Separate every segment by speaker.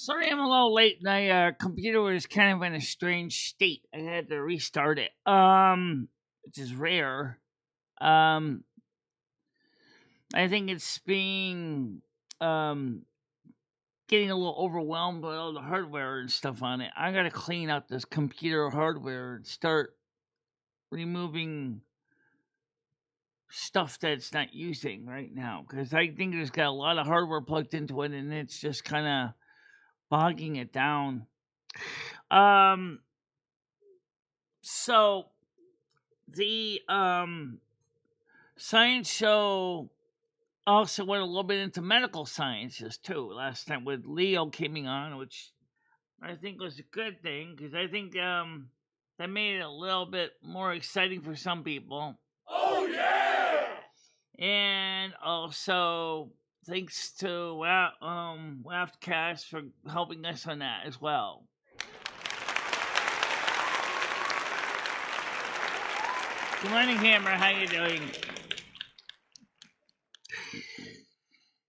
Speaker 1: Sorry, I'm a little late. My computer was kind of in a strange state. I had to restart it. Which is rare. Um, I think it's being getting a little overwhelmed by all the hardware and stuff on it. I gotta clean out this computer hardware and start removing stuff that's not using right now because I think there's got a lot of hardware plugged into it and it's just kind of bogging it down. So the science show also went a little bit into medical sciences too last time with Leo coming on, which I think was a good thing because I think that made it a little bit more exciting for some people.
Speaker 2: Oh yeah!
Speaker 1: And also thanks to Wcast for helping us on that as well. Good morning, Hammer. How you doing?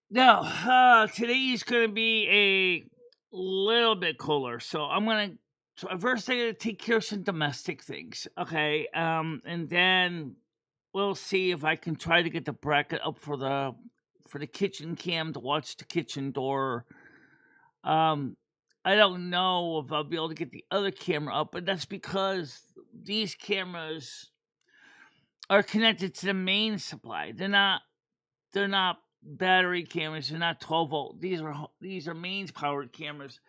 Speaker 1: No, today's gonna be a little bit cooler. So first I gotta take care of some domestic things. Okay. And then we'll see if I can try to get the bracket up for the kitchen cam to watch the kitchen door. I don't know if I'll be able to get the other camera up, but that's because these cameras are connected to the main supply. They're not battery cameras. They're not 12 volt. These are mains powered cameras.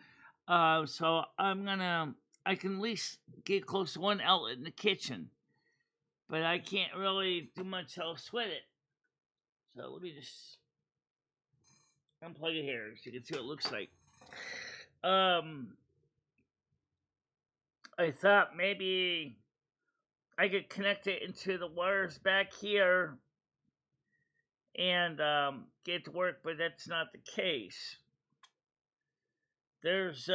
Speaker 1: So I can at least get close to one outlet in the kitchen, but I can't really do much else with it. So let me just unplug it here so you can see what it looks like. I thought maybe I could connect it into the wires back here and get it to work, but that's not the case. There is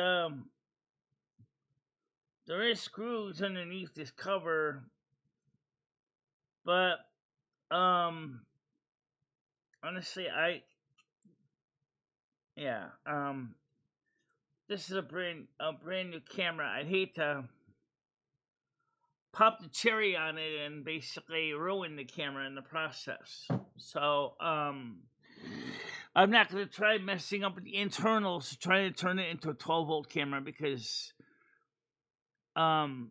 Speaker 1: screws underneath this cover, but honestly, this is a brand new camera. I'd hate to pop the cherry on it and basically ruin the camera in the process. So I'm not going to try messing up with the internals to try to turn it into a 12 volt camera because that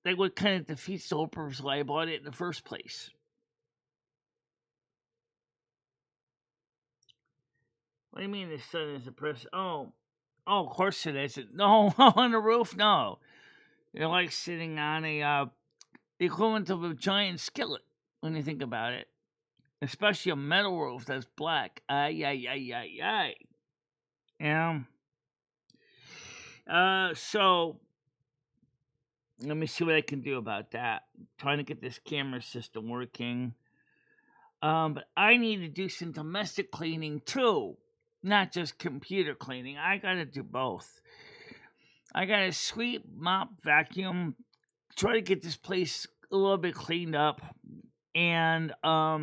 Speaker 1: would kind of defeat the whole purpose why I bought it in the first place. What do you mean the sun is oppressed? Oh, of course it isn't. No, on the roof, no. You're like sitting on the equivalent of a giant skillet when you think about it. Especially a metal roof that's black. Ay. Yeah. So let me see what I can do about that. I'm trying to get this camera system working. But I need to do some domestic cleaning too. Not just computer cleaning. I gotta do both. I gotta sweep, mop, vacuum, try to get this place a little bit cleaned up. And I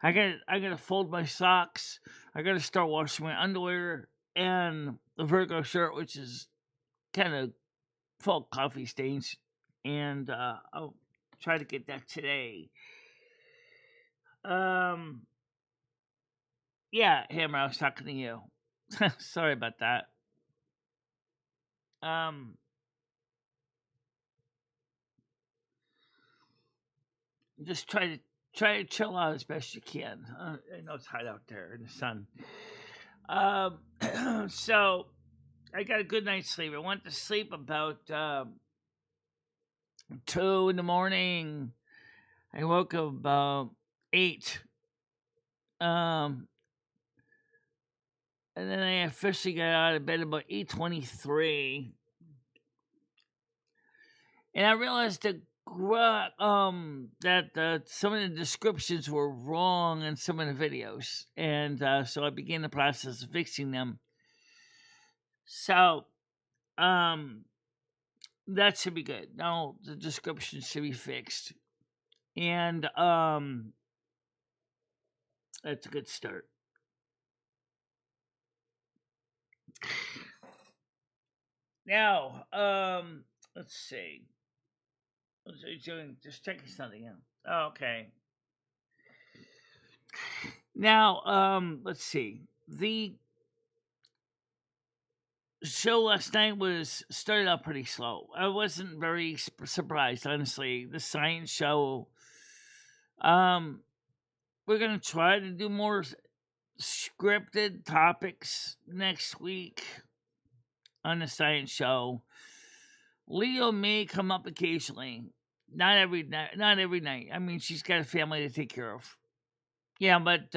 Speaker 1: gotta fold my socks. I gotta start washing my underwear and the Virgo shirt, which is kind of full of coffee stains. And I'll try to get that today. Yeah, Hammer, I was talking to you. Sorry about that. Just try to chill out as best you can. I know it's hot out there in the sun. So I got a good night's sleep. I went to sleep about 2 in the morning. I woke up about 8. And then I officially got out of bed about 8:23. And I realized that some of the descriptions were wrong in some of the videos, and so I began the process of fixing them. So, that should be good. Now the description should be fixed, and that's a good start. Now, let's see. Just checking something out. Okay. Now, let's see. The show last night started out pretty slow. I wasn't very surprised, honestly. The science show. We're gonna try to do more scripted topics next week on the science show. Leo may come up occasionally. Not every night. Not every night. I mean, she's got a family to take care of. Yeah, but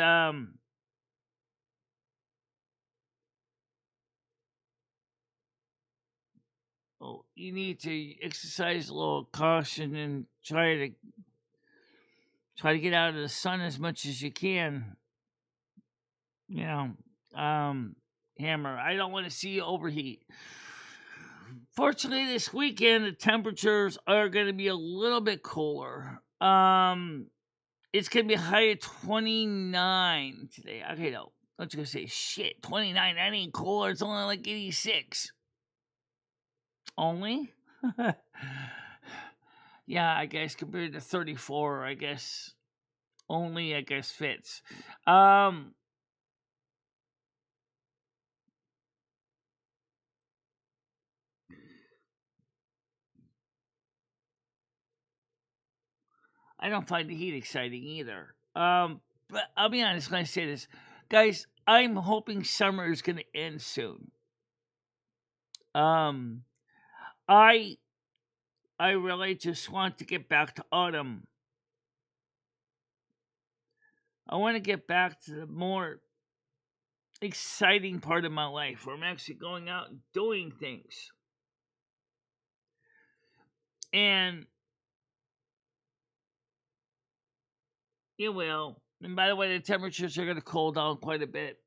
Speaker 1: you need to exercise a little caution and try to get out of the sun as much as you can. You know, Hammer. I don't want to see you overheat. Fortunately, this weekend the temperatures are going to be a little bit cooler. It's going to be a high of 29 today. Okay, no. I was going to say, shit, 29, that ain't cooler. It's only like 86. Only? Yeah, I guess compared to 34, I guess only, I guess, fits. I don't find the heat exciting either. But I'll be honest when I say this. Guys, I'm hoping summer is going to end soon. I really just want to get back to autumn. I want to get back to the more exciting part of my life where I'm actually going out and doing things. And it will. And by the way, the temperatures are going to cool down quite a bit.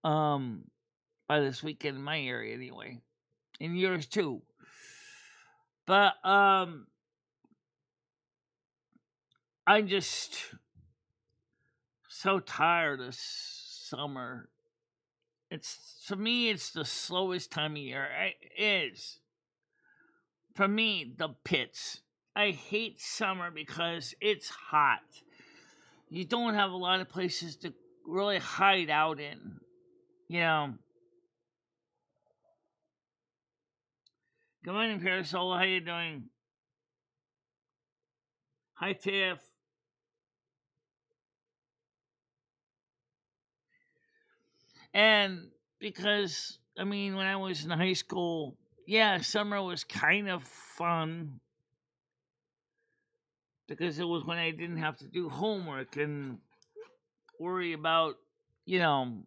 Speaker 1: By this weekend in my area anyway. In yours too. But I'm just so tired of summer. For me, it's the slowest time of year. It is. For me, the pits. I hate summer because it's hot. You don't have a lot of places to really hide out in. You know. Good morning, Parasol. How you doing? Hi, Tiff. And because, I mean, when I was in high school, yeah, summer was kind of fun because it was when I didn't have to do homework and worry about, you know,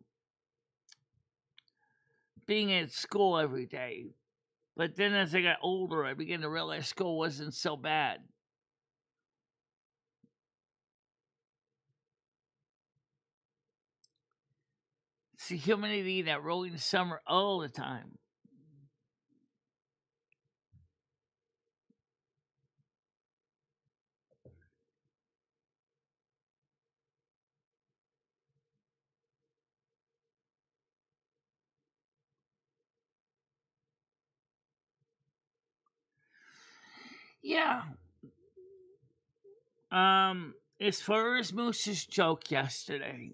Speaker 1: being at school every day. But then as I got older, I began to realize school wasn't so bad. It's the humidity that ruins summer all the time. Yeah. As far as Moose's joke yesterday,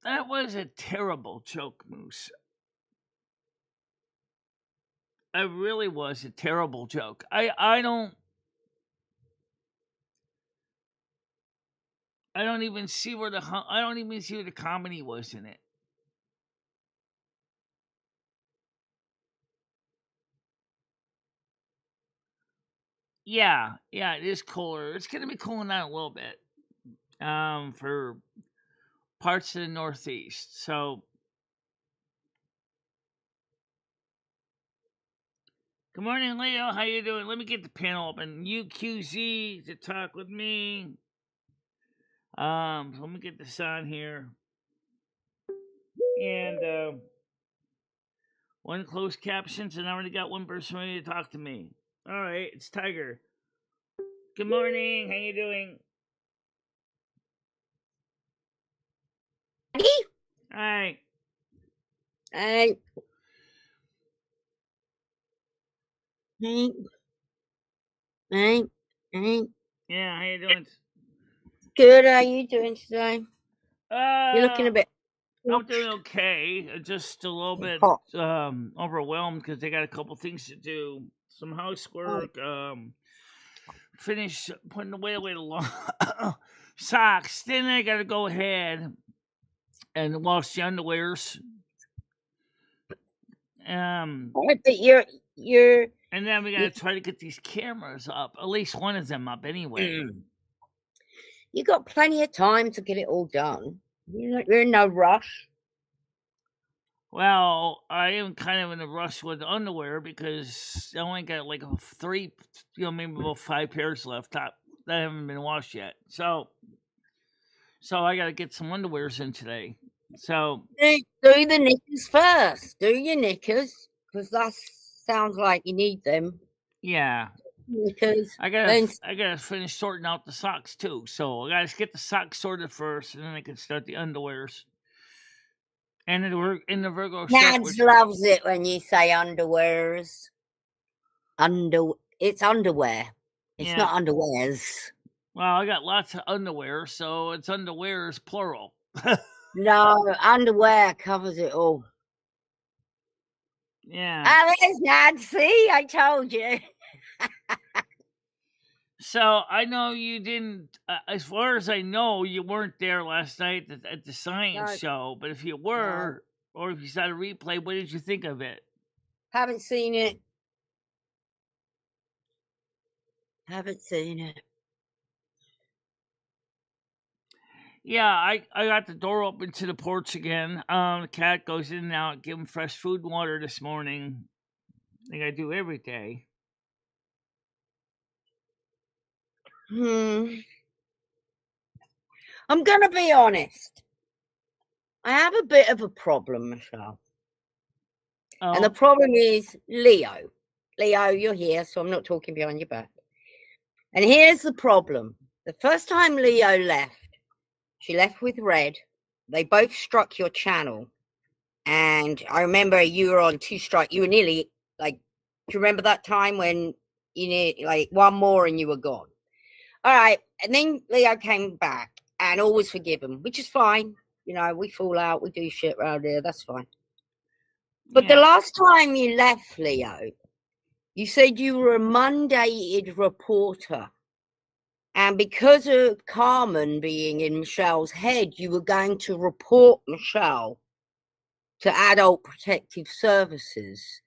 Speaker 1: that was a terrible joke, Moose. It really was a terrible joke. I don't even see where the comedy was in it. Yeah, it is cooler. It's gonna be cooling down a little bit. For parts of the Northeast. So, good morning, Leo. How you doing? Let me get the panel open. UQZ to talk with me. So let me get this on here. And one closed captions, and I already got one person ready to talk to me. All right, it's Tiger. Good morning. How you doing? Hi.
Speaker 3: Hi. Hank. Hank. Hank.
Speaker 1: Yeah, how you doing?
Speaker 3: Good. How you doing today? You're looking a bit.
Speaker 1: I'm doing okay. Just a little bit
Speaker 3: hot.
Speaker 1: overwhelmed because they got a couple things to do. Some housework. Finish putting away the long socks. Then I got to go ahead and wash the underwears.
Speaker 3: But you're.
Speaker 1: And then we got to try to get these cameras up. At least one of them up, anyway.
Speaker 3: You got plenty of time to get it all done. You're in no rush.
Speaker 1: Well, I am kind of in a rush with underwear because I only got like 3, maybe about 5 pairs left that haven't been washed yet. So I got to get some underwears in today. So
Speaker 3: do the knickers first. Do your knickers, because that sounds like you need them.
Speaker 1: Yeah.
Speaker 3: Knickers.
Speaker 1: I gotta finish sorting out the socks too. So I gotta get the socks sorted first, and then I can start the underwears. And the Virgo
Speaker 3: Nads loves it when you say underwears. It's underwear. It's not underwears.
Speaker 1: Well, I got lots of underwear, so it's underwears plural.
Speaker 3: No, underwear covers it all.
Speaker 1: Yeah.
Speaker 3: Oh, there's Nancy. I told you.
Speaker 1: So I know you didn't. As far as I know, you weren't there last night at the science show. But if you were, or if you saw a replay, what did you think of it?
Speaker 3: Haven't seen it. Haven't seen it.
Speaker 1: Yeah, I got the door open to the porch again. The cat goes in and out. Give him fresh food and water this morning. Like I do every day.
Speaker 3: I'm gonna be honest. I have a bit of a problem, Michelle.
Speaker 1: Oh.
Speaker 3: And the problem is Leo. Leo, you're here, so I'm not talking behind your back. And here's the problem. The first time Leo left, she left with Red. They both struck your channel. And I remember you were on 2 strike. You were nearly like, do you remember that time when you need like one more and you were gone? All right. And then Leo came back and all was forgiven, which is fine. You know, we fall out, we do shit around here. That's fine. But the last time you left, Leo, you said you were a mandated reporter. And because of Carmen being in Michelle's head, you were going to report Michelle to Adult Protective Services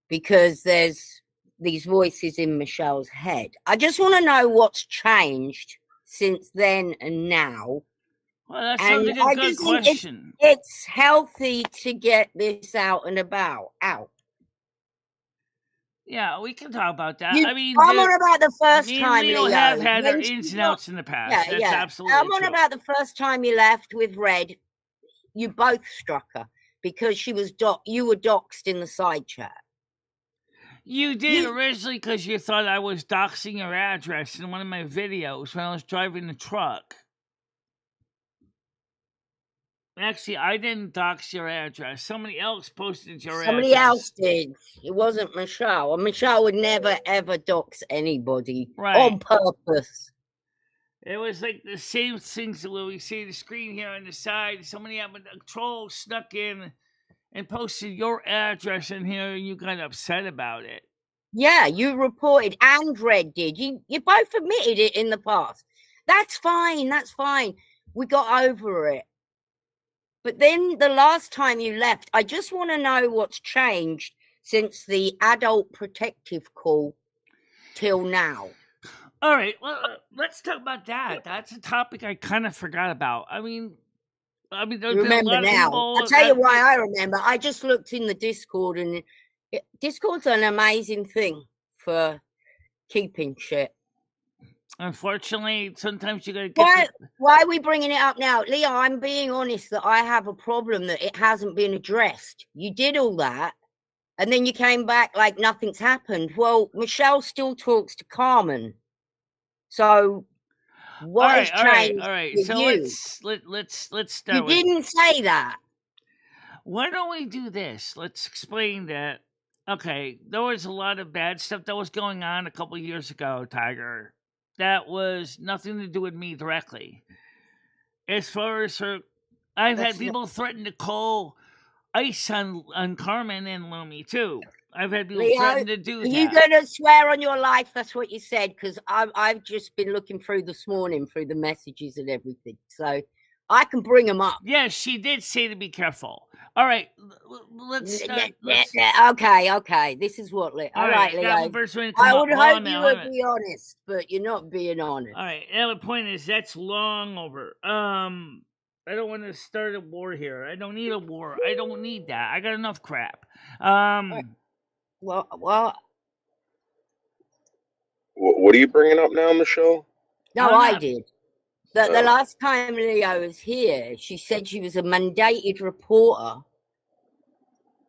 Speaker 3: because there's these voices in Michelle's head. I just want to know what's changed since then and now.
Speaker 1: Well, that's a good question.
Speaker 3: It's healthy to get this out and about.
Speaker 1: Yeah, we can talk about that.
Speaker 3: I'm on about the first time,
Speaker 1: Leo. have had their ins and outs in the past. That's absolutely
Speaker 3: I'm on about the first time you left with Red. You both struck her because she was you were doxed in the side chat.
Speaker 1: You did originally because you thought I was doxing your address in one of my videos when I was driving the truck. Actually, I didn't dox your address. Somebody else posted your address.
Speaker 3: Somebody else did. It wasn't Michelle. And Michelle would never, ever dox anybody on purpose.
Speaker 1: It was like the same things where we see the screen here on the side. Somebody had a troll snuck in and posted your address in here, and you got upset about it.
Speaker 3: Yeah, you reported, and Red did. You both admitted it in the past. That's fine. That's fine. We got over it. But then the last time you left, I just want to know what's changed since the adult protective call till now.
Speaker 1: All right, well, let's talk about that. That's a topic I kind of forgot about. I mean, there's
Speaker 3: remember
Speaker 1: been a lot
Speaker 3: now.
Speaker 1: of people
Speaker 3: I'll tell you why I remember. I just looked in the Discord, and Discord's an amazing thing for keeping shit.
Speaker 1: Unfortunately, sometimes you gotta get.
Speaker 3: Why are we bringing it up now, Leo? I'm being honest that I have a problem that it hasn't been addressed. You did all that, and then you came back like nothing's happened. Well, Michelle still talks to Carmen, so what has changed?
Speaker 1: All right.
Speaker 3: With
Speaker 1: So
Speaker 3: you?
Speaker 1: let's start.
Speaker 3: You didn't say that.
Speaker 1: Why don't we do this? Let's explain that. okay, there was a lot of bad stuff that was going on a couple of years ago, Tiger. That was nothing to do with me directly. As far as her, I've had people threaten to call ice on Carmen and Lumi too. I've had people threaten to do that.
Speaker 3: Are you going to swear on your life that's what you said? Because I've just been looking through this morning through the messages and everything, so I can bring them up.
Speaker 1: Yes, she did say to be careful. All right, let's start.
Speaker 3: Okay. This is what. All right, Leo.
Speaker 1: I
Speaker 3: would hope you would be honest, but you're not being honest.
Speaker 1: All right. Now the point is that's long over. I don't want to start a war here. I don't need a war. I don't need that. I got enough crap.
Speaker 3: Well.
Speaker 4: What are you bringing up now, Michelle?
Speaker 3: No, I did. The last time Leo was here, she said she was a mandated reporter.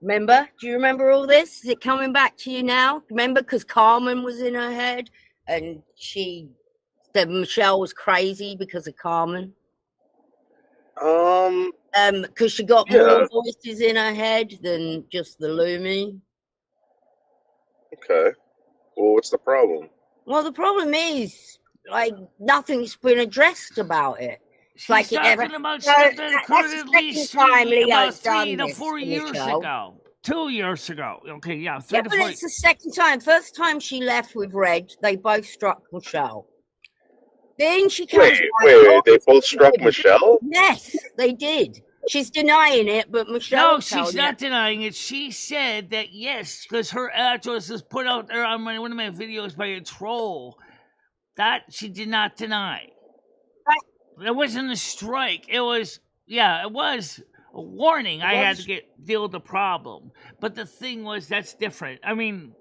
Speaker 3: Remember? Do you remember all this? Is it coming back to you now? Remember? Because Carmen was in her head and she said Michelle was crazy because of Carmen. Because she got more voices in her head than just the Lumi.
Speaker 4: Okay. Well, what's the problem?
Speaker 3: Well, the problem is, like, nothing's been addressed about it.
Speaker 1: She's like talking about stuff that occurred at least about 3 to 4 years ago. 2 years ago. Okay, yeah.
Speaker 3: But it's the second time. First time she left with Red, they both struck Michelle. Then she comes.
Speaker 4: Wait, they both struck Michelle?
Speaker 3: Yes, they did. She's denying it, but Michelle.
Speaker 1: No, she's not denying it. She said that yes, because her address is put out there on one of my videos by a troll. That she did not deny. It wasn't a strike. It was, it was a warning. I had to deal with the problem. But the thing was, that's different. I mean,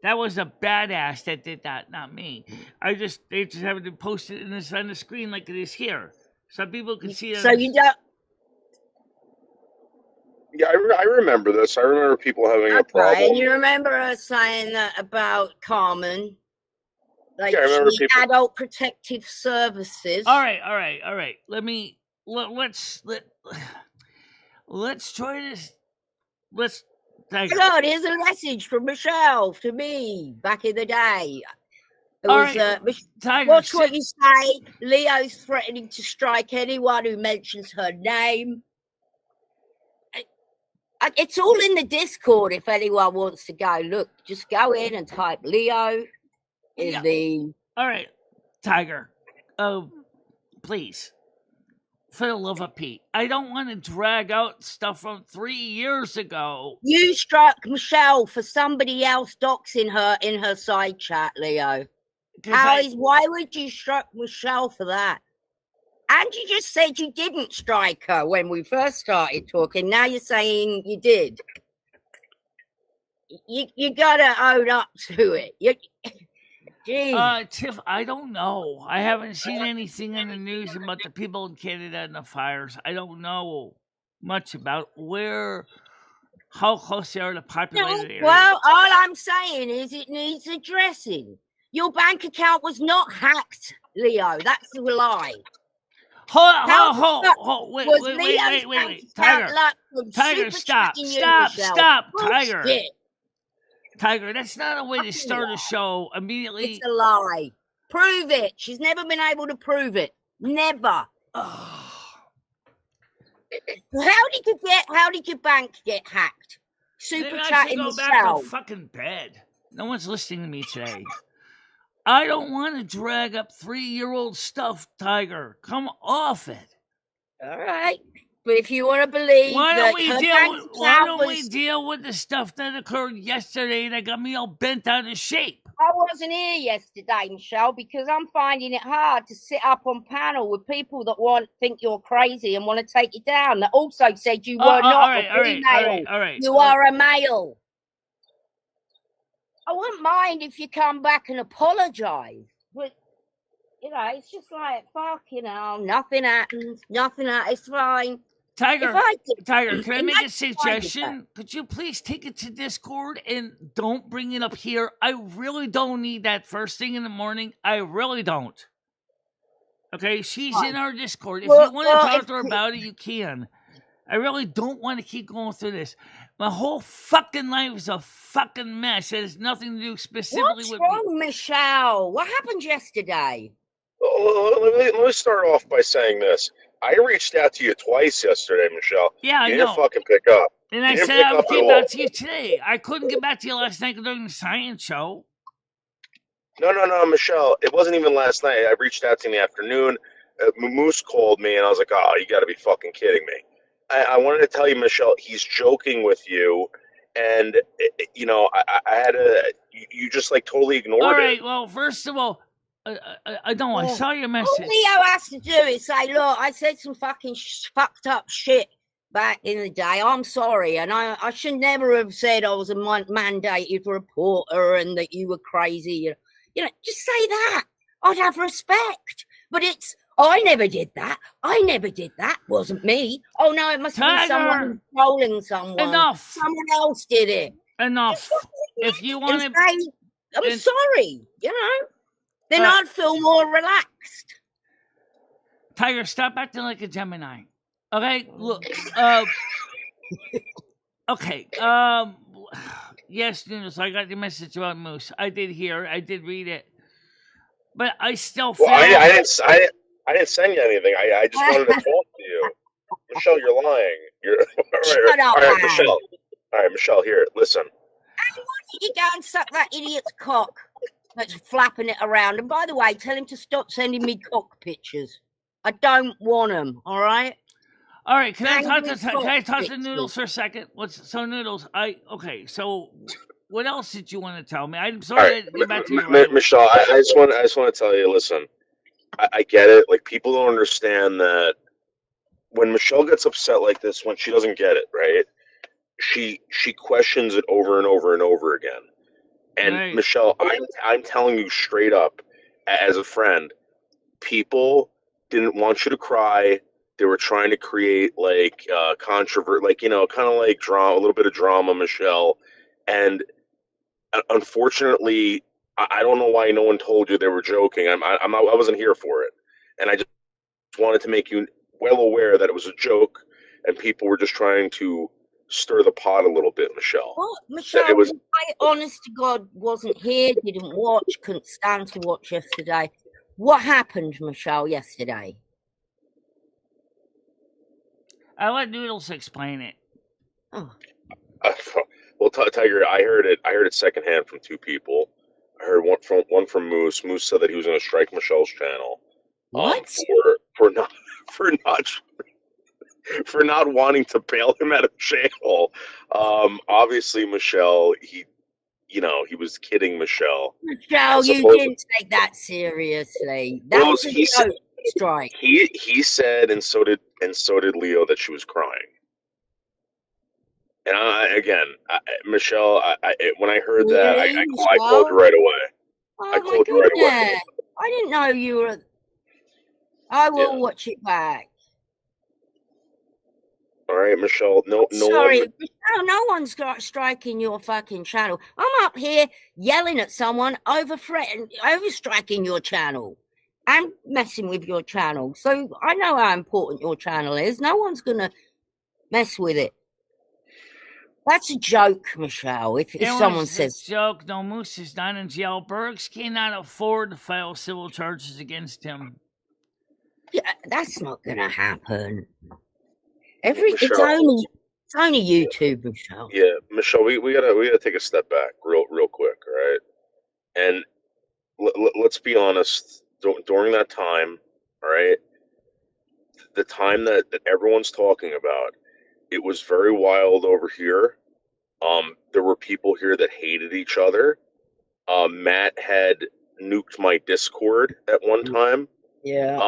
Speaker 1: that was a badass that did that, not me. They just have to post it on the screen like it is here, so people can see it.
Speaker 3: So you don't.
Speaker 4: Yeah, I remember this. I remember people having a problem.
Speaker 3: And you remember her saying that about Carmen. Like,
Speaker 4: I remember people.
Speaker 3: Adult Protective Services.
Speaker 1: All right. Let's try this.
Speaker 3: God, here's a message from Michelle to me back in the day. It was,
Speaker 1: Tiger,
Speaker 3: watch what you say. Leo's threatening to strike anyone who mentions her name. It's all in the Discord if anyone wants to go. Look, just go in and type Leo.
Speaker 1: All right, Tiger. Please, for the love of Pete, I don't want to drag out stuff from 3 years ago.
Speaker 3: You struck Michelle for somebody else doxing her in her side chat, Leo. Why would you struck Michelle for that? And you just said you didn't strike her when we first started talking. Now you're saying you did. You gotta own up to it.
Speaker 1: Tiff, I don't know. I haven't seen anything in the news about the people in Canada and the fires. I don't know much about how close they are to populated areas.
Speaker 3: Well, all I'm saying is it needs addressing. Your bank account was not hacked, Leo. That's a lie.
Speaker 1: Hold. Wait. Tiger, stop. Tiger. Tiger, that's not a way to start a show immediately.
Speaker 3: It's a lie. Prove it. She's never been able to prove it. Never. How did your bank get hacked? Super chatting
Speaker 1: go back to fucking bed. No one's listening to me today. I don't want to drag up 3-year-old stuff, Tiger. Come off it.
Speaker 3: All right. But if you want to believe
Speaker 1: why don't we deal with the stuff that occurred yesterday that got me all bent out of shape?
Speaker 3: I wasn't here yesterday, Michelle, because I'm finding it hard to sit up on panel with people that think you're crazy and want to take you down. That also said you were not a female.
Speaker 1: All right.
Speaker 3: You are a male. I wouldn't mind if you come back and apologize, but it's just like, fuck, nothing happens, it's fine.
Speaker 1: Tiger, can I make a suggestion? Could you please take it to Discord and don't bring it up here? I really don't need that first thing in the morning. I really don't. Okay, she's in our Discord. If you want to talk to her about it, you can. I really don't want to keep going through this. My whole fucking life is a fucking mess. It has nothing to do specifically
Speaker 3: What's
Speaker 1: with
Speaker 3: wrong, Michelle? What happened yesterday?
Speaker 4: Let me start off by saying this. I reached out to you twice yesterday, Michelle.
Speaker 1: Yeah, I
Speaker 4: You didn't
Speaker 1: know.
Speaker 4: fucking pick up.
Speaker 1: And
Speaker 4: You
Speaker 1: I
Speaker 4: didn't
Speaker 1: said
Speaker 4: pick
Speaker 1: I
Speaker 4: up
Speaker 1: would
Speaker 4: at
Speaker 1: get
Speaker 4: all.
Speaker 1: back to you today. I couldn't get back to you last night during the science show.
Speaker 4: No, Michelle. It wasn't even last night. I reached out to you in the afternoon. Moose called me, and I was like, "Oh, you got to be fucking kidding me!" I wanted to tell you, Michelle, he's joking with you, and I had a you just like totally ignored
Speaker 1: All
Speaker 4: it.
Speaker 1: right. Well, first of all, I know I saw your message.
Speaker 3: All Leo has to do is say, look, I said some fucking fucked up shit back in the day. I'm sorry. And I should never have said I was a mandated reporter and that you were crazy. You know, just say that. I'd have respect. But I never did that. I never did that. Wasn't me. Oh, no, it must have been someone trolling someone.
Speaker 1: Enough.
Speaker 3: Someone else did it.
Speaker 1: Enough. If you want to
Speaker 3: say, I'm sorry, you know. Then I'd feel more relaxed.
Speaker 1: Tiger, stop acting like a Gemini. Okay, look. Okay. Yes, Noodles, I got your message about Moose. I did hear. I did read it. But I still feel.
Speaker 4: Well, I didn't send you anything. I just wanted to talk to you. Michelle, you're lying.
Speaker 3: Shut up,
Speaker 4: all right,
Speaker 3: man.
Speaker 4: Michelle. All right, Michelle. Here, listen.
Speaker 3: Why don't you go and suck that idiot's cock that's flapping it around? And by the way, tell him to stop sending me cock pictures. I don't want them. All right.
Speaker 1: All right. Can I talk to Noodles for a second? Noodles? So what else did you want to tell me? I'm sorry to get back to you.
Speaker 4: Michelle, I just want to tell you. Listen, I get it. Like, people don't understand that when Michelle gets upset like this, when she doesn't get it, right? She questions it over and over and over again. And
Speaker 1: right.
Speaker 4: Michelle, I'm telling you straight up, as a friend, people didn't want you to cry. They were trying to create like controversy, like, kind of like drama, a little bit of drama, Michelle. And unfortunately, I don't know why no one told you they were joking. I wasn't here for it, and I just wanted to make you well aware that it was a joke, and people were just trying to stir the pot a little bit, Michelle.
Speaker 3: What, Michelle? I, honest to God, wasn't here. Didn't watch. Couldn't stand to watch yesterday. What happened, Michelle, yesterday?
Speaker 1: I let Noodles explain it.
Speaker 3: Oh.
Speaker 4: Well, Tiger, I heard it secondhand from two people. I heard one from Moose. Moose said that he was going to strike Michelle's channel.
Speaker 3: What?
Speaker 4: For not wanting to bail him out of jail. Obviously, Michelle, he was kidding Michelle.
Speaker 3: Michelle, you didn't take that seriously. That was a joke strike.
Speaker 4: He said, and so did Leo, that she was crying. And Michelle, when I heard that, I called you right away.
Speaker 3: Oh,
Speaker 4: I called you right away.
Speaker 3: I didn't know you were. I will watch it back.
Speaker 4: All right, Michelle.
Speaker 3: Sorry, Michelle, no one's striking your fucking channel. I'm up here yelling at someone over striking your channel. I'm messing with your channel. So I know how important your channel is. No one's going to mess with it. That's a joke, Michelle. If someone says
Speaker 1: a joke, no, Moose is not in jail. Bergs cannot afford to file civil charges against him.
Speaker 3: Yeah, that's not going to happen. It's only YouTube, Michelle.
Speaker 4: Yeah, Michelle, we gotta take a step back, real quick, all right? And let's be honest. During that time, all right, the time that everyone's talking about, it was very wild over here. There were people here that hated each other. Matt had nuked my Discord at one time.
Speaker 3: Yeah.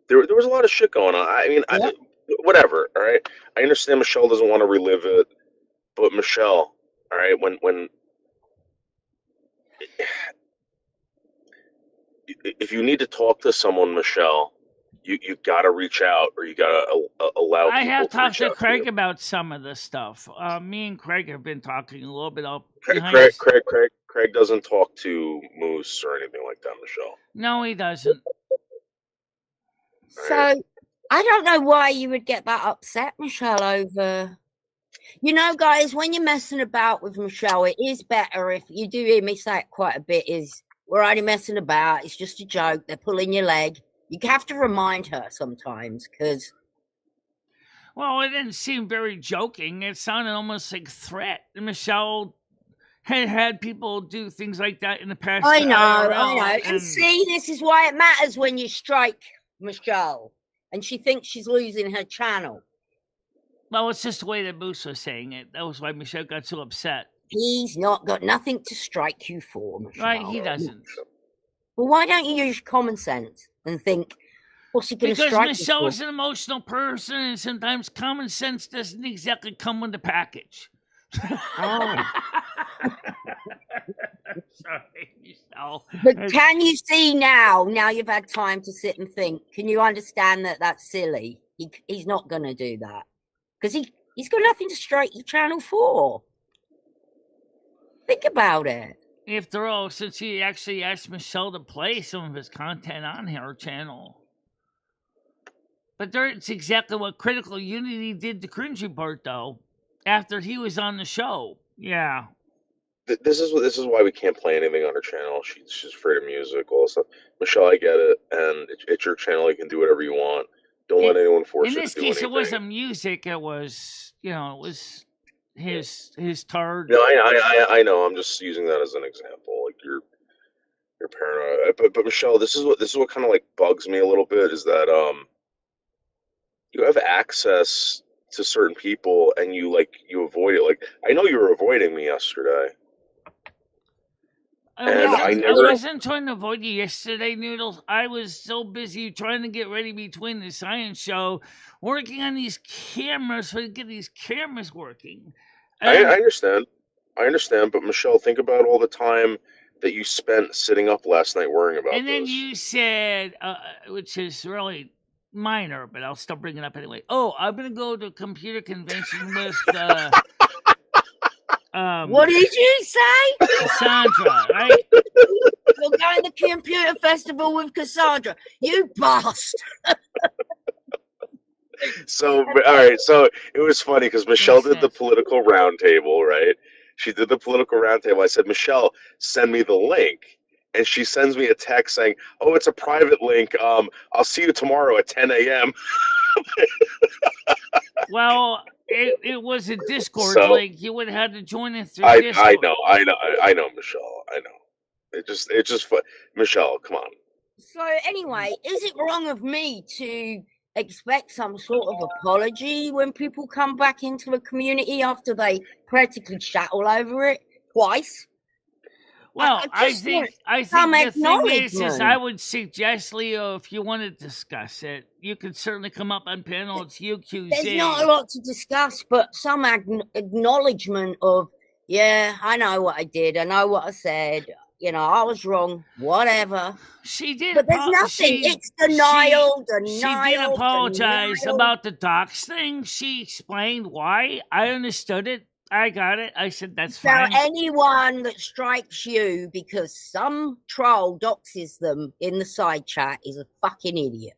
Speaker 4: There was a lot of shit going on. I mean, whatever. All right, I understand Michelle doesn't want to relive it, but Michelle, all right, when if you need to talk to someone, Michelle, you got to reach out, or you got to allow.
Speaker 1: I have talked to Craig about some of this stuff. Me and Craig have been talking a little bit up.
Speaker 4: Craig doesn't talk to Moose or anything like that, Michelle.
Speaker 1: No, he doesn't.
Speaker 3: So I don't know why you would get that upset, Michelle, over. You know, guys, when you're messing about with Michelle, it is better if you do hear me say it quite a bit. Is we're only messing about. It's just a joke. They're pulling your leg. You have to remind her sometimes because.
Speaker 1: Well, it didn't seem very joking. It sounded almost like threat. And Michelle had people do things like that in the past.
Speaker 3: I know.
Speaker 1: IRL,
Speaker 3: And see, this is why it matters when you strike Michelle. And she thinks she's losing her channel.
Speaker 1: Well, it's just the way that Moose was saying it. That was why Michelle got so upset.
Speaker 3: He's not got nothing to strike you for, Michelle.
Speaker 1: Right, he doesn't.
Speaker 3: Well, why don't you use common sense and think, what's he going to strike
Speaker 1: Because Michelle
Speaker 3: you
Speaker 1: is an emotional person, and sometimes common sense doesn't exactly come with the package.
Speaker 3: Oh.
Speaker 1: Sorry, Michelle.
Speaker 3: But can you see now you've had time to sit and think, can you understand that that's silly? He's not going to do that. Because he's got nothing to strike your channel for. Think about it.
Speaker 1: After all, since he actually asked Michelle to play some of his content on her channel. But that's exactly what Critical Unity did to Cringy Part, though. After he was on the show. Yeah.
Speaker 4: This is why we can't play anything on her channel. She's afraid of music, all this stuff. Michelle, I get it, and it's your channel. You can do whatever you want. Don't let anyone force you to do anything. In this case,
Speaker 1: it wasn't music. It was, it was his turd.
Speaker 4: No, I know. I'm just using that as an example. Like you're paranoid. But Michelle, this is what kind of like bugs me a little bit is that you have access to certain people and you avoid it. Like I know you were avoiding me yesterday.
Speaker 1: I wasn't trying to avoid you yesterday, Noodles. I was so busy trying to get ready between the science show, working on these cameras so to get these cameras working.
Speaker 4: I understand. But Michelle, think about all the time that you spent sitting up last night worrying about this.
Speaker 1: And then you said, which is really minor, but I'll still bring it up anyway. Oh, I'm going to go to a computer convention with...
Speaker 3: what did you say?
Speaker 1: Cassandra, right?
Speaker 3: You're going to the computer festival with Cassandra. You bastard.
Speaker 4: So, all right. So it was funny because Michelle did the political roundtable, right? She did the political roundtable. I said, Michelle, send me the link. And she sends me a text saying, oh, it's a private link. I'll see you tomorrow at 10 a.m.
Speaker 1: Well, it was a Discord link. You would have had to join it through Discord.
Speaker 4: I know, Michelle. I know. It just fun. Michelle, come on.
Speaker 3: So anyway, is it wrong of me to expect some sort of apology when people come back into the community after they practically shat all over it twice?
Speaker 1: Well, I think the thing is I would suggest, Leo, if you want to discuss it, you could certainly come up on panel. It's UQZ.
Speaker 3: There's not a lot to discuss, but some acknowledgement of, yeah, I know what I did. I know what I said. I was wrong. Whatever.
Speaker 1: She did.
Speaker 3: But there's nothing. It's denial.
Speaker 1: She did apologize about the docs thing. She explained why. I understood it. I got it. I said, that's fine.
Speaker 3: So anyone that strikes you because some troll doxes them in the side chat is a fucking idiot.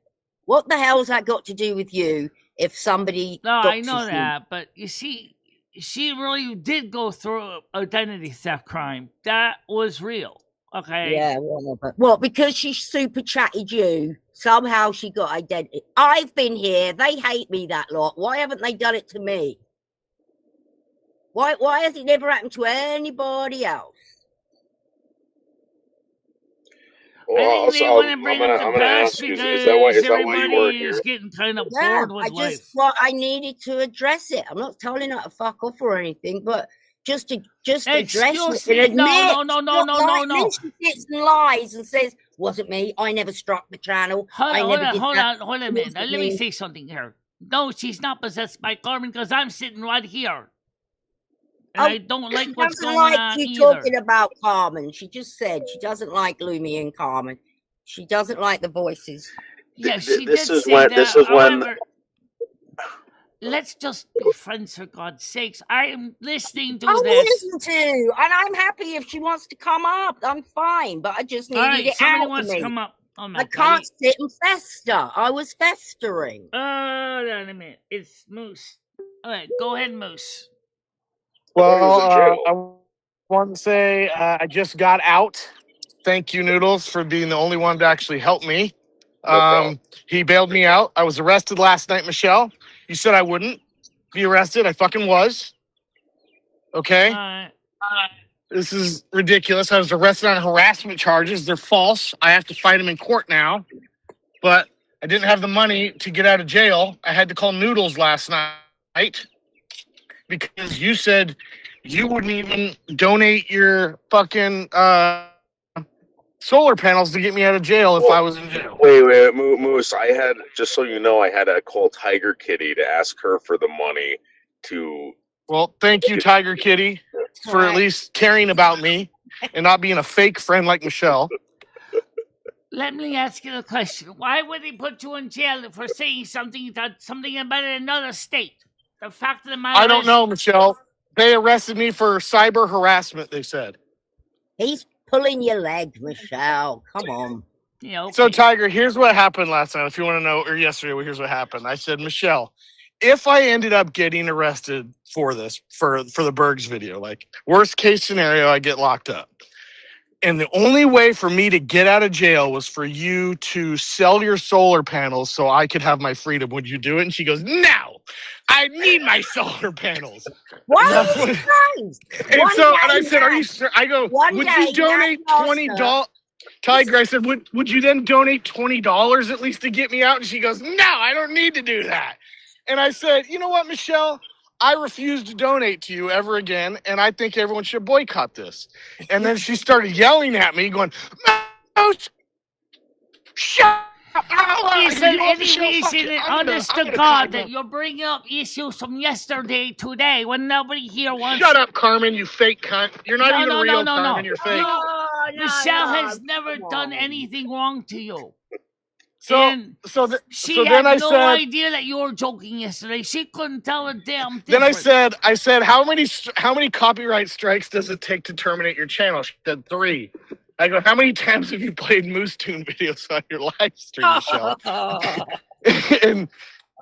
Speaker 3: What the hell's that got to do with you if somebody
Speaker 1: No, I know that, but you see, she really did go through identity theft crime. That was real. Okay?
Speaker 3: Yeah, whatever. Well, because she super chatted you, somehow she got identity. I've been here. They hate me, that lot. Why haven't they done it to me? Why has it never happened to anybody else?
Speaker 1: Well, I think they want to bring up the past because everybody is getting kind of bored with life.
Speaker 3: I needed to address it. I'm not telling her to fuck off or anything, but just address it and admit.
Speaker 1: No.
Speaker 3: She sits and lies and says, wasn't me. I never struck the channel.
Speaker 1: Hold on a minute. Let me say something here. No, she's not possessed by Carmen because I'm sitting right here. And I don't like what's going on
Speaker 3: either. Talking about Carmen. She just said she doesn't like Lumi and Carmen. She doesn't like the voices.
Speaker 1: Yeah, she did say that. This is when. Let's just be friends, for God's sakes. I am listening to this.
Speaker 3: Listen to, and I'm happy if she wants to come up. I'm fine, but I just needed it out of
Speaker 1: wants
Speaker 3: me.
Speaker 1: To come up. Oh my
Speaker 3: I can't sit and fester. I was festering.
Speaker 1: Hold on a minute. It's Moose. All right, go ahead, Moose.
Speaker 4: thought he was in jail.
Speaker 5: I want to say I just got out. Thank you, Noodles, for being the only one to actually help me.
Speaker 4: problem.
Speaker 5: He bailed me out. I was arrested last night, Michelle. You said I wouldn't be arrested. I fucking was. Okay? This is ridiculous. I was arrested on harassment charges. They're false. I have to fight them in court now. But I didn't have the money to get out of jail. I had to call Noodles last night because you said you wouldn't even donate your fucking solar panels to get me out of jail if I was in jail.
Speaker 4: Wait, Moose. I had, just so you know, I had to call Tiger Kitty to ask her for the money to.
Speaker 5: Well, thank you, Tiger Kitty, for at least caring about me and not being a fake friend like Michelle.
Speaker 1: Let me ask you a question. Why would they put you in jail for saying something about another state? The fact of the matter
Speaker 5: I don't know, Michelle. They arrested me for cyber harassment, they said.
Speaker 3: He's pulling your leg, Michelle. Come on.
Speaker 1: Yeah, okay.
Speaker 5: So, Tiger, here's what happened last night. If you want to know, or yesterday, here's what happened. I said, Michelle, if I ended up getting arrested for this, for the Bergs video, like worst case scenario, I get locked up. And the only way for me to get out of jail was for you to sell your solar panels so I could have my freedom. Would you do it? And she goes, no, I need my solar panels.
Speaker 3: What?
Speaker 5: And I said, are you sure? I go, would you donate $20? Tiger, I said, would you then donate $20 at least to get me out? And she goes, no, I don't need to do that. And I said, you know what, Michelle? I refuse to donate to you ever again, and I think everyone should boycott this. And then she started yelling at me, going, Mouse, shut up.
Speaker 1: Is there any reason, honest to God, that you're bringing up issues from yesterday, today, when nobody here wants...
Speaker 5: Shut up, Carmen, you fake cunt. You're not even real, Carmen, you're fake.
Speaker 1: Michelle has never done anything wrong to you.
Speaker 5: She had no
Speaker 1: idea that you were joking yesterday. She couldn't tell a damn difference.
Speaker 5: Then I said, how many copyright strikes does it take to terminate your channel? She said 3. I go, how many times have you played Moose Tune videos on your live stream, Michelle? And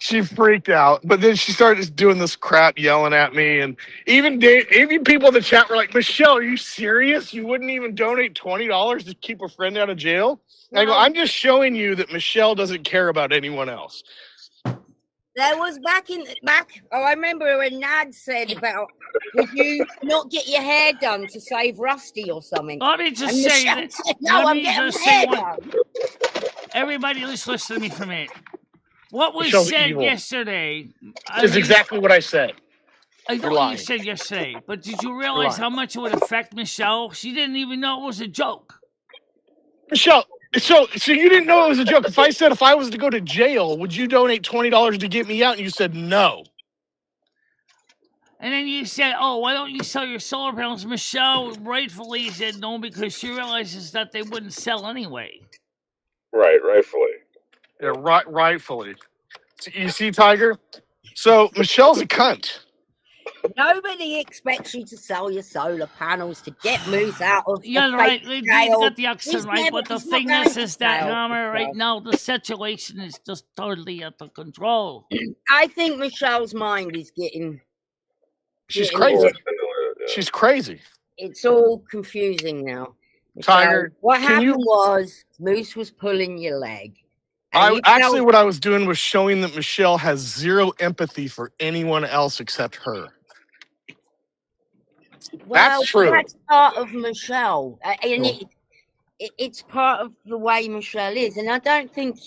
Speaker 5: she freaked out. But then she started just doing this crap, yelling at me. And even people in the chat were like, Michelle, are you serious? You wouldn't even donate $20 to keep a friend out of jail? I go, I'm just showing you that Michelle doesn't care about anyone else.
Speaker 3: There was I remember when Nad said about, would you not get your hair done to save Rusty or something?
Speaker 1: Let me just say that.
Speaker 3: No, I'm getting my hair done.
Speaker 1: Everybody, just listen to me for a minute. What was
Speaker 5: Michelle's
Speaker 1: said
Speaker 5: evil.
Speaker 1: Yesterday
Speaker 5: is exactly what I said.
Speaker 1: I know what you said yesterday, but did you realize how much it would affect Michelle? She didn't even know it was a joke.
Speaker 5: Michelle, so you didn't know it was a joke. If I was to go to jail, would you donate $20 to get me out? And you said no.
Speaker 1: And then you said, oh, why don't you sell your solar panels? Michelle rightfully said no because she realizes that they wouldn't sell anyway.
Speaker 4: Right, rightfully.
Speaker 5: Yeah, rightfully. You see, Tiger? So Michelle's a cunt.
Speaker 3: Nobody expects you to sell your solar panels to get Moose out of the
Speaker 1: right. You got the accent right,
Speaker 3: never,
Speaker 1: but the thing is that Hammer right now the situation is just totally out of control.
Speaker 3: I think Michelle's mind is getting.
Speaker 5: She's crazy. She's crazy.
Speaker 3: It's all confusing now.
Speaker 5: Tiger,
Speaker 3: what happened was Moose was pulling your leg.
Speaker 5: What I was doing was showing that Michelle has zero empathy for anyone else except her.
Speaker 3: Well,
Speaker 5: that's true.
Speaker 3: That's part of Michelle, and it's part of the way Michelle is. And I think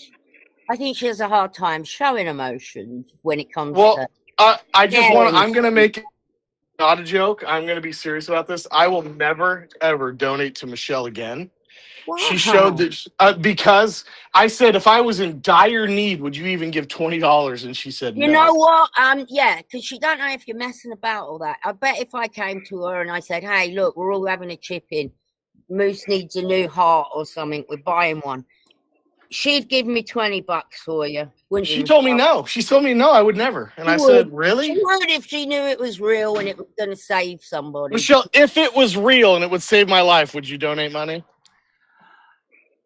Speaker 3: she has a hard time showing emotions when it comes to.
Speaker 5: I'm going to make it not a joke. I'm going to be serious about this. I will never ever donate to Michelle again. Wow. She showed that because I said, if I was in dire need, would you even give $20? And she said, no.
Speaker 3: You know what? Yeah, because she don't know if you're messing about all that. I bet if I came to her and I said, hey, look, we're all having a chip in. Moose needs a new heart or something. We're buying one. She'd give me $20 for you.
Speaker 5: She told me no. She told me no, I would never. And I said, really?
Speaker 3: She would if she knew it was real and it was going to save somebody.
Speaker 5: Michelle, if it was real and it would save my life, would you donate money?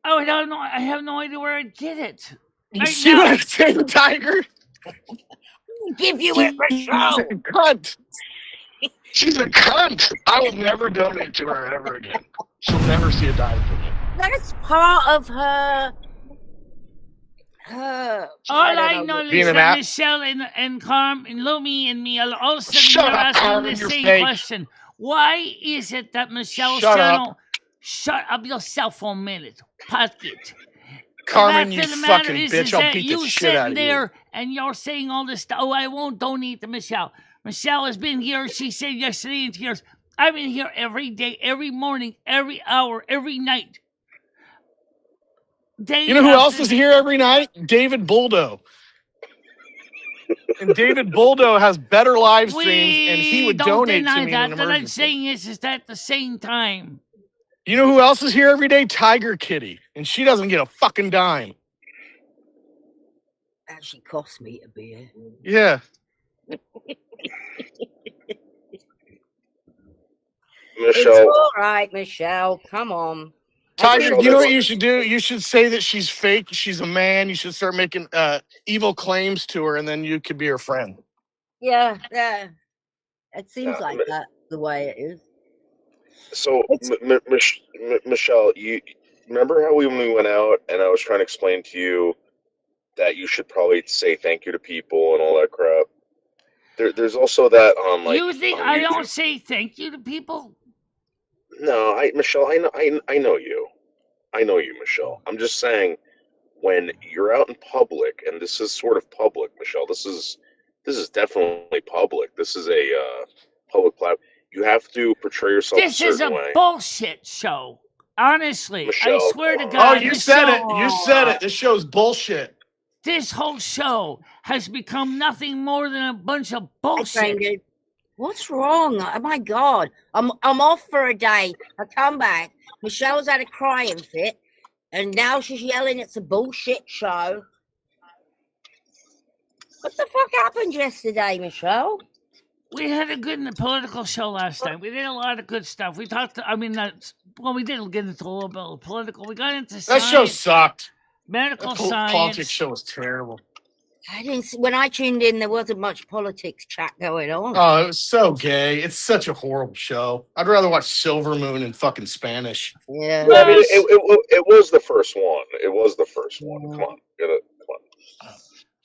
Speaker 1: Oh, I don't know. I have no idea where I'd get it.
Speaker 5: You see what I'm saying, Tiger?
Speaker 3: Give you it, Michelle.
Speaker 5: Cunt. She's a cunt. I will never donate to her ever again. She'll never see a dime from me.
Speaker 3: That's part of her.
Speaker 1: All I know
Speaker 5: Being
Speaker 1: is
Speaker 5: an
Speaker 1: that
Speaker 5: app-
Speaker 1: Michelle and Carm and Lumi and me are all sitting
Speaker 5: Shut
Speaker 1: there
Speaker 5: up,
Speaker 1: asking
Speaker 5: Carmen,
Speaker 1: the
Speaker 5: you're
Speaker 1: same
Speaker 5: fake.
Speaker 1: question. Why is it that Michelle's
Speaker 5: Shut up.
Speaker 1: channel... Shut up yourself for a minute. Pocket.
Speaker 5: Carmen,
Speaker 1: The
Speaker 5: you
Speaker 1: fact of the matter
Speaker 5: fucking
Speaker 1: is
Speaker 5: bitch. I'll
Speaker 1: that
Speaker 5: beat the
Speaker 1: you
Speaker 5: shit out
Speaker 1: sitting
Speaker 5: of you.
Speaker 1: there and you're saying all this stuff. Oh, I won't donate to Michelle. Michelle has been here. She said yesterday in tears, I've been here every day, every morning, every hour, every night. Day
Speaker 5: You know who else
Speaker 1: after
Speaker 5: is here every night? David Buldo. And David Buldo has better live streams, and he would
Speaker 1: don't
Speaker 5: donate
Speaker 1: deny
Speaker 5: to me in an
Speaker 1: that. That I'm
Speaker 5: emergency.
Speaker 1: saying is that at the same time.
Speaker 5: You know who else is here every day? Tiger Kitty. And she doesn't get a fucking dime.
Speaker 3: Actually cost me a beer.
Speaker 5: Yeah.
Speaker 3: It's
Speaker 4: Michelle,
Speaker 3: all right, Michelle. Come on.
Speaker 5: Tiger,
Speaker 4: Michelle,
Speaker 5: you know what
Speaker 4: that's-
Speaker 5: you should do? You should say that she's fake. She's a man. You should start making evil claims to her, and then you could be her friend.
Speaker 3: Yeah. It seems
Speaker 4: Yeah,
Speaker 3: like that's the way it is.
Speaker 4: So, Michelle, you remember how when we went out and I was trying to explain to you that you should probably say thank you to people and all that crap? There's also that on like.
Speaker 1: You think
Speaker 4: on
Speaker 1: I
Speaker 4: YouTube.
Speaker 1: don't say thank you to people?
Speaker 4: No, Michelle, I know you. I know you, Michelle. I'm just saying, when you're out in public, and this is sort of public, Michelle. This is definitely public. This is a public platform. You have to portray yourself
Speaker 1: This
Speaker 4: a
Speaker 1: is
Speaker 4: certain
Speaker 1: a
Speaker 4: way.
Speaker 1: bullshit show. Honestly,
Speaker 4: Michelle.
Speaker 1: I swear to
Speaker 5: Oh,
Speaker 1: God.
Speaker 5: you
Speaker 1: this
Speaker 5: said
Speaker 1: show-
Speaker 5: it. You said it. This show's bullshit.
Speaker 1: This whole show has become nothing more than a bunch of
Speaker 3: Hey,
Speaker 1: bullshit.
Speaker 3: Candid, what's wrong? Oh my God, I'm off for a day. I come back. Michelle's had a crying fit, and now she's yelling it's a bullshit show. What the fuck happened yesterday, Michelle?
Speaker 1: We had a good political show last night. We did a lot of good stuff. We talked. We didn't get into a little bit of political. We got into
Speaker 5: That
Speaker 1: science,
Speaker 5: show sucked.
Speaker 1: medical
Speaker 5: That
Speaker 1: science.
Speaker 5: politics show was terrible.
Speaker 3: I didn't. When I tuned in, there wasn't much politics chat going on.
Speaker 5: Oh, it was so gay. It's such a horrible show. I'd rather watch Silvermoon in fucking Spanish.
Speaker 3: Yeah.
Speaker 4: Well, I mean, it was the first one. It was the first one. Come on, come on.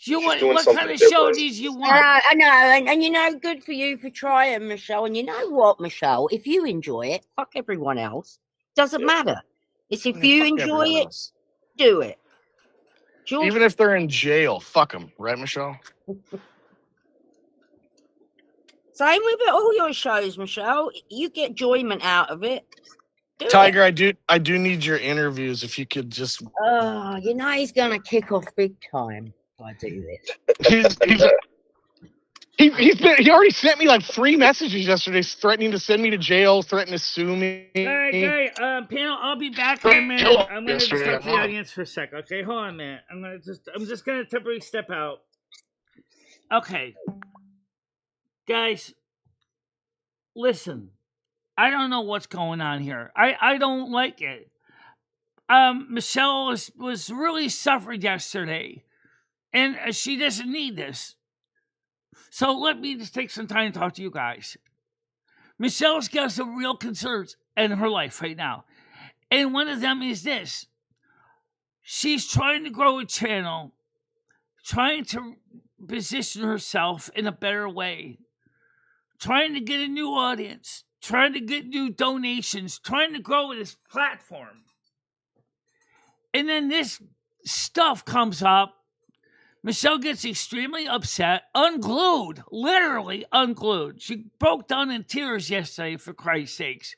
Speaker 1: You
Speaker 4: She's
Speaker 1: want
Speaker 4: doing
Speaker 1: what kind
Speaker 4: something
Speaker 1: of show
Speaker 4: different.
Speaker 1: did you want?
Speaker 3: I know, and you know, good for you for trying, Michelle. And you know what, Michelle? If you enjoy it, fuck everyone else. Doesn't matter. It's if you
Speaker 5: Fuck
Speaker 3: enjoy
Speaker 5: everyone
Speaker 3: it,
Speaker 5: else.
Speaker 3: do it. George,
Speaker 5: Even if they're in jail, fuck them, right, Michelle?
Speaker 3: same with all your shows, Michelle. You get enjoyment out of it. Do
Speaker 5: Tiger,
Speaker 3: it.
Speaker 5: I do need your interviews. If you could just,
Speaker 3: Oh, you know he's gonna kick off big time if I do this.
Speaker 5: he already sent me like 3 messages yesterday, threatening to send me to jail, threatening to sue me.
Speaker 1: All right, panel. I'll be back in a minute. I'm gonna just talk to the audience for a sec. Okay, hold on a minute. I'm just gonna temporarily step out. Okay, guys, listen. I don't know what's going on here. I don't like it. Michelle was really suffered yesterday, and she doesn't need this. So let me just take some time to talk to you guys. Michelle's got some real concerns in her life right now. And one of them is this. She's trying to grow a channel, trying to position herself in a better way, trying to get a new audience, trying to get new donations, trying to grow this platform. And then this stuff comes up. Michelle gets extremely upset, unglued, literally unglued. She broke down in tears yesterday, for Christ's sakes.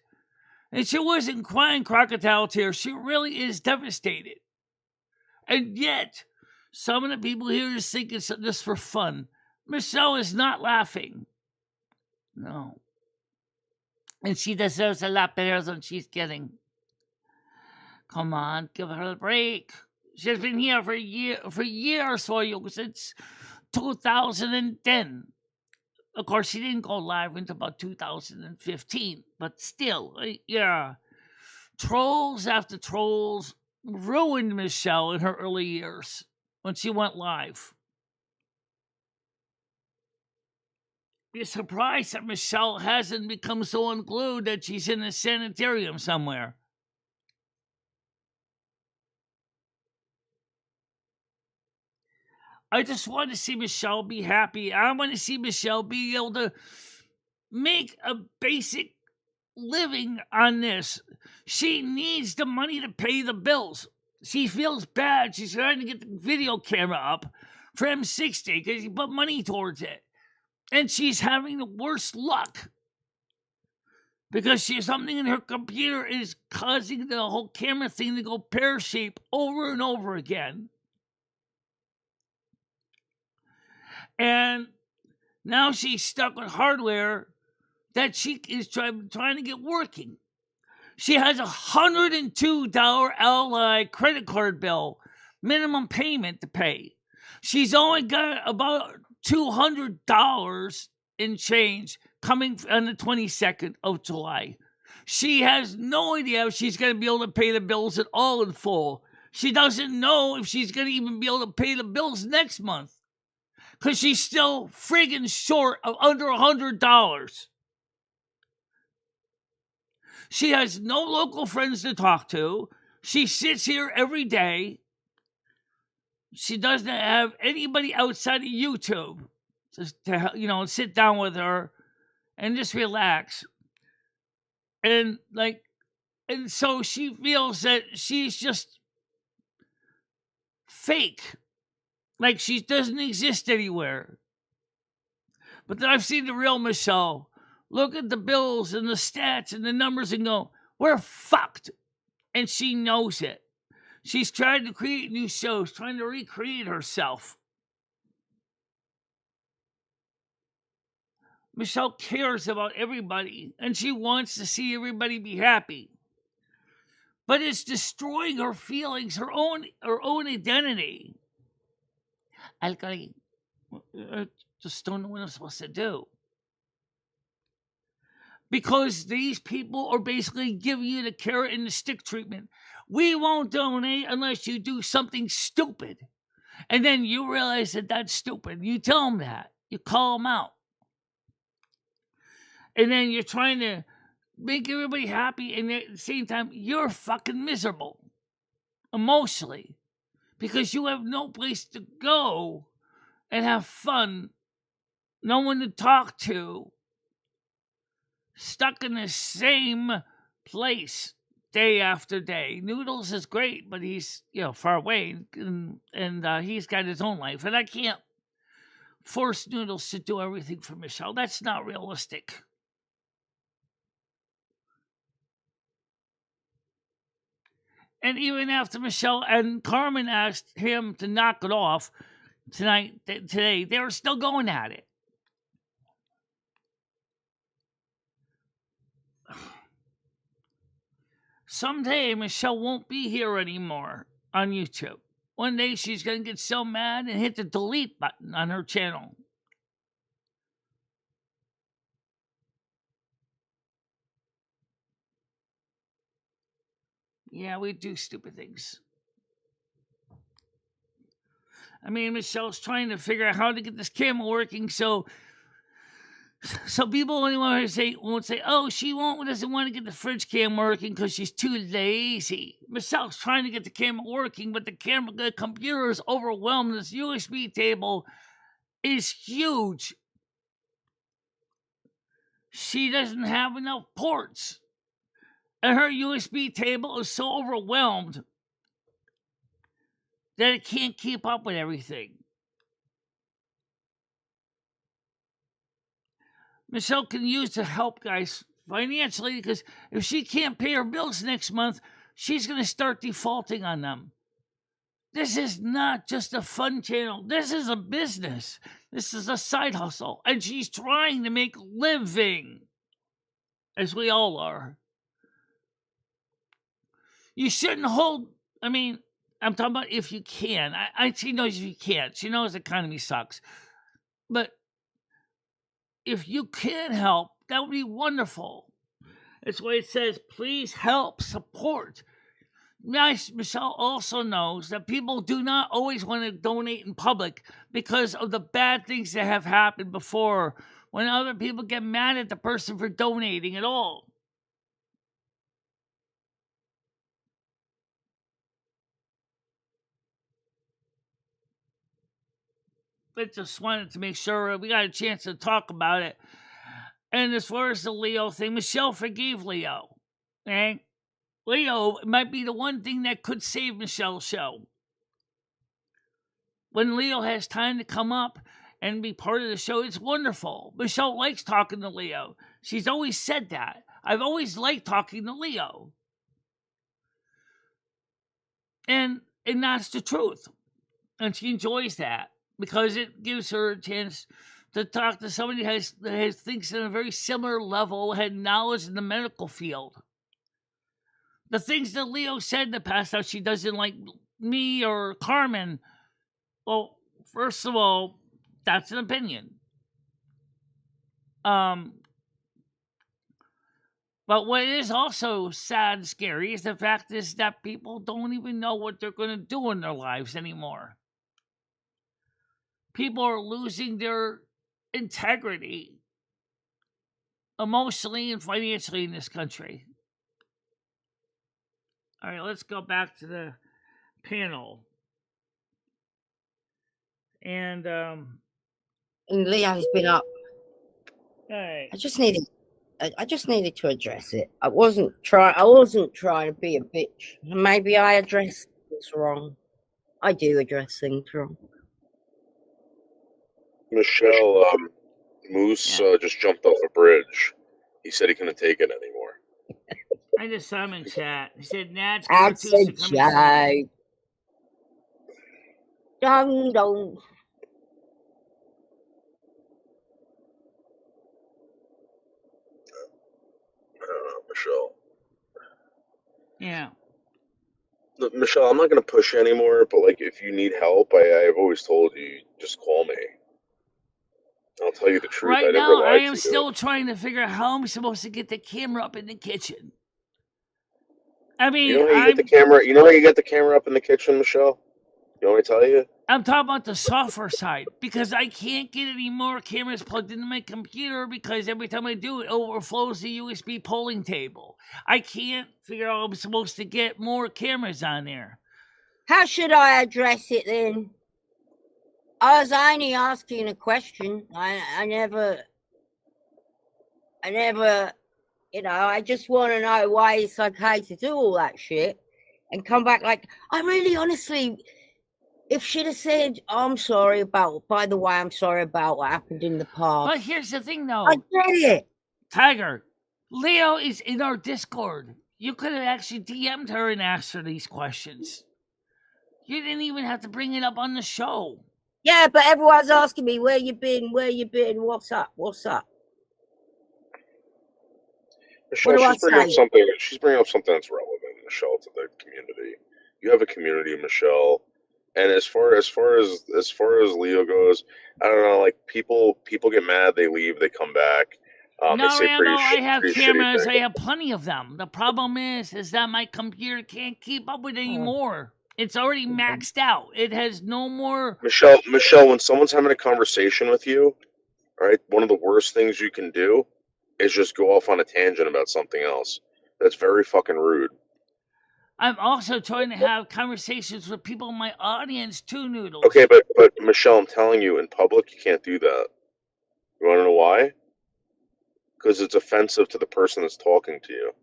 Speaker 1: And she wasn't crying crocodile tears. She really is devastated. And yet, some of the people here just think it's just for fun. Michelle is not laughing. No. And she deserves a lot better than she's getting. Come on, give her a break. She's been here for years for you, since 2010. Of course, she didn't go live until about 2015, but still, yeah. Trolls after trolls ruined Michelle in her early years when she went live. be surprised that Michele hasn't become so unglued that she's in a sanitarium somewhere. I just want to see Michele be happy. I want to see Michele be able to make a basic living on this. She needs the money to pay the bills. She feels bad. She's trying to get the video camera up for M60 because he put money towards it. And she's having the worst luck because something in her computer is causing the whole camera thing to go pear-shaped over and over again. And now she's stuck with hardware that she is trying to get working. She has a $102 Ally credit card bill, minimum payment to pay. She's only got about $200 in change coming on the 22nd of July. She has no idea if she's going to be able to pay the bills at all in full. She doesn't know if she's going to even be able to pay the bills next month because she's still friggin' short of under $100. She has no local friends to talk to. She sits here every day. She doesn't have anybody outside of YouTube just to, sit down with her and just relax. And so she feels that she's just fake. Like she doesn't exist anywhere. But then I've seen the real Michele look at the bills and the stats and the numbers and go, we're fucked. And she knows it. She's trying to create new shows, trying to recreate herself. Michele cares about everybody, and she wants to see everybody be happy. But it's destroying her feelings, her own identity. I just don't know what I'm supposed to do. Because these people are basically giving you the carrot and the stick treatment. We won't donate unless you do something stupid. And then you realize that that's stupid. You tell them that. You call them out. And then you're trying to make everybody happy. And at the same time, you're fucking miserable. Emotionally. Because you have no place to go and have fun. No one to talk to. Stuck in the same place day after day. Noodles is great, but he's far away, and he's got his own life, and I can't force Noodles to do everything for Michele. That's not realistic. And even after Michele and Carmen asked him to knock it off today, they were still going at it. Someday, Michele won't be here anymore on YouTube. One day, she's going to get so mad and hit the delete button on her channel. Yeah, we do stupid things. I mean, Michelle's trying to figure out how to get this camera working so people only won't say, oh, she doesn't want to get the fridge cam working because she's too lazy. Michelle's trying to get the camera working, but the computer is overwhelmed. This USB table is huge. She doesn't have enough ports. And her USB table is so overwhelmed that it can't keep up with everything. Michele can use the help, guys, financially, because if she can't pay her bills next month, she's going to start defaulting on them. This is not just a fun channel. This is a business. This is a side hustle. And she's trying to make a living, as we all are. You shouldn't hold, I'm talking about if you can. She knows if you can't. She knows the economy sucks. But if you can help, that would be wonderful. That's why it says, please help, support. Michele also knows that people do not always want to donate in public because of the bad things that have happened before when other people get mad at the person for donating at all. I just wanted to make sure we got a chance to talk about it. And as far as the Leo thing, Michele forgave Leo. Okay? Leo might be the one thing that could save Michele's show. When Leo has time to come up and be part of the show, it's wonderful. Michele likes talking to Leo. She's always said that. I've always liked talking to Leo. And that's the truth. And she enjoys that because it gives her a chance to talk to somebody that has thinks on a very similar level, had knowledge in the medical field. The things that Leo said in the past, how she doesn't like me or Carmen. Well, first of all, that's an opinion. But what is also sad and scary is the fact is that people don't even know what they're going to do in their lives anymore. People are losing their integrity emotionally and financially in this country. All right, let's go back to the panel. And
Speaker 3: Leo's been up.
Speaker 1: All right.
Speaker 3: I just needed to address it. I wasn't trying to be a bitch. Maybe I addressed things wrong. I do address things wrong.
Speaker 4: Michele, Moose just jumped off a bridge. He said he couldn't take it anymore.
Speaker 1: I just saw him in chat. He said, "Nat's
Speaker 3: That's a
Speaker 1: cartoons are coming soon."
Speaker 3: joke. Don't.
Speaker 4: Michele.
Speaker 1: Yeah.
Speaker 4: Look, Michele, I'm not going to push you anymore, but like, if you need help, I've always told you, just call me. I'll tell you the truth.
Speaker 1: Right
Speaker 4: I never
Speaker 1: now,
Speaker 4: lied
Speaker 1: I
Speaker 4: to
Speaker 1: am
Speaker 4: you.
Speaker 1: still trying to figure out how I'm supposed to get the camera up in the kitchen. I mean,
Speaker 4: You know how you get the camera? You know how you get the camera up in the kitchen, Michele? You want me to tell you?
Speaker 1: I'm talking about the software side because I can't get any more cameras plugged into my computer because every time I do it overflows the USB polling table. I can't figure out how I'm supposed to get more cameras on there.
Speaker 3: How should I address it then? I was only asking a question. I never, I just want to know why it's okay to do all that shit and come back like, I really honestly, if she'd have said, I'm sorry about what happened in the past.
Speaker 1: But here's the thing though.
Speaker 3: I get it.
Speaker 1: Tiger, Leo is in our Discord. You could have actually DM'd her and asked her these questions. You didn't even have to bring it up on the show.
Speaker 3: Yeah, but everyone's asking me, where you been, what's up?
Speaker 4: Michele, she's bringing up something that's relevant, Michele, to the community. You have a community, Michele. And as far as Leo goes, I don't know, like people get mad, they leave, they come back.
Speaker 1: No, I have cameras. I have plenty of them. The problem is that my computer can't keep up with anymore. It's already maxed out. It has no more.
Speaker 4: Michele, when someone's having a conversation with you, right, one of the worst things you can do is just go off on a tangent about something else. That's very fucking rude.
Speaker 1: I'm also trying to have conversations with people in my audience too, Noodles.
Speaker 4: Okay, but Michele, I'm telling you, in public, you can't do that. You want to know why? Because it's offensive to the person that's talking to you.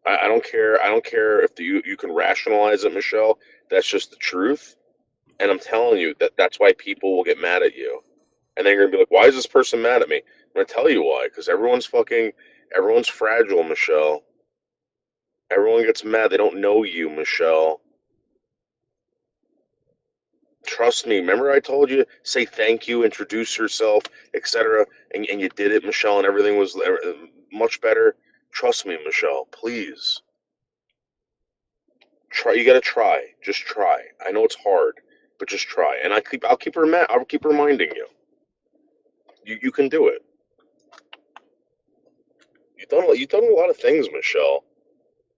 Speaker 4: I don't care. I don't care if you can rationalize it, Michele. That's just the truth. And I'm telling you that's why people will get mad at you. And then you're going to be like, why is this person mad at me? I'm going to tell you why. Because everyone's fragile, Michele. Everyone gets mad. They don't know you, Michele. Trust me. Remember I told you, say thank you, introduce yourself, etc. And you did it, Michele, and everything was much better. Trust me, Michele. Please. Try. You got to try. Just try. I know it's hard, but just try. And I'll keep reminding you. You can do it. You've done a lot of things, Michele.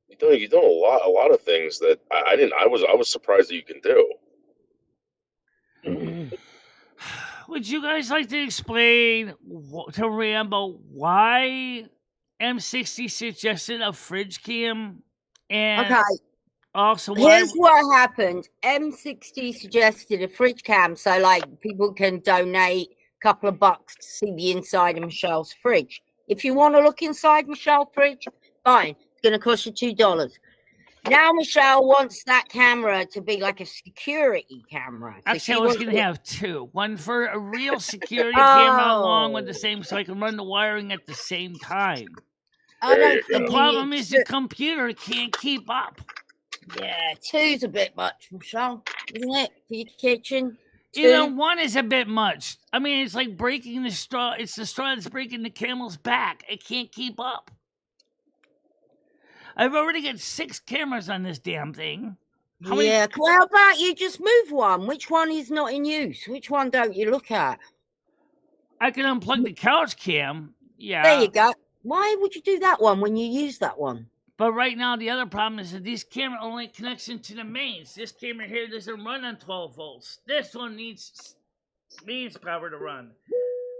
Speaker 4: You've done a lot of things that I was surprised that you can do.
Speaker 1: Would you guys like to explain to Rambo why M60 suggested a fridge cam? And
Speaker 3: Okay.
Speaker 1: also, why...
Speaker 3: Here's what happened. M60 suggested a fridge cam so, like, people can donate a couple of bucks to see the inside of Michelle's fridge. If you want to look inside Michelle's fridge, fine. It's going to cost you $2. Now Michelle wants that camera to be like a security camera. So
Speaker 1: actually, I was going to have two. One for a real security
Speaker 3: Oh.
Speaker 1: camera along with the same, so I can run the wiring at the same time. The problem is the computer can't keep up.
Speaker 3: Yeah, two's a bit much, Michelle, isn't it, for your kitchen?
Speaker 1: You know, one is a bit much. I mean, it's like breaking the straw. It's the straw that's breaking the camel's back. It can't keep up. I've already got 6 cameras on this damn thing.
Speaker 3: Well, how about you just move one? Which one is not in use? Which one don't you look at?
Speaker 1: I can unplug the couch cam. Yeah.
Speaker 3: There you go. Why would you do that one when you use that one?
Speaker 1: But right now, the other problem is that this camera only connects into the mains. This camera here doesn't run on 12 volts. This one needs power to run.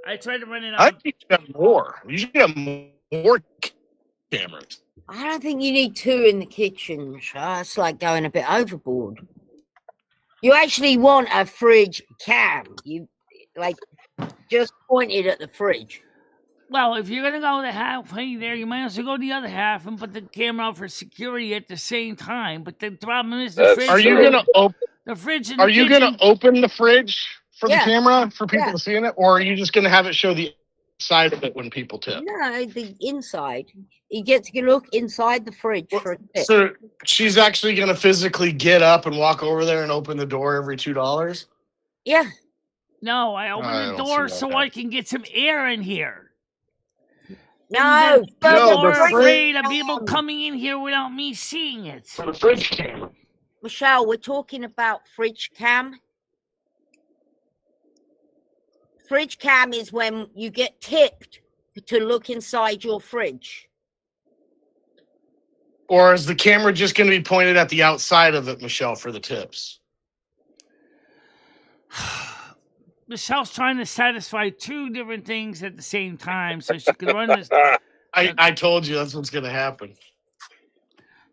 Speaker 1: I tried to run it on...
Speaker 5: I think you got more. You should have more cameras.
Speaker 3: I don't think you need 2 in the kitchen, Michelle. It's like going a bit overboard. You actually want a fridge cam. You, like, just pointed at the fridge.
Speaker 1: Well, if you're going to go the halfway there, you might as well go the other half and put the camera out for security at the same time. But the problem is the fridge...
Speaker 5: Are you going to open...
Speaker 1: The fridge in
Speaker 5: Are
Speaker 1: the
Speaker 5: you
Speaker 1: kitchen...
Speaker 5: going to open the fridge for the camera for people to see in it? Or are you just going to have it show the side of it when people tip?
Speaker 3: No, the inside. You get to look inside the fridge for a tip.
Speaker 5: So she's actually going to physically get up and walk over there and open the door every $2?
Speaker 3: Yeah.
Speaker 1: No, I open the door so I can get some air in here.
Speaker 3: No,
Speaker 1: people are afraid of people coming in here without me seeing it.
Speaker 5: For the fridge cam.
Speaker 3: Michelle, we're talking about fridge cam. Fridge cam is when you get tipped to look inside your fridge.
Speaker 5: Or is the camera just going to be pointed at the outside of it, Michelle, for the tips?
Speaker 1: Michelle's trying to satisfy 2 different things at the same time so she can run this.
Speaker 5: I told you that's what's going to happen.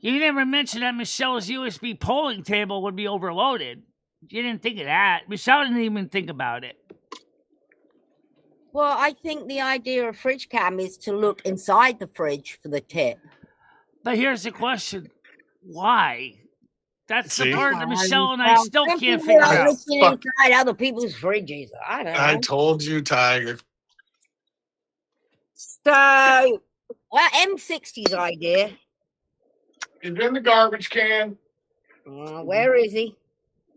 Speaker 1: You never mentioned that Michelle's USB polling table would be overloaded. You didn't think of that. Michelle didn't even think about it.
Speaker 3: Well, I think the idea of fridge cam is to look inside the fridge for the tip.
Speaker 1: But here's the question. Why? That's the part that Michelle and I still can't figure out.
Speaker 3: Looking inside other people's fridges. I don't know.
Speaker 5: I told you, Tiger.
Speaker 3: So, well, M60's idea.
Speaker 5: He's in the garbage can.
Speaker 3: Where is he?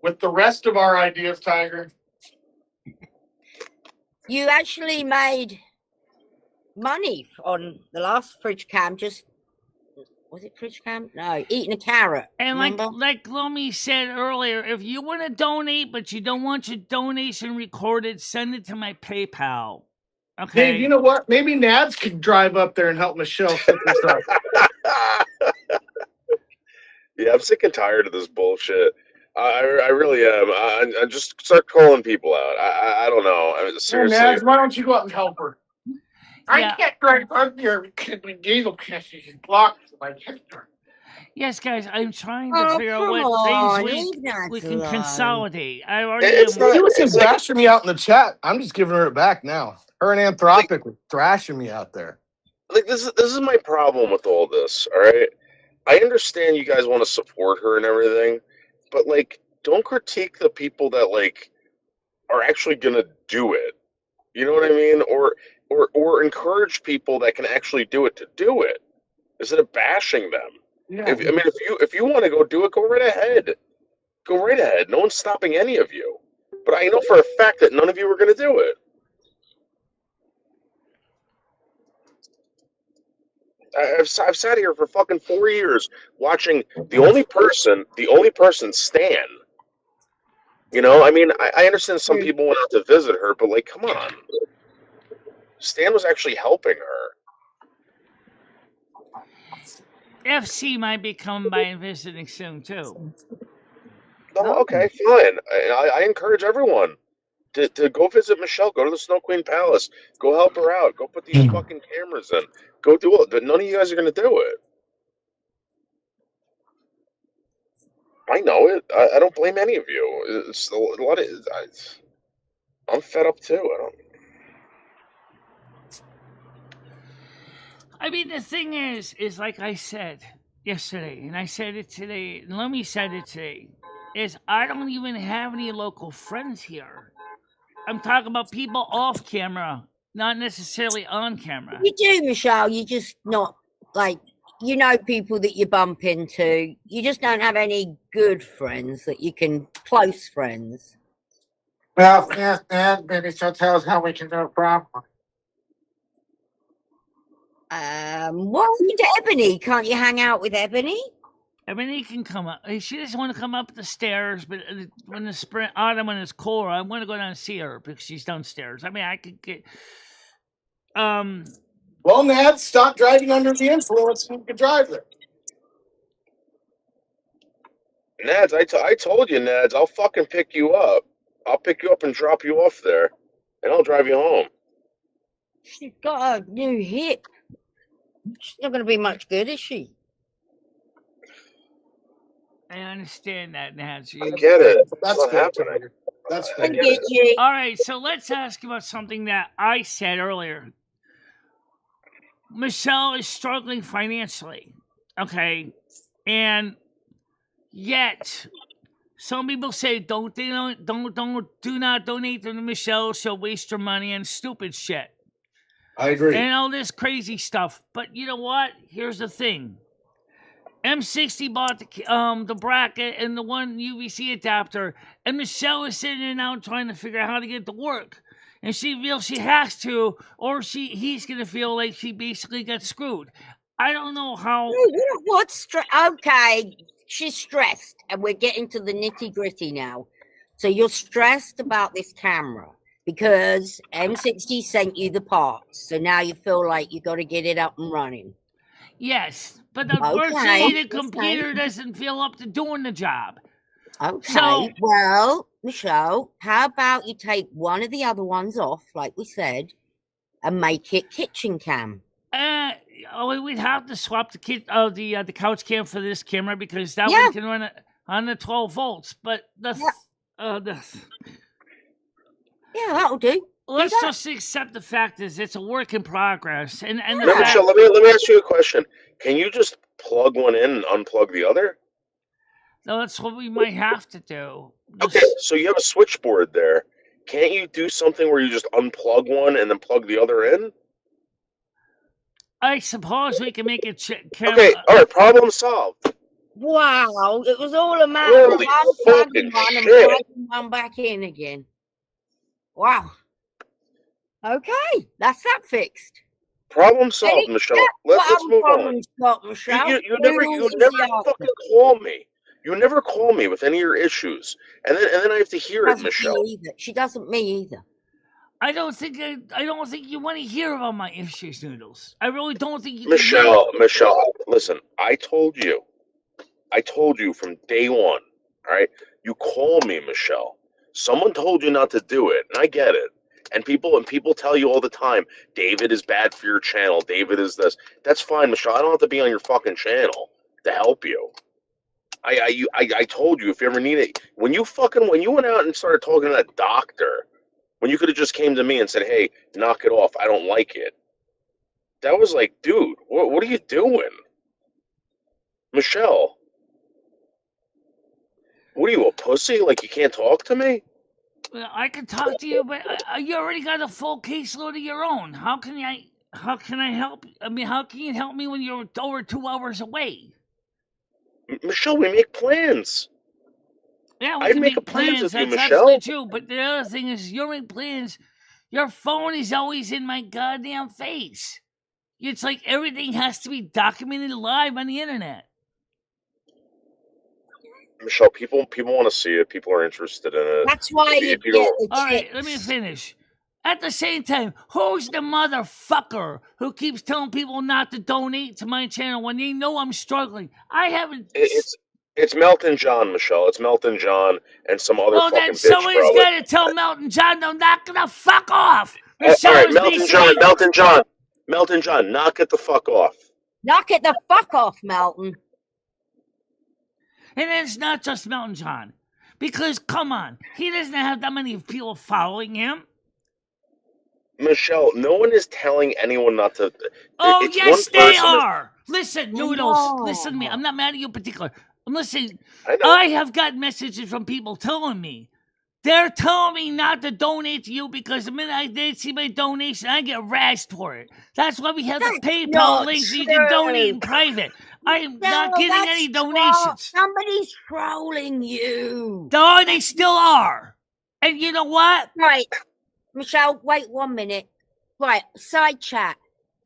Speaker 5: With the rest of our ideas, Tiger.
Speaker 3: You actually made money on the last fridge cam. Was it fridge cam? No, eating a carrot.
Speaker 1: And like Lomi said earlier, if you want to donate but you don't want your donation recorded, send it to my PayPal. Okay.
Speaker 5: Dave, you know what? Maybe Nads could drive up there and help Michelle set this up.
Speaker 4: Yeah, I'm sick and tired of this bullshit. I really am. I just start calling people out. I don't know. I mean, seriously.
Speaker 5: Hey, Nads, why don't you go out and help her? I can't drive up here because my diesel cash is blocked for my sister.
Speaker 1: Yes, guys, I'm trying to figure out what things we can consolidate. I already
Speaker 5: She was thrashing me out in the chat. I'm just giving her it back now. Her and Anthropic were thrashing me out there.
Speaker 4: Like this is my problem with all this. All right, I understand you guys want to support her and everything, but like, don't critique the people that like are actually gonna do it. You know what I mean? Or encourage people that can actually do it to do it, instead of bashing them. Yeah. If you want to go do it, go right ahead. Go right ahead. No one's stopping any of you. But I know for a fact that none of you are going to do it. I've sat here for fucking 4 years watching the only person Stan. You know, I mean, I understand some people went out to visit her, but like, come on. Stan was actually helping her.
Speaker 1: FC might be coming by and visiting soon too.
Speaker 4: Oh, okay, fine. I encourage everyone. to go visit Michelle. Go to the Snow Queen Palace. Go help her out. Go put these fucking cameras in. Go do it. But none of you guys are going to do it. I know it. I don't blame any of you. It's a lot of. I'm fed up too.
Speaker 1: I mean, the thing is like I said yesterday, and I said it today, and let me said it today, is I don't even have any local friends here. I'm talking about people off camera, not necessarily on camera.
Speaker 3: You do, Michelle. You just not like, you know, people that you bump into. You just don't have any good friends that you can, close friends.
Speaker 5: Well, and maybe she'll tell us how we can do a problem.
Speaker 3: What happened to Ebony? Can't you hang out with Ebony?
Speaker 1: Ebony can come up. She doesn't want to come up the stairs, but when the spring autumn and it's cold, I want to go down and see her because she's downstairs. I mean, I could get.
Speaker 5: Well, Nad, stop driving under the influence. You can drive there.
Speaker 4: Nads, I told you, Nads, I'll fucking pick you up. I'll pick you up and drop you off there, and I'll drive you home.
Speaker 3: She's got a new hip. She's not going to be much good, is she?
Speaker 1: I understand that, Nancy.
Speaker 4: I get it.
Speaker 5: That's
Speaker 4: not
Speaker 5: fair,
Speaker 4: happening.
Speaker 5: Tiger. That's
Speaker 3: I
Speaker 5: fair.
Speaker 3: get you.
Speaker 1: All right, so let's ask about something that I said earlier. Michelle is struggling financially, okay, and yet some people say do not donate to Michelle. She'll waste your money and stupid shit.
Speaker 5: I agree.
Speaker 1: And all this crazy stuff. But you know what? Here's the thing. M60 bought the bracket and the one UVC adapter, and Michelle is sitting there now trying to figure out how to get it to work. And she feels she has to, or he's gonna feel like she basically got screwed. I don't know how.
Speaker 3: What's okay? She's stressed, and we're getting to the nitty gritty now. So you're stressed about this camera because M60 sent you the parts. So now you feel like you got to get it up and running.
Speaker 1: Yes, but unfortunately, the computer doesn't feel up to doing the job.
Speaker 3: Okay.
Speaker 1: So,
Speaker 3: well, Michelle, how about you take one of the other ones off, like we said, and make it kitchen cam?
Speaker 1: We'd have to swap the couch cam for this camera because that one can run on the 12 volts. But
Speaker 3: that'll do.
Speaker 1: Let's just accept the fact is it's a work in progress. And
Speaker 4: Michelle, let me ask you a question. Can you just plug one in and unplug the other?
Speaker 1: No, that's what we might have to do.
Speaker 4: Okay, so you have a switchboard there. Can't you do something where you just unplug one and then plug the other in?
Speaker 1: I suppose we can make it camera.
Speaker 4: Okay, all right, problem solved.
Speaker 3: Wow, it was all a matter of unplugging one and plugging one back in again. Wow. Okay, that's that fixed.
Speaker 4: Problem solved, Michelle. Let's move on.
Speaker 3: Michelle?
Speaker 4: You never fucking call me. You never call me with any of your issues, and then I have to hear it, Michelle.
Speaker 3: She doesn't me either.
Speaker 1: I don't think you want to hear about my issues, Noodles. I really don't think you.
Speaker 4: Michelle, listen. I told you from day one. All right, you call me, Michelle. Someone told you not to do it, and I get it. And people tell you all the time, David is bad for your channel. David is this. That's fine, Michelle. I don't have to be on your fucking channel to help you. I told you if you ever need it. When you went out and started talking to that doctor, when you could have just came to me and said, "Hey, knock it off. I don't like it." That was like, dude, what are you doing, Michelle? What are you, a pussy? Like you can't talk to me?
Speaker 1: Well, I can talk to you, but you already got a full caseload of your own. How can I help? I mean, how can you help me when you're over 2 hours away?
Speaker 4: Michelle, we make plans.
Speaker 1: Yeah,
Speaker 4: I'd make a plans with you, Michelle.
Speaker 1: Absolutely true. But the other thing is, you make plans. Your phone is always in my goddamn face. It's like everything has to be documented live on the internet.
Speaker 4: Michelle, people want to see it. People are interested in it.
Speaker 3: That's why you get the
Speaker 1: All right, let me finish. At the same time, who's the motherfucker who keeps telling people not to donate to my channel when they know I'm struggling? I haven't.
Speaker 4: It's Melton John, Michelle. It's Melton John and some other
Speaker 1: Well, then
Speaker 4: fucking bitch,
Speaker 1: somebody's
Speaker 4: bro.
Speaker 1: got to tell Melton John to knock the fuck off.
Speaker 4: All
Speaker 1: Michelle
Speaker 4: right,
Speaker 1: is basically...
Speaker 4: Melton John, knock it the fuck off.
Speaker 3: Knock it the fuck off, Melton.
Speaker 1: And it's not just Melton John. Because, come on, he doesn't have that many people following him.
Speaker 4: Michelle, no one is telling anyone not to.
Speaker 1: Oh,
Speaker 4: It's
Speaker 1: yes,
Speaker 4: one
Speaker 1: they
Speaker 4: person.
Speaker 1: are. Listen, Noodles,
Speaker 3: No.
Speaker 1: listen to me. I'm not mad at you in particular. I'm listening.
Speaker 4: I know.
Speaker 1: I have gotten messages from people telling me. They're telling me not to donate to you because the minute they see my donation, I get razzed for it. That's why we have the
Speaker 3: That's
Speaker 1: PayPal
Speaker 3: not
Speaker 1: link so you
Speaker 3: true.
Speaker 1: can donate in private. I am not getting
Speaker 3: that's
Speaker 1: any donations.
Speaker 3: Somebody's trolling you.
Speaker 1: No, they still are. And you know what?
Speaker 3: Right, Michelle, wait 1 minute. Right, side chat.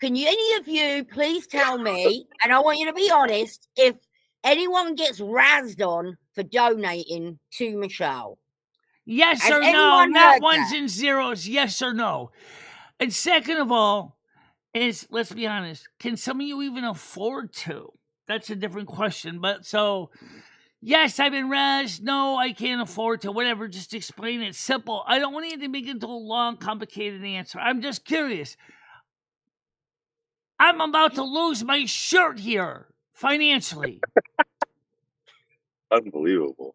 Speaker 3: Can any of you please tell me, and I want you to be honest, if anyone gets razzed on for donating to Michelle?
Speaker 1: Yes
Speaker 3: Has
Speaker 1: or no,
Speaker 3: anyone
Speaker 1: not
Speaker 3: heard
Speaker 1: ones
Speaker 3: that?
Speaker 1: and zeros, yes or no. And second of all, let's be honest, can some of you even afford to? That's a different question. But so, yes, I've been razzed. No, I can't afford to. Whatever, just explain it simple. I don't want you to make it into a long, complicated answer. I'm just curious. I'm about to lose my shirt here financially.
Speaker 4: Unbelievable.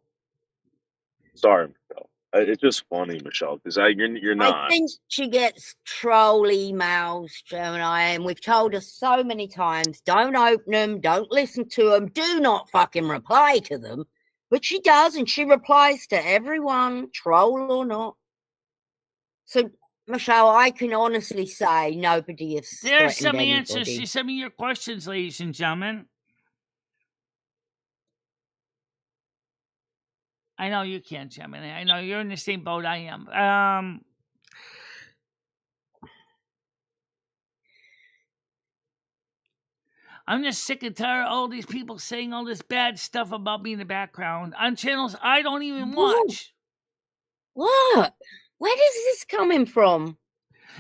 Speaker 4: Sorry, Michelle. It's just funny, Michelle, because you're not.
Speaker 3: I think she gets troll emails, Gemini, and we've told her so many times, don't open them, don't listen to them, do not fucking reply to them. But she does, and she replies to everyone, troll or not. So, Michelle, I can honestly say nobody has
Speaker 1: There's
Speaker 3: threatened
Speaker 1: some answers
Speaker 3: anybody.
Speaker 1: to some of your questions, ladies and gentlemen. I know you can't, Gemini. I know you're in the same boat I am. I'm just sick and tired of all these people saying all this bad stuff about me in the background on channels I don't even watch.
Speaker 3: What? Where is this coming from?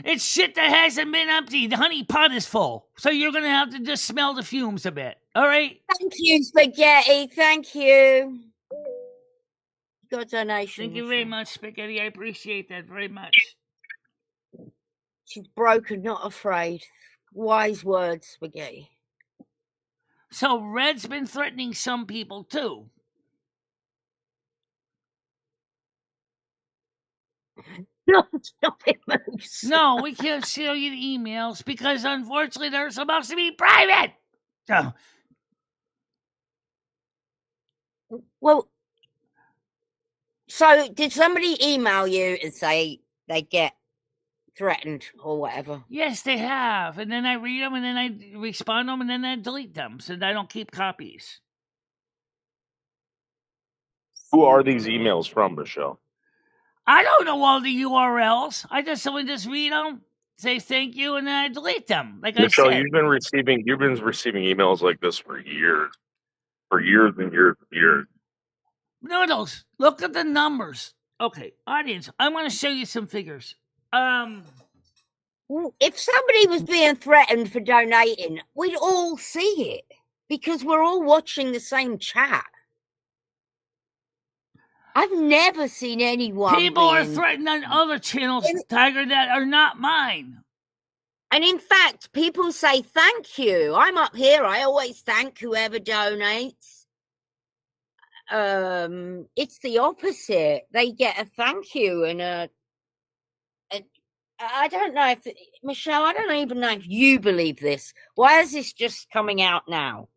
Speaker 1: It's shit that hasn't been emptied. The honey pot is full. So you're going to have to just smell the fumes a bit. All right?
Speaker 3: Thank you, Spaghetti. Thank you. Got a donation.
Speaker 1: Thank you
Speaker 3: Michelle.
Speaker 1: very much, Spaghetti. I appreciate that very much.
Speaker 3: She's broken, not afraid. Wise words, Spaghetti.
Speaker 1: So Red's been threatening some people too.
Speaker 3: No, stop it, Moose.
Speaker 1: No, we can't show you the emails because unfortunately they're supposed to be private. So,
Speaker 3: Well, so did somebody email you and say they get threatened or whatever?
Speaker 1: yes, they have. And then I read them and then I respond to them and then I delete them so that I don't keep copies.
Speaker 4: Who are these emails from, Michelle?
Speaker 1: I don't know all the URLs. I just read them, say thank you, and then I delete them. Like
Speaker 4: Michelle,
Speaker 1: I said,
Speaker 4: you've been receiving emails like this for years and years and years.
Speaker 1: Noodles, look at the numbers. Okay, audience, I want to show you some figures.
Speaker 3: If somebody was being threatened for donating, we'd all see it because we're all watching the same chat. I've never seen anyone.
Speaker 1: People are threatened on other channels, Tiger, that are not mine.
Speaker 3: And in fact, people say thank you. I'm up here. I always thank whoever donates. It's the opposite. They get a thank you and I don't know if Michelle. I don't even know if you believe this. Why is this just coming out now?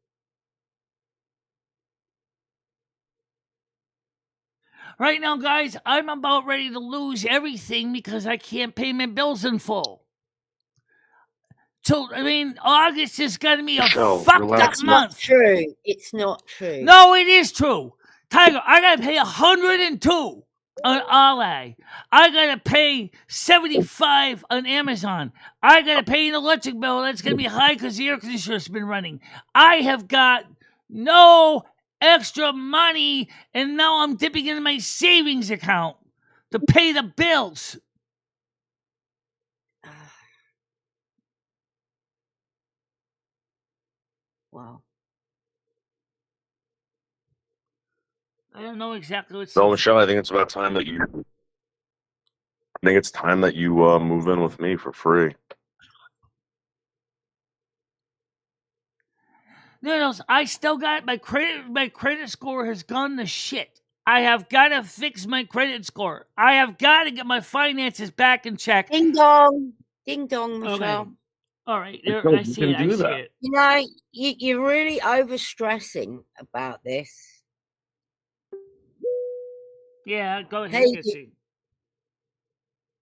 Speaker 1: Right now, guys, I'm about ready to lose everything because I can't pay my bills in full. So, I mean, August is going to be a fucked up month.
Speaker 3: True. It's not true.
Speaker 1: No, it is true. Tiger, I got to pay 102 on Ally. I got to pay 75 on Amazon. I got to pay an electric bill that's going to be high because the air conditioner's been running. I have got no extra money, and now I'm dipping into my savings account to pay the bills.
Speaker 3: Wow.
Speaker 1: I don't know exactly what's.
Speaker 4: So, Michelle, I think it's about time that you. I think it's time that you move in with me for free.
Speaker 1: No, I still got my credit. My credit score has gone to shit. I have got to fix my credit score. I have got to get my finances back in check.
Speaker 3: Ding dong, Michelle.
Speaker 1: Okay. All right,
Speaker 4: So
Speaker 1: I see it. I see it.
Speaker 3: You know, you're really overstressing about this.
Speaker 1: Yeah, go ahead,
Speaker 3: Hey,
Speaker 1: Kissy.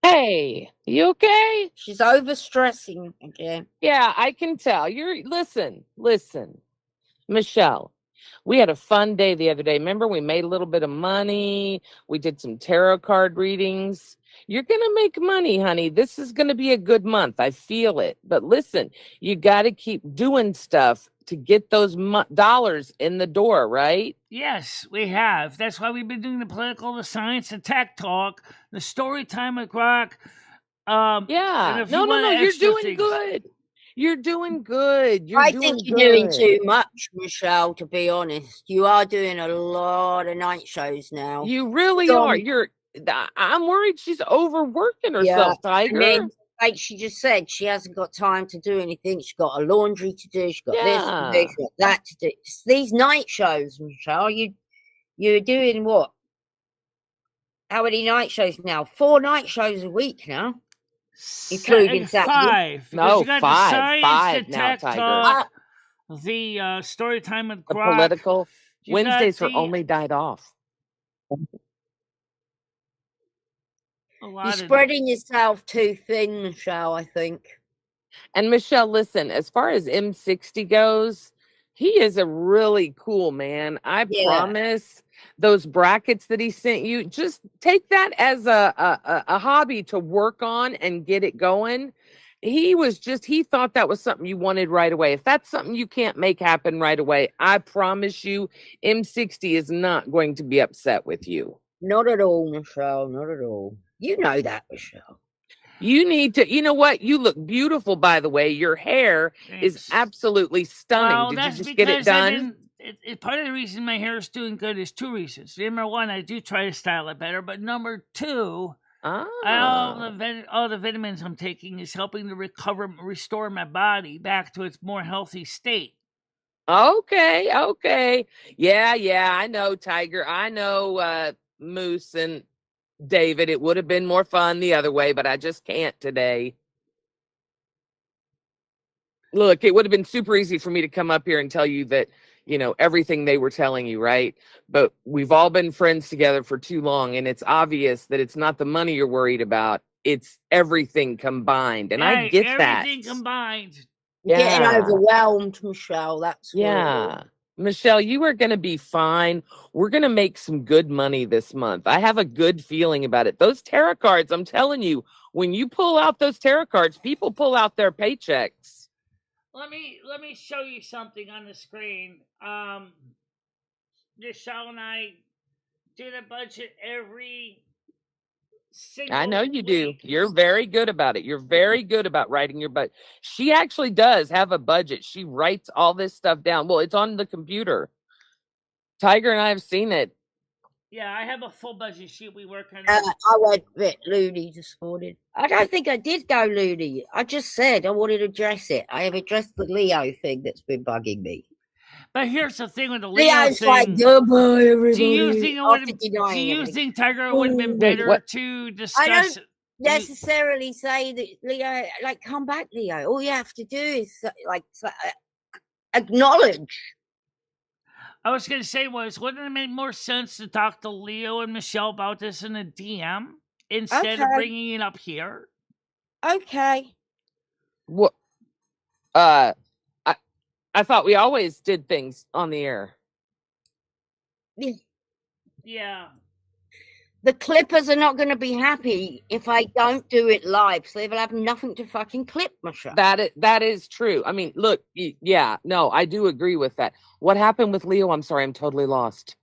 Speaker 6: Hey, you okay?
Speaker 3: she's overstressing again.
Speaker 6: Yeah, I can tell. Listen, Michelle. We had a fun day the other day. Remember, we made a little bit of money. We did some tarot card readings. You're going to make money, honey. This is going to be a good month. I feel it. But listen, you got to keep doing stuff to get those dollars in the door, right?
Speaker 1: Yes, we have. That's why we've been doing the political, the science, the tech talk, the story time with Grok.
Speaker 6: Yeah. No. You're doing good. You're doing good.
Speaker 3: I think you're doing too much, Michelle, to be honest. You are doing a lot of night shows now.
Speaker 6: You really are. I'm worried she's overworking herself, Tiger.
Speaker 3: I mean, like she just said, she hasn't got time to do anything. She's got a laundry to do. She's got this to do. She's got that to do. It's these night shows, Michelle, you're doing what? How many night shows now? 4 night shows a week now. Including
Speaker 1: 5.
Speaker 6: No,
Speaker 1: you got
Speaker 6: 5.
Speaker 1: The science,
Speaker 6: 5
Speaker 1: the
Speaker 6: now,
Speaker 1: tech
Speaker 6: Tiger.
Speaker 1: talk, the story time with
Speaker 6: The
Speaker 1: Grok.
Speaker 6: political. Wednesdays are only died off.
Speaker 3: You're spreading yourself too thin, Michelle, I think.
Speaker 6: And Michelle, listen, as far as M60 goes, he is a really cool man. I promise. Those brackets that he sent you, just take that as a hobby to work on and get it going. He thought that was something you wanted right away. If that's something you can't make happen right away, I promise you, M60 is not going to be upset with you.
Speaker 3: Not at all, Michelle. Not at all. You know that, Michelle.
Speaker 6: You need to, you know what? You look beautiful, by the way. Your hair is absolutely stunning.
Speaker 1: Well,
Speaker 6: Did
Speaker 1: that's
Speaker 6: you just get it done?
Speaker 1: Part of the reason my hair is doing good is 2 reasons. Number 1, I do try to style it better. But number 2, all the vitamins I'm taking is helping to restore my body back to its more healthy state.
Speaker 6: Okay. Yeah, I know, Tiger. I know, Moose and David. It would have been more fun the other way, but I just can't today. Look, it would have been super easy for me to come up here and tell you that, everything they were telling you, right? But we've all been friends together for too long, and it's obvious that it's not the money you're worried about. It's everything combined. And I get that.
Speaker 1: Everything combined.
Speaker 3: You're getting overwhelmed, Michelle. That's
Speaker 6: Michelle, you are going to be fine. We're going to make some good money this month. I have a good feeling about it. Those tarot cards, I'm telling you, when you pull out those tarot cards, people pull out their paychecks.
Speaker 1: Let me show you something on the screen. Michelle and I do the budget every single
Speaker 6: I know you
Speaker 1: week.
Speaker 6: do. You're very good about it. You're very good about writing your budget. She actually does have a budget. She writes all this stuff down. Well, it's on the computer. Tiger and I have seen it.
Speaker 1: Yeah, I have a full budget sheet. We work on.
Speaker 3: I went a bit loony this morning. I don't think I did go loony. I just said I wanted to address it. I have addressed the Leo thing that's been bugging me.
Speaker 1: But here's the thing with the Leo
Speaker 3: Leo's
Speaker 1: thing.
Speaker 3: like, goodbye, everybody.
Speaker 1: Do you think Tiger, it would have been better to discuss?
Speaker 3: I don't necessarily say that Leo, come back, Leo. All you have to do is acknowledge.
Speaker 1: I was going to say wouldn't it make more sense to talk to Leo and Michelle about this in a DM instead of bringing it up here?
Speaker 3: Okay.
Speaker 6: What? I thought we always did things on the air.
Speaker 1: Yeah.
Speaker 6: The Clippers are not going to be happy if I don't do it live, so they will have nothing to fucking clip, Michelle.
Speaker 3: That is true. I mean, look, yeah, no, I do agree with that. What happened with Leo? I'm sorry, I'm totally lost.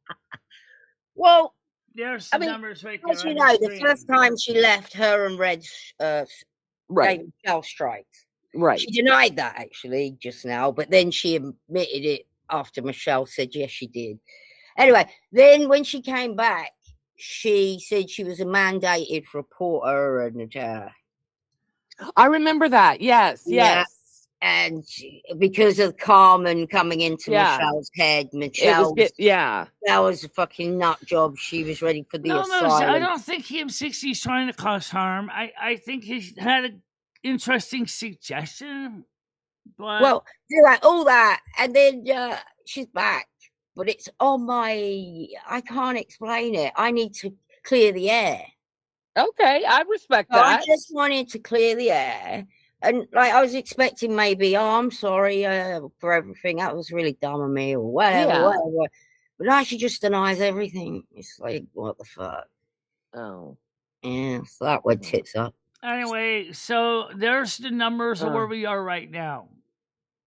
Speaker 1: Well, there's some numbers right there.
Speaker 6: As you know, the first time she left, her and Red
Speaker 3: right.
Speaker 6: gave shell strikes.
Speaker 3: Right.
Speaker 6: She denied that actually just now, but then she admitted it after Michelle said yes, she did.
Speaker 3: Anyway, then when she came back, she said she was a mandated reporter, and
Speaker 6: I remember that. Yes,
Speaker 3: yeah,
Speaker 6: yes.
Speaker 3: and because of Carmen coming into Michelle's head, Michelle, that was a fucking nut job. She was ready for the asylum.
Speaker 1: I don't think M60 is trying to cause harm. I think he had an interesting suggestion. But
Speaker 3: well, all that, and then she's back, but it's on my. I can't explain it. I need to clear the air.
Speaker 6: Okay, I respect that.
Speaker 3: I just wanted to clear the air. And like I was expecting maybe, I'm sorry for everything. That was really dumb of me, or whatever. But now she just denies everything. It's like, what the fuck?
Speaker 6: Oh.
Speaker 3: Yeah, so that went tits up.
Speaker 1: Anyway, so there's the numbers of where we are right now.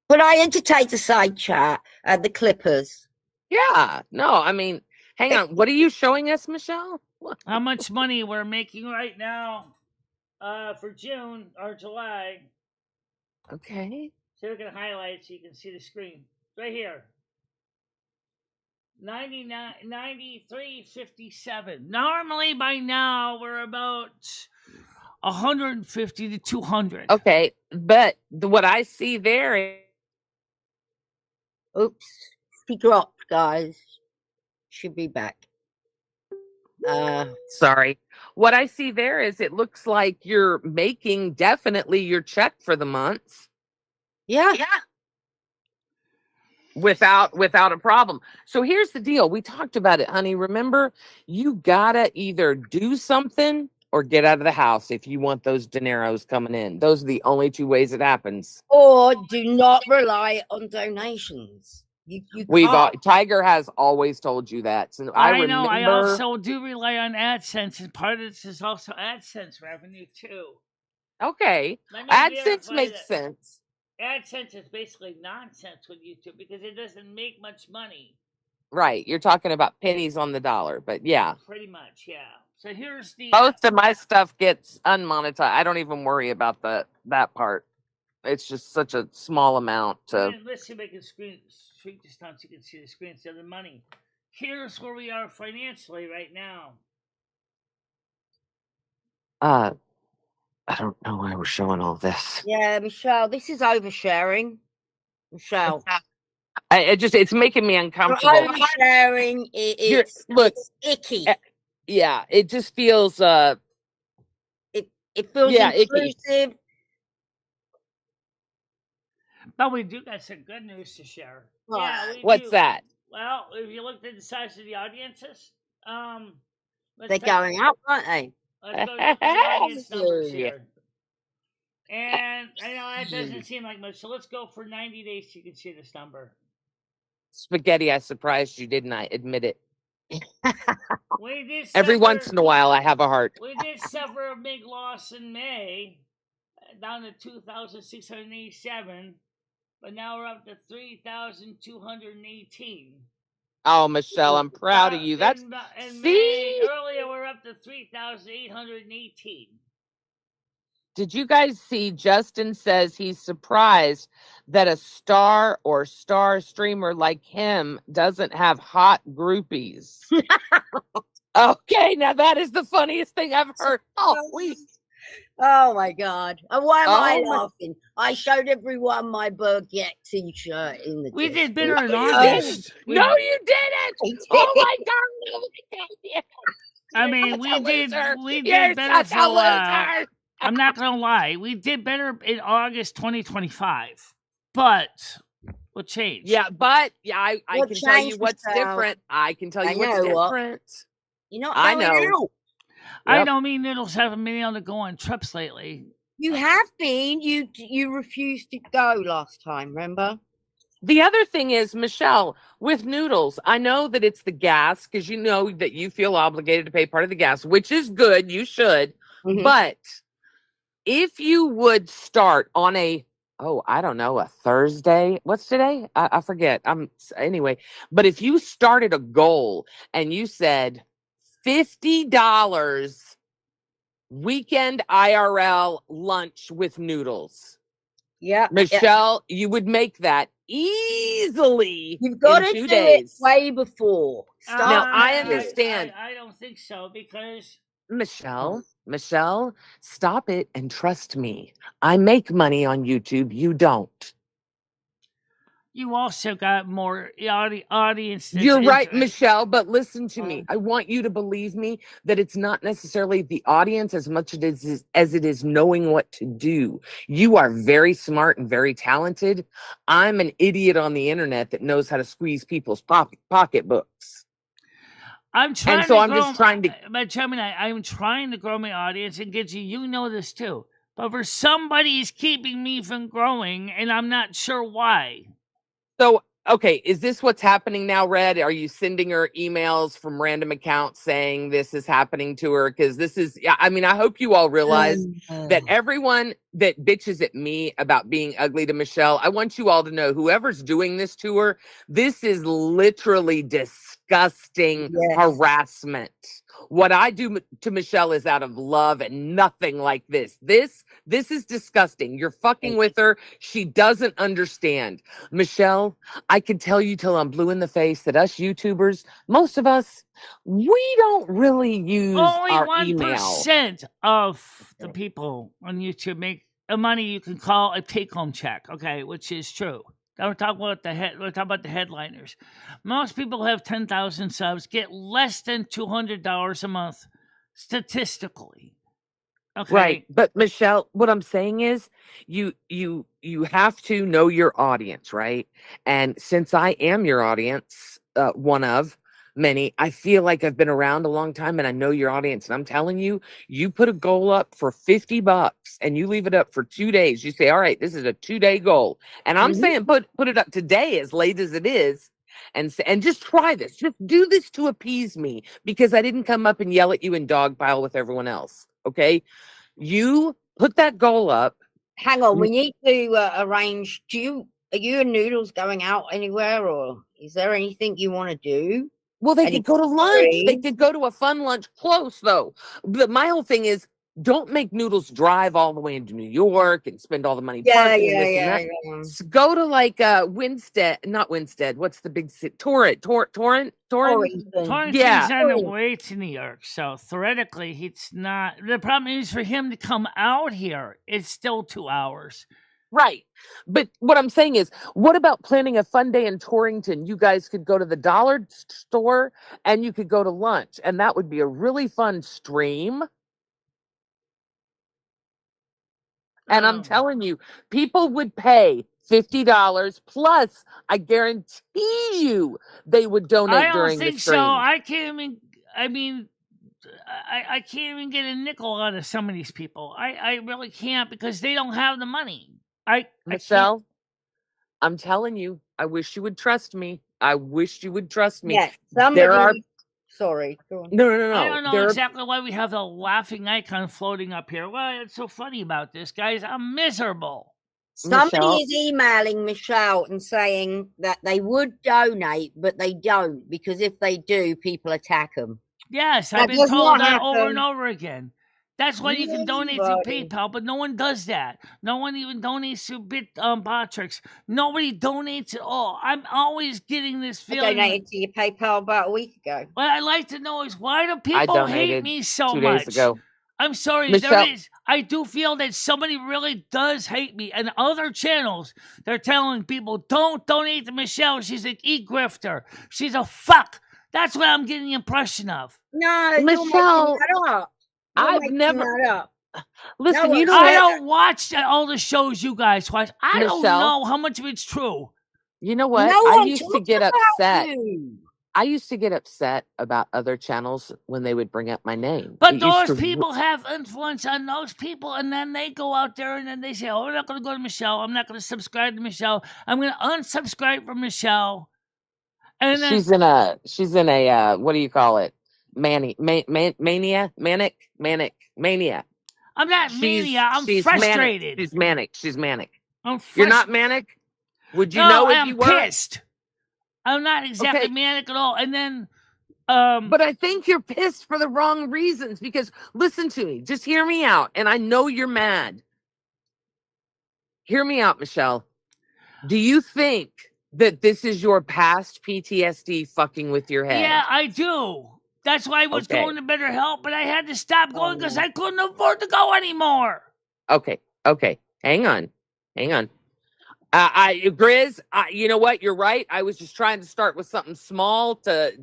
Speaker 3: But I entertained the side chat and the Clippers.
Speaker 6: Yeah. No, I mean, hang on. What are you showing us, Michelle?
Speaker 1: How much money we're making right now for June or July.
Speaker 6: Okay.
Speaker 1: So we can highlight so you can see the screen. Right here. 93.57. Normally by now we're about 150 to 200.
Speaker 6: Okay, but what I see there.
Speaker 3: Oops, he dropped, guys. Should be back.
Speaker 6: Sorry. What I see there is it looks like you're making definitely your check for the month.
Speaker 3: Yeah.
Speaker 6: Without a problem. So here's the deal. We talked about it, honey. Remember, you gotta either do something or get out of the house if you want those dineros coming in. Those are the only two ways it happens.
Speaker 3: Or do not rely on donations.
Speaker 6: Tiger has always told you that. So I know.
Speaker 1: I also do rely on AdSense, and part of this is also AdSense revenue too.
Speaker 6: Okay, AdSense makes sense.
Speaker 1: AdSense is basically nonsense with YouTube because it doesn't make much money.
Speaker 6: Right, you're talking about pennies on the dollar, but yeah,
Speaker 1: pretty much, yeah. So here's the
Speaker 6: most of my stuff gets unmonetized. I don't even worry about that part. It's just such a small amount to.
Speaker 1: Let's see if I can shrink this down so you can see the screen instead of the money. Here's where we are financially right now.
Speaker 6: I don't know why we're showing all this.
Speaker 3: Yeah, Michelle, this is oversharing. Michelle.
Speaker 6: It's making me uncomfortable.
Speaker 3: Oversharing, it's icky.
Speaker 6: Yeah, it just feels
Speaker 3: it feels intrusive.
Speaker 6: Icky.
Speaker 1: But we do got some good news to share. Yeah,
Speaker 6: what's that?
Speaker 1: Well, if you look at the size of the audiences,
Speaker 3: they're going up, aren't they?
Speaker 1: Let's go to the audience numbers here. And I know that doesn't seem like much, so let's go for 90 days so you can see this number.
Speaker 6: Spaghetti, I surprised you, didn't I? Admit it.
Speaker 1: We did
Speaker 6: every once in a while I have a heart.
Speaker 1: We did suffer a big loss in May, down to 2,687, but now we're up to 3,218.
Speaker 6: Oh, Michelle, I'm proud of you. That's
Speaker 1: May, earlier we're up to 3,818.
Speaker 6: Did you guys see Justin says he's surprised that a star or star streamer like him doesn't have hot groupies? Okay, now that is the funniest thing I've heard all week.
Speaker 3: Oh my God. And why am I laughing? I showed everyone my Burgett t-shirt in the
Speaker 1: We did better in
Speaker 6: August. No, you didn't. Oh my God.
Speaker 1: I mean, we did better for I'm not going to lie. We did better in August 2025, but we'll change.
Speaker 6: Yeah, but I can tell you what's different. I can tell you what's different.
Speaker 3: I know.
Speaker 1: I know me Noodles haven't been able to go on trips lately.
Speaker 3: You have been. You refused to go last time, remember?
Speaker 6: The other thing is, Michelle, with Noodles, I know that it's the gas because you know that you feel obligated to pay part of the gas, which is good. You should. Mm-hmm. But if you would start on a Thursday. What's today? I forget. Anyway. But if you started a goal and you said $50 weekend IRL lunch with Noodles.
Speaker 3: Yeah.
Speaker 6: Michelle, you would make that easy. easily
Speaker 3: You've got
Speaker 6: in
Speaker 3: to
Speaker 6: 2
Speaker 3: do
Speaker 6: days.
Speaker 3: it way before.
Speaker 6: Now, I
Speaker 3: Start with it.
Speaker 6: understand.
Speaker 1: I don't think so because
Speaker 6: Michelle, stop it and trust me. I make money on YouTube. You don't.
Speaker 1: you also got more audience. That's
Speaker 6: You're right,
Speaker 1: interested.
Speaker 6: Michelle, but listen to me. I want you to believe me that it's not necessarily the audience as much as it is knowing what to do. You are very smart and very talented. I'm an idiot on the internet that knows how to squeeze people's pocketbooks.
Speaker 1: I'm trying
Speaker 6: And so
Speaker 1: to
Speaker 6: I'm
Speaker 1: grow,
Speaker 6: just trying to.
Speaker 1: but Gemini, I'm trying to grow my audience and get you. You know this too, but for somebody's keeping me from growing, and I'm not sure why.
Speaker 6: So, okay, is this what's happening now, Red? Are you sending her emails from random accounts saying this is happening to her? Because this is, I mean, I hope you all realize that everyone that bitches at me about being ugly to Michelle, I want you all to know whoever's doing this to her, this is literally disgusting harassment. What I do to Michelle is out of love and nothing like this. This is disgusting. You're fucking with her. She doesn't understand. Michelle, I can tell you till I'm blue in the face that us YouTubers, most of us, we don't really use
Speaker 1: only
Speaker 6: our
Speaker 1: 1% of the people on YouTube make the money you can call a take-home check. Okay, which is true. We're talking about the headliners. Most people who have 10,000 subs get less than $200 a month, statistically. Okay.
Speaker 6: Right, but Michelle, what I'm saying is, you have to know your audience, right? And since I am your audience, one of many, I feel like I've been around a long time and I know your audience. And I'm telling you, you put a goal up for $50 and you leave it up for 2 days. You say, all right, this is a 2-day goal. And I'm saying put it up today as late as it is. And just try this. Just do this to appease me because I didn't come up and yell at you and dogpile with everyone else. Okay? You put that goal up.
Speaker 3: Hang on, we need to arrange. Are you and Noodles going out anywhere, or is there anything you want to do?
Speaker 6: Well, they could go to lunch. They could go to a fun lunch close, though. But my whole thing is, don't make Noodles drive all the way into New York and spend all the money parking and this and that. So go to like not Winstead. What's the big city? Torrent.
Speaker 1: Yeah, on the way to New York, so theoretically, it's not. The problem is for him to come out here. It's still 2 hours.
Speaker 6: Right. But what I'm saying is, what about planning a fun day in Torrington? You guys could go to the dollar store and you could go to lunch, and that would be a really fun stream. And I'm telling you, people would pay $50 plus. I guarantee you they would donate during the stream.
Speaker 1: I can't even. I mean, I can't even get a nickel out of some of these people. I really can't because they don't have the money.
Speaker 6: Michelle, I'm telling you, I wish you would trust me. I wish you would trust me.
Speaker 3: Yes, sorry. Go on.
Speaker 6: No.
Speaker 1: I don't know exactly why we have the laughing icon floating up here. What's so funny about this, guys? I'm miserable.
Speaker 3: Somebody is emailing Michelle and saying that they would donate, but they don't because if they do, people attack them.
Speaker 1: Yes, I've been told that over and over again. That's why you can donate to PayPal, but no one does that. No one even donates to Botrix. Nobody donates at all. I'm always getting this feeling.
Speaker 3: I donated to your PayPal about a week ago.
Speaker 1: What I'd like to know is why do people hate me so much?
Speaker 6: 2 days ago.
Speaker 1: I'm sorry,
Speaker 6: Michelle,
Speaker 1: I do feel that somebody really does hate me. And other channels, they're telling people, don't donate to Michelle. She's an e-grifter. She's a fuck. That's what I'm getting the impression of.
Speaker 3: No,
Speaker 6: Michelle, I've never. Listen, you know
Speaker 1: I don't watch all the shows you guys watch. I don't know how much of it's true.
Speaker 6: You know what? I used to get upset. I used to get upset about other channels when they would bring up my name.
Speaker 1: But those people have influence on those people, and then they go out there and then they say, "Oh, I'm not going to go to Michelle. I'm not going to subscribe to Michelle. I'm going to unsubscribe from Michelle." And then,
Speaker 6: she's in a what do you call it? Manic mania.
Speaker 1: I'm not mania. I'm frustrated.
Speaker 6: She's manic.
Speaker 1: I'm frustrated.
Speaker 6: You're not manic? Would you know if you were?
Speaker 1: I'm pissed. I'm not exactly manic at all. And then
Speaker 6: but I think you're pissed for the wrong reasons because listen to me. Just hear me out. And I know you're mad. Hear me out, Michelle. Do you think that this is your past PTSD fucking with your head?
Speaker 1: Yeah, I do. That's why I was going to Better Help, but I had to stop going because I couldn't afford to go anymore.
Speaker 6: Okay. Hang on. Grizz, you know what? You're right. I was just trying to start with something small to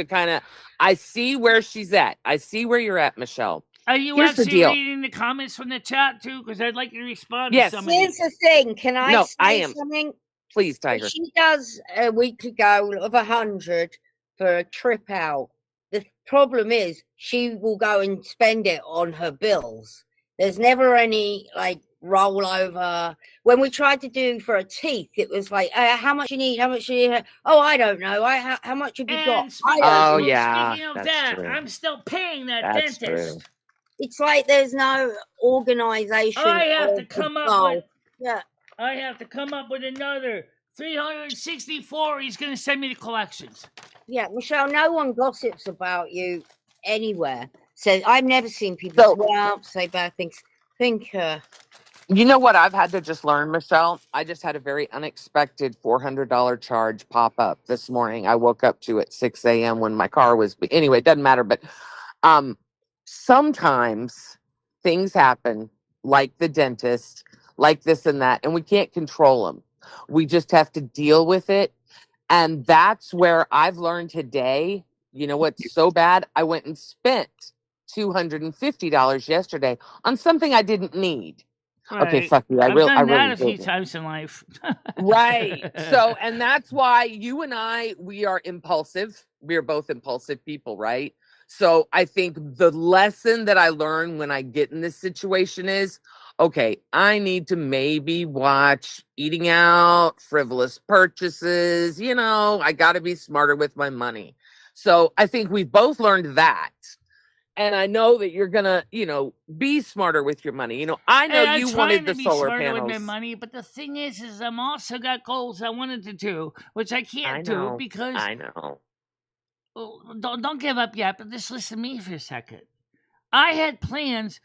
Speaker 6: kind of. I see where she's at. I see where you're at, Michelle.
Speaker 1: Are you actually reading the comments from the chat too? Because I'd like to respond to some of
Speaker 3: Here's the thing. Can I say something?
Speaker 6: Please, Tiger.
Speaker 3: She does a weekly goal of 100 for a trip out. The problem is she will go and spend it on her bills. There's never any like rollover. When we tried to do for her teeth, it was like, how much you need? How much you need? Oh, I don't know. How much have you got?
Speaker 1: Speaking of that, true. I'm still paying that dentist. True.
Speaker 3: It's like there's no organization.
Speaker 1: I have to come up with I have to come up with another 364. He's going to send me the collections.
Speaker 3: Yeah, Michelle, no one gossips about you anywhere. So I've never seen people say bad things.
Speaker 6: You know what I've had to just learn, Michelle? I just had a very unexpected $400 charge pop up this morning. I woke up to at 6 a.m. when my car was... Anyway, it doesn't matter, but sometimes things happen, like the dentist, like this and that, and we can't control them. We just have to deal with it. And that's where I've learned today, you know what's so bad? I went and spent $250 yesterday on something I didn't need. Right. Okay, fuck you.
Speaker 1: I've done that a few times in life.
Speaker 6: Right. So, and that's why you and we are impulsive. We are both impulsive people, right? So I think the lesson that I learned when I get in this situation is, okay, I need to maybe watch eating out, frivolous purchases. You know, I got to be smarter with my money. So I think we've both learned that. And I know that you're going to, be smarter with your money. I know you wanted the solar panels.
Speaker 1: With my money, but the thing is I'm also got goals I wanted to do, which I can't do because...
Speaker 6: I know.
Speaker 1: Don't give up yet, but just listen to me for a second. I had plans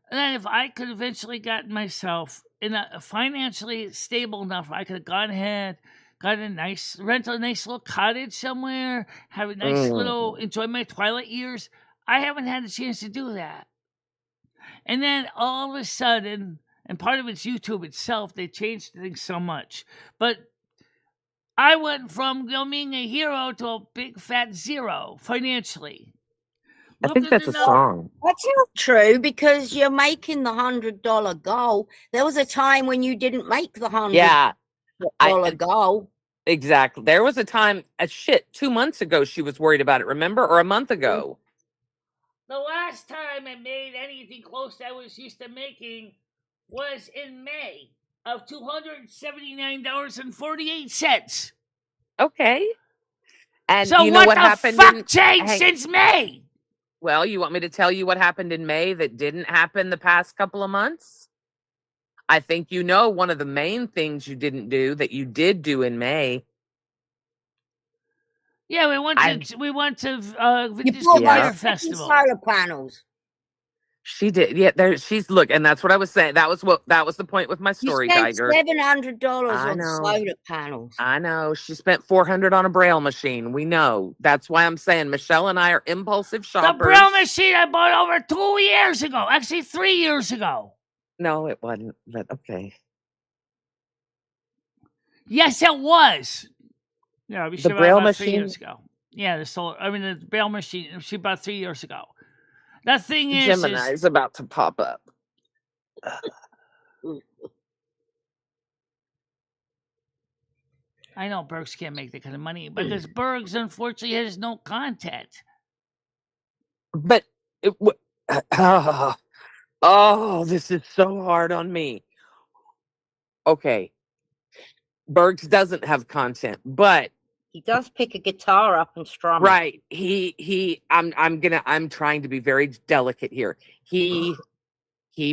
Speaker 1: that if I could eventually get myself in a financially stable enough, I could have gone ahead, rent a nice little cottage somewhere, have a nice little, enjoy my twilight years. I haven't had a chance to do that. And then all of a sudden, and part of it's YouTube itself, they changed things so much. But I went from being a hero to a big fat zero financially.
Speaker 6: I think that's a song.
Speaker 3: That's not true because you're making the $100 goal. There was a time when you didn't make the $100 goal.
Speaker 6: Exactly. There was a time, 2 months ago, she was worried about it, remember? Or a month ago.
Speaker 1: The last time I made anything close to I was used to making was in May of $279.48.
Speaker 6: Okay. And
Speaker 1: so
Speaker 6: you know what
Speaker 1: happened? Fuck changed since May?
Speaker 6: Well, you want me to tell you what happened in May that didn't happen the past couple of months? I think one of the main things you didn't do that you did do in May.
Speaker 3: Yeah,
Speaker 1: we went to Fire Festival.
Speaker 3: Solar panels.
Speaker 6: She did. Yeah, look, and that's what I was saying. That was the point with my story, Tiger.
Speaker 3: $700 on solar panels.
Speaker 6: I know. She spent $400 on a Braille machine. We know. That's why I'm saying Michelle and I are impulsive shoppers.
Speaker 1: The Braille machine I bought over 2 years ago. Actually, 3 years ago.
Speaker 6: No, it wasn't. But okay.
Speaker 1: Yes, it was. Yeah, we
Speaker 6: the Braille machine
Speaker 1: 3 years ago. Yeah, the Braille machine she bought 3 years ago. The thing is,
Speaker 6: Gemini is about to pop up.
Speaker 1: I know Bergs can't make that kind of money because Bergs unfortunately has no content.
Speaker 6: But this is so hard on me. Okay, Bergs doesn't have content, but
Speaker 3: he does pick a guitar up and strum.
Speaker 6: Right. I'm trying to be very delicate here. He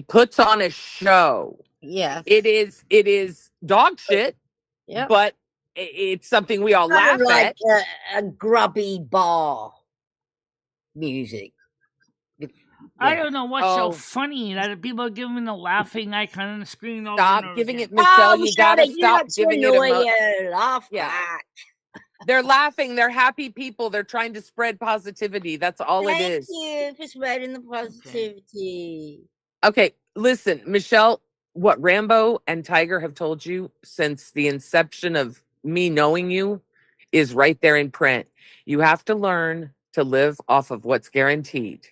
Speaker 6: puts on a show.
Speaker 3: Yeah.
Speaker 6: It is dog shit.
Speaker 3: Yeah.
Speaker 6: But it's something we all laugh
Speaker 3: like
Speaker 6: at.
Speaker 3: A grubby bar music.
Speaker 1: I don't know what's so
Speaker 6: Oh.
Speaker 1: funny that people are giving the laughing icon on the screen. Over
Speaker 6: Stop
Speaker 1: and over
Speaker 6: giving
Speaker 1: again.
Speaker 6: it, Michelle.
Speaker 3: Oh,
Speaker 6: You
Speaker 3: Michelle,
Speaker 6: gotta
Speaker 3: they do
Speaker 6: stop
Speaker 3: like to
Speaker 6: giving it
Speaker 3: annoy
Speaker 6: emo-
Speaker 3: you. Laugh
Speaker 6: Yeah.
Speaker 3: back.
Speaker 6: They're laughing. They're happy people. They're trying to spread positivity. That's all it
Speaker 3: Thank
Speaker 6: is.
Speaker 3: you for spreading the positivity.
Speaker 6: Okay, listen, Michelle, what Rambo and Tiger have told you since the inception of me knowing you is right there in print. You have to learn to live off of what's guaranteed.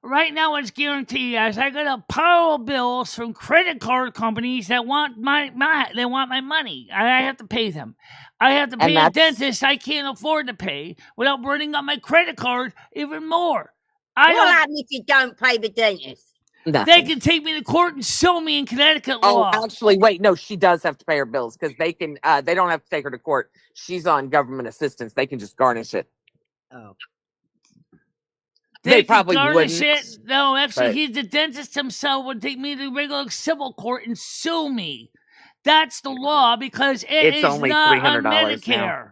Speaker 1: Right now, it's guaranteed. As I got a pile of bills from credit card companies that want my money. I have to pay them. I have to pay a dentist I can't afford to pay without burning up my credit card even more.
Speaker 3: What happens if you don't pay the dentist?
Speaker 6: Nothing.
Speaker 1: They can take me to court and sue me in Connecticut law.
Speaker 6: Oh, actually, wait, no, she does have to pay her bills because they can. They don't have to take her to court. She's on government assistance. They can just garnish it.
Speaker 3: Oh.
Speaker 6: They probably
Speaker 1: garnish
Speaker 6: wouldn't.
Speaker 1: it. No, actually,
Speaker 6: but-
Speaker 1: he's the dentist himself would take me to regular civil court and sue me. That's the law because it's
Speaker 6: only
Speaker 1: not on
Speaker 6: $300
Speaker 1: Medicare.
Speaker 6: now.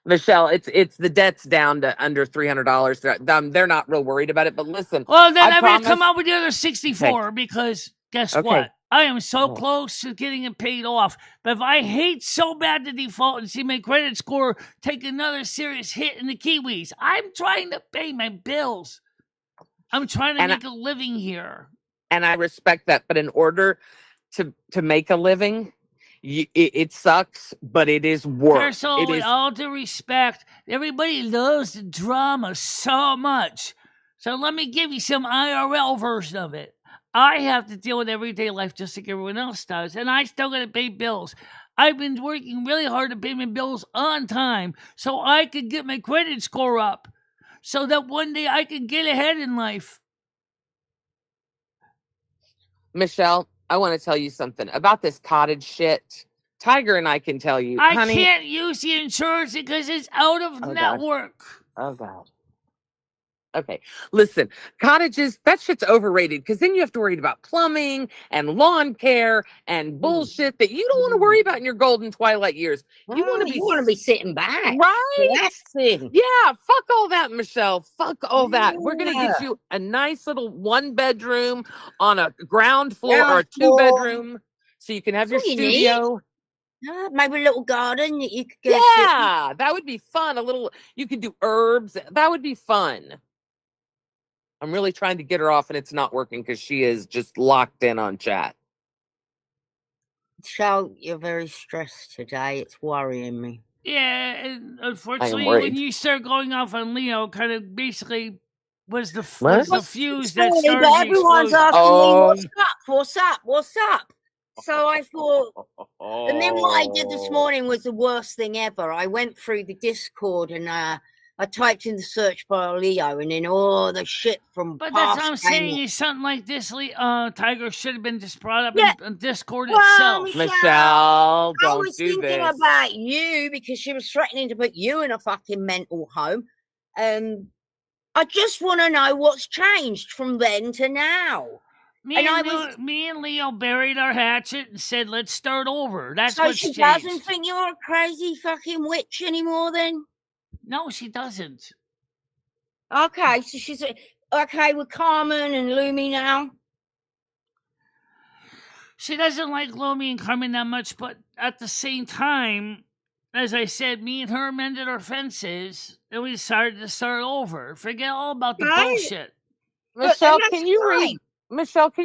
Speaker 6: Michelle, it's the debt's down to under $300. They're not real worried about it. But listen,
Speaker 1: well, then I'm
Speaker 6: promise...
Speaker 1: gonna come out with the other 64 because guess what? I am so close to getting it paid off. But if I hate so bad to default and see my credit score take another serious hit in the Kiwis, I'm trying to pay my bills. I'm trying to make a living here.
Speaker 6: And I respect that. But in order to make a living, it sucks, but it is work.
Speaker 1: So with all due respect, everybody loves the drama so much. So let me give you some IRL version of it. I have to deal with everyday life just like everyone else does, and I still got to pay bills. I've been working really hard to pay my bills on time so I could get my credit score up so that one day I can get ahead in life.
Speaker 6: Michelle, I want to tell you something about this cottage shit. Tiger and I can tell you,
Speaker 1: I
Speaker 6: honey,
Speaker 1: can't use the insurance because it's out of network.
Speaker 6: Oh, God. Okay, listen, cottages, that shit's overrated because then you have to worry about plumbing and lawn care and bullshit that you don't want to worry about in your golden twilight years. You want
Speaker 3: to be sitting back.
Speaker 6: Right?
Speaker 3: Relaxing.
Speaker 6: Yeah, fuck all that, Michelle. Fuck all that. We're going to get you a nice little 1-bedroom on a ground floor or a 2-bedroom so you can have your studio.
Speaker 3: Maybe a little garden that you could go
Speaker 6: Yeah, that would be fun. You could do herbs. That would be fun. I'm really trying to get her off and it's not working because she is just locked in on chat.
Speaker 3: Michelle, you're very stressed today. It's worrying me.
Speaker 1: Yeah, and unfortunately, when you start going off on Leo, kind of basically was the fuse that started the
Speaker 3: everyone's asking me, what's up? So I thought, and then what I did this morning was the worst thing ever. I went through the Discord and I typed in the search bar Leo, and then all the shit from.
Speaker 1: But that's what I'm saying is something like this. Tiger should have been just brought up in Discord itself.
Speaker 6: Michelle, don't do this.
Speaker 3: I was thinking about you because she was threatening to put you in a fucking mental home, and I just want to know what's changed from then to now.
Speaker 1: Me and Leo buried our hatchet and said, "Let's start over." That's
Speaker 3: so
Speaker 1: what's
Speaker 3: she
Speaker 1: changed.
Speaker 3: Doesn't think you're a crazy fucking witch anymore, then?
Speaker 1: No, she doesn't.
Speaker 3: Okay, so she's okay with Carmen and Lumi now.
Speaker 1: She doesn't like Lumi and Carmen that much, but at the same time, as I said, me and her mended our fences, and we decided to start over. Forget all about the bullshit.
Speaker 6: Michelle, can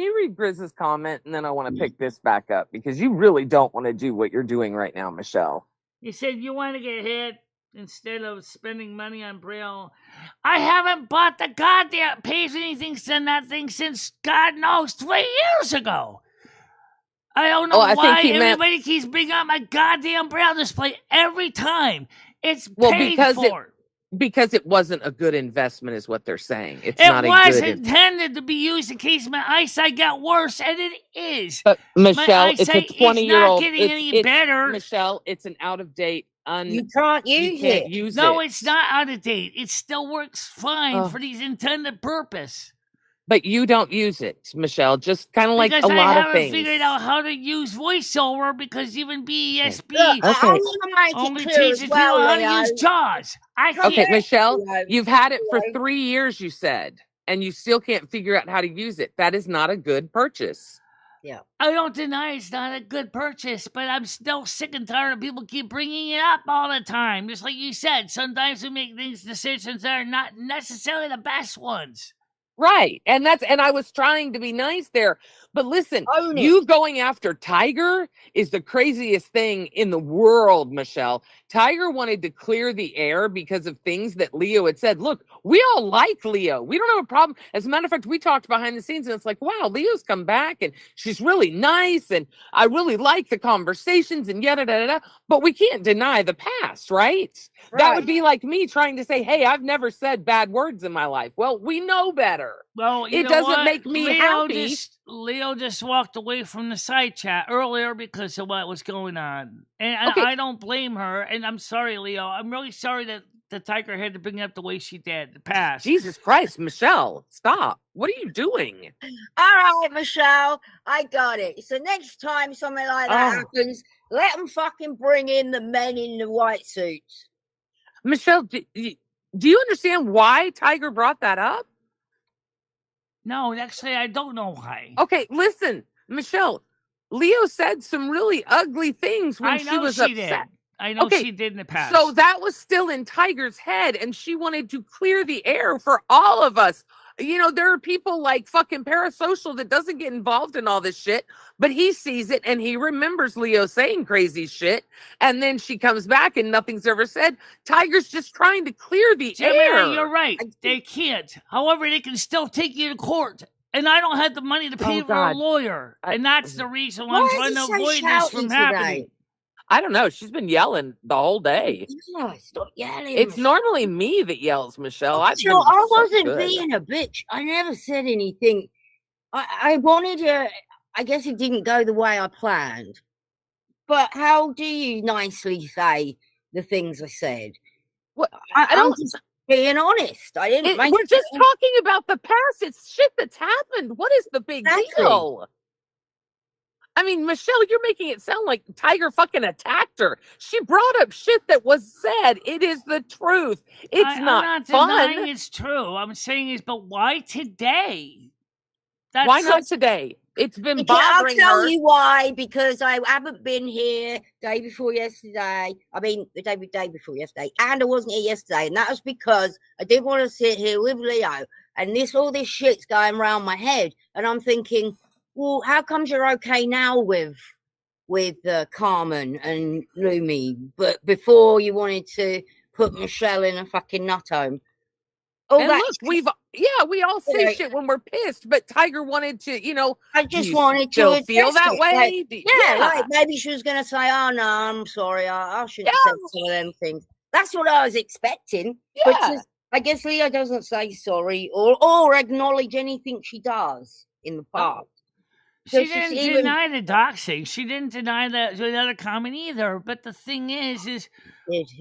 Speaker 6: you read Grizz's comment, and then I want to pick this back up because you really don't want to do what you're doing right now, Michelle.
Speaker 1: You said you want to get hit instead of spending money on Braille. I haven't bought the goddamn paid anything on that thing since God knows 3 years ago. I don't know why everybody keeps bringing up my goddamn Braille display every time. It's paid for.
Speaker 6: Because it wasn't a good investment is what they're saying. It
Speaker 1: was intended to be used in case my eyesight got worse, and it is.
Speaker 6: But Michelle, it's a 20-year-old.
Speaker 1: It's not getting any better.
Speaker 6: Michelle, it's an out-of-date.
Speaker 3: You can't use it.
Speaker 1: No, it's not out of date. It still works fine for these intended purpose.
Speaker 6: But you don't use it, Michelle. Just kind of like a lot of things.
Speaker 1: I haven't figured out how to use VoiceOver because even BESB only teaches you how to use JAWS.
Speaker 6: Okay, Michelle, you've had it for 3 years, you said. and you still can't figure out how to use it. That is not a good purchase.
Speaker 3: Yeah.
Speaker 1: I don't deny it's not a good purchase, but I'm still sick and tired of people keep bringing it up all the time. Just like you said, sometimes we make decisions that are not necessarily the best ones.
Speaker 6: Right. And I was trying to be nice there. But listen, you going after Tiger is the craziest thing in the world, Michele. Tiger wanted to clear the air because of things that Leo had said. Look, we all like Leo. We don't have a problem. As a matter of fact, we talked behind the scenes and it's like, wow, Leo's come back and she's really nice. And I really like the conversations and yada, da, da, da. But we can't deny the past, right? That would be like me trying to say, hey, I've never said bad words in my life. Well, we know better.
Speaker 1: Well,
Speaker 6: it doesn't make me happy.
Speaker 1: Leo just walked away from the side chat earlier because of what was going on. And I don't blame her. And I'm sorry, Leo. I'm really sorry that the Tiger had to bring it up the way she did. The past.
Speaker 6: Jesus Christ, Michele, stop. What are you doing?
Speaker 3: All right, Michele, I got it. So next time something like that happens, let them fucking bring in the men in the white suits.
Speaker 6: Michele, do you understand why Tiger brought that up?
Speaker 1: No, actually, I don't know why.
Speaker 6: Okay, listen, Michele, Leo said some really ugly things when she was upset.
Speaker 1: I know she did in the past.
Speaker 6: So that was still in Tiger's head, and she wanted to clear the air for all of us. You know, there are people like fucking Parasocial that doesn't get involved in all this shit, but he sees it and he remembers Leo saying crazy shit. And then she comes back and nothing's ever said. Tiger's just trying to clear the air.
Speaker 1: You're right. They can't. However, they can still take you to court. And I don't have the money to pay for a lawyer. And that's the reason why I'm trying to avoid this from happening.
Speaker 6: I don't know. She's been yelling the whole day.
Speaker 3: Yeah, stop yelling.
Speaker 6: It's normally me that yells, Michele.
Speaker 3: I wasn't being a bitch. I never said anything. I wanted to. I guess it didn't go the way I planned. But how do you nicely say the things I said?
Speaker 6: Well,
Speaker 3: I'm just being honest. I didn't.
Speaker 6: We're just talking about the past. It's shit that's happened. What is the big deal? I mean, Michele, you're making it sound like Tiger fucking attacked her. She brought up shit that was said. It is the truth. It's not fun.
Speaker 1: I'm not denying it's true. I'm saying but why today?
Speaker 6: Why not today? It's been bothering her.
Speaker 3: I'll tell you why. Because I haven't been here day before yesterday. I mean, the day before yesterday, and I wasn't here yesterday, and that was because I didn't want to sit here with Leo, and all this shit's going around my head, and I'm thinking, well, how comes you're okay now with Carmen and Lumi, but before you wanted to put Michele in a fucking nut home?
Speaker 6: And look, we all say shit when we're pissed, but Tiger wanted to,
Speaker 3: I just wanted to
Speaker 6: feel that way.
Speaker 3: Like maybe she was going to say, "Oh no, I'm sorry, I shouldn't have said some of them things." That's what I was expecting.
Speaker 6: Yeah.
Speaker 3: But I guess Leo doesn't say sorry or acknowledge anything she does in the past.
Speaker 1: She didn't deny the doxing. She didn't deny the other comment either. But the thing is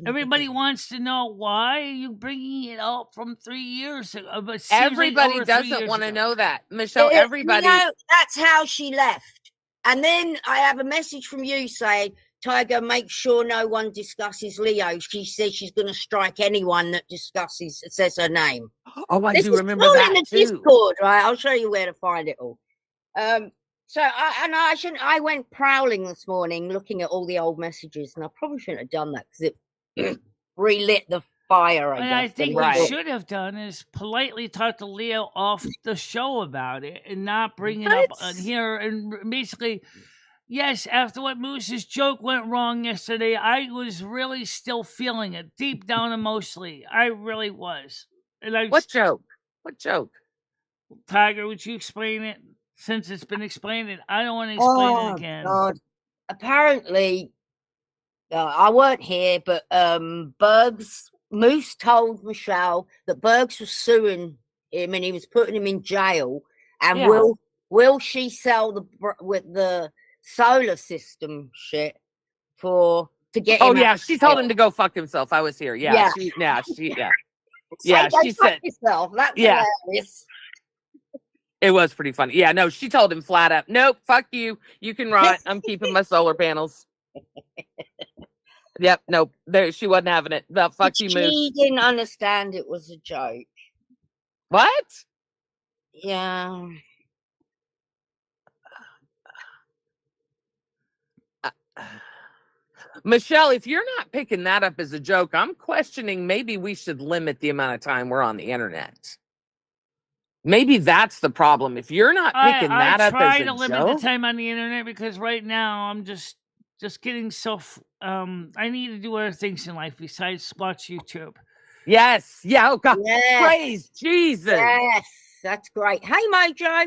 Speaker 1: everybody wants to know why are you bringing it up from 3 years ago.
Speaker 6: Everybody doesn't want to know that, Michele. Everybody.
Speaker 3: That's how she left. And then I have a message from you saying, Tiger, make sure no one discusses Leo. She says she's going to strike anyone that says her name.
Speaker 6: Oh, I do remember that
Speaker 3: in the
Speaker 6: too.
Speaker 3: Discord, right? I'll show you where to find it all. So I went prowling this morning looking at all the old messages, and I probably shouldn't have done that because it relit the fire.
Speaker 1: I think what you should have done is politely talk to Leo off the show about it and not bring it up on here. And basically, yes, after what Moose's joke went wrong yesterday, I was really still feeling it deep down emotionally. I really was. And
Speaker 6: what joke? What joke?
Speaker 1: Tiger, would you explain it? Since it's been explained, I don't want to explain it again.
Speaker 3: God. Apparently, I weren't here, but Moose told Michele that Bergs was suing him and he was putting him in jail. And will she sell the solar system shit to get him?
Speaker 6: Oh yeah, she told him to go fuck himself. I was here. Yeah, she said
Speaker 3: yourself. That's hilarious.
Speaker 6: It was pretty funny. Yeah, no, she told him flat up, nope, fuck you. You can rot. I'm keeping my solar panels. Yep, nope. She wasn't having it. Fuck you, Moose.
Speaker 3: She didn't understand it was a joke.
Speaker 6: What?
Speaker 3: Yeah.
Speaker 6: Michelle, if you're not picking that up as a joke, I'm questioning maybe we should limit the amount of time we're on the internet. Maybe that's the problem. If you're not picking that up as a joke. I try to limit
Speaker 1: the time on the internet because right now I'm just getting I need to do other things in life besides watch YouTube.
Speaker 6: Yes. Yeah. Oh God. Yes. Praise Jesus.
Speaker 3: Yes, that's great. Hey, Mojo.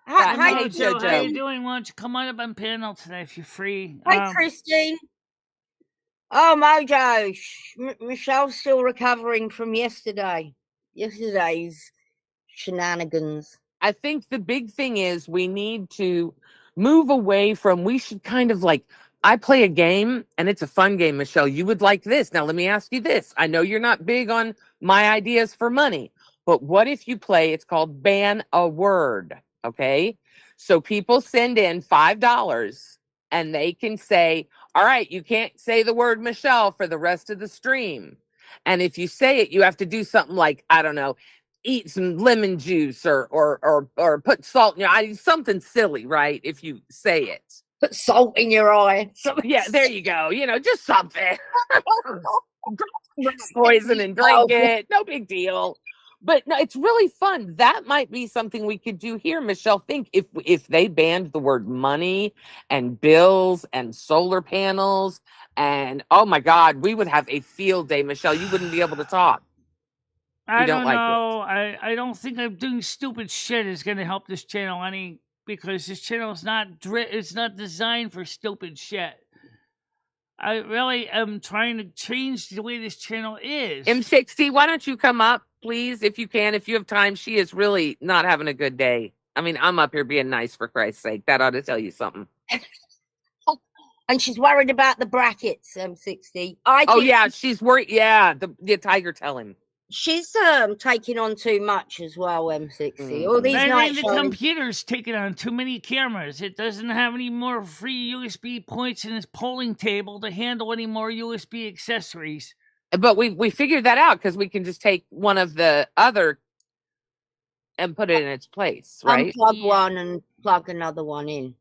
Speaker 1: Hi, Mojo. How you doing? Why don't you come on up on panel today if you're free?
Speaker 3: Hey, Christine. Oh, Mojo. Michelle's still recovering from yesterday's shenanigans.
Speaker 6: I think the big thing is we need to move away from, we should kind of like, I play a game and it's a fun game, Michelle. You would like this. Now, let me ask you this. I know you're not big on my ideas for money, but what if you play, it's called Ban a Word, okay? So people send in $5 and they can say, all right, you can't say the word Michelle for the rest of the stream. And if you say it, you have to do something like, I don't know, eat some lemon juice or put salt in your eye, something silly, right? If you say it.
Speaker 3: Put salt in your eye.
Speaker 6: Yeah, there you go. You know, just something. Poison and drink it. No big deal. But no, it's really fun. That might be something we could do here, Michelle. Think if they banned the word money and bills and solar panels and oh my God, we would have a field day, Michelle. You wouldn't be able to talk.
Speaker 1: I don't know. I don't think I'm doing stupid shit is going to help this channel any because this channel is it's not designed for stupid shit. I really am trying to change the way this channel is.
Speaker 6: M60, why don't you come up, please, if you can, if you have time. She is really not having a good day. I mean, I'm up here being nice for Christ's sake. That ought to tell you something.
Speaker 3: And she's worried about the brackets, M60.
Speaker 6: Yeah, she's worried. Yeah, the Tiger tell him.
Speaker 3: She's taking on too much as well, M60. All these
Speaker 1: the computer's taking on too many cameras. It doesn't have any more free USB points in its polling table to handle any more USB accessories.
Speaker 6: But we figured that out because we can just take one of the other and put it in its place, right?
Speaker 3: Unplug one and plug another one in.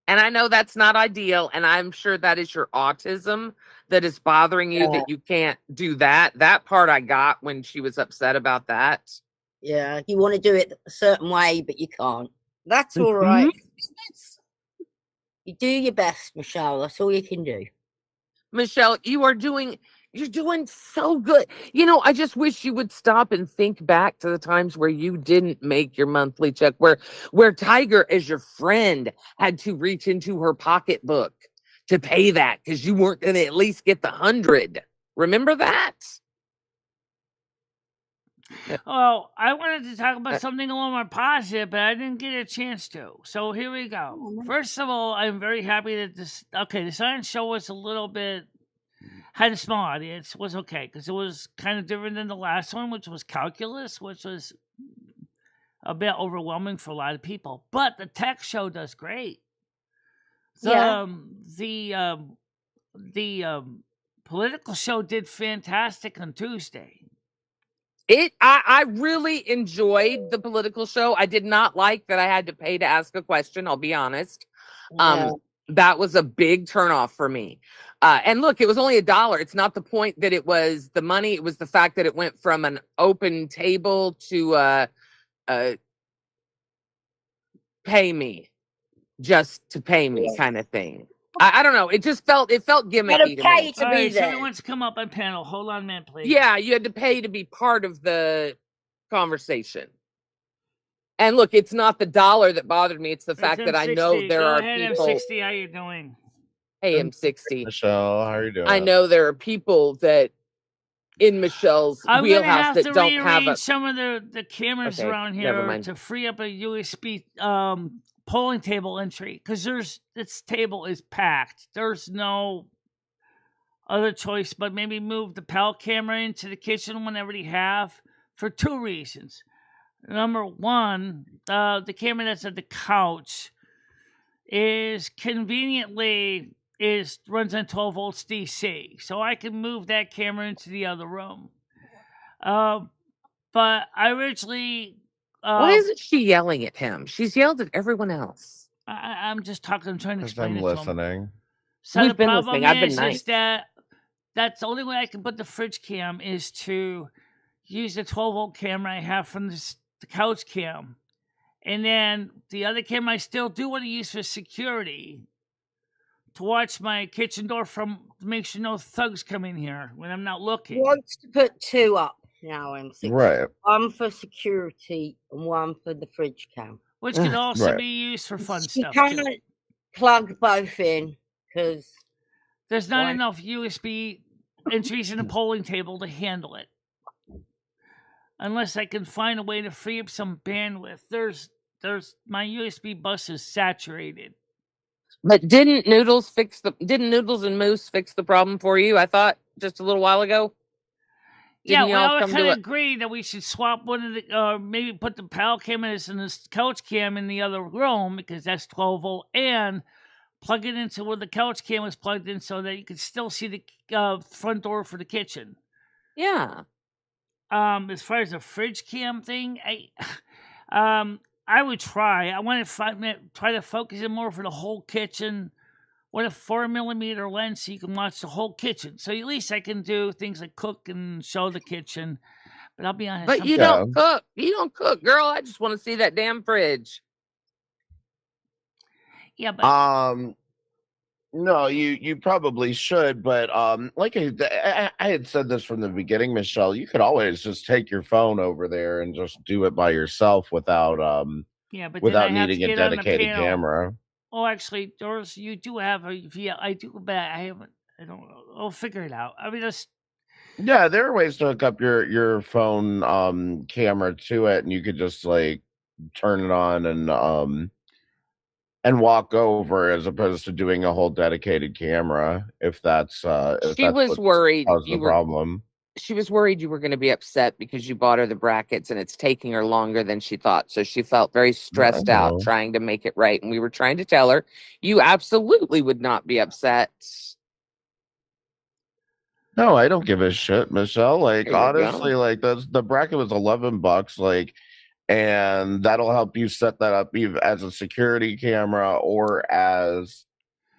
Speaker 6: And I know that's not ideal, and I'm sure that is your autism that is bothering you, that you can't do that. That part I got when she was upset about that.
Speaker 3: Yeah, you want to do it a certain way, but you can't. That's all right. You do your best, Michelle. That's all you can do.
Speaker 6: Michelle, you're doing so good. You know, I just wish you would stop and think back to the times where you didn't make your monthly check, where Tiger, as your friend, had to reach into her pocketbook to pay that because you weren't going to at least get the 100. Remember that?
Speaker 1: Oh, I wanted to talk about something a little more positive, but I didn't get a chance to. So here we go. First of all, I'm very happy that the science show was a little bit, had a small audience, was okay, because it was kind of different than the last one, which was calculus, which was a bit overwhelming for a lot of people. But the tech show does great. The political show did fantastic on Tuesday.
Speaker 6: I really enjoyed the political show. I did not like that I had to pay to ask a question. I'll be honest. That was a big turnoff for me. And look, it was only $1. It's not the point that it was the money. It was the fact that it went from an open table to pay me just to pay me kind of thing. I don't know. It just felt gimmicky to me.
Speaker 1: All right, so wants to come up on panel. Hold on, man, please.
Speaker 6: Yeah, you had to pay to be part of the conversation. And look, it's not the $1 that bothered me. It's the fact that I know there are people.
Speaker 1: M60, how you doing?
Speaker 6: Hey, M60.
Speaker 2: Michelle, how are you doing?
Speaker 6: I know there are people that in Michelle's wheelhouse that don't have
Speaker 1: some of the cameras around here to free up a USB polling table entry because this table is packed. There's no other choice but maybe move the PAL camera into the kitchen whenever you have for two reasons. Number one, the camera that's at the couch is conveniently runs on 12 volts DC, so I can move that camera into the other room. But I originally
Speaker 6: Why isn't she yelling at him? She's yelled at everyone else.
Speaker 1: I'm just talking. I'm trying to
Speaker 7: Because
Speaker 1: explain
Speaker 7: I'm
Speaker 1: it to him.
Speaker 7: listening.
Speaker 1: So
Speaker 6: We've
Speaker 1: the
Speaker 6: been
Speaker 1: problem
Speaker 6: listening. I've been nice.
Speaker 1: is that that's the only way I can put the fridge cam is to use the 12-volt camera I have from the couch cam. And then the other camera I still do want to use for security to watch my kitchen door to make sure no thugs come in here when I'm not looking.
Speaker 3: He wants to put two up now, M6.
Speaker 7: Right.
Speaker 3: One for security and one for the fridge cam.
Speaker 1: Which can also
Speaker 7: Right.
Speaker 1: be used for fun
Speaker 3: You
Speaker 1: stuff
Speaker 3: can't
Speaker 1: too.
Speaker 3: plug both in because
Speaker 1: There's not
Speaker 3: Why?
Speaker 1: enough USB entries in the polling table to handle it. Unless I can find a way to free up some bandwidth. There's my USB bus is saturated.
Speaker 6: But didn't Noodles and Moose fix the problem for you? I thought just a little while ago.
Speaker 1: Yeah,
Speaker 6: Didn't
Speaker 1: we
Speaker 6: y'all
Speaker 1: all
Speaker 6: come
Speaker 1: kind
Speaker 6: to
Speaker 1: of agreed that we should swap one of the, maybe put the PAL cameras and the couch cam in the other room because that's 12 volt, and plug it into where the couch cam was plugged in so that you could still see the front door for the kitchen.
Speaker 6: Yeah.
Speaker 1: As far as the fridge cam thing, I would try. I want to try to focus it more for the whole kitchen. What a 4mm lens so you can watch the whole kitchen. So at least I can do things like cook and show the kitchen. But I'll be honest.
Speaker 6: But you don't cook. You don't cook, girl. I just want to see that damn fridge.
Speaker 1: Yeah, but
Speaker 7: no, you probably should, but like I had said this from the beginning, Michelle, you could always just take your phone over there and just do it by yourself without without needing a dedicated camera.
Speaker 1: Oh, actually, Doris, you do have a I do, but I don't know. I'll figure it out. I mean,
Speaker 7: yeah, there are ways to hook up your phone camera to it, and you could just like turn it on and walk over as opposed to doing a whole dedicated camera. If that's
Speaker 6: she was worried
Speaker 7: you were problem.
Speaker 6: She was worried you were going to be upset because you bought her the brackets and it's taking her longer than she thought. So she felt very stressed out trying to make it right. And we were trying to tell her you absolutely would not be upset.
Speaker 7: No, I don't give a shit, Michelle. Like honestly, like the bracket was $11, like, and that'll help you set that up either as a security camera or as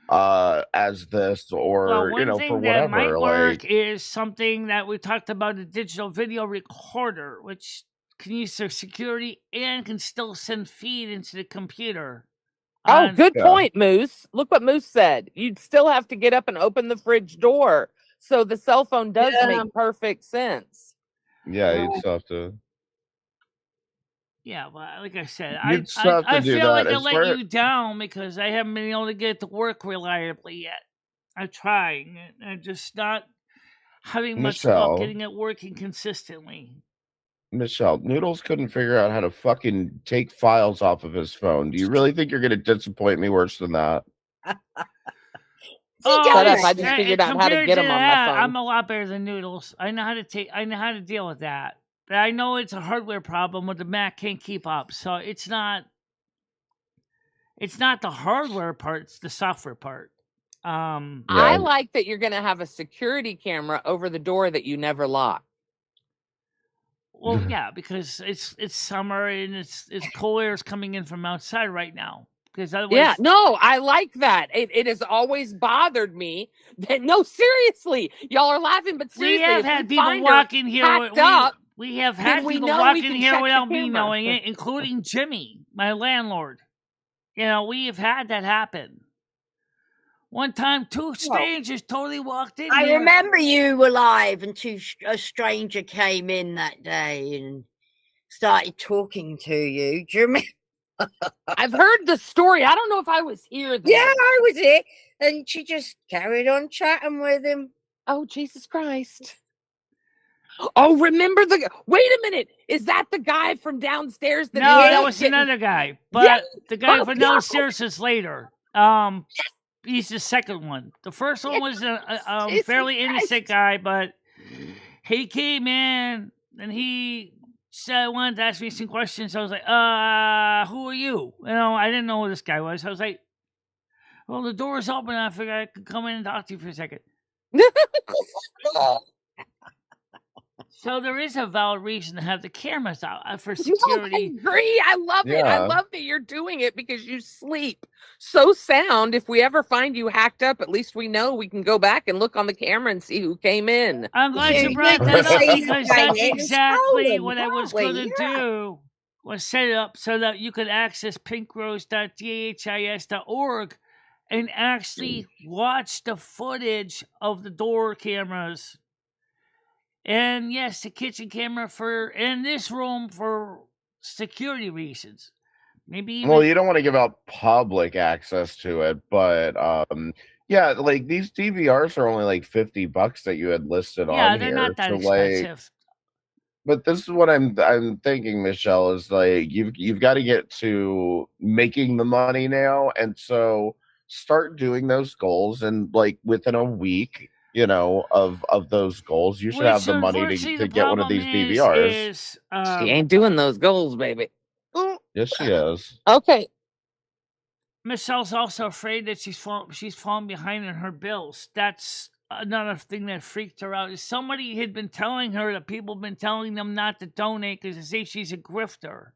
Speaker 7: this, or
Speaker 1: one
Speaker 7: for
Speaker 1: thing
Speaker 7: whatever.
Speaker 1: That might work is something that we talked about, a digital video recorder, which can use their security and can still send feed into the computer.
Speaker 6: Oh, good point, Moose. Look what Moose said. You'd still have to get up and open the fridge door. So the cell phone does make perfect sense.
Speaker 7: Yeah, you'd still have to.
Speaker 1: Yeah, well, like I said,
Speaker 7: I
Speaker 1: feel like I let you down because I haven't been able to get it to work reliably yet. I'm trying. I'm just not having much luck getting it working consistently.
Speaker 7: Michelle, Noodles couldn't figure out how to fucking take files off of his phone. Do you really think you're going to disappoint me worse than that?
Speaker 6: Shut up! I just figured out how to get them on my phone.
Speaker 1: I'm a lot better than Noodles. I know how to deal with that. But I know it's a hardware problem where the Mac can't keep up. So it's not the hardware part, it's the software part.
Speaker 6: I like that you're going to have a security camera over the door that you never lock.
Speaker 1: Well, yeah, because it's summer and it's cold air is coming in from outside right now. Because otherwise,
Speaker 6: I like that. It has always bothered me that seriously, y'all are laughing, but seriously,
Speaker 1: we have had people walk in here. We have had people walk in here without me knowing it, including Jimmy, my landlord. We have had that happen. One time, two strangers totally walked in
Speaker 3: here.
Speaker 1: I
Speaker 3: remember you were live and a stranger came in that day and started talking to you. Do you remember?
Speaker 6: I've heard the story. I don't know if I was here then.
Speaker 3: Yeah, I was here. And she just carried on chatting with him.
Speaker 6: Oh, Jesus Christ. Oh, remember wait a minute. Is that the guy from downstairs?
Speaker 1: No, that was another guy. But the guy from downstairs is later. He's the second one. The first one was a fairly innocent guy, but he came in and he said I wanted to ask me some questions. I was like, who are you? I didn't know who this guy was. I was like, well, the door is open. I figured I could come in and talk to you for a second. So there is a valid reason to have the cameras out for security.
Speaker 6: No, I agree. I love it. I love that you're doing it because you sleep so sound. If we ever find you hacked up, at least we know we can go back and look on the camera and see who came in.
Speaker 1: I'm glad you brought that up because that's exactly what I was going to do. Was set it up so that you could access pinkrose.dhis.org and actually watch the footage of the door cameras. And yes, the kitchen camera in this room for security reasons. Maybe even,
Speaker 7: well, you don't want to give out public access to it, but yeah, like these DVRs are only like $50 that you had listed on here.
Speaker 1: Yeah, they're not that expensive.
Speaker 7: But this is what I'm thinking, Michelle, is like you've got to get to making the money now, and so start doing those goals, and like within a week, of those goals, you should have the money to get one of these DVRs.
Speaker 6: She ain't doing those goals, baby.
Speaker 7: Yes, she is.
Speaker 6: Okay.
Speaker 1: Michelle's also afraid that she's falling behind in her bills. That's another thing that freaked her out. Is somebody had been telling her that people have been telling them not to donate because they say she's a grifter.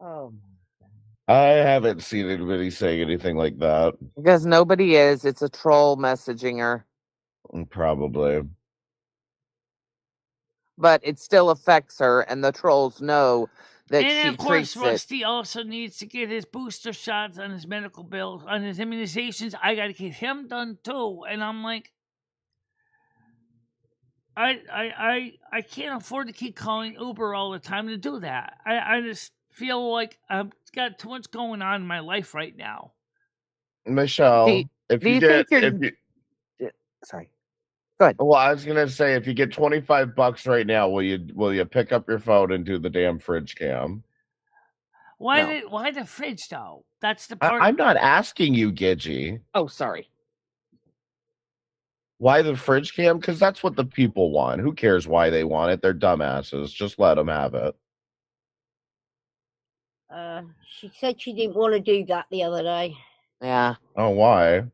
Speaker 3: Oh.
Speaker 7: I haven't seen anybody saying anything like that.
Speaker 6: Because nobody is. It's a troll messaging her.
Speaker 7: Probably.
Speaker 6: But it still affects her, and the trolls know that
Speaker 1: and
Speaker 6: she
Speaker 1: of course,
Speaker 6: treats
Speaker 1: Rusty also needs to get his booster shots on his medical bills, on his immunizations. I got to get him done too. And I'm like, I can't afford to keep calling Uber all the time to do that. I just feel like I've got too much going on in my life right now.
Speaker 7: Michelle,
Speaker 6: sorry. Go ahead.
Speaker 7: Well, I was gonna say, if you get $25 right now, will you pick up your phone and do the damn fridge cam?
Speaker 1: Why the fridge though? That's the part.
Speaker 7: I'm not asking you, Gidgey.
Speaker 6: Oh, sorry.
Speaker 7: Why the fridge cam? Because that's what the people want. Who cares why they want it? They're dumbasses. Just let them have it.
Speaker 3: She said she didn't want to do that the other day.
Speaker 6: Yeah.
Speaker 7: Oh, why?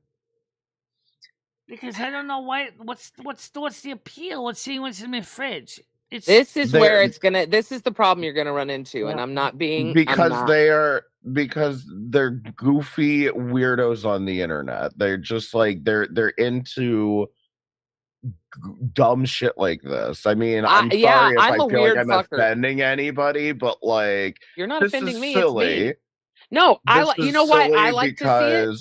Speaker 1: Because I don't know why. What's the appeal? Let's see what's in my fridge.
Speaker 6: This is the problem you're gonna run into, and I'm not being
Speaker 7: because they're goofy weirdos on the internet. They're just like they're into dumb shit like this. I mean, I'm sorry if I feel like I'm offending anybody, but like
Speaker 6: you're not offending me.
Speaker 7: Silly.
Speaker 6: It's me. No, you know why I like to see it?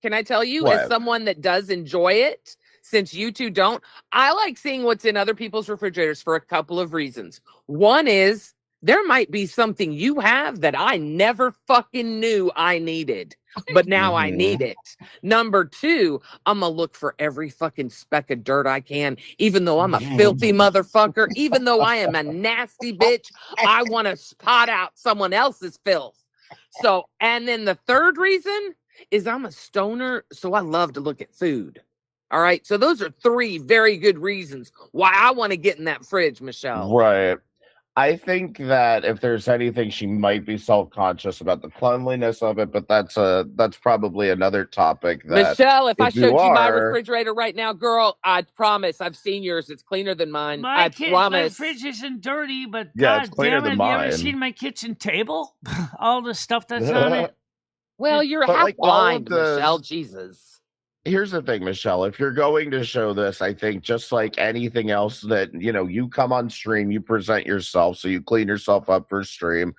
Speaker 6: Can I tell you, as someone that does enjoy it, since you two don't, I like seeing what's in other people's refrigerators for a couple of reasons. One is there might be something you have that I never fucking knew I needed, but now I need it. Number two, I'm going to look for every fucking speck of dirt I can, even though I'm a filthy motherfucker, even though I am a nasty bitch, I want to spot out someone else's filth. So, and then the third reason is I'm a stoner, so I love to look at food. All right, so those are three very good reasons why I want to get in that fridge, Michelle.
Speaker 7: Right. I think that if there's anything, she might be self-conscious about the cleanliness of it, but that's probably another topic.
Speaker 6: Michelle, if I showed you my refrigerator right now, girl, I promise I've seen yours. It's cleaner than mine. I promise.
Speaker 1: My fridge isn't dirty, but
Speaker 7: yeah, it's cleaner than mine.
Speaker 1: Have you ever seen my kitchen table? All the stuff that's on it.
Speaker 6: Well, you're half blind, Michelle. Jesus.
Speaker 7: Here's the thing, Michelle. If you're going to show this, I think just like anything else that, you come on stream, you present yourself, so you clean yourself up for stream.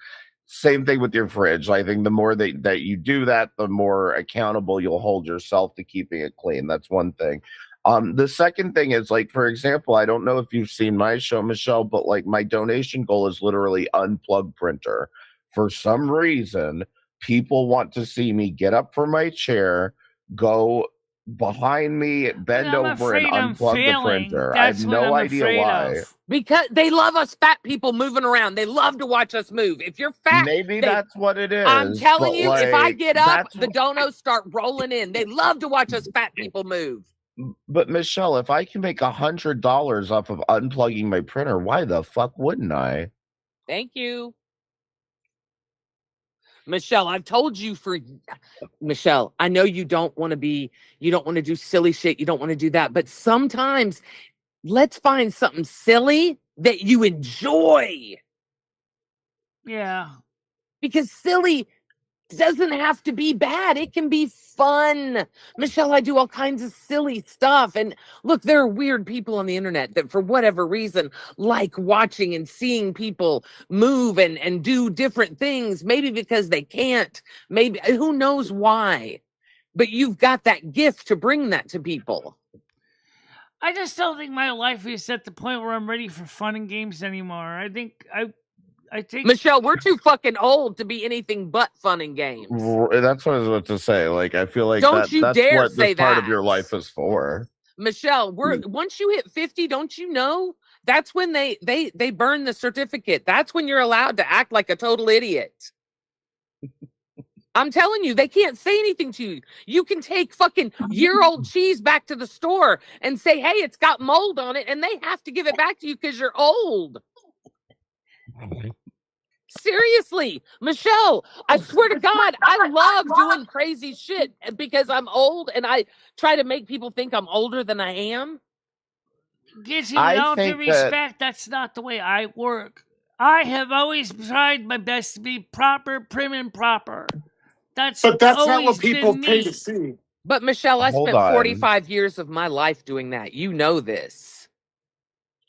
Speaker 7: Same thing with your fridge. I think the more that you do that, the more accountable you'll hold yourself to keeping it clean. That's one thing. The second thing is, like, for example, I don't know if you've seen my show, Michelle, but like my donation goal is literally unplug printer. For some reason, people want to see me get up from my chair, go behind me, bend over, and unplug the printer. I have no idea why.
Speaker 6: Because they love us fat people moving around. They love to watch us move. If you're fat,
Speaker 7: maybe that's what it is.
Speaker 6: I'm telling you, if I get up, the donos start rolling in. They love to watch us fat people move.
Speaker 7: But Michelle, if I can make $100 off of unplugging my printer, why the fuck wouldn't I?
Speaker 6: Thank you. Michelle, I've told you Michelle, I know you don't want to do silly shit. You don't want to do that. But sometimes let's find something silly that you enjoy.
Speaker 1: Yeah.
Speaker 6: Because silly doesn't have to be bad. It can be fun. Michelle, I do all kinds of silly stuff. And look, there are weird people on the internet that for whatever reason like watching and seeing people move and do different things. Maybe because they can't. Maybe who knows why. But you've got that gift to bring that to people.
Speaker 1: I just don't think my life is at the point where I'm ready for fun and games anymore. I think
Speaker 6: Michelle, we're too fucking old to be anything but fun and games.
Speaker 7: That's what I was about to say. Like, I feel like
Speaker 6: don't you
Speaker 7: that's
Speaker 6: dare
Speaker 7: what
Speaker 6: say
Speaker 7: this part
Speaker 6: that.
Speaker 7: of your life is for.
Speaker 6: Michelle, once you hit 50, don't you know? That's when they burn the certificate. That's when you're allowed to act like a total idiot. I'm telling you, they can't say anything to you. You can take fucking year-old cheese back to the store and say, hey, it's got mold on it, and they have to give it back to you because you're old. Seriously, Michelle, I swear to God, I love doing crazy shit because I'm old and I try to make people think I'm older than I am.
Speaker 1: Gives you all due respect, that's not the way I work. I have always tried my best to be proper, prim and proper.
Speaker 8: But that's not what people pay to see.
Speaker 6: But Michelle, I spent 45 years of my life doing that. You know this.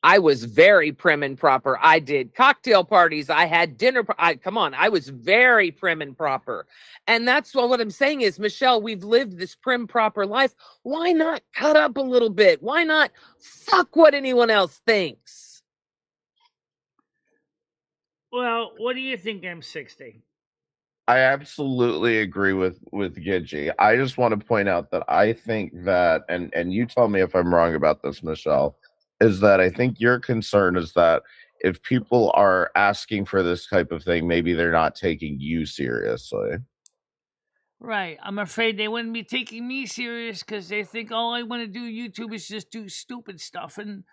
Speaker 6: I was very prim and proper. I did cocktail parties. I had dinner. I was very prim and proper. And that's what I'm saying is, Michelle, we've lived this prim, proper life. Why not cut up a little bit? Why not fuck what anyone else thinks?
Speaker 1: Well, what do you think, M60?
Speaker 7: I absolutely agree with Gidgey. I just want to point out that I think that, and you tell me if I'm wrong about this, Michelle, is that I think your concern is that if people are asking for this type of thing, maybe they're not taking you seriously.
Speaker 1: Right. I'm afraid they wouldn't be taking me serious because they think all I want to do YouTube is just do stupid stuff. And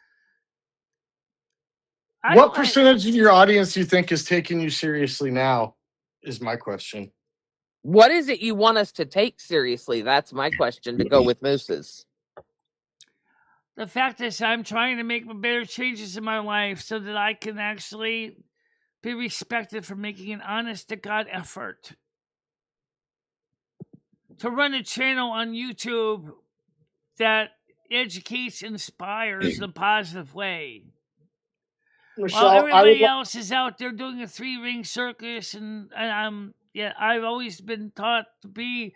Speaker 8: what percentage of your audience do you think is taking you seriously now? Is my question.
Speaker 6: What is it you want us to take seriously? That's my question to go with Moose's.
Speaker 1: The fact is, I'm trying to make better changes in my life so that I can actually be respected for making an honest-to-God effort to run a channel on YouTube that educates, inspires in a positive way.
Speaker 8: Michelle,
Speaker 1: while everybody else is out there doing a 3-ring circus, and I've always been taught to be,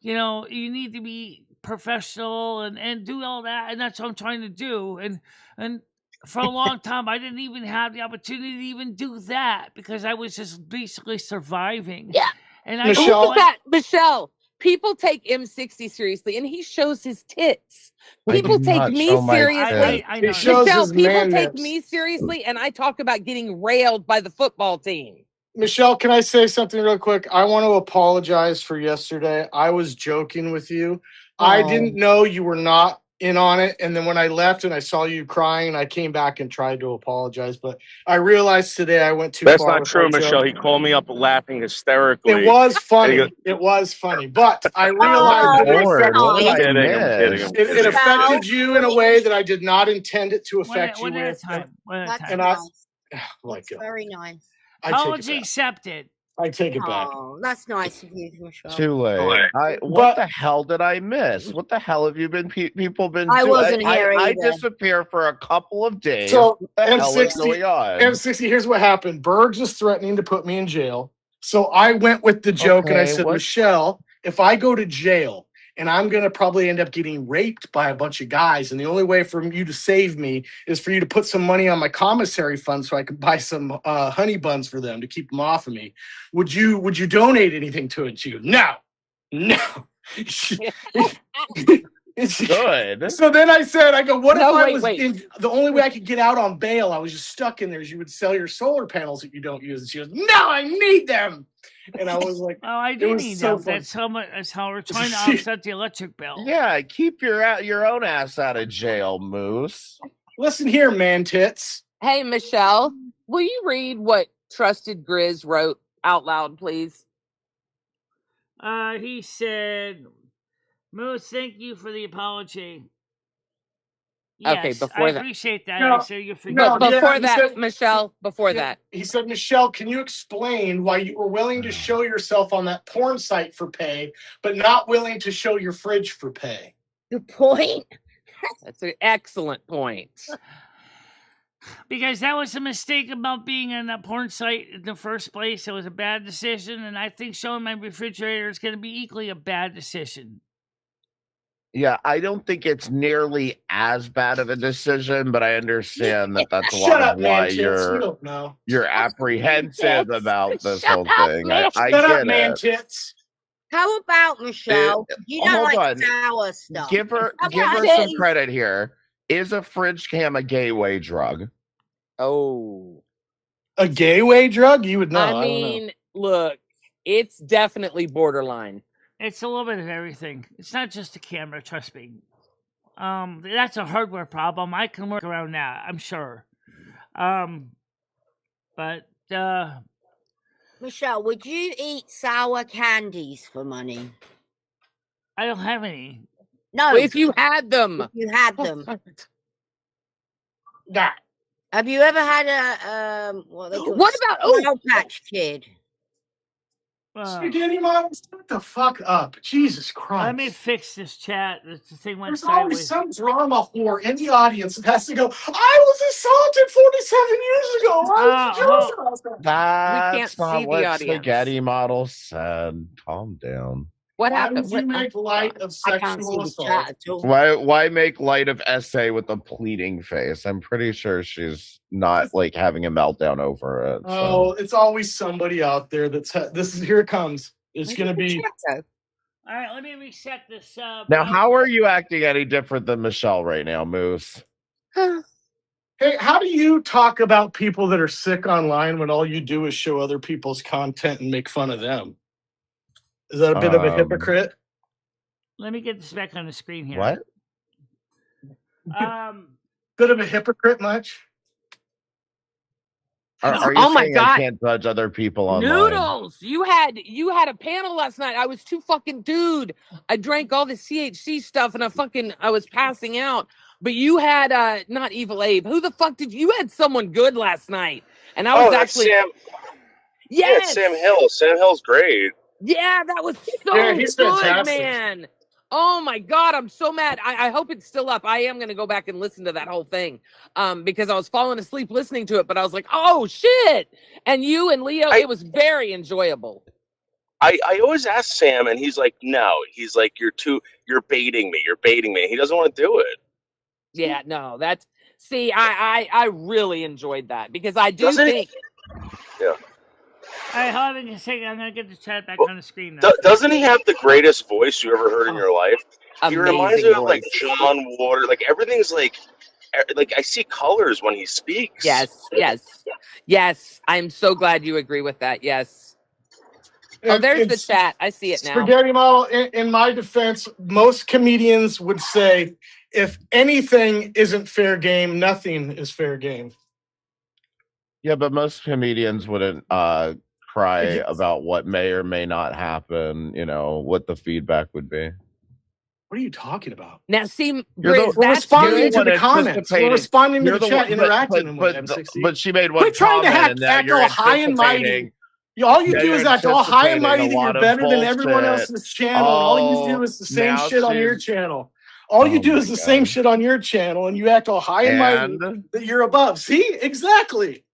Speaker 1: you need to be professional and do all that, and that's what I'm trying to do. And for a long time, I didn't even have the opportunity to even do that because I was just basically surviving.
Speaker 6: Yeah,
Speaker 1: and
Speaker 6: Michelle. People take M60 seriously, and he shows his tits. People take me seriously.
Speaker 1: I know.
Speaker 6: Michelle, people take me seriously, and I talk about getting railed by the football team.
Speaker 8: Michelle, can I say something real quick? I want to apologize for yesterday. I was joking with you. I didn't know you were not in on it. And then when I left and I saw you crying, I came back and tried to apologize. But I realized today I went too far.
Speaker 9: That's not true, Michelle. He called me up laughing hysterically.
Speaker 8: It was funny. It was funny. But I realized it affected you in a way that I did not intend it to affect you.
Speaker 3: One at a time. That's very nice.
Speaker 1: Apology accepted.
Speaker 8: I take it back.
Speaker 3: Oh, that's nice of you, Michelle.
Speaker 7: Too late. What the hell did I miss? What the hell have you been? People been.
Speaker 3: I wasn't here
Speaker 7: I
Speaker 3: either.
Speaker 7: disappear for a couple of days.
Speaker 8: So
Speaker 7: what the hell is going on?
Speaker 8: M60. Here's what happened. Bergs was threatening to put me in jail, so I went with the joke and I said, Michelle, if I go to jail and I'm going to probably end up getting raped by a bunch of guys, and the only way for you to save me is for you to put some money on my commissary fund so I could buy some honey buns for them to keep them off of me. Would you donate anything to it? She goes, no.
Speaker 7: It's good.
Speaker 8: So then I said, what if I was in the only way I could get out on bail? I was just stuck in there. You would sell your solar panels that you don't use. And she goes, no, I need them. And I was like,
Speaker 1: oh, I do need them. That's how we're trying to offset the electric bill.
Speaker 7: Yeah, keep your own ass out of jail, Moose.
Speaker 8: Listen here, man tits.
Speaker 6: Hey, Michelle, will you read what Trusted Grizz wrote out loud, please?
Speaker 1: He said, Moose, thank you for the apology. Yes,
Speaker 6: okay, before
Speaker 1: I
Speaker 6: that.
Speaker 1: appreciate that.
Speaker 8: No,
Speaker 1: I say you're
Speaker 6: But before
Speaker 8: he
Speaker 6: that,
Speaker 8: said-
Speaker 6: Michelle, before that.
Speaker 8: He said, Michelle, can you explain why you were willing to show yourself on that porn site for pay, but not willing to show your fridge for pay?
Speaker 3: Good point.
Speaker 6: That's an excellent point.
Speaker 1: Because that was a mistake about being on that porn site in the first place. It was a bad decision, and I think showing my refrigerator is going to be equally a bad decision.
Speaker 7: Yeah, I don't think it's nearly as bad of a decision, but I understand that that's a lot of why you're apprehensive about this whole thing. I get it.
Speaker 8: Tits.
Speaker 3: How about Michelle? You don't
Speaker 7: hold
Speaker 3: like
Speaker 7: on.
Speaker 3: sour stuff.
Speaker 7: Give her some credit here. Is a fridge cam a gateway drug?
Speaker 6: Oh.
Speaker 8: A gateway drug? You would know.
Speaker 6: I mean, look, it's definitely borderline.
Speaker 1: It's a little bit of everything. It's not just a camera, trust me. That's a hardware problem. I can work around that, I'm sure. But
Speaker 3: Michelle, would you eat sour candies for money?
Speaker 1: I don't have any.
Speaker 3: No.
Speaker 6: Well, if you had them.
Speaker 3: If you had them.
Speaker 8: That.
Speaker 3: Have you ever had a what about Sour Patch Kid?
Speaker 8: Spaghetti models, shut the fuck up. Jesus Christ.
Speaker 1: Let me fix this chat. The thing went
Speaker 8: There's always
Speaker 1: sideways.
Speaker 8: some drama whore in the audience that has to go, I was assaulted 47 years ago.
Speaker 7: That's not what spaghetti model said. Calm down.
Speaker 6: What
Speaker 8: happened? Why would you make light of sexual assault?
Speaker 7: Why make light of essay with a pleading face? I'm pretty sure she's not like having a meltdown over it.
Speaker 8: Oh, it's always somebody out there that's here it comes. It's gonna be
Speaker 1: all right, let me reset this
Speaker 7: now. How are you acting any different than Michelle right now, Moose?
Speaker 8: Hey, how do you talk about people that are sick online when all you do is show other people's content and make fun of them? Is that a bit of a hypocrite?
Speaker 1: Let me get this back on the screen here.
Speaker 7: What?
Speaker 8: Bit of a hypocrite much?
Speaker 7: Are you saying I can't judge other people online?
Speaker 6: Noodles! You had a panel last night. I was too fucking dude. I drank all the CHC stuff and I was passing out. But you had not Evil Abe. Who the fuck did you had someone good last night? And I was actually
Speaker 4: Sam.
Speaker 6: Yes!
Speaker 4: Yeah, Sam Hill. Sam Hill's great.
Speaker 6: Yeah, that was so
Speaker 8: he's
Speaker 6: good,
Speaker 8: fantastic.
Speaker 6: man. Oh my God, I'm so mad. I hope it's still up. I am going to go back and listen to that whole thing because I was falling asleep listening to it, but I was like, oh shit. And you and Leo, it was very enjoyable.
Speaker 4: I always ask Sam and he's like, no. He's like, you're baiting me. You're baiting me. He doesn't want to do it.
Speaker 6: Yeah, no, I really enjoyed that because I do think.
Speaker 4: Yeah.
Speaker 1: All right, hold on a second. I'm going to get the chat back on the screen now.
Speaker 4: Doesn't he have the greatest voice you ever heard in your life? He reminds me of like John Water. Like everything's like I see colors when he speaks.
Speaker 6: Yes. I'm so glad you agree with that. Yes. Oh, there's the chat. I see it now.
Speaker 8: Spaghetti model, in my defense, most comedians would say, if anything isn't fair game, nothing is fair game.
Speaker 7: Yeah, but most comedians wouldn't cry about what may or may not happen, what the feedback would be.
Speaker 8: What are you talking about?
Speaker 6: Now, see,
Speaker 8: we're responding to the comments. We're responding to the chat, interacting with M60.
Speaker 7: But she made one
Speaker 8: Quit trying
Speaker 7: comment,
Speaker 8: to act all high and mighty. All you do is act all high and mighty that you're better than everyone else's channel. And all you do is the same shit on your channel. All you do is the same shit on your channel, and you act all high and mighty that you're above. See? Exactly.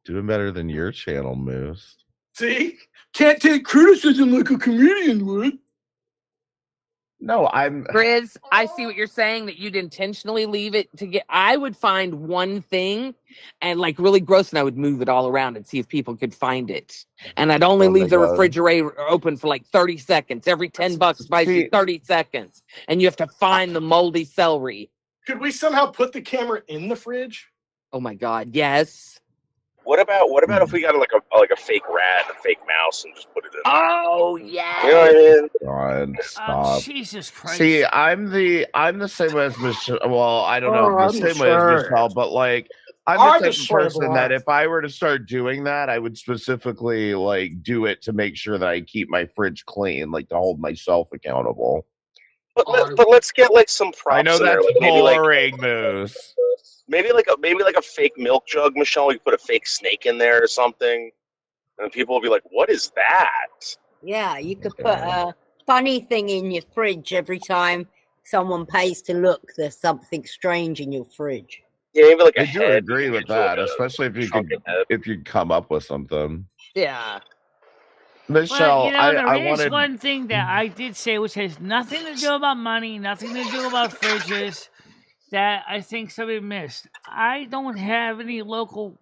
Speaker 7: Doing better than your channel, Moose.
Speaker 8: See? Can't take criticism like a comedian would.
Speaker 7: No, I'm...
Speaker 6: Grizz, I see what you're saying, that you'd intentionally leave it to get... I would find one thing and like really gross, and I would move it all around and see if people could find it. And I'd only leave the refrigerator open for like 30 seconds. Every $10 buys you 30 seconds. And you have to find the moldy celery.
Speaker 8: Could we somehow put the camera in the fridge?
Speaker 6: Oh my God, yes.
Speaker 4: What about if we got like a fake rat, a fake mouse, and just put it in?
Speaker 6: Oh yeah.
Speaker 4: You know what I mean?
Speaker 7: God, stop.
Speaker 1: Jesus Christ.
Speaker 7: See, I'm the same way as Michelle. Well, I don't know the same way as Michelle, but like I'm the type of person that if I were to start doing that, I would specifically like do it to make sure that I keep my fridge clean, like to hold myself accountable.
Speaker 9: But let's get like some props.
Speaker 7: I know
Speaker 9: in
Speaker 7: that's
Speaker 9: there. Like,
Speaker 7: boring, Moose.
Speaker 9: Maybe like a fake milk jug, Michelle. You put a fake snake in there or something, and people will be like, "What is that?"
Speaker 3: Yeah, you could put a funny thing in your fridge every time someone pays to look. There's something strange in your fridge.
Speaker 9: Yeah, maybe like
Speaker 7: I do
Speaker 9: head.
Speaker 7: agree with that, especially if you come up with something.
Speaker 6: Yeah.
Speaker 7: Michelle,
Speaker 1: well, there
Speaker 7: I
Speaker 1: is
Speaker 7: wanted
Speaker 1: one thing that I did say, which has nothing to do about money, nothing to do about fridges, that I think somebody missed. I don't have any local.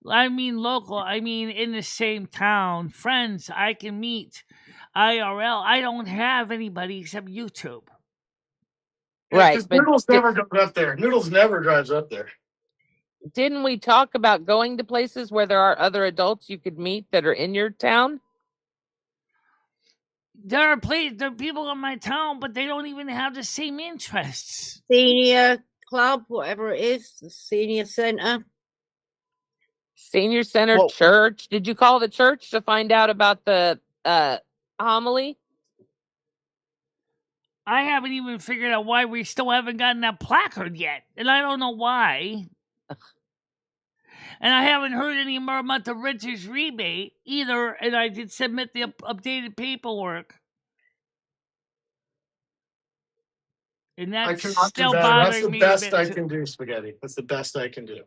Speaker 1: I mean in the same town, friends I can meet IRL. I don't have anybody except YouTube.
Speaker 6: Right.
Speaker 8: Because Noodles never goes up there. Noodles never drives up there.
Speaker 6: Didn't we talk about going to places where there are other adults you could meet that are in your town?
Speaker 1: There are people in my town, but they don't even have the same interests.
Speaker 3: Senior club, whatever it is, the senior center.
Speaker 6: Senior center, church. Did you call the church to find out about the homily?
Speaker 1: I haven't even figured out why we still haven't gotten that placard yet, and I don't know why. And I haven't heard any more about the Richards rebate either, and I did submit the updated paperwork. And that's still bothering me.
Speaker 8: That's the best I can do, Spaghetti. That's the best I can do.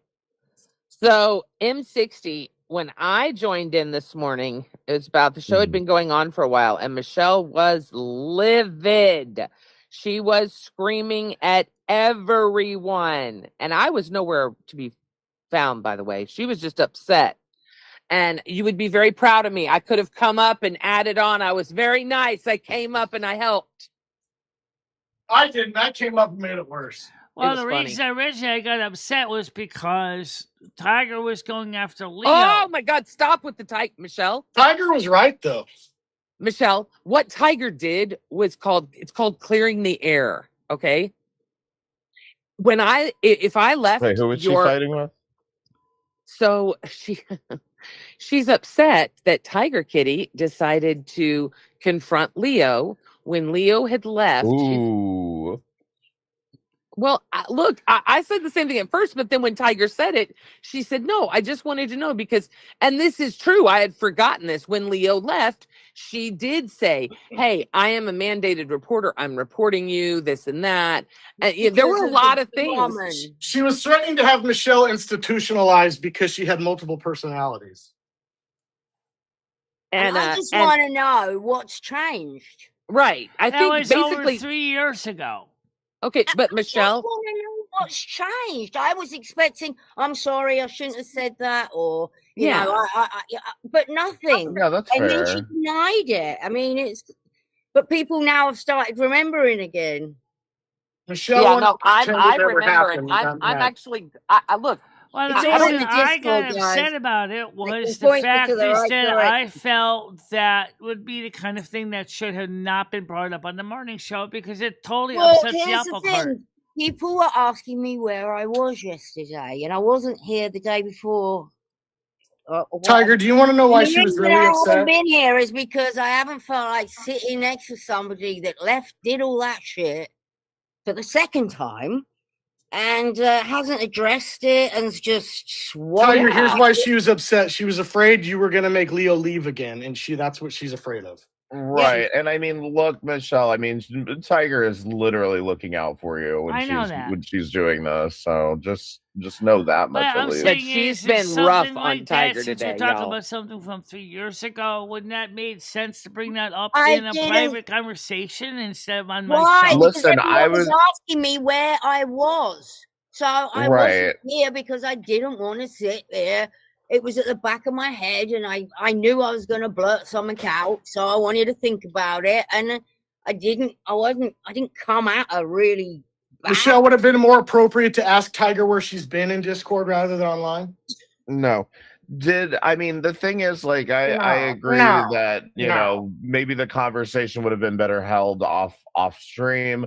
Speaker 6: So M60, when I joined in this morning, it was about the show had been going on for a while, and Michelle was livid. She was screaming at everyone, and I was nowhere to be found, by the way. She was just upset. And you would be very proud of me. I could have come up and added on. I was very nice. I came up and I helped.
Speaker 8: I didn't. I came up and made it worse.
Speaker 1: Well, the reason originally I got upset was because Tiger was going after Leo.
Speaker 6: Oh my God! Stop with the Tiger, Michelle.
Speaker 8: Tiger was right though.
Speaker 6: Michelle, what Tiger did was called clearing the air. Okay. If I left,
Speaker 7: wait, who was she fighting with?
Speaker 6: So she's upset that Tiger Kitty decided to confront Leo when Leo had left.
Speaker 7: Ooh.
Speaker 6: Well, look, I said the same thing at first, but then when Tiger said it, she said, no, I just wanted to know because, and this is true, I had forgotten this. When Leo left, she did say, hey, I am a mandated reporter. I'm reporting you, this and that. There were a lot of things.
Speaker 8: She was threatening to have Michelle institutionalized because she had multiple personalities.
Speaker 3: And I just want to know what's changed.
Speaker 6: Right.
Speaker 1: That was basically over 3 years ago.
Speaker 6: Okay, but Michelle,
Speaker 3: I want to know what's changed. I was expecting, I'm sorry, I shouldn't have said that, or you know, but nothing.
Speaker 7: Yeah, that's fair.
Speaker 3: And then she denied it. I mean, but people now have started remembering again.
Speaker 8: Michelle,
Speaker 6: I remember, and I'm actually, I look.
Speaker 1: Well, the reason I got upset about it was the fact that I felt that would be the kind of thing that should have not been brought up on the morning show because it totally upsets the apple cart.
Speaker 3: People were asking me where I was yesterday, and I wasn't here the day before.
Speaker 8: Tiger, do you want to know why she was really upset?
Speaker 3: I haven't been here is because I haven't felt like sitting next to somebody that did all that shit for the second time. And hasn't addressed it and just
Speaker 8: Tiger, here's why she was upset. She was afraid you were going to make Leo leave again, and that's what she's afraid of.
Speaker 7: Right, and I mean, look, Michelle. I mean, Tiger is literally looking out for you when she's doing this. So just know that much at least.
Speaker 6: But she's been rough on Tiger today.
Speaker 1: You're talking about something from 3 years ago. Wouldn't that make sense to bring that up in a private conversation instead of on my show?
Speaker 7: Listen, I was
Speaker 3: asking me where I was, so I wasn't here because I didn't want to sit there. It was at the back of my head, and I knew I was going to blurt something out, so I wanted to think about it, and I didn't come at her really bad.
Speaker 8: Michelle, would have been more appropriate to ask Tiger where she's been in Discord rather than online?
Speaker 7: No. I mean, the thing is, like, I agree that, you know, maybe the conversation would have been better held off stream.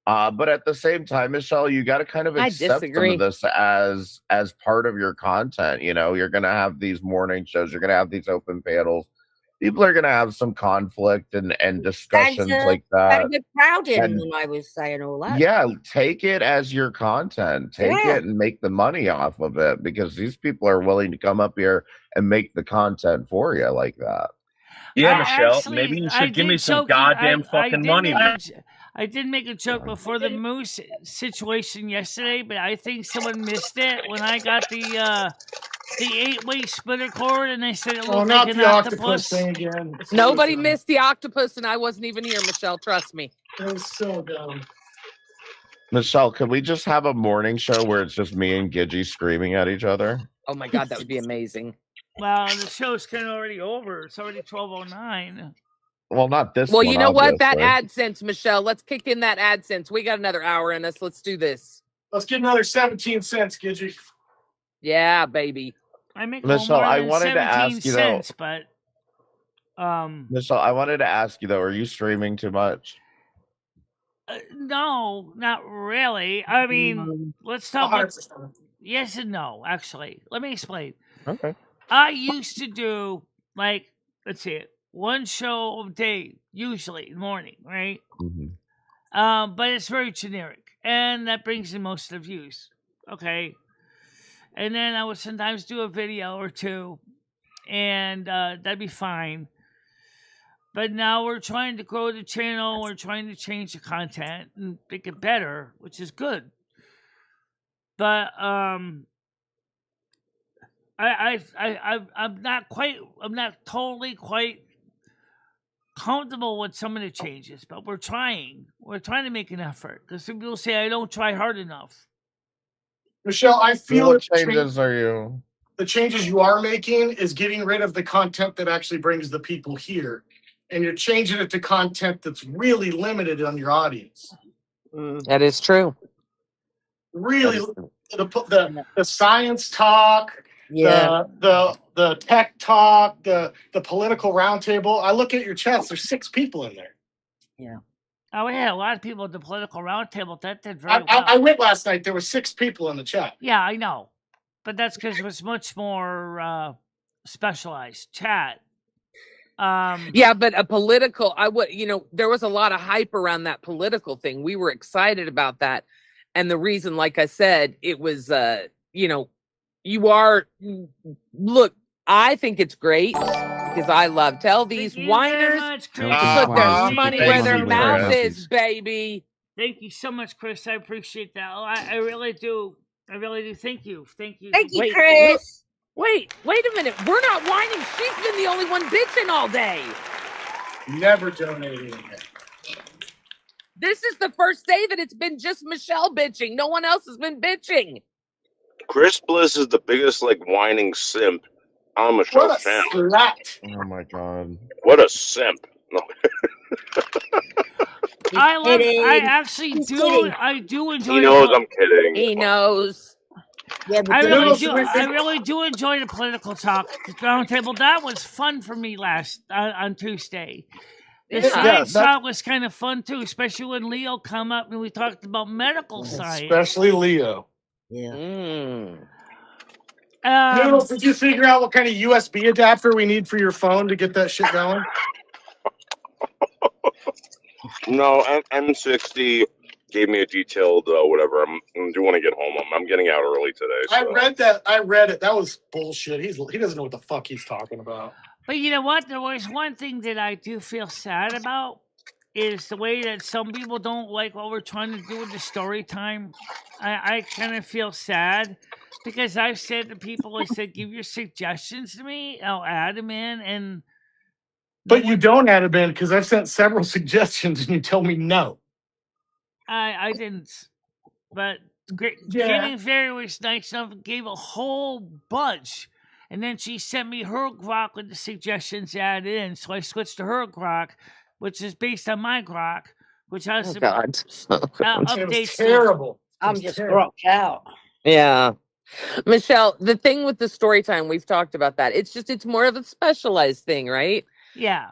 Speaker 7: But at the same time, Michelle, you got to kind of accept some of this as part of your content. You know, you're going to have these morning shows. You're going to have these open panels. people are gonna have some conflict and discussions like that.
Speaker 3: Had a good crowd in when I was saying all that.
Speaker 7: Yeah, take it as your content. Take it and make the money off of it, because these people are willing to come up here and make the content for you like that.
Speaker 9: Yeah, Michelle, maybe you should give me some goddamn fucking money.
Speaker 1: I did make a joke before the moose situation yesterday, but I think someone missed it when I got the 8-way splitter cord and they said it looked like an octopus
Speaker 8: thing again.
Speaker 6: Nobody missed the octopus, and I wasn't even here, Michelle. Trust me.
Speaker 8: It was so dumb.
Speaker 7: Michelle, could we just have a morning show where it's just me and Gidgy screaming at each other?
Speaker 6: Oh my God, that would be amazing.
Speaker 1: Well, the show's kind of already over. It's already 12:09.
Speaker 7: Well, not this.
Speaker 6: Well,
Speaker 7: one,
Speaker 6: you know what? That
Speaker 7: obviously.
Speaker 6: AdSense, Michelle. Let's kick in that AdSense. We got another hour in us. Let's do this.
Speaker 8: Let's get another 17 cents, Gidgy.
Speaker 6: Yeah, baby.
Speaker 1: I make
Speaker 7: Michelle,
Speaker 1: more than
Speaker 7: I wanted to ask you
Speaker 1: cents,
Speaker 7: though.
Speaker 1: But
Speaker 7: Michelle, I wanted to ask you though. Are you streaming too much?
Speaker 1: No, not really. I mean, let's talk about yes and no. Actually, let me explain.
Speaker 7: Okay.
Speaker 1: I used to do like, let's see it, one show a day, usually in the morning, right?
Speaker 7: Mm-hmm.
Speaker 1: But it's very generic, and that brings in most of the views. Okay. And then I would sometimes do a video or two, and that'd be fine. But now we're trying to grow the channel. We're trying to change the content and make it better, which is good. But I'm not totally quite comfortable with some of the changes. But we're trying. We're trying to make an effort, because some people say I don't try hard enough.
Speaker 8: Michelle, I feel
Speaker 7: what changes are you?
Speaker 8: The changes you are making is getting rid of the content that actually brings the people here, and you're changing it to content that's really limited on your audience.
Speaker 6: That is true.
Speaker 8: Really, the science talk, the tech talk, the political roundtable. I look at your chats. There's 6 people in there.
Speaker 3: Yeah.
Speaker 1: Oh, yeah, a lot of people at the political roundtable. That did very well.
Speaker 8: I went last night. There were 6 people in the chat.
Speaker 1: Yeah, I know. But that's because it was much more specialized chat.
Speaker 6: Yeah, but a political, there was a lot of hype around that political thing. We were excited about that. And the reason, like I said, it was, look, I think it's great because I tell these whiners to put their money where their mouth is, baby.
Speaker 1: Thank you so much, Chris. I appreciate that. I really do. I really do. Thank you.
Speaker 3: Thank you, Chris.
Speaker 6: Wait a minute. We're not whining. She's been the only one bitching all day.
Speaker 8: Never donated.
Speaker 6: This is the first day that it's been just Michelle bitching. No one else has been bitching.
Speaker 9: Chris Bliss is the biggest whining simp on Michelle's channel.
Speaker 7: Oh my God.
Speaker 9: What a simp. No.
Speaker 1: I actually do. I do enjoy.
Speaker 9: He knows I'm kidding.
Speaker 6: He knows.
Speaker 3: Yeah,
Speaker 1: I really do enjoy the political talk. The roundtable, that was fun for me on Tuesday. The science talk was kind of fun too, especially when Leo come up and we talked about medical science.
Speaker 8: Especially Leo.
Speaker 3: Yeah.
Speaker 8: Noodles, did you figure out what kind of USB adapter we need for your phone to get that shit going?
Speaker 9: No, M60 gave me a detailed whatever. I do want to get home. I'm getting out early today. So.
Speaker 8: I read it. That was bullshit. He doesn't know what the fuck he's talking about.
Speaker 1: But you know what? There was one thing that I do feel sad about is the way that some people don't like what we're trying to do with the story time. I kind of feel sad because I've said to people, I said, give your suggestions to me. I'll add them in.
Speaker 8: But you don't add them in because I've sent several suggestions and you tell me no.
Speaker 1: I didn't. But Gaming Fairy was nice enough and gave a whole bunch. And then she sent me her grok with the suggestions added in. So I switched to her grok, which is based on my grok, which has some updates.
Speaker 8: It was terrible.
Speaker 3: I'm just grokked out.
Speaker 6: Yeah. Michelle, the thing with the story time, we've talked about that. It's more of a specialized thing, right?
Speaker 1: Yeah.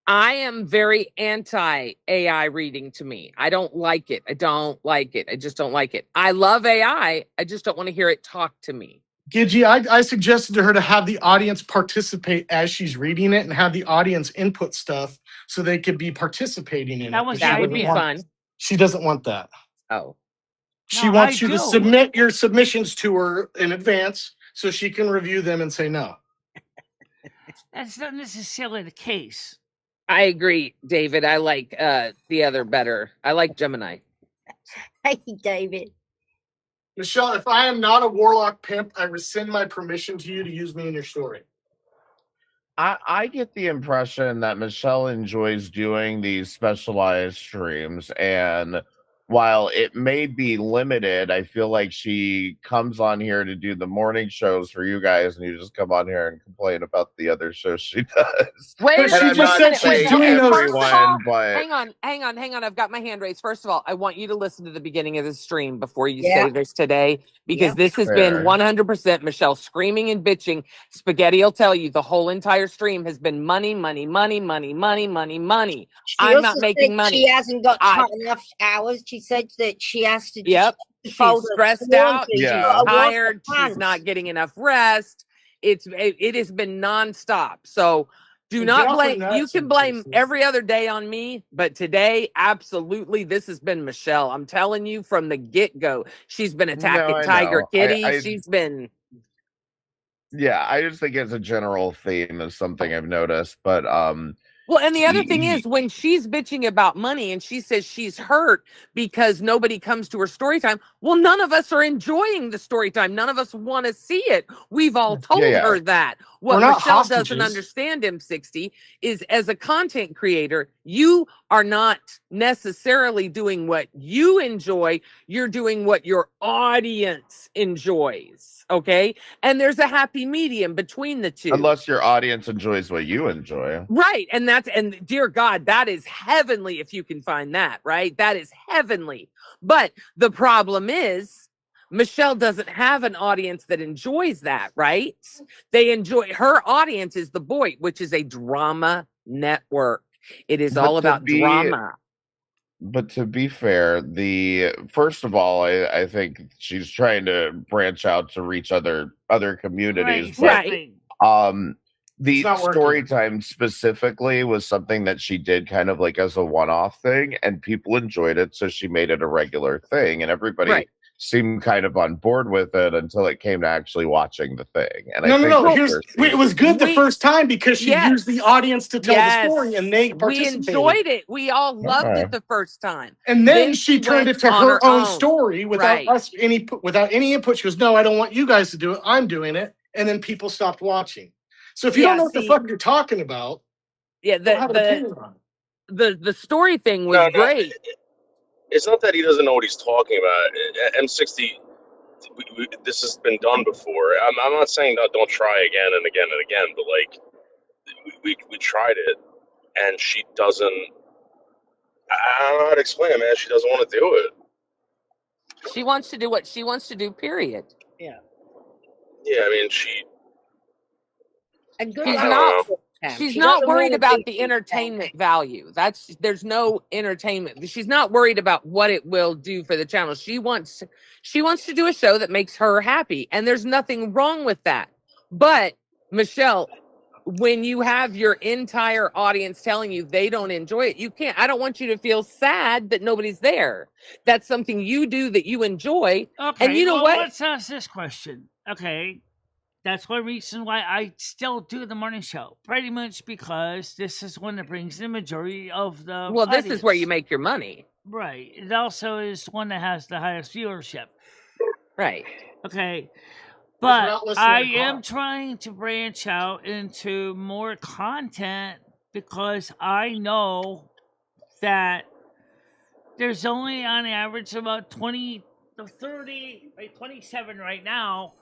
Speaker 6: I am very anti AI reading to me. I don't like it. I just don't like it. I love AI. I just don't want to hear it talk to me.
Speaker 8: Gidgey, I suggested to her to have the audience participate as she's reading it and have the audience input stuff so they could be participating in
Speaker 1: That
Speaker 8: it.
Speaker 1: was
Speaker 8: But
Speaker 1: the
Speaker 8: she
Speaker 6: That would
Speaker 8: doesn't
Speaker 6: be
Speaker 1: idea.
Speaker 8: want-
Speaker 6: fun.
Speaker 8: She doesn't want that.
Speaker 6: Oh,
Speaker 8: She
Speaker 1: No,
Speaker 8: wants
Speaker 1: I
Speaker 8: you to
Speaker 1: do.
Speaker 8: submit your submissions to her in advance so she can review them and say no.
Speaker 1: That's not necessarily the case.
Speaker 6: I agree, David. I like the other better. I like Gemini.
Speaker 3: Hey, David.
Speaker 8: Michelle, if I am not a warlock pimp, I rescind my permission to you to use me in your story.
Speaker 7: I get the impression that Michelle enjoys doing these specialized streams, and while it may be limited, I feel like she comes on here to do the morning shows for you guys, and you just come on here and complain about the other shows she does.
Speaker 6: Wait a
Speaker 8: But she
Speaker 6: minute,
Speaker 8: just
Speaker 6: wait a
Speaker 8: said
Speaker 6: minute.
Speaker 8: she's
Speaker 6: Wait,
Speaker 8: doing
Speaker 6: okay,
Speaker 8: those.
Speaker 6: first of all,
Speaker 7: but
Speaker 6: hang on. I've got my hand raised. First of all, I want you to listen to the beginning of the stream before you
Speaker 3: Yeah.
Speaker 6: say this today, because
Speaker 3: Yeah.
Speaker 6: this has been 100% Michelle screaming and bitching. Spaghetti will tell you the whole entire stream has been money, money, money, money, money, money, money.
Speaker 3: She
Speaker 6: I'm
Speaker 3: also
Speaker 6: not making
Speaker 3: said
Speaker 6: money.
Speaker 3: She hasn't got enough hours. She said that she has to.
Speaker 6: Yep.
Speaker 3: She's
Speaker 6: She's stressed out. She's tired. She's not getting enough rest. It has been nonstop. So do not blame. You can blame every other day on me, but today, absolutely, this has been Michelle. I'm telling you from the get-go. She's been attacking
Speaker 7: I
Speaker 6: Tiger
Speaker 7: know.
Speaker 6: Kitty. She's been.
Speaker 7: Yeah, I just think it's a general theme of something I've noticed. But
Speaker 6: well, and the other thing is, when she's bitching about money and she says she's hurt because nobody comes to her story time, well, none of us are enjoying the story time. None of us want to see it. We've all told her that. What Michelle doesn't understand, M60, is as a content creator, you are not necessarily doing what you enjoy. You're doing what your audience enjoys. Okay? And there's a happy medium between the two.
Speaker 7: Unless your audience enjoys what you enjoy.
Speaker 6: Right. And dear God, that is heavenly if you can find that, right? That is heavenly. But the problem is, Michelle doesn't have an audience that enjoys that, right? Her audience is The Boy, which is a drama network. It is all about drama.
Speaker 7: But to be fair, first of all, I think she's trying to branch out to reach other communities.
Speaker 6: Right.
Speaker 7: But, the story time specifically was something that she did kind of like as a one-off thing, and people enjoyed it, so she made it a regular thing, and everybody seemed kind of on board with it until it came to actually watching the thing. And
Speaker 8: it was good the first time because she used the audience to tell the story, and they participated.
Speaker 6: We enjoyed it. We all loved it the first time,
Speaker 8: and then she turned it to her own story without us without any input. She goes, "No, I don't want you guys to do it. I'm doing it," and then people stopped watching. So if you don't know what the fuck you're talking about,
Speaker 6: the story thing was great.
Speaker 9: It's not that he doesn't know what he's talking about. M60, this has been done before. I'm not saying don't try again and again and again, but like we tried it, and she doesn't. I don't know how to explain it, man. She doesn't want to do it.
Speaker 6: She wants to do what she wants to do. Period.
Speaker 3: Yeah.
Speaker 9: Yeah, I mean
Speaker 6: She's not worried about the entertainment value. There's no entertainment. She's not worried about what it will do for the channel. She wants to do a show that makes her happy, and there's nothing wrong with that. But Michelle, when you have your entire audience telling you they don't enjoy it, I don't want you to feel sad that nobody's there. That's something you do that you enjoy.
Speaker 1: Okay,
Speaker 6: and you know what?
Speaker 1: Let's ask this question. Okay. That's one reason why I still do the morning show. Pretty much because this is one that brings the majority of the audience.
Speaker 6: This is where you make your money.
Speaker 1: Right. It also is one that has the highest viewership.
Speaker 6: Right.
Speaker 1: Okay. But I am trying to branch out into more content because I know that there's only on average about 20 to 30, like 27 right now,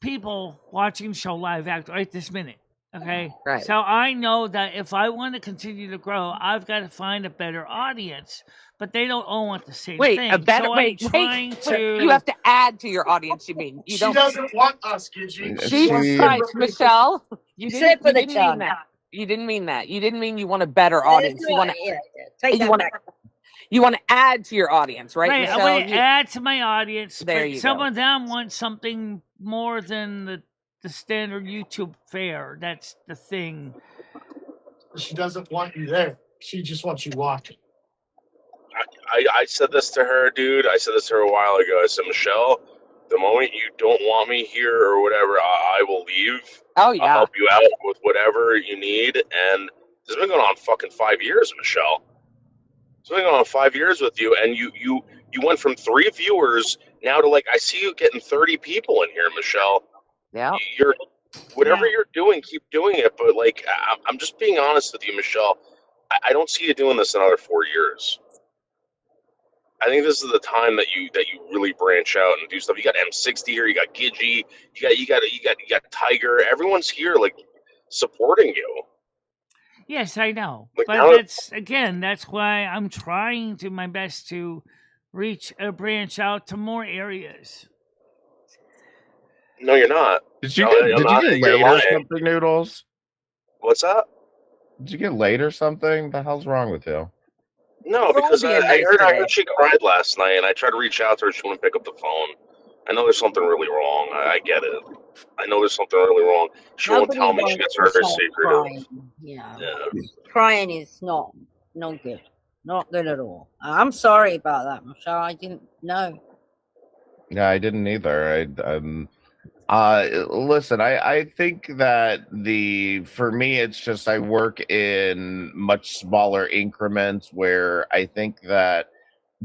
Speaker 1: people watching the show live right this minute. Okay.
Speaker 6: Right.
Speaker 1: So I know that if I want to continue to grow, I've got to find a better audience. But they don't all want the same thing.
Speaker 6: A better You have to add to your audience, you mean.
Speaker 8: She doesn't want us, Gidgey.
Speaker 6: Jesus Christ, Michelle. You didn't mean that. You didn't mean that. You didn't mean you want a better audience. You want to add to your audience, right, Michelle?
Speaker 1: I want to add to my audience.
Speaker 6: There
Speaker 1: but some of them want something more than the standard YouTube fare. That's the thing.
Speaker 8: She doesn't want you there. She just wants you watching.
Speaker 9: I said this to her, dude. I said this to her a while ago. I said, Michelle, the moment you don't want me here or whatever, I will leave.
Speaker 6: Oh, yeah.
Speaker 9: I'll help you out with whatever you need. And this has been going on fucking 5 years, Michelle. It's been going on 5 years with you, and you went from 3 viewers now to, like, I see you getting 30 people in here, Michelle.
Speaker 6: Yeah.
Speaker 9: You're whatever you're doing, keep doing it. But, like, I'm just being honest with you, Michelle. I don't see you doing this another 4 years. I think this is the time that you really branch out and do stuff. You got M60 here, you got Gidgey, you got Tiger. Everyone's here, like, supporting you.
Speaker 1: Yes, I know,
Speaker 9: Like,
Speaker 1: but that's why I'm trying to my best to branch out to more areas.
Speaker 9: No, you're not.
Speaker 7: Did you get laid or something, Noodles?
Speaker 9: What's that?
Speaker 7: Did you get laid or something? The hell's wrong with you?
Speaker 9: No, because I heard she cried last night, and I tried to reach out to her. She wouldn't pick up the phone. I know there's something really wrong. I get it. I know there's something really wrong. She won't tell me. She gets her secret.
Speaker 3: Yeah. Crying is not good. Not good at all. I'm sorry about that, Michelle. I didn't know.
Speaker 7: Yeah, I didn't either. Listen, I think that for me, it's just I work in much smaller increments where I think that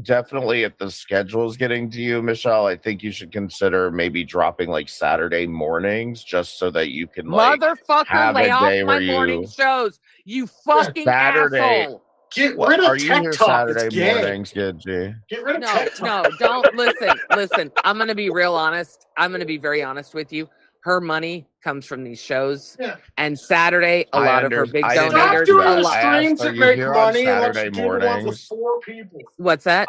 Speaker 7: definitely if the schedule is getting to you, Michelle, I think you should consider maybe dropping like Saturday mornings just so that you can
Speaker 6: motherfucker lay off my morning shows. You fucking asshole.
Speaker 8: Get rid of Tech Talk.
Speaker 7: Saturday mornings, Gidgey?
Speaker 8: Get rid of Tech Talk.
Speaker 6: No, don't listen. I'm gonna be real honest. I'm gonna be very honest with you. Her money comes from these shows, and Saturday, a lot of her big donators.
Speaker 8: Stop doing the streams that make money and let's do the ones with 4 people.
Speaker 6: What's that?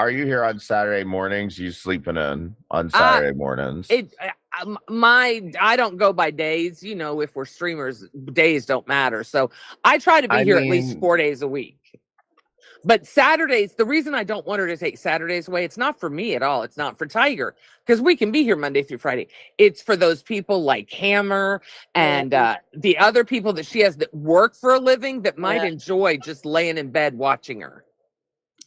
Speaker 7: Are you here on Saturday mornings? You sleeping in on Saturday mornings?
Speaker 6: I don't go by days. You know, if we're streamers, days don't matter. So I try to be here at least 4 days a week. But Saturdays, the reason I don't want her to take Saturdays away, it's not for me at all. It's not for Tiger, because we can be here Monday through Friday. It's for those people like Hammer and the other people that she has that work for a living that might enjoy just laying in bed watching her.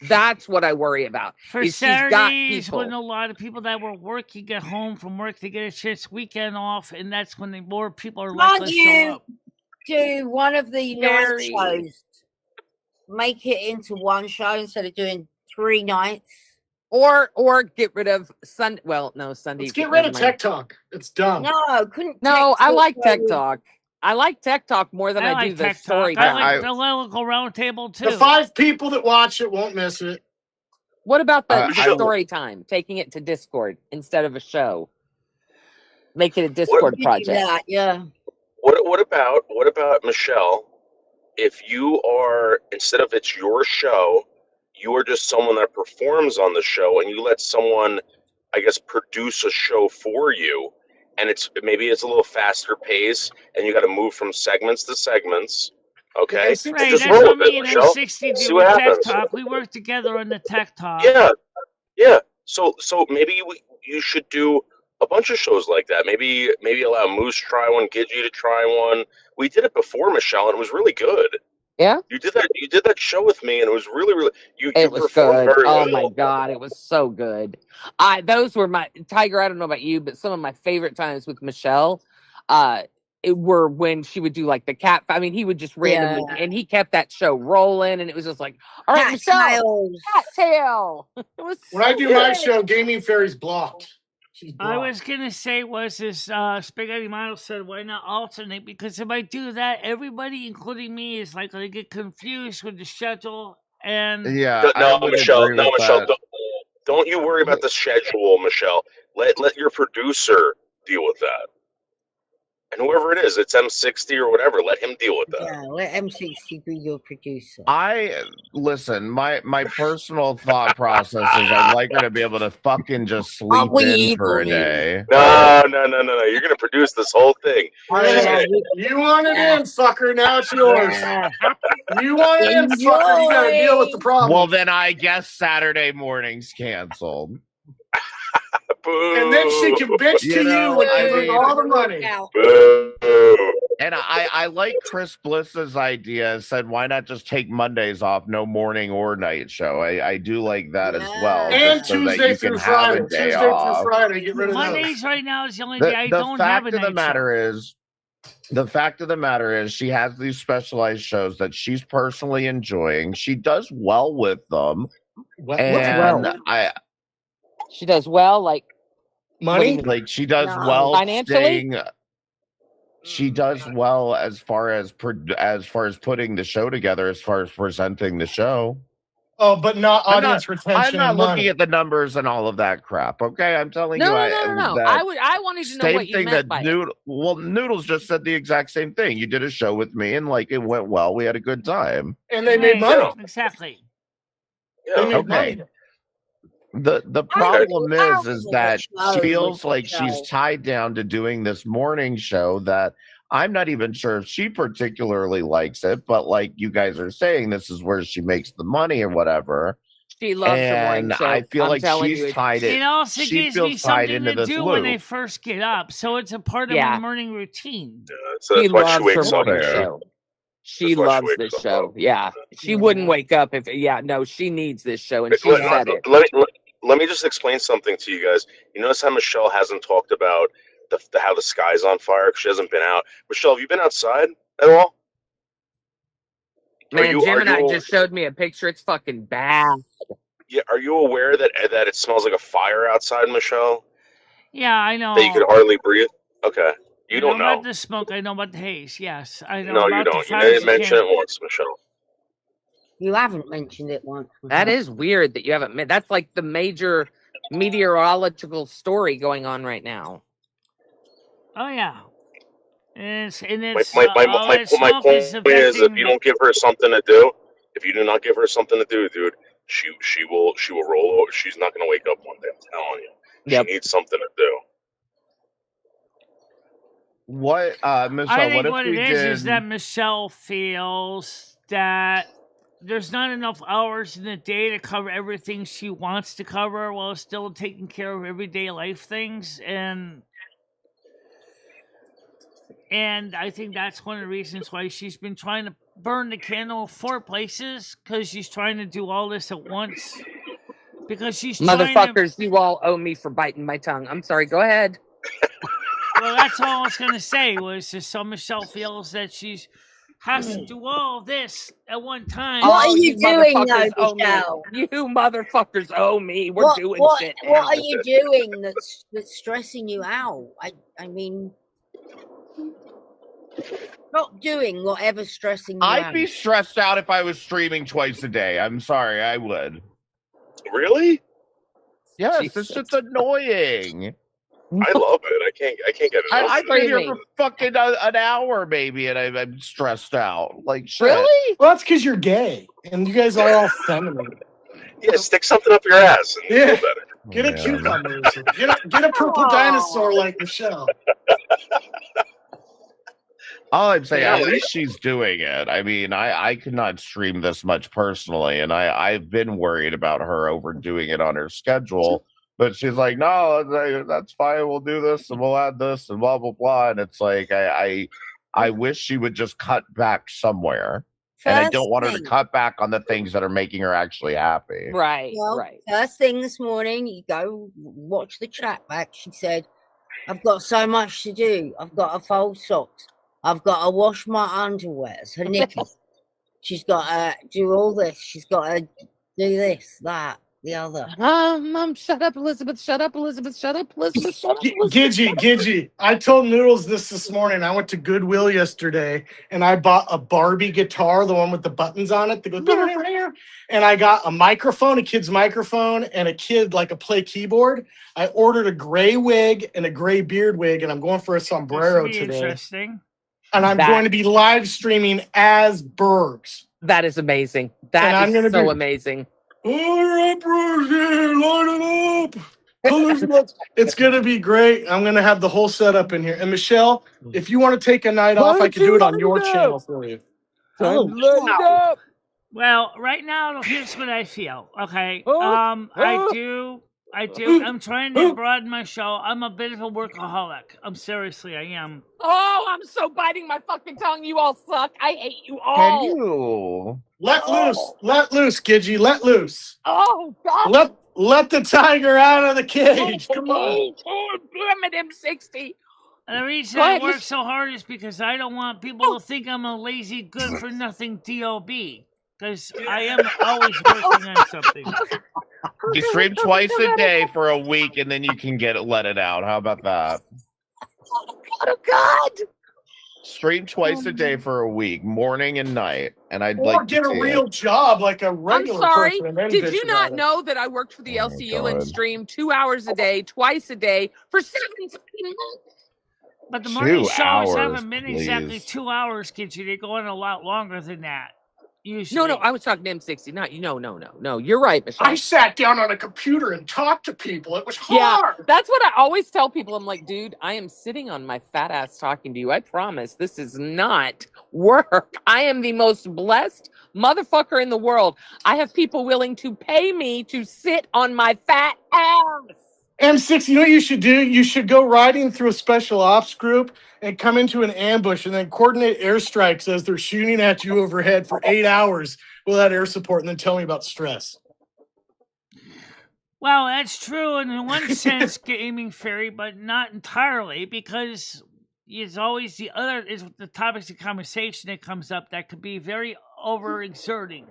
Speaker 6: That's what I worry about.
Speaker 1: For Saturdays, when a lot of people that were working get home from work, they get a chance weekend off, and that's when more people are likely to show up.
Speaker 3: Do one of the night shows. Make it into one show instead of doing 3 nights.
Speaker 6: Or get rid of Sunday. Well, no, Sunday.
Speaker 8: Let's get rid of Tech Talk. It's dumb.
Speaker 3: No,
Speaker 6: I like Tech Talk. I like Tech Talk more than I do the story time.
Speaker 1: I like the local round table too.
Speaker 8: The 5 people that watch it won't miss it.
Speaker 6: What about the story time? Taking it to Discord instead of a show. Make it a Discord project.
Speaker 3: Yeah.
Speaker 9: What about Michelle? If you are, instead of it's your show, you are just someone that performs on the show, and you let someone, I guess, produce a show for you, and maybe it's a little faster pace, and you got to move from segments to segments. Okay,
Speaker 1: right. That's what me and M60 do with Tech Talk. We work together on the Tech Talk.
Speaker 9: Yeah. So maybe you should do a bunch of shows like that. Maybe allow Moose to try one, Gidgey to try one. We did it before, Michelle, and it was really good.
Speaker 6: Yeah,
Speaker 9: you did that show with me, and it was really, really.
Speaker 6: It was good. Oh my god, it was so good. Those were my Tiger. I don't know about you, but some of my favorite times with Michelle, were when she would do like the cat. I mean, he would just randomly, and he kept that show rolling, and it was just like, all right, Michelle, cat tail. It was
Speaker 8: when I do my show, Gaming Fairy's blocked.
Speaker 1: I was gonna say Spaghetti Model said, why not alternate? Because if I do that, everybody, including me, is likely to get confused with the schedule. And
Speaker 9: Michelle, don't you worry about the schedule, Michelle. Let your producer deal with that. And whoever it is, it's M60 or whatever, let him deal with that.
Speaker 3: Yeah, let M60 be your producer.
Speaker 7: Listen, my personal thought process is I'd like her to be able to fucking just sleep in for a day.
Speaker 9: No. You're going to produce this whole thing.
Speaker 8: You want it in, fucker. Now it's yours. You want it in, fucker. You got to deal with the problem.
Speaker 7: Well, then I guess Saturday morning's canceled.
Speaker 8: And then she can bitch to you and give her all the money.
Speaker 7: And I like Chris Bliss's idea. Said, why not just take Mondays off, no morning or night show? I do like that as well.
Speaker 8: And
Speaker 7: just so
Speaker 8: Tuesday
Speaker 7: that you
Speaker 8: through
Speaker 7: can
Speaker 8: Friday.
Speaker 7: have a day
Speaker 8: Tuesday
Speaker 7: off.
Speaker 8: through Friday, get rid of
Speaker 1: Mondays
Speaker 8: those.
Speaker 1: right now is the only day I don't have a night show.
Speaker 7: The fact of the matter is she has these specialized shows that she's personally enjoying. She does well with them.
Speaker 6: She does well, like
Speaker 8: money.
Speaker 7: Like she does well
Speaker 6: financially.
Speaker 7: She does well as far as putting the show together, as far as presenting the show.
Speaker 8: Oh, but not audience retention.
Speaker 7: I'm not
Speaker 8: and
Speaker 7: looking
Speaker 8: money.
Speaker 7: at the numbers and all of that crap. Okay, I'm telling you.
Speaker 6: No. I wanted to know what you meant by it.
Speaker 7: Well, Noodles just said the exact same thing. You did a show with me, and like it went well. We had a good time,
Speaker 8: and they made money.
Speaker 1: Exactly.
Speaker 8: They made money.
Speaker 7: The problem is that she feels like she's tied down to doing this morning show that I'm not even sure if she particularly likes it, but like you guys are saying, this is where she makes the money or whatever.
Speaker 6: She loves the morning show.
Speaker 7: I feel like she's tied in.
Speaker 1: It also gives me something to do when I first get up, so it's a part of my morning routine.
Speaker 9: So that's why she wakes up.
Speaker 6: She loves this show. Yeah, she wouldn't wake up if. Yeah, no, she needs this show, and she said it.
Speaker 9: Let me just explain something to you guys. You notice how Michelle hasn't talked about how the sky's on fire because she hasn't been out. Michelle, have you been outside at all?
Speaker 6: Man, Jim and I just showed me a picture. It's fucking bad.
Speaker 9: Yeah, are you aware that it smells like a fire outside, Michelle?
Speaker 1: Yeah, I know.
Speaker 9: That you could hardly breathe? Okay. You don't know.
Speaker 1: I know about the smoke. I know about the haze. Yes, I know.
Speaker 9: No, you don't. You didn't mention it once, Michelle.
Speaker 3: You haven't mentioned it once.
Speaker 6: That is weird that you haven't. That's like the major meteorological story going on right now.
Speaker 1: Oh yeah. My
Speaker 9: point is if you don't give her something to do, if you do not give her something to do, dude, she will roll over. She's not going to wake up one day. I'm telling you, she needs something to do.
Speaker 7: What, Michelle?
Speaker 1: I think what it is that Michelle feels that there's not enough hours in the day to cover everything she wants to cover while still taking care of everyday life things, and I think that's one of the reasons why she's been trying to burn the candle 4 places, because she's trying to do all this at once. Because she's
Speaker 6: motherfuckers, you all owe me for biting my tongue. I'm sorry. Go ahead.
Speaker 1: Well, that's all I was gonna say was just so Michelle feels that she's has to do all this at one time.
Speaker 3: What are you doing though,
Speaker 6: Michelle? You motherfuckers owe me. We're doing shit now.
Speaker 3: What are you doing that's stressing you out? I mean, not doing whatever's stressing you out.
Speaker 7: I'd be stressed out if I was streaming twice a day. I'm sorry, I would.
Speaker 9: Really?
Speaker 7: Yes, it's just annoying.
Speaker 9: I love it. I can't get it.
Speaker 7: I've been here for fucking an hour, maybe, and I'm stressed out. Like, shit.
Speaker 6: Really?
Speaker 8: Well, that's because you're gay, and you guys are all feminine.
Speaker 9: Yeah, stick something up your ass. And feel better.
Speaker 8: Get a cucumber. Get a purple dinosaur like Michelle.
Speaker 7: All I'm saying, at least she's doing it. I mean, I could not stream this much personally, and I've been worried about her overdoing it on her schedule. But she's like, no, that's fine. We'll do this, and we'll add this, and blah, blah, blah. And it's like, I wish she would just cut back somewhere. And I don't want her to cut back on the things that are making her actually happy.
Speaker 6: Right, right.
Speaker 3: First thing this morning, you go watch the chat back. She said, I've got so much to do. I've got to fold socks. I've got to wash my underwears, her knickers. She's got to do all this. She's got to do this, that, the other.
Speaker 6: Shut up, Elizabeth. Shut up, Elizabeth. Shut up, Elizabeth. Shut up, Elizabeth.
Speaker 8: Gidgy. I told Noodles this morning. I went to Goodwill yesterday, and I bought a Barbie guitar, the one with the buttons on it. That goes, and I got a microphone, a kid's microphone, and a kid like a play keyboard. I ordered a gray wig and a gray beard wig, and I'm going for a sombrero today.
Speaker 1: Interesting.
Speaker 8: And I'm going to be live streaming as Bergs.
Speaker 6: That is amazing. That is so amazing.
Speaker 8: All right, Bergs, line it up. It's going to be great. I'm going to have the whole setup in here. And Michelle, if you want to take a night off, I can do it on your channel for you.
Speaker 1: Well, right now, here's what I feel. Okay, I I do. I'm trying to broaden my show. I'm a bit of a workaholic. I am.
Speaker 6: Oh, I'm so biting my fucking tongue. You all suck. I hate you all.
Speaker 7: Can you
Speaker 8: let loose, Gidgy, let loose.
Speaker 6: Oh God!
Speaker 8: Let the tiger out of the cage. Come on.
Speaker 6: Oh, damn it, M60.
Speaker 1: And the reason I work so hard is because I don't want people to think I'm a lazy, good-for-nothing DOB. Because I am always working on something.
Speaker 7: You stream twice a day for a week, and then you can let it out. How about that?
Speaker 6: Oh God!
Speaker 7: Stream twice a day for a week, morning and night, and I'd
Speaker 8: or
Speaker 7: like
Speaker 8: get
Speaker 7: to
Speaker 8: a real job like a regular
Speaker 6: I'm sorry.
Speaker 8: person.
Speaker 6: Did you not know that I worked for the LCU and streamed 2 hours a day, twice a day for 7 months?
Speaker 1: But the morning shows haven't been exactly 2 hours, kids. They go on a lot longer than that. Usually.
Speaker 6: No, I was talking to M60. Not you. No. You're right, Michelle.
Speaker 8: I sat down on a computer and talked to people. It was hard.
Speaker 6: Yeah, that's what I always tell people. I'm like, dude, I am sitting on my fat ass talking to you. I promise this is not work. I am the most blessed motherfucker in the world. I have people willing to pay me to sit on my fat ass.
Speaker 8: M6, you know what you should do? You should go riding through a special ops group and come into an ambush and then coordinate airstrikes as they're shooting at you overhead for 8 hours without air support, and then tell me about stress.
Speaker 1: Well, that's true in one sense, Gaming Fairy, but not entirely, because it's always the topics of conversation that comes up that could be very overexerting.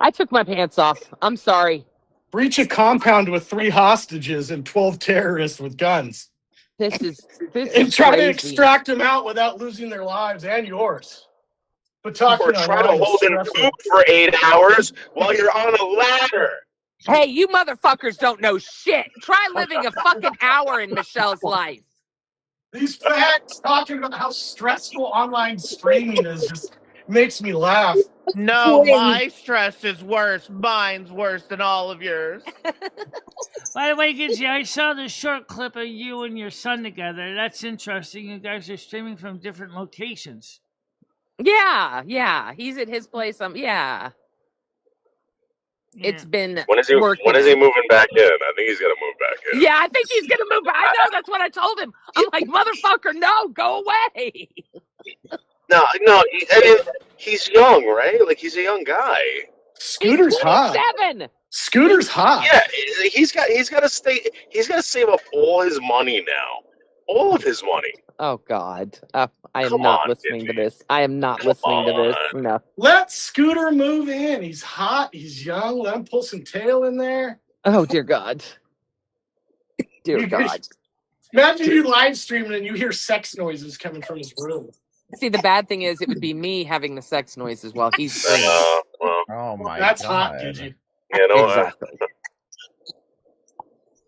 Speaker 6: I took my pants off. I'm sorry.
Speaker 8: Breach a compound with 3 hostages and 12 terrorists with guns.
Speaker 6: This is
Speaker 8: try to extract them out without losing their lives and yours. But try to
Speaker 9: hold in food for 8 hours while you're on a ladder.
Speaker 6: Hey, you motherfuckers don't know shit. Try living a fucking hour in Michelle's life.
Speaker 8: These facts talking about how stressful online streaming is just makes me laugh.
Speaker 7: No, my stress is worse. Mine's worse than all of yours.
Speaker 1: By the way, Gidgy, I saw the short clip of you and your son together. That's interesting. You guys are streaming from different locations.
Speaker 6: Yeah. He's at his place. Yeah. It's been
Speaker 9: when is he moving back in? I think he's gonna move back in.
Speaker 6: Yeah, I think he's gonna move back. I know, that's what I told him. I'm like, motherfucker, no, go away.
Speaker 9: No, I mean, he's young, right? Like, he's a young guy.
Speaker 8: Scooter's hot. Scooter's hot.
Speaker 9: Yeah, he's got to save up all his money now. All of his money.
Speaker 6: Oh God. I am not listening to this. I am not listening to this. No.
Speaker 8: Let Scooter move in. He's hot. He's young. Let him pull some tail in there.
Speaker 6: Oh, dear God. Dear God.
Speaker 8: Imagine you live streaming and you hear sex noises coming from his room.
Speaker 6: See, the bad thing is it would be me having the sex noises while he's streaming.
Speaker 7: Oh, my God.
Speaker 8: That's hot, Gidgy.
Speaker 9: You know,
Speaker 6: exactly.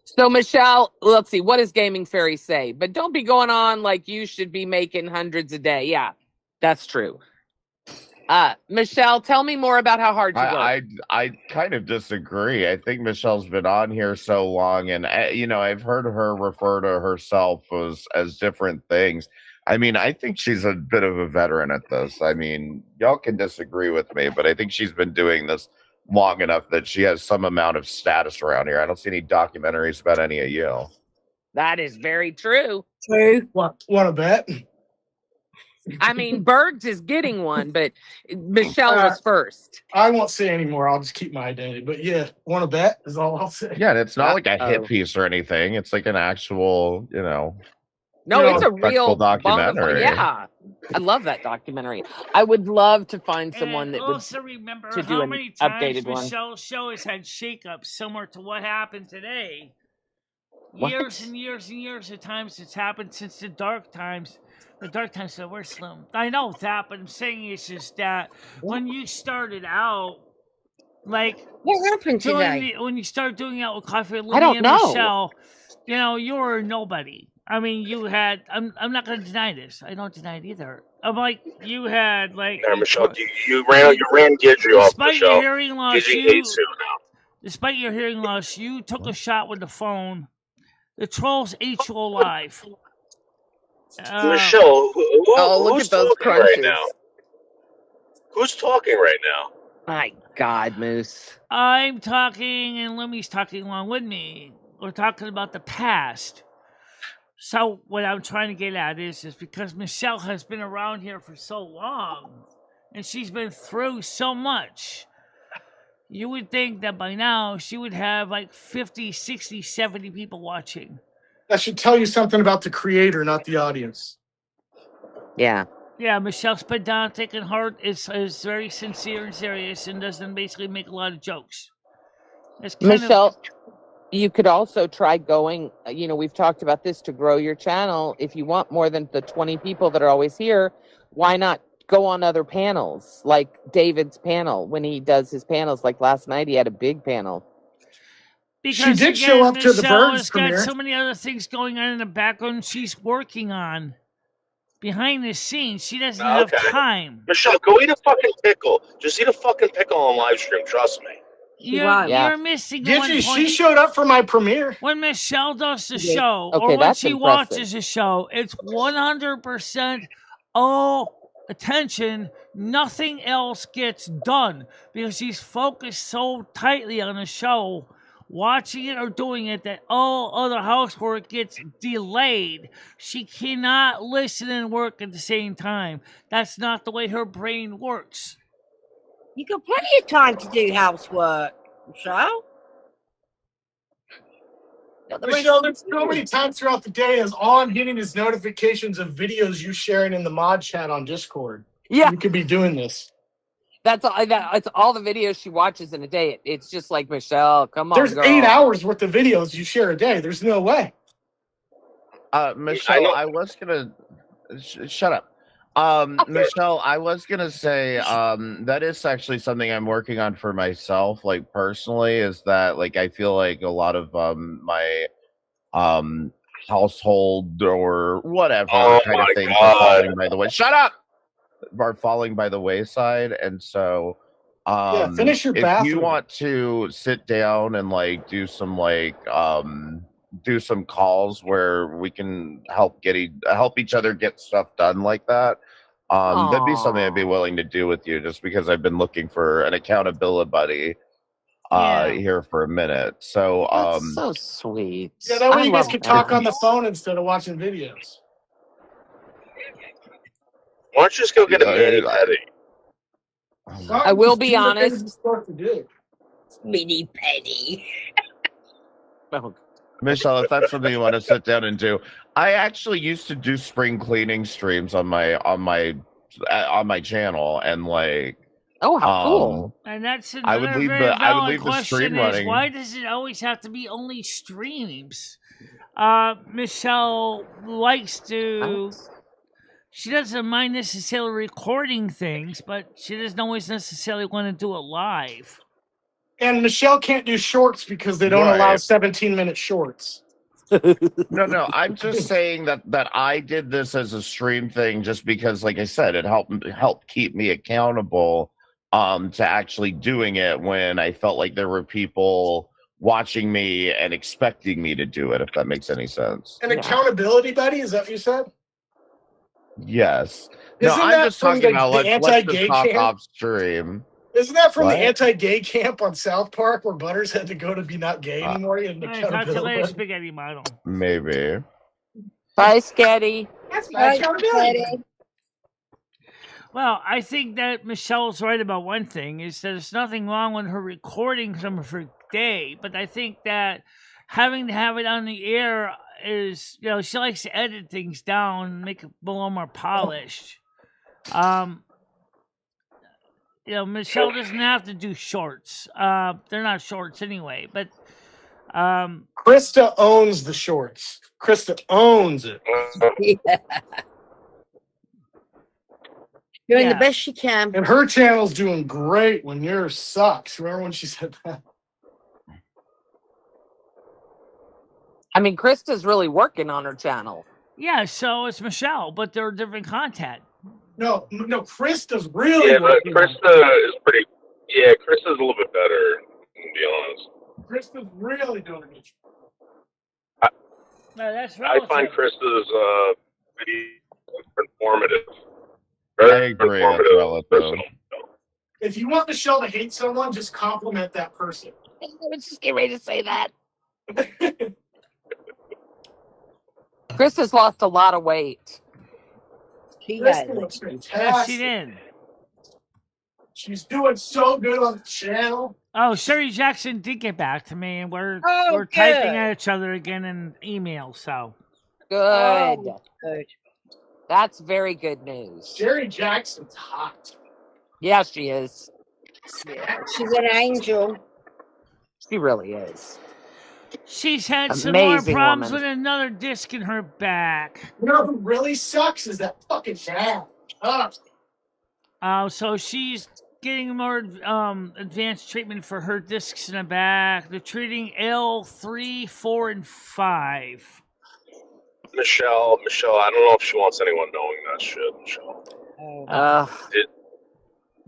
Speaker 6: So, Michelle, let's see. What does Gaming Fairy say? But don't be going on like you should be making hundreds a day. Yeah, that's true. Michelle, tell me more about how hard you work.
Speaker 7: I kind of disagree. I think Michelle's been on here so long, and I've heard her refer to herself as different things. I mean, I think she's a bit of a veteran at this. I mean, y'all can disagree with me, but I think she's been doing this long enough that she has some amount of status around here. I don't see any documentaries about any of you.
Speaker 6: That is very true.
Speaker 8: Want to bet?
Speaker 6: I mean, Bergs is getting one, but Michelle was first.
Speaker 8: I won't say anymore. I'll just keep my identity. But yeah, want to bet is all I'll say.
Speaker 7: Yeah, and it's not like a hit piece or anything. It's like an actual,
Speaker 6: No, it's a real
Speaker 7: documentary.
Speaker 6: Yeah, I love that documentary. I would love to find someone that would
Speaker 1: also remember
Speaker 6: to do
Speaker 1: how
Speaker 6: an
Speaker 1: many times
Speaker 6: updated one.
Speaker 1: Michelle's show has had shakeups similar to what happened today.
Speaker 6: What?
Speaker 1: Years and years and years of times it's happened since the dark times. The dark times that were slim. I know that, but I'm saying it's just that when you started out, like
Speaker 3: what happened today?
Speaker 1: When you started doing it with Coffee with
Speaker 6: I don't
Speaker 1: and
Speaker 6: know.
Speaker 1: Michelle, you were nobody. I mean, you had. I'm not going to deny this. I don't deny it either. I'm like, you had like.
Speaker 9: Yeah, Michelle, you ran Gidry off,
Speaker 1: despite
Speaker 9: Michelle.
Speaker 1: Your hearing loss,
Speaker 9: Gidry hates you now.
Speaker 1: Despite your hearing loss, you took a shot with the phone. The trolls ate you alive.
Speaker 9: Michelle,
Speaker 6: look
Speaker 9: who's
Speaker 6: at those
Speaker 9: talking right now?
Speaker 6: crunches.
Speaker 9: Who's talking right now?
Speaker 6: My God, Moose.
Speaker 1: I'm talking, and Limmy's talking along with me. We're talking about the past. So what I'm trying to get at is because Michelle has been around here for so long, and she's been through so much, you would think that by now she would have like 50, 60, 70 people watching.
Speaker 8: That should tell you something about the creator, not the audience.
Speaker 6: Yeah.
Speaker 1: Yeah, Michelle's pedantic and heart is very sincere and serious and doesn't basically make a lot of jokes.
Speaker 6: Michelle, you could also try going, we've talked about this to grow your channel. If you want more than the 20 people that are always here, why not go on other panels like David's panel when he does his panels? Like last night, he had a big panel.
Speaker 1: Because
Speaker 8: she did show up to the
Speaker 1: Michelle
Speaker 8: Birds
Speaker 1: has
Speaker 8: premiere.
Speaker 1: got so many other things going on in the background she's working on. Behind the scenes, she doesn't have time.
Speaker 9: Michelle, go eat a fucking pickle. Just eat a fucking pickle on live stream. Trust me.
Speaker 1: You're missing one point.
Speaker 8: She showed up for my premiere.
Speaker 1: When Michelle does the show,
Speaker 6: Okay,
Speaker 1: or when
Speaker 6: that's
Speaker 1: she
Speaker 6: impressive.
Speaker 1: watches a show, it's 100% all attention. Nothing else gets done because she's focused so tightly on the show, watching it or doing it, that all other housework gets delayed. She cannot listen and work at the same time. That's not the way her brain works.
Speaker 3: You got plenty of time to do housework, Michelle.
Speaker 8: Michelle, there's so many times throughout the day as all I'm getting is notifications of videos you sharing in the mod chat on Discord.
Speaker 6: Yeah.
Speaker 8: You could be doing this.
Speaker 6: That's all the videos she watches in a day. It's just like, Michelle, come on,
Speaker 8: There's
Speaker 6: girl.
Speaker 8: 8 hours worth of videos you share a day. There's no way.
Speaker 7: Michelle, I was gonna shut up. Michelle, I was gonna say that is actually something I'm working on for myself, like personally, is that like I feel like a lot of my household or whatever kind of things are falling by the way. Shut up! Are falling by the wayside, and so
Speaker 8: finish your
Speaker 7: if
Speaker 8: bathroom.
Speaker 7: you want to sit down and like do some calls where we can help each other get stuff done like that, that'd be something I'd be willing to do with you, just because I've been looking for an accountability buddy here for a minute. So
Speaker 6: that's so sweet.
Speaker 8: Yeah, that way you guys can talk on the phone instead of watching videos.
Speaker 9: Why don't you just go get a mini petty?
Speaker 6: I will be honest.
Speaker 3: Mini petty.
Speaker 7: Michelle, if that's something you want to sit down and do, I actually used to do spring cleaning streams on my channel, and like,
Speaker 6: oh, how cool!
Speaker 1: And that's another
Speaker 7: I would leave the stream running.
Speaker 1: Why does it always have to be only streams? Michelle likes to. She doesn't mind necessarily recording things, but she doesn't always necessarily want to do it live.
Speaker 8: And Michelle can't do shorts because they don't allow 17-minute shorts.
Speaker 7: No, I'm just saying that I did this as a stream thing just because, like I said, it helped keep me accountable to actually doing it when I felt like there were people watching me and expecting me to do it, if that makes any sense.
Speaker 8: An accountability buddy, is that what you said?
Speaker 7: Yes.
Speaker 8: Isn't
Speaker 7: I'm
Speaker 8: that
Speaker 7: just
Speaker 8: from
Speaker 7: talking about let's
Speaker 8: anti-gay
Speaker 7: just talk
Speaker 8: camp?
Speaker 7: off stream.
Speaker 8: Isn't that from
Speaker 7: What?
Speaker 8: the anti-gay camp on South Park where Butters had to go to be not gay anymore?
Speaker 1: Talk to later, spaghetti model.
Speaker 7: Maybe.
Speaker 6: Bye, Sketty.
Speaker 8: That's my accountability.
Speaker 1: Well, I think that Michelle's right about one thing, is that there's nothing wrong with her recording some of her day, but I think that having to have it on the air is, she likes to edit things down, make it a little more polished. Michelle doesn't have to do shorts. They're not shorts anyway, but
Speaker 8: Krista owns the shorts. Krista owns it.
Speaker 3: Yeah. Doing the best she can.
Speaker 8: And her channel's doing great when yours sucks. Remember when she said that?
Speaker 6: I mean, Krista's really working on her channel.
Speaker 1: Yeah, so is Michelle, but they're different content.
Speaker 8: No, Krista's really
Speaker 9: working. But Krista is pretty. Yeah, Krista's a little bit better, to be honest.
Speaker 8: Krista's really doing it.
Speaker 1: No, that's
Speaker 9: I find Krista's informative.
Speaker 7: I agree. That's relative.
Speaker 8: If you want Michelle to hate someone, just compliment that person.
Speaker 6: I was just getting ready to say that. Chris has lost a lot of weight.
Speaker 3: She
Speaker 8: Kristen looks
Speaker 1: Yes,
Speaker 8: fantastic.
Speaker 1: she did.
Speaker 8: She's doing so good on the channel.
Speaker 1: Oh, Sherry Jackson did get back to me, and we're
Speaker 3: good.
Speaker 1: typing at each other again in email. So
Speaker 6: Good.
Speaker 3: Oh, good.
Speaker 6: That's very good news.
Speaker 8: Sherry Jackson's hot.
Speaker 6: Yeah, she is.
Speaker 3: Yeah, she's an angel.
Speaker 6: She really is.
Speaker 1: she's had some
Speaker 6: Amazing
Speaker 1: more problems
Speaker 6: woman.
Speaker 1: with another disc in her back.
Speaker 8: You know who really sucks is that fucking dad.
Speaker 1: So she's getting more advanced treatment for her discs in the back. They're treating L3, 4, and 5.
Speaker 9: Michelle, I don't know if she wants anyone knowing that shit, Michelle.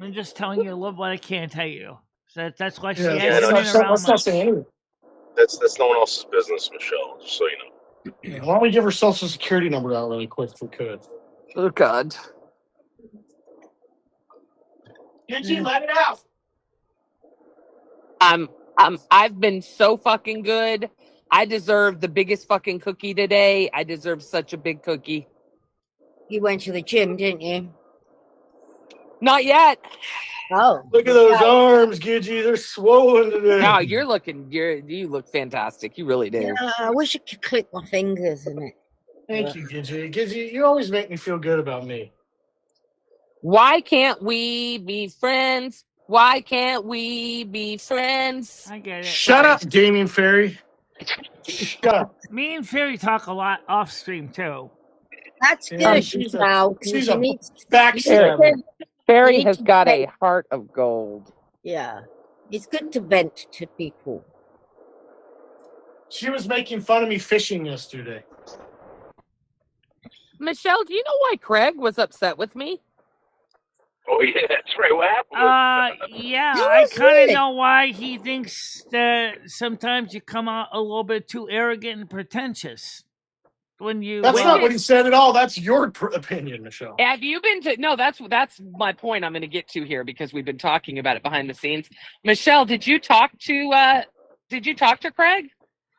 Speaker 1: I'm just telling you a little what I can tell you. So that's why she
Speaker 8: Yeah,
Speaker 1: has
Speaker 8: no,
Speaker 1: been around
Speaker 8: let's not say anything.
Speaker 9: That's no one else's business, Michelle, just so you know.
Speaker 8: Yeah, why don't we give her social security number out really quick if we could?
Speaker 6: Oh, God.
Speaker 8: Gigi, let it out.
Speaker 6: I've been so fucking good. I deserve the biggest fucking cookie today. I deserve such a big cookie.
Speaker 3: You went to the gym, didn't you?
Speaker 6: Not yet.
Speaker 3: Oh.
Speaker 8: Look at those arms, Gigi. They're swollen today.
Speaker 6: No, you look fantastic. You really do.
Speaker 3: Yeah, I wish I could click my fingers in it.
Speaker 8: Thank you, Gigi. Gigi, you always make me feel good about me.
Speaker 6: Why can't we be friends? Why can't we be friends?
Speaker 1: I get it.
Speaker 8: Shut up, Damien Ferry. Shut up.
Speaker 1: Me and Fairy talk a lot off stream too.
Speaker 3: That's good.
Speaker 8: She's a
Speaker 3: backstabber.
Speaker 6: Fairy has got a heart of gold.
Speaker 3: Yeah. It's good to vent to people.
Speaker 8: She was making fun of me fishing yesterday.
Speaker 6: Michelle, do you know why Craig was upset with me?
Speaker 9: Oh yeah, that's right. What happened?
Speaker 1: Yeah, I kind of know why he thinks that sometimes you come out a little bit too arrogant and pretentious.
Speaker 8: That's not what he said at all. That's your opinion, Michelle.
Speaker 6: Have you been to? No, that's my point. I'm going to get to here because we've been talking about it behind the scenes. Michelle, did you talk to Craig?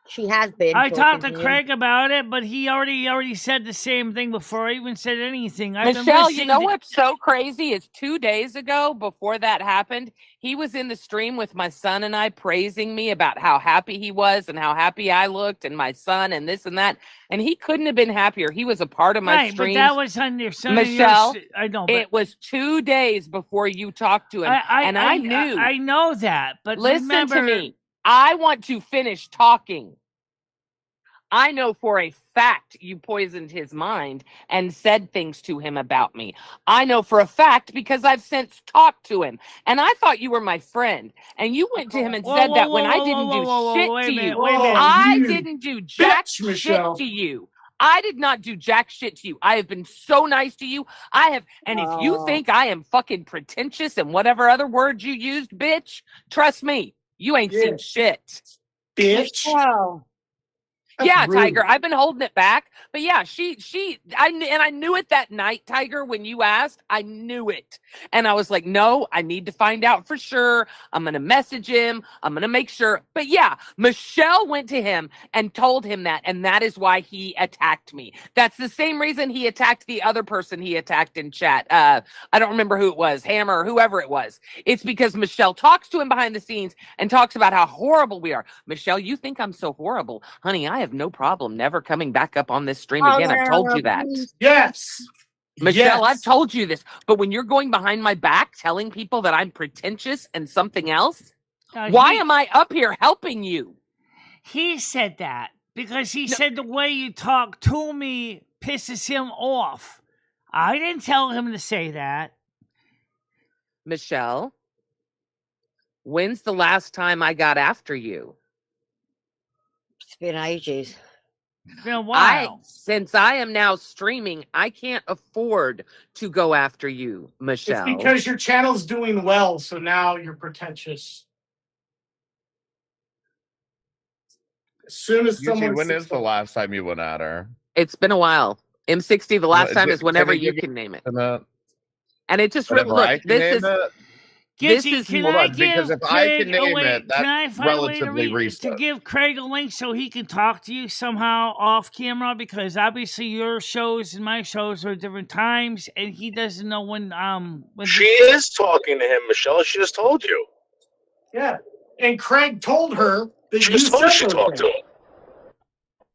Speaker 3: She has been.
Speaker 1: I talked to Craig about it, but he already said the same thing before I even said anything.
Speaker 6: Michelle, you know what's so crazy is 2 days ago, before that happened, he was in the stream with my son and I praising me about how happy he was and how happy I looked and my son and this and that. And he couldn't have been happier. He was a part of my stream.
Speaker 1: But that was on your son.
Speaker 6: Michelle,
Speaker 1: I know. But
Speaker 6: it was 2 days before you talked to him. I knew.
Speaker 1: I know that. But
Speaker 6: listen to me. I want to finish talking. I know for a fact you poisoned his mind and said things to him about me. I know for a fact because I've since talked to him. And I thought you were my friend. And you went to him and said that when I didn't do shit to you. I didn't do jack shit to you. I did not do jack shit to you. I have been so nice to you. I have. And if you think I am fucking pretentious and whatever other words you used, bitch, trust me, you ain't seen shit.
Speaker 8: Bitch.
Speaker 3: Wow.
Speaker 6: Yeah, Tiger, I've been holding it back. But yeah, I knew it that night, Tiger, when you asked, I knew it. And I was like, no, I need to find out for sure. I'm going to message him. I'm going to make sure. But yeah, Michelle went to him and told him that. And that is why he attacked me. That's the same reason he attacked the other person he attacked in chat. I don't remember who it was, Hammer or whoever it was. It's because Michelle talks to him behind the scenes and talks about how horrible we are. Michelle, you think I'm so horrible. Honey, I have no problem never coming back up on this stream again. I've told you that.
Speaker 8: Yes.
Speaker 6: Michelle, I've told you this. But when you're going behind my back telling people that I'm pretentious and something else, why am I up here helping you?
Speaker 1: He said that because he said the way you talk to me pisses him off. I didn't tell him to say that.
Speaker 6: Michelle, when's the last time I got after you?
Speaker 3: It's been ages.
Speaker 1: It's been a while.
Speaker 6: Since I am now streaming, I can't afford to go after you, Michelle.
Speaker 8: It's because your channel's doing well, so now you're pretentious. As soon as
Speaker 7: Usually, when is the last time you went at her?
Speaker 6: It's been a while. M60, the last time is whenever you can name it. And it just, look, this is...
Speaker 1: Gidgy, can I give Craig a way?
Speaker 7: Can
Speaker 1: I find a way to give Craig a link so he can talk to you somehow off camera? Because obviously your shows and my shows are different times, and he doesn't know when.
Speaker 9: She is talking to him, Michelle. She just told you.
Speaker 8: Yeah, and Craig told her that
Speaker 9: she just told her she talked to him.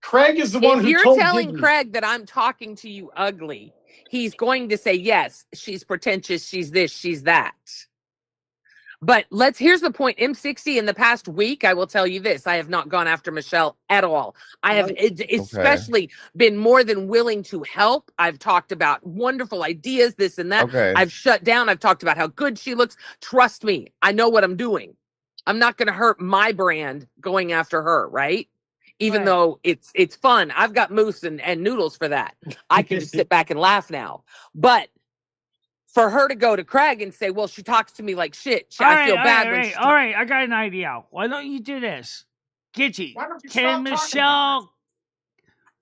Speaker 8: Craig is the one who
Speaker 6: told. If you're telling Craig that I'm talking to you ugly, he's going to say yes. She's pretentious. She's this. She's that. But here's the point. M60 in the past week, I will tell you this. I have not gone after Michelle at all. I have especially been more than willing to help. I've talked about wonderful ideas, this and that.
Speaker 7: Okay.
Speaker 6: I've shut down. I've talked about how good she looks. Trust me, I know what I'm doing. I'm not going to hurt my brand going after her, right? Even though it's fun. I've got Moose and Noodles for that. I can just sit back and laugh now. But for her to go to Craig and say, well, she talks to me like shit. I feel bad.
Speaker 1: All right, I got an idea. Why don't you do this? Gidgy, can Michelle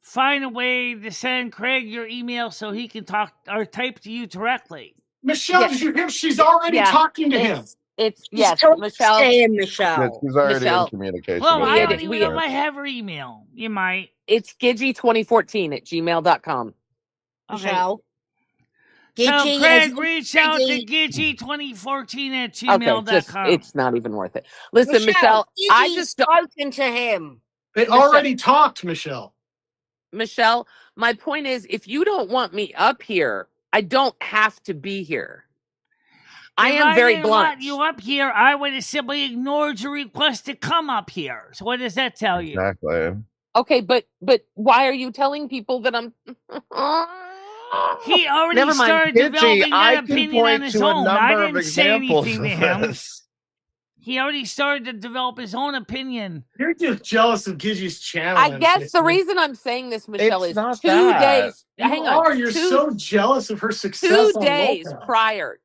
Speaker 1: find a way to send Craig your email so he can talk or type to you directly?
Speaker 8: Michelle, did you hear? She's already talking to him.
Speaker 6: Michelle.
Speaker 3: Michelle.
Speaker 7: She's already in communication.
Speaker 1: Well, I don't even know if I have her email. You might.
Speaker 6: It's Gidgy2014@gmail.com.
Speaker 3: Michelle.
Speaker 1: So Craig, reach out to Gidgy2014@gmail.com.
Speaker 6: It's not even worth it. Listen, Michelle, I just
Speaker 3: spoken to him.
Speaker 8: They already talked, Michelle.
Speaker 6: Michelle, my point is, if you don't want me up here, I don't have to be here. I am very blunt. If I didn't want
Speaker 1: you up here, I would have simply ignored your request to come up here. So what does that tell you?
Speaker 7: Exactly.
Speaker 6: Okay, but why are you telling people that I'm...
Speaker 1: He already started developing that opinion on his own. I didn't say anything to him. He already started to develop his own opinion.
Speaker 8: You're just jealous of Gidgy's channel.
Speaker 6: I guess the reason I'm saying this, Michelle, is 2 days. Hang on.
Speaker 8: You're so jealous of her success.
Speaker 6: 2 days prior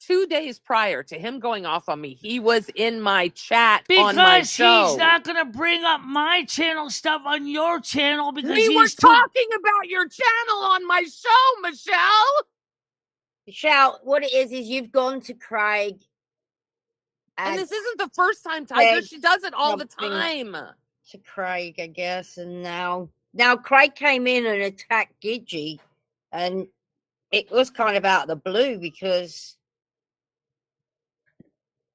Speaker 6: to him going off on me, he was in my chat on my show.
Speaker 1: Because he's not going to bring up my channel stuff on your channel because
Speaker 6: we were talking about your channel on my show, Michelle.
Speaker 3: Michelle, what it is you've gone to Craig.
Speaker 6: And this isn't the first time, Tiger. She does it all the time.
Speaker 3: To Craig, I guess. And now Craig came in and attacked Gidgy. And it was kind of out of the blue because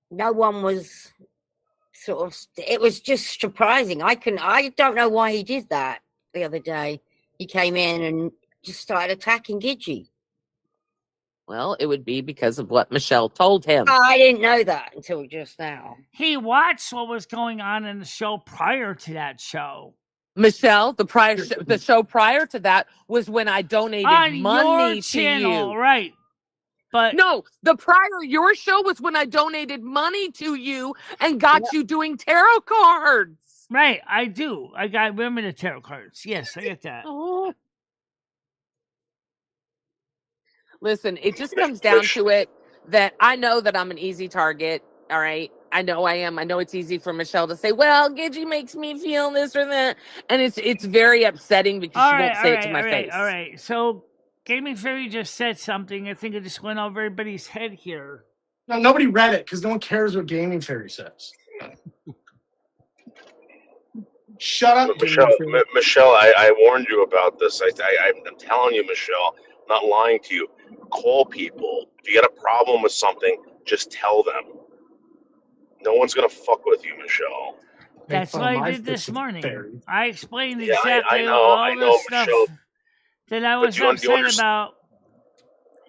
Speaker 3: no one was it was just surprising. I don't know why he did that the other day. He came in and just started attacking Gidgy.
Speaker 6: Well, it would be because of what Michelle told him.
Speaker 3: I didn't know that until just now.
Speaker 1: He watched what was going on in the show prior to that show.
Speaker 6: Michelle, the show prior to that was when I donated money to you.
Speaker 1: Right. But
Speaker 6: no, your show was when I donated money to you and got you doing tarot cards.
Speaker 1: Right, I do. I got women to tarot cards. Yes, I get that.
Speaker 6: Oh. Listen, it just comes down to it that I know that I'm an easy target. All right. I know I am. I know it's easy for Michelle to say, well, Gidgy makes me feel this or that. And it's very upsetting because she won't say it to my face.
Speaker 1: All right. So Gaming Fairy just said something. I think it just went over everybody's head here.
Speaker 8: No, nobody read it because no one cares what Gaming Fairy says. Shut up,
Speaker 9: Michelle. I warned you about this. I'm telling you, Michelle, I'm not lying to you. Call people. If you got a problem with something, just tell them. No one's gonna fuck with you, Michelle.
Speaker 1: That's what I did this morning. I explained exactly all the stuff that I was upset about.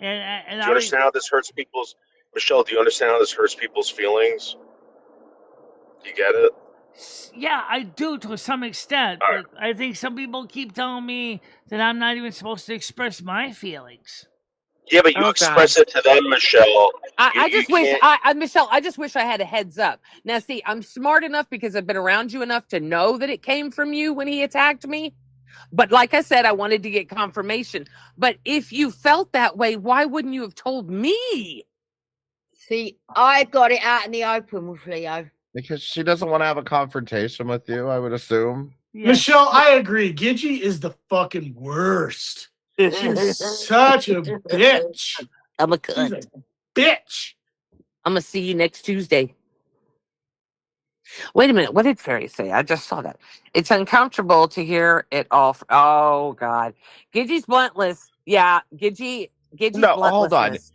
Speaker 1: And
Speaker 9: do you understand how this hurts people's? Michelle, do you understand how this hurts people's feelings? You get it?
Speaker 1: Yeah, I do to some extent. But I think some people keep telling me that I'm not even supposed to express my feelings.
Speaker 9: Yeah, but you express it to them, Michelle.
Speaker 6: Michelle, I just wish I had a heads up. Now, see, I'm smart enough because I've been around you enough to know that it came from you when he attacked me. But like I said, I wanted to get confirmation. But if you felt that way, why wouldn't you have told me?
Speaker 3: See, I got it out in the open with Leo.
Speaker 7: Because she doesn't want to have a confrontation with you, I would assume.
Speaker 8: Yes. Michelle, I agree. Gidgy is the fucking worst. She's such a bitch.
Speaker 6: I'm a
Speaker 8: She's
Speaker 6: cunt.
Speaker 8: a bitch.
Speaker 6: I'm gonna see you next Tuesday. Wait a minute. What did Fairy say? I just saw that. It's uncomfortable to hear it all. Oh God, Gidgey's bluntless. Yeah, Gidgey's
Speaker 7: No, hold on.
Speaker 6: bluntlessness.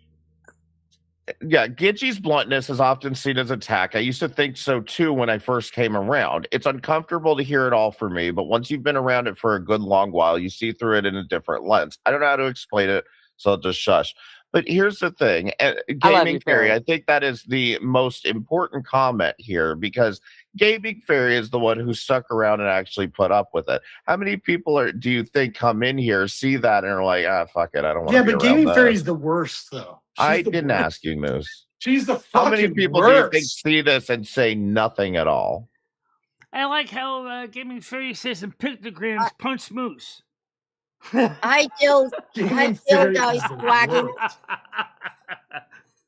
Speaker 7: Yeah, Gidgey's bluntness is often seen as attack. I used to think so too when I first came around. It's uncomfortable to hear it all for me, but once you've been around it for a good long while, you see through it in a different lens. I don't know how to explain it, so I'll just shush. But here's the thing, Gaming Fairy, I think that is the most important comment here because Gaming Fairy is the one who stuck around and actually put up with it. How many people do you think come in here, see that, and are like, fuck it, I don't want to be around that.
Speaker 8: Yeah, but Gaming Fairy's the worst, though.
Speaker 7: I didn't ask you, Moose.
Speaker 8: She's the fucking
Speaker 7: How many people
Speaker 8: worst.
Speaker 7: do you think see this and say nothing at all?
Speaker 1: I like how Gaming Fairy says in pictograms, punch Moose.
Speaker 3: I still guys swagging.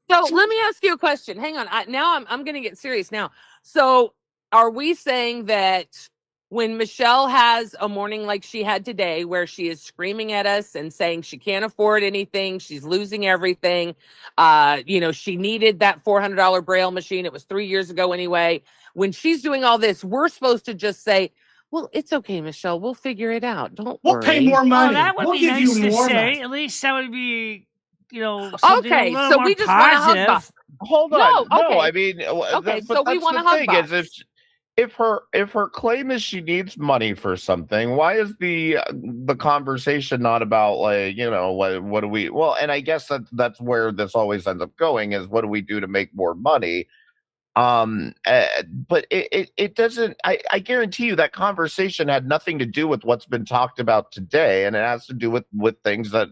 Speaker 6: So let me ask you a question. Hang on. I'm going to get serious now. So are we saying that when Michele has a morning like she had today, where she is screaming at us and saying she can't afford anything, she's losing everything, she needed that $400 Braille machine. It was 3 years ago anyway. When she's doing all this, we're supposed to just say, well, it's okay, Michele. We'll figure it out. We'll
Speaker 8: pay more money.
Speaker 1: That would
Speaker 8: we'll
Speaker 1: be
Speaker 8: give
Speaker 1: nice
Speaker 8: you
Speaker 1: to
Speaker 8: more
Speaker 1: say.
Speaker 8: money.
Speaker 1: At least that would be, something
Speaker 6: okay.
Speaker 1: a little
Speaker 6: So
Speaker 1: more
Speaker 6: we just want to hug box.
Speaker 7: Hold on. No, I mean,
Speaker 6: okay.
Speaker 7: But
Speaker 6: So we
Speaker 7: that's
Speaker 6: want
Speaker 7: the
Speaker 6: to hug
Speaker 7: thing
Speaker 6: box.
Speaker 7: is if her claim is she needs money for something, why is the conversation not about like what do we? Well, and I guess that's where this always ends up going is what do we do to make more money? But it doesn't. I guarantee you that conversation had nothing to do with what's been talked about today, and it has to do with things that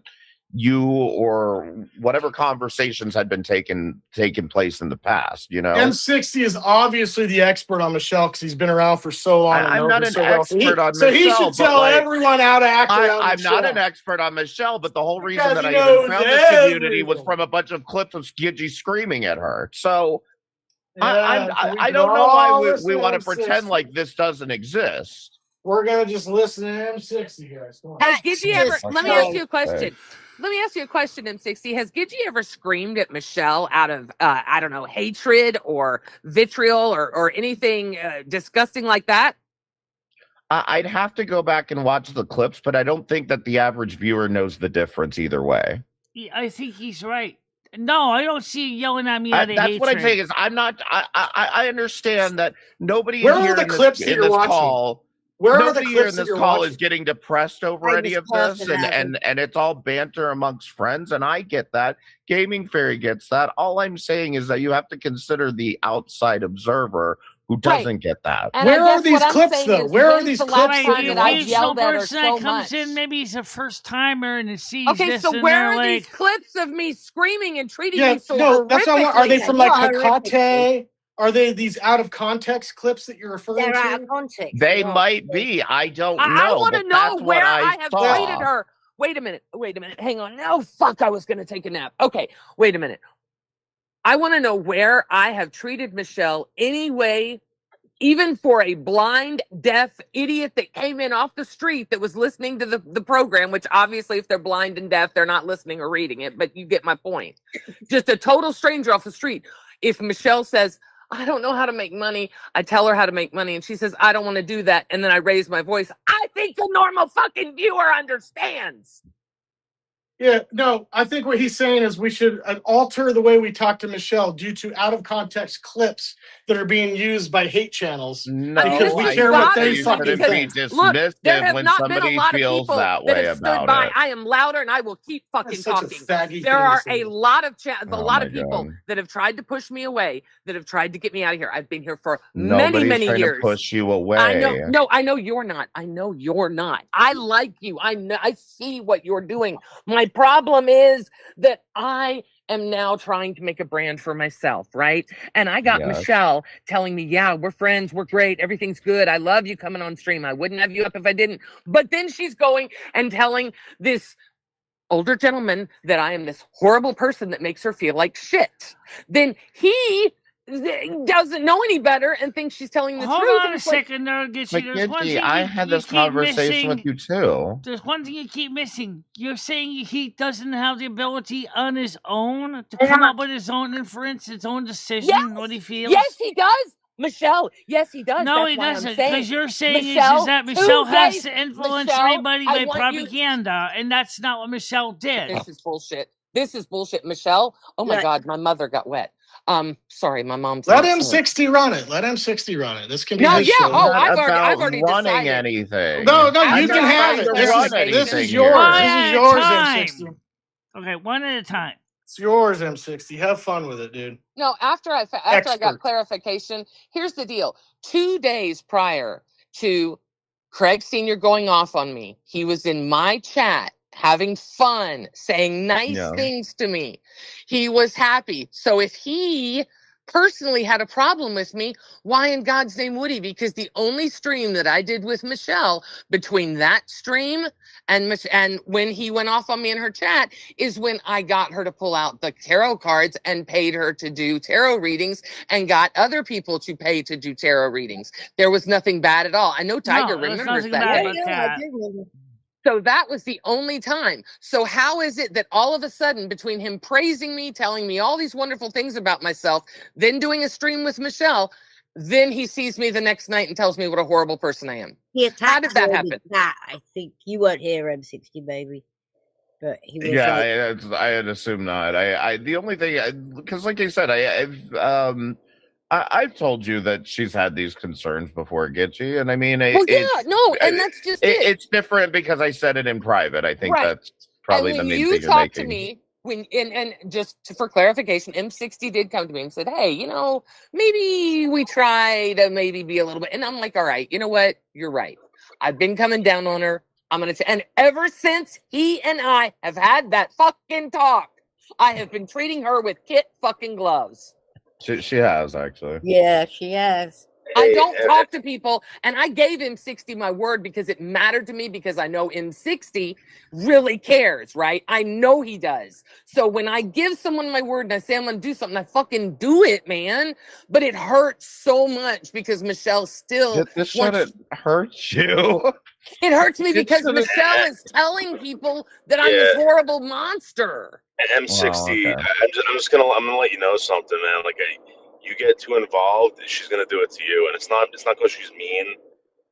Speaker 7: you or whatever conversations had been taking place in the past.
Speaker 8: M60 is obviously the expert on Michele because he's been around for so long.
Speaker 7: I'm not an expert on
Speaker 8: so
Speaker 7: Michele.
Speaker 8: He should tell everyone how to act around
Speaker 7: I'm
Speaker 8: Michele.
Speaker 7: not an expert on Michele, but the whole reason that I
Speaker 8: knows
Speaker 7: even found this community was from a bunch of clips of Gidgey screaming at her. So I don't know why we want to pretend like this doesn't exist.
Speaker 8: We're gonna just listen to M60, guys.
Speaker 6: Has Gidgey ever? Let me ask you a question. Let me ask you a question, M60. Has Gidgey ever screamed at Michele out of I don't know, hatred or vitriol or anything disgusting like that?
Speaker 7: I'd have to go back and watch the clips, but I don't think that the average viewer knows the difference either way.
Speaker 1: I think he's right. No, I don't see you yelling at me out of
Speaker 7: That's
Speaker 1: hatred.
Speaker 7: what I'm saying is I'm not. I understand that nobody
Speaker 8: Where
Speaker 7: here
Speaker 8: are the
Speaker 7: in
Speaker 8: clips
Speaker 7: this,
Speaker 8: that
Speaker 7: in
Speaker 8: you're
Speaker 7: this
Speaker 8: watching?
Speaker 7: call.
Speaker 8: Where are the
Speaker 7: Nobody here in
Speaker 8: clips that
Speaker 7: this
Speaker 8: you're
Speaker 7: call
Speaker 8: watching?
Speaker 7: is getting depressed over any of this, and it's all banter amongst friends, and I get that. Gaming Fairy gets that. All I'm saying is that you have to consider the outside observer who doesn't get that.
Speaker 6: And
Speaker 8: where are these clips, though? Where are these clips that you're watching?
Speaker 1: Occasional person that comes in, maybe he's a first timer and sees this.
Speaker 6: So
Speaker 1: and
Speaker 6: where are
Speaker 1: like,
Speaker 6: these clips of me screaming and treating
Speaker 8: Yeah,
Speaker 6: you so
Speaker 8: no, that's not.
Speaker 6: horrifically?
Speaker 8: Are they from like Hecate? Are they these out of context clips that you're referring to?
Speaker 3: They're out of context.
Speaker 7: They might be. I don't know.
Speaker 6: I want to know where I have
Speaker 7: saw.
Speaker 6: treated her. Wait a minute. Hang on. No, fuck, I was going to take a nap. Okay, wait a minute. I want to know where I have treated Michele anyway, even for a blind, deaf idiot that came in off the street that was listening to the program, which obviously if they're blind and deaf, they're not listening or reading it, but you get my point. Just a total stranger off the street. If Michele says, I don't know how to make money, I tell her how to make money, and she says, I don't want to do that, and then I raise my voice, I think the normal fucking viewer understands.
Speaker 8: Yeah, no, I think what he's saying is we should alter the way we talk to Michele due to out of context clips that are being used by hate channels.
Speaker 7: No,
Speaker 8: because we care what they fucking think.
Speaker 6: Look, there have
Speaker 7: when
Speaker 6: not been a lot of
Speaker 7: feels
Speaker 6: people
Speaker 7: that
Speaker 6: that
Speaker 7: way
Speaker 6: have stood
Speaker 7: about
Speaker 6: by.
Speaker 7: it.
Speaker 6: I am louder and I will keep fucking
Speaker 8: That's such a
Speaker 6: talking.
Speaker 8: faggy
Speaker 6: There
Speaker 8: thing
Speaker 6: are
Speaker 8: to say.
Speaker 6: a lot of
Speaker 7: my
Speaker 6: people
Speaker 7: God.
Speaker 6: that have tried to push me away, that have tried to get me out of here. I've been here for
Speaker 7: Nobody's
Speaker 6: many
Speaker 7: trying
Speaker 6: years.
Speaker 7: to push you away.
Speaker 6: I know. No, I know you're not. I know you're not. I like you. I know. I see what you're doing. My problem is that I am now trying to make a brand for myself, right? And I got Michele telling me, yeah, we're friends, we're great, everything's good, I love you coming on stream, I wouldn't have you up if I didn't. But then she's going and telling this older gentleman that I am this horrible person that makes her feel like shit. Then he doesn't know any better and thinks she's telling the
Speaker 1: Hold
Speaker 6: truth.
Speaker 1: on a second, there, Gitchy. There's one thing
Speaker 7: I had this conversation with you too.
Speaker 1: There's one thing you keep missing. You're saying he doesn't have the ability on his own to come up with his own inference, his own decision, what he feels.
Speaker 6: Yes, he does, Michelle. Yes, he does.
Speaker 1: No,
Speaker 6: That's
Speaker 1: he
Speaker 6: why
Speaker 1: doesn't.
Speaker 6: Because
Speaker 1: you're saying is that Michelle has to influence everybody by propaganda, and that's not what Michelle did.
Speaker 6: This is bullshit. This is bullshit, Michelle. Oh my God, my mother got wet. Sorry, my mom's.
Speaker 8: Let M60 run it. Let M60 run it. This can be.
Speaker 6: No,
Speaker 8: his
Speaker 6: yeah.
Speaker 8: show.
Speaker 6: Oh, I've already
Speaker 7: running
Speaker 6: decided.
Speaker 7: anything.
Speaker 8: No, you can have it. This is yours. This is yours, M60.
Speaker 1: Okay, one at a time.
Speaker 8: It's yours, M60. Have fun with it, dude.
Speaker 6: No, after I got clarification, here's the deal. 2 days prior to Craig Sr. going off on me, he was in my chat having fun, saying nice things to me. He was happy. So if he personally had a problem with me, why in God's name would he? Because the only stream that I did with Michelle between that stream and when he went off on me in her chat is when I got her to pull out the tarot cards and paid her to do tarot readings and got other people to pay to do tarot readings. There was nothing bad at all. I know Tiger remembers that day.
Speaker 3: I do remember.
Speaker 6: So that was the only time. So how is it that all of a sudden, between him praising me, telling me all these wonderful things about myself, then doing a stream with Michelle, then he sees me the next night and tells me what a horrible person I am? How did that happen?
Speaker 3: I think you weren't here, M60 baby. But he was
Speaker 7: I had assumed not. I the only thing, because like I said, I've told you that she's had these concerns before, Gitchy, and I mean,
Speaker 6: and that's just it.
Speaker 7: It's different because I said it in private. I think that's probably the main thing you're making.
Speaker 6: When you talk to me, and just for clarification, M60 did come to me and said, "Hey, maybe we try to maybe be a little bit," and I'm like, "All right, you know what? You're right. I've been coming down on her. And ever since he and I have had that fucking talk, I have been treating her with kit fucking gloves."
Speaker 7: She has, actually.
Speaker 3: Yeah, she has.
Speaker 6: I don't talk to people, and I gave M60 my word because it mattered to me, because I know M60 really cares, right? I know he does. So when I give someone my word and I say I'm going to do something, I fucking do it, man. But it hurts so much because Michelle still...
Speaker 7: This shouldn't hurt you.
Speaker 6: It hurts me because Michelle is telling people that I'm this horrible monster.
Speaker 9: M60, I'm just gonna let you know something, man. Like, you get too involved, she's gonna do it to you, and it's not because she's mean.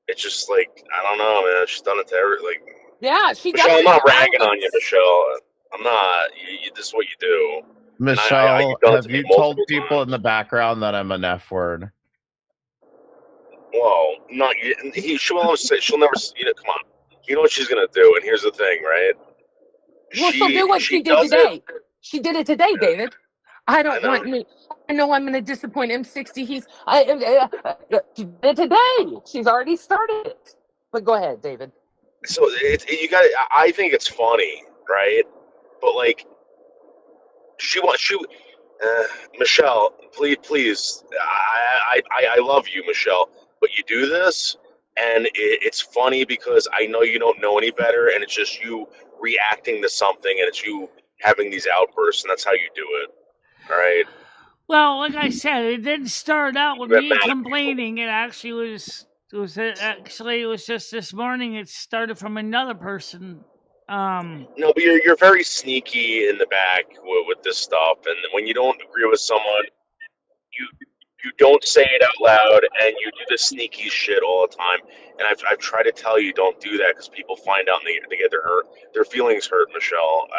Speaker 9: It's just like, I don't know, man. She's done it to her. Like,
Speaker 6: yeah, she does.
Speaker 9: Michelle, I'm not ragging on you, Michelle. I'm not. This is what you do.
Speaker 7: Michelle, have you told people in the background that I'm an F word?
Speaker 9: Whoa, not you. She'll never. Come on. You know what she's gonna do, and here's the thing, right?
Speaker 6: Well, she'll do what she did today. She did it today, David. I know I'm going to disappoint M60. She did it today. She's already started it. But go ahead, David.
Speaker 9: So I think it's funny, right? But like, Michelle, please. I love you, Michelle. But you do this, and it's funny because I know you don't know any better, and it's just you reacting to something, and it's you having these outbursts, and that's how you do it. All right.
Speaker 1: Well, like I said, it didn't start out with me complaining. It actually was just this morning. It started from another person.
Speaker 9: No, but you're very sneaky in the back with this stuff, and when you don't agree with someone, you don't say it out loud, and you do the sneaky shit all the time. And I've tried to tell you, don't do that, because people find out and they get their feelings hurt, Michelle.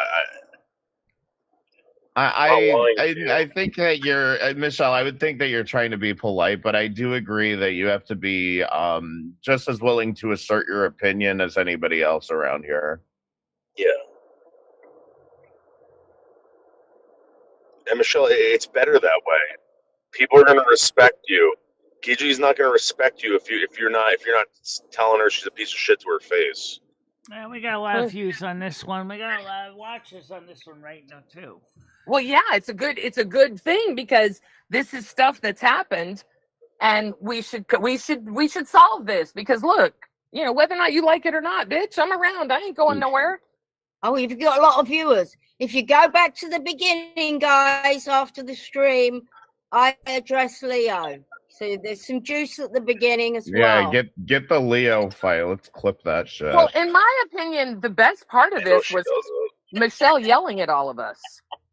Speaker 7: I think that you're, Michelle, I would think that you're trying to be polite, but I do agree that you have to be just as willing to assert your opinion as anybody else around here.
Speaker 9: Yeah. And Michelle, it's better that way. People are going to respect you. Gigi's not going to respect you if you're not telling her she's a piece of shit to her face.
Speaker 1: Yeah, we got a lot of views on this one. We got a lot of watches on this one right now too.
Speaker 6: Well, yeah, it's a good thing, because this is stuff that's happened, and we should solve this, because look, whether or not you like it or not, bitch, I'm around. I ain't going nowhere.
Speaker 3: Oh, you've got a lot of viewers. If you go back to the beginning, guys, after the stream, I address Leo. So there's some juice at the beginning as
Speaker 7: Yeah,
Speaker 3: well.
Speaker 7: get the Leo fight. Let's clip that shit.
Speaker 6: Well, in my opinion, the best part of this was Michele yelling at all of us.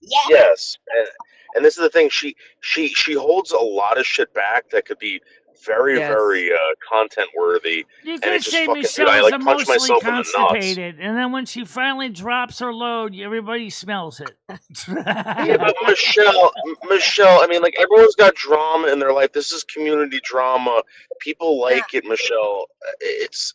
Speaker 3: Yeah.
Speaker 9: Yes, and this is the thing. She holds a lot of shit back that could be very very content worthy.
Speaker 1: You
Speaker 9: and
Speaker 1: could
Speaker 9: it just
Speaker 1: say
Speaker 9: fucking,
Speaker 1: Michelle
Speaker 9: dude, I
Speaker 1: is
Speaker 9: like punch
Speaker 1: emotionally
Speaker 9: myself in the nuts.
Speaker 1: constipated, and then when she finally drops her load, everybody smells it.
Speaker 9: Yeah, but Michelle, I mean, like, everyone's got drama in their life. This is community drama. People like it, Michelle. It's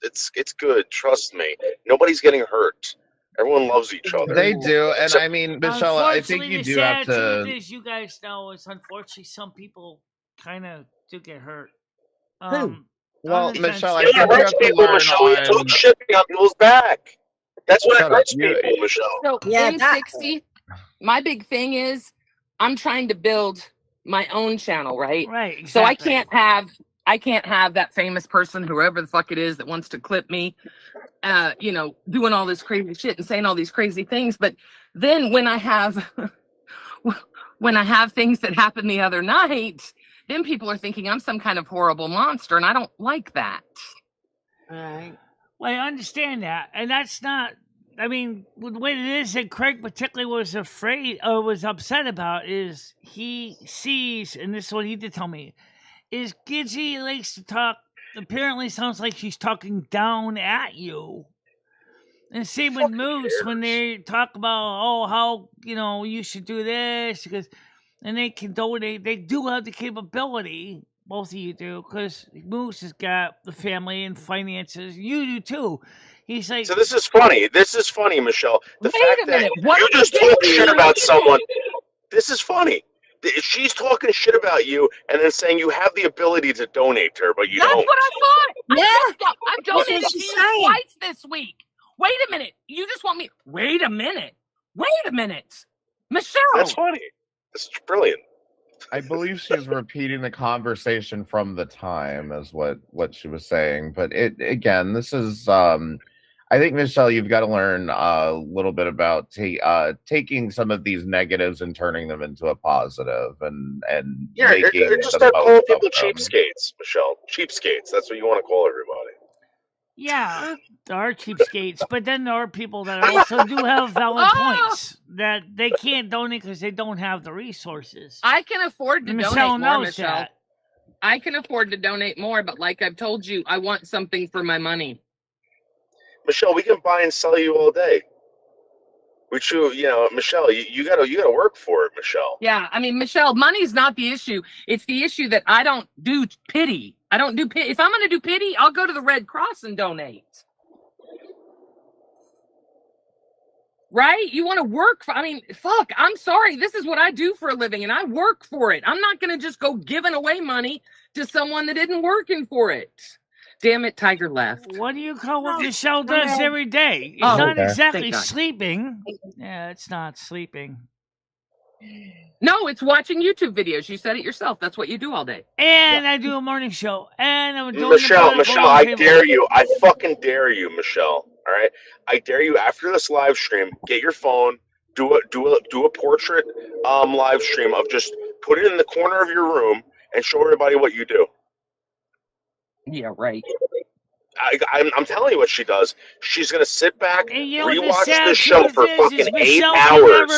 Speaker 9: good. Trust me. Nobody's getting hurt. Everyone loves each other.
Speaker 7: They do, and I mean, Michelle, I think you do have to.
Speaker 1: The sad truth is, you guys know, is unfortunately some people kind of do get hurt.
Speaker 7: Well, Michelle, I
Speaker 9: think
Speaker 7: think you have to learn
Speaker 9: Michelle, you talk shit behind people's back. That's what hurts people, Michelle.
Speaker 6: So M60, my big thing is I'm trying to build my own channel, right?
Speaker 1: Right. Exactly.
Speaker 6: So I can't have that famous person, whoever the fuck it is, that wants to clip me, doing all this crazy shit and saying all these crazy things. But then when I have things that happened the other night, then people are thinking I'm some kind of horrible monster, and I don't like that.
Speaker 3: All right.
Speaker 1: Well, I understand that, and that's not. I mean, the way it is that Craig particularly was afraid or was upset about is he sees, and this is what he did tell me, is Gidgey likes to talk. Apparently, sounds like she's talking down at you. And same with Moose when they talk about, how you should do this because. And they can donate. They do have the capability. Both of you do, because Moose has got the family and finances. You do too. He's like.
Speaker 9: So this is funny. Michelle. The fact that you just talk shit about someone. This is funny. She's talking shit about you and then saying you have the ability to donate to her, but you don't.
Speaker 6: That's what I thought.
Speaker 3: Yeah.
Speaker 6: I've donated to you twice this week. Wait a minute. You just want me. Wait a minute, Michelle.
Speaker 9: That's funny. It's brilliant.
Speaker 7: I believe she's repeating the conversation from the time, is what she was saying. But again, this is, I think, Michelle, you've got to learn a little bit about taking some of these negatives and turning them into a positive, and making
Speaker 9: just start calling people cheapskates, Michelle. Cheapskates. That's what you want to call everybody.
Speaker 1: Yeah, there are cheapskates, but then there are people that also do have valid points that they can't donate because they don't have the resources.
Speaker 6: I can afford to
Speaker 1: Michelle
Speaker 6: donate more,
Speaker 1: knows
Speaker 6: Michelle.
Speaker 1: that.
Speaker 6: I can afford to donate more, but like I've told you, I want something for my money.
Speaker 9: Michelle, we can buy and sell you all day. Michelle, you gotta work for it, Michelle.
Speaker 6: Yeah, I mean, Michelle, money's not the issue. It's the issue that I don't do pity. I don't do pity. If I'm going to do pity, I'll go to the Red Cross and donate. Right? You want to work for, fuck, I'm sorry. This is what I do for a living, and I work for it. I'm not going to just go giving away money to someone that isn't working for it. Damn it, Tiger left.
Speaker 1: What do you call what Michelle does every day? It's not exactly sleeping. Yeah, it's not sleeping.
Speaker 6: No, it's watching YouTube videos. You said it yourself. That's what you do all day.
Speaker 1: And I do a morning show. And I'm doing
Speaker 9: Michelle, I dare you. I fucking dare you, Michelle. All right, I dare you. After this live stream, get your phone, do a portrait live stream of just put it in the corner of your room and show everybody what you do.
Speaker 6: Yeah, right.
Speaker 9: I'm telling you what she does. She's gonna sit back, rewatch the show for fucking 8
Speaker 1: Michelle
Speaker 9: hours,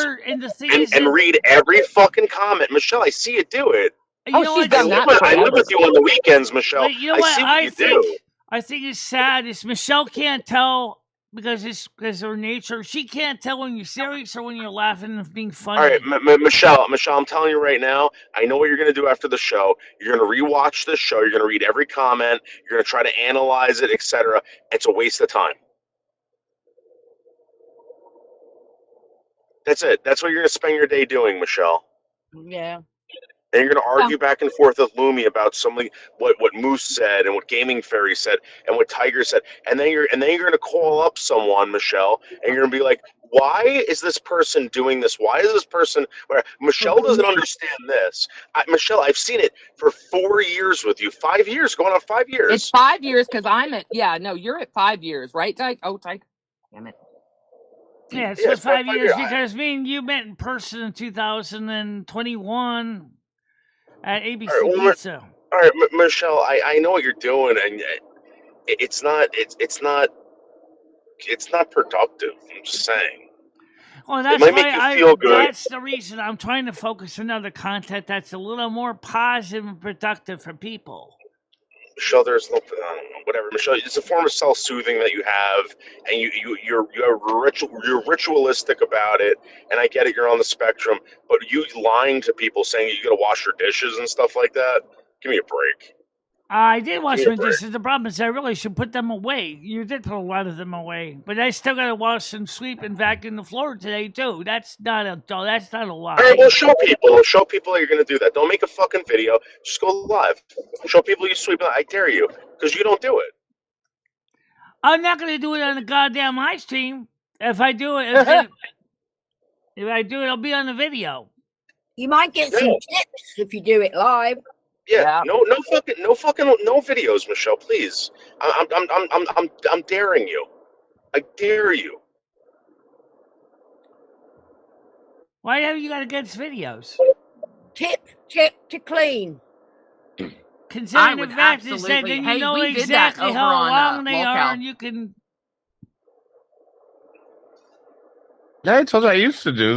Speaker 9: and read every fucking comment. Michelle, I see you do it.
Speaker 6: She's done that.
Speaker 9: I live with you on the weekends, Michelle.
Speaker 1: But you know what?
Speaker 9: I see what you do.
Speaker 1: I think it's sad is Michelle can't tell because of her nature. She can't tell when you're serious or when you're laughing and being funny.
Speaker 9: All right, Michelle, I'm telling you right now, I know what you're going to do after the show. You're going to rewatch this show. You're going to read every comment. You're going to try to analyze it, etc. It's a waste of time. That's it. That's what you're going to spend your day doing, Michelle.
Speaker 3: Yeah.
Speaker 9: And you're going to argue back and forth with Lumi about something, what Moose said and what Gaming Fairy said and what Tiger said, and then you're going to call up someone, Michelle, and you're going to be like, "Why is this person doing this? Why is this person?" Michelle doesn't understand this. Michelle, I've seen it for 4 years with you, 5 years, going on 5 years.
Speaker 6: It's 5 years because I'm at. Yeah, no, you're at 5 years, right, Tiger? Oh, Tiger, damn it.
Speaker 1: Yeah, it's been 5 years because me and you met in person in 2021. at ABC
Speaker 4: All right,
Speaker 1: Pizza.
Speaker 4: All right, Michelle, I know what you're doing, and it's not productive. I'm just saying.
Speaker 1: Well,
Speaker 4: It
Speaker 1: that's
Speaker 4: might make you
Speaker 1: why
Speaker 4: feel good.
Speaker 1: that's the reason I'm trying to focus on other content that's a little more positive and productive for people.
Speaker 4: Michelle, there's no whatever. Michelle, it's a form of self-soothing that you have, and you're ritualistic about it. And I get it, you're on the spectrum, but you lying to people saying you got to wash your dishes and stuff like that. Give me a break.
Speaker 1: I did wash my dishes. The problem is I really should put them away. You did put a lot of them away, but I still got to wash and sweep and vacuum the floor today too. That's not a lie.
Speaker 4: All right, well, show people that you're going to do that. Don't make a fucking video. Just go live. Show people you sweep. I dare you, because you don't do it.
Speaker 1: I'm not going to do it on the goddamn live stream. If I do it, it'll be on the video.
Speaker 3: You might get some tips if you do it live.
Speaker 4: Yeah. No videos, Michelle. Please, I'm daring you. I dare you.
Speaker 1: Why have you got against videos?
Speaker 3: Tip to clean.
Speaker 1: Considering the fact is that then you know exactly how long they are, and you can.
Speaker 7: Yeah, I told you I used to do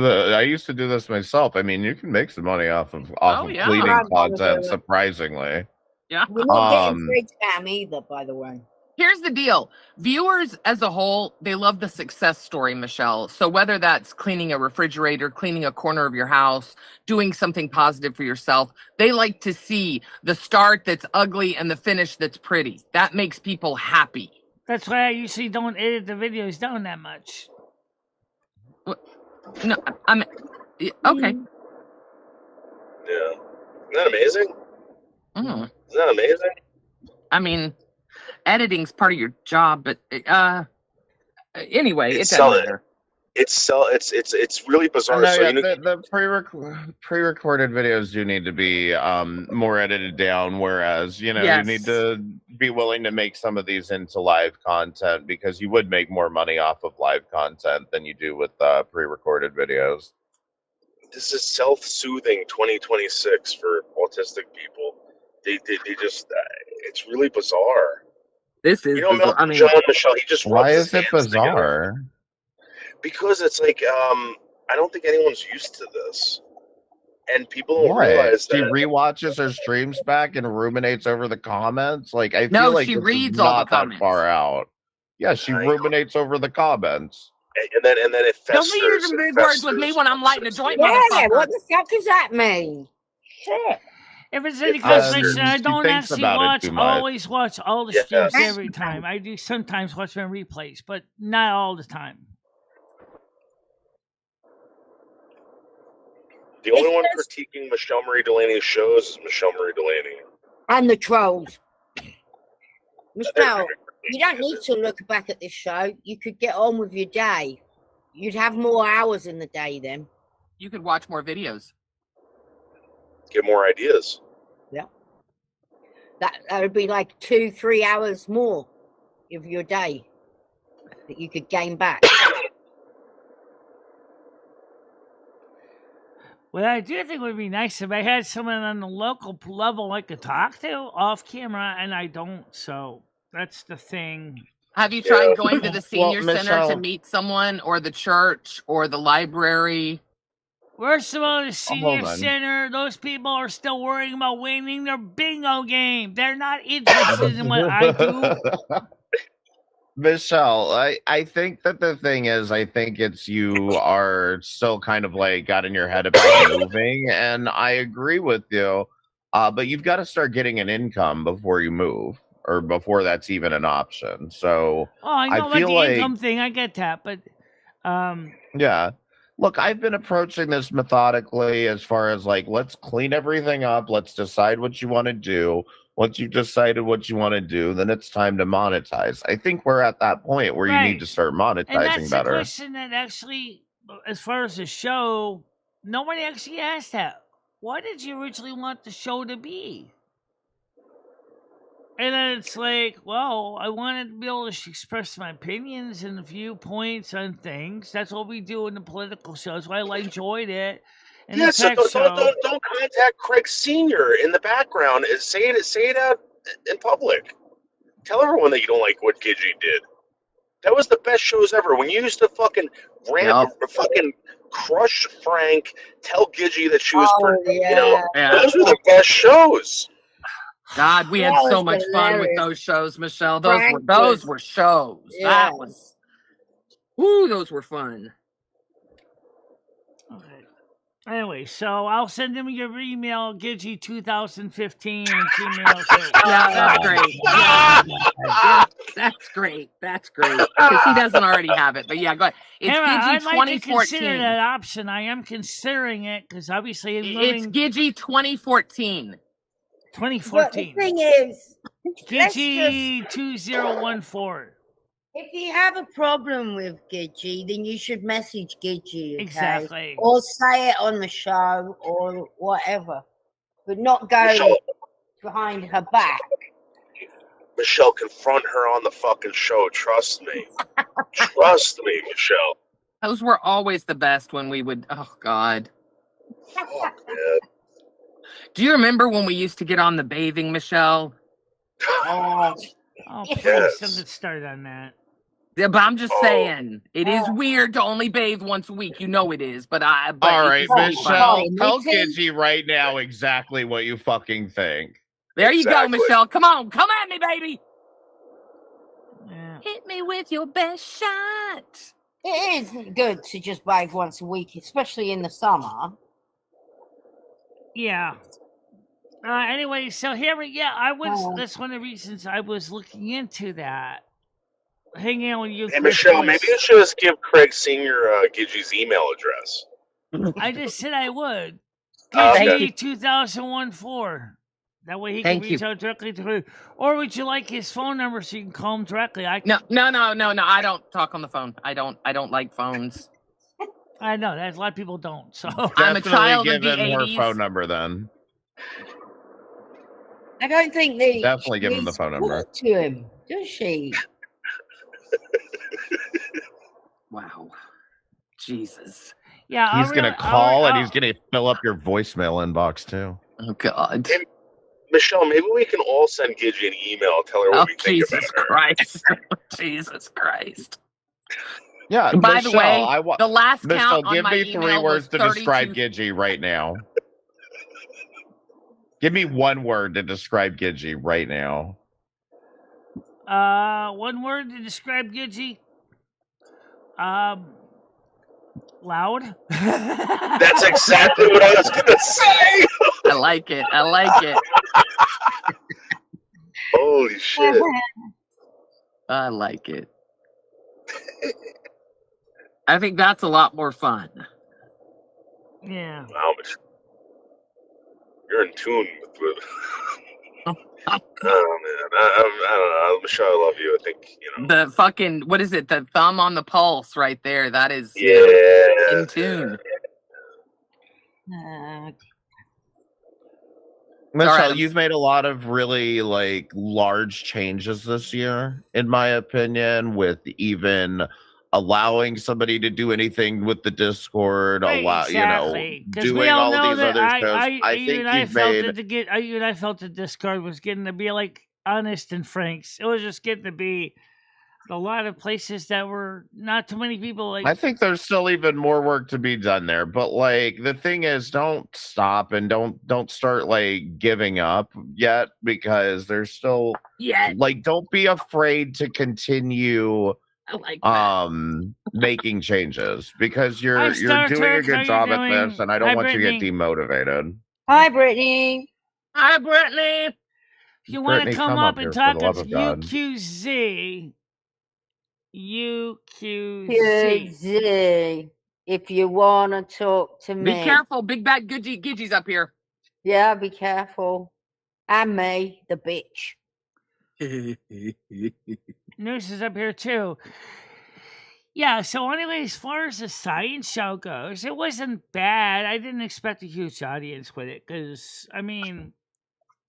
Speaker 7: this myself. I mean, you can make some money off of cleaning content, surprisingly.
Speaker 6: Yeah.
Speaker 3: We're not getting free spam either, by the way.
Speaker 6: Here's the deal. Viewers as a whole, they love the success story, Michelle. So whether that's cleaning a refrigerator, cleaning a corner of your house, doing something positive for yourself, they like to see the start that's ugly and the finish that's pretty. That makes people happy.
Speaker 1: That's why I usually don't edit the videos down that much.
Speaker 6: No, I'm okay.
Speaker 4: Yeah. Isn't that amazing?
Speaker 6: Mm.
Speaker 4: Isn't that amazing?
Speaker 6: I mean, editing's part of your job, but anyway, it doesn't matter.
Speaker 4: It's really bizarre.
Speaker 7: No,
Speaker 4: so
Speaker 7: the pre-recorded videos do need to be more edited down, whereas you need to be willing to make some of these into live content, because you would make more money off of live content than you do with pre-recorded videos.
Speaker 4: This is self-soothing 2026 for autistic people. They just it's really bizarre.
Speaker 6: This is bizarre.
Speaker 4: I mean, John Michelle, he just
Speaker 7: why is it bizarre?
Speaker 4: Together. Because it's like I don't think anyone's used to this, and people don't realize that.
Speaker 7: She rewatches her streams back and ruminates over the comments. Like I
Speaker 6: no,
Speaker 7: feel like
Speaker 6: she reads all the comments.
Speaker 7: That far out. Yeah, she ruminates over the comments.
Speaker 4: And then it festers.
Speaker 6: Don't be using big words with me when I'm lighting a joint.
Speaker 3: Yeah, what the fuck does that mean? Shit.
Speaker 1: If it's any consolation, I don't actually always watch all the streams every time. I do sometimes watch them replays, but not all the time.
Speaker 4: The only one critiquing Michele Marie Dalene's shows is Michele Marie Dalene.
Speaker 3: And the trolls. Michelle, you don't need to look back at this show. You could get on with your day. You'd have more hours in the day then.
Speaker 6: You could watch more videos.
Speaker 4: Get more ideas.
Speaker 3: Yeah. That would be like 2-3 hours more of your day that you could gain back.
Speaker 1: What I do think would be nice if I had someone on the local level I could talk to off camera, and I don't, so that's the thing.
Speaker 6: Have you tried going to the senior center to meet someone, or the church, or the library?
Speaker 1: First of all, the senior center, those people are still worrying about winning their bingo game. They're not interested in what I do.
Speaker 7: Michelle, I think that the thing is, I think it's you are still kind of like got in your head about moving, and I agree with you. But you've got to start getting an income before you move, or before that's even an option. So,
Speaker 1: I know about the income thing. I get that, but
Speaker 7: yeah. Look, I've been approaching this methodically as far as like, let's clean everything up. Let's decide what you want to do. Once you've decided what you want to do, then it's time to monetize. I think we're at that point where you need to start monetizing better.
Speaker 1: And that's the question that actually, as far as the show, nobody actually asked that. What did you originally want the show to be? And then it's like, well, I wanted to be able to express my opinions and viewpoints on things. That's what we do in the political shows. Why I enjoyed it.
Speaker 4: Yeah, so don't contact Craig Sr. in the background and say it out in public. Tell everyone that you don't like what Gidgey did. That was the best shows ever. When you used to fucking fucking crush Frank, tell Gidgey that she was those were the best shows.
Speaker 6: God, we had so much fun with those shows, Michelle. Those were shows.
Speaker 3: Yeah.
Speaker 6: That was those were fun.
Speaker 1: Okay. Anyway, so I'll send him your email, Gidgey2015 at Gmail. So.
Speaker 6: Yeah, that's great. That's great. That's great. Because he doesn't already have it. But yeah, go ahead. It's Gidgey
Speaker 1: I'd
Speaker 6: 2014.
Speaker 1: like to consider that option. I am considering it because obviously
Speaker 6: it's Gidgey 2014.
Speaker 1: 2014.
Speaker 3: But the thing is,
Speaker 1: Gidgey 2014.
Speaker 3: If you have a problem with Gidgey, then you should message Gidgey, okay?
Speaker 1: Exactly.
Speaker 3: Or say it on the show or whatever. But not go behind her back.
Speaker 4: Michelle, confront her on the fucking show. Trust me. Trust me, Michelle.
Speaker 6: Those were always the best when we would... Oh, God.
Speaker 4: Fuck, man.
Speaker 6: Do you remember when we used to get on the bathing, Michelle?
Speaker 1: Oh, please, don't get started on that.
Speaker 6: Yeah, but I'm just saying, it is weird to only bathe once a week. You know it is, but
Speaker 7: all right, Michelle, tell Gidgey right now exactly what you fucking think.
Speaker 6: There you go, Michelle. Come on, come at me, baby.
Speaker 1: Yeah.
Speaker 6: Hit me with your best shot.
Speaker 3: It is good to just bathe once a week, especially in the summer.
Speaker 1: Yeah. Anyway, so here that's one of the reasons I was looking into that. Hanging out with you,
Speaker 4: Hey, Michelle, maybe you should just give Craig Sr. Gidgey's email address.
Speaker 1: I just said I would.
Speaker 4: Okay.
Speaker 1: Gidgey 2014. That way he can reach out directly to her. Or would you like his phone number so you can call him directly?
Speaker 6: No. I don't talk on the phone. I don't like phones.
Speaker 1: I know that a lot of people don't. So
Speaker 6: I'm a child of the 80s.
Speaker 7: Give him her phone number then.
Speaker 3: I don't think they
Speaker 7: definitely give him the phone number
Speaker 3: to him, does she?
Speaker 6: Wow. Jesus.
Speaker 1: Yeah,
Speaker 7: he's gonna call and he's gonna fill up your voicemail inbox too.
Speaker 6: Oh God.
Speaker 4: Hey, Michelle, maybe we can all send Gidgey an email, tell her what we think about her.
Speaker 6: Christ. Jesus Christ.
Speaker 7: Yeah.
Speaker 6: By
Speaker 7: Michelle,
Speaker 6: the way, the last
Speaker 7: Michelle,
Speaker 6: count on
Speaker 7: give
Speaker 6: my
Speaker 7: me 3 words to describe Gidgey right now. Give me 1 word to describe Gidgey right now.
Speaker 1: 1 word to describe Gidgey. Loud.
Speaker 4: That's exactly what I was gonna say.
Speaker 6: I like it.
Speaker 4: Holy shit.
Speaker 6: I like it. I think that's a lot more fun.
Speaker 1: Yeah.
Speaker 4: Wow, you're in tune with oh man, I don't know, Michelle. I love you. I think
Speaker 6: the fucking what is it? The thumb on the pulse, right there. That is in tune.
Speaker 7: Michelle, you've made a lot of really large changes this year, in my opinion, with even allowing somebody to do anything with the Discord, doing all of these other shows. I think you've made.
Speaker 1: I felt the Discord was getting to be honest and frank. It was just getting to be a lot of places that were not too many people.
Speaker 7: I think there's still even more work to be done there, but the thing is, don't stop and don't start giving up yet, because there's still don't be afraid to continue. Making changes, because you're doing a good job at this, and I don't want you to get demotivated.
Speaker 3: Hi, Brittany.
Speaker 6: Hi, Brittany.
Speaker 1: If you want to come up and talk, it's UQZ.
Speaker 3: UQZ. If you want to talk to me.
Speaker 6: Be careful. Big bad Gidgey's up here.
Speaker 3: Yeah, be careful. And me, the bitch.
Speaker 1: Nurse is up here too. Yeah, so anyway, as far as the science show goes, it wasn't bad. I didn't expect a huge audience with it, because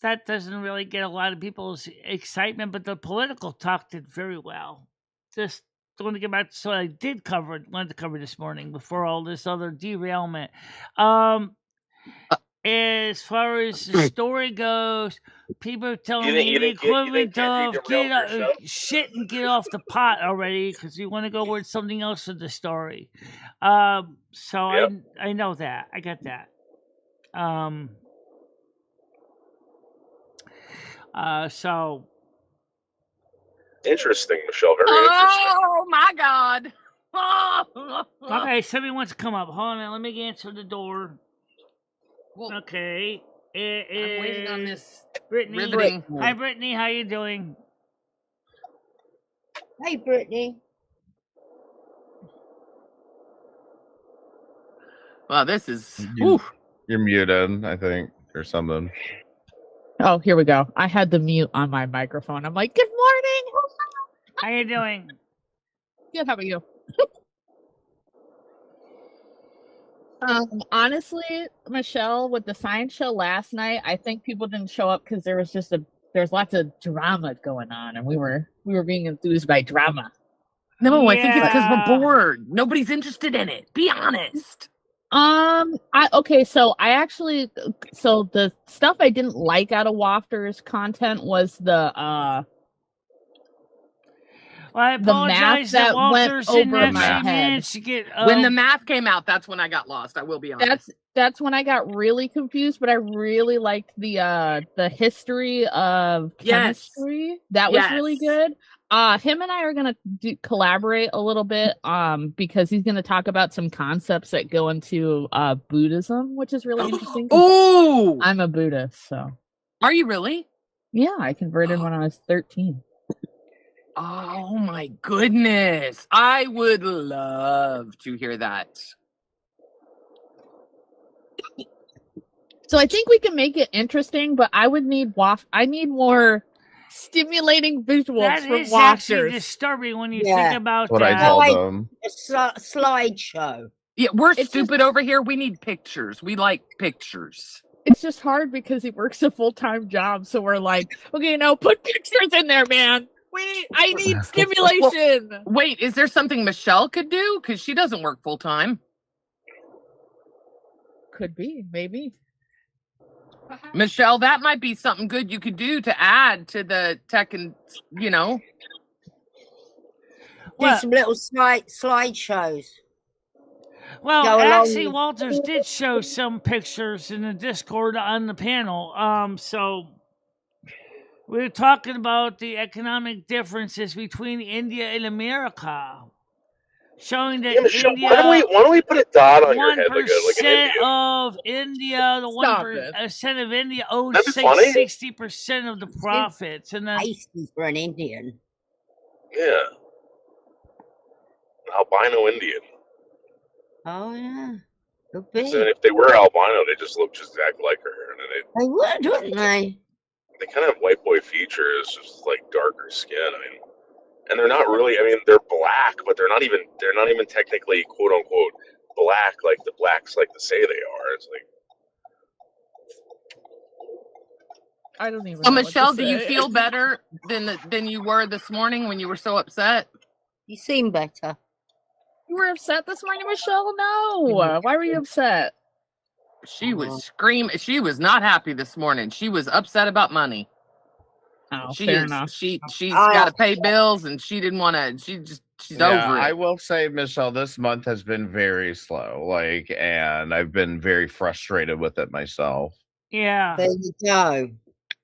Speaker 1: that doesn't really get a lot of people's excitement, but the political talk did very well. Just want to get back to what I wanted to cover this morning before all this other derailment. As far as the story goes, people are telling me the equivalent of shit and get off the pot already because you want to go with something else for the story. So yep. I know that. I got that. So
Speaker 9: interesting, Michelle. Very interesting.
Speaker 6: Oh my God.
Speaker 1: Okay, somebody wants to come up. Hold on, let me answer the door. Well, okay.
Speaker 6: I'm waiting on this
Speaker 1: Brittany.
Speaker 6: riveting.
Speaker 1: Hi, Brittany. How you doing?
Speaker 3: Hey, Brittany.
Speaker 6: Wow, this is...
Speaker 7: You're muted, I think, or something.
Speaker 10: Oh, here we go. I had the mute on my microphone. I'm like, good morning.
Speaker 1: How you doing?
Speaker 10: Good, how about you? Honestly, Michelle, with the science show last night, I think people didn't show up because there's lots of drama going on, and we were being enthused by drama.
Speaker 6: No, I think it's because we're bored. Nobody's interested in it. Be honest.
Speaker 10: So the stuff I didn't like out of Wafter's content was the
Speaker 1: I apologize that Walter's
Speaker 10: went over my head.
Speaker 6: When the math came out, that's when I got lost. I will be honest.
Speaker 10: That's when I got really confused, but I really liked the history of chemistry. Yes. That was really good. Him and I are gonna collaborate a little bit because he's gonna talk about some concepts that go into Buddhism, which is really interesting.
Speaker 6: Oh,
Speaker 10: I'm a Buddhist, so.
Speaker 6: Are you really?
Speaker 10: Yeah, I converted when I was 13.
Speaker 6: Oh my goodness. I would love to hear that.
Speaker 10: So I think we can make it interesting, but I would need I need more stimulating visuals
Speaker 1: that
Speaker 10: from
Speaker 1: is
Speaker 10: Wafters.
Speaker 1: Actually disturbing when you think about
Speaker 7: what
Speaker 1: that.
Speaker 7: I told them.
Speaker 3: A slideshow.
Speaker 6: Yeah, we're stupid over here. We need pictures. We like pictures.
Speaker 10: It's just hard because he works a full-time job, so we're like, okay, now put pictures in there, man. I need stimulation.
Speaker 6: Well, wait, is there something Michelle could do? Because she doesn't work full-time.
Speaker 10: Could be, maybe.
Speaker 6: Michelle, that might be something good you could do to add to the tech and,
Speaker 3: do some little slideshows.
Speaker 1: Well, actually, Walters did show some pictures in the Discord on the panel. So we were talking about the economic differences between India and America. Showing that
Speaker 9: Michelle,
Speaker 1: India,
Speaker 9: why don't we put a dot on your head like an
Speaker 1: of India, the 1% of India owns 60% of the profits, and then
Speaker 3: tasty for an Indian.
Speaker 9: Yeah, an albino Indian.
Speaker 3: Oh yeah, could be.
Speaker 9: So if they were albino, they just look just exactly like her, and then
Speaker 3: they would, wouldn't they?
Speaker 9: They kind of have white boy features, just like darker skin. I mean. And they're not really. I mean, they're black, but they're not even technically quote unquote black like the blacks like to say they are. It's like.
Speaker 10: I don't even.
Speaker 6: So, Michelle, do you feel better than you were this morning when you were so upset?
Speaker 3: You seem better.
Speaker 10: You were upset this morning, Michelle? No. Why were you upset?
Speaker 6: She was screaming. She was not happy this morning. She was upset about money.
Speaker 10: Oh, fair enough.
Speaker 6: She's got to pay bills, and she didn't want to. She's over it.
Speaker 7: I will say, Michelle, this month has been very slow. And I've been very frustrated with it myself.
Speaker 1: Yeah.
Speaker 3: There you go.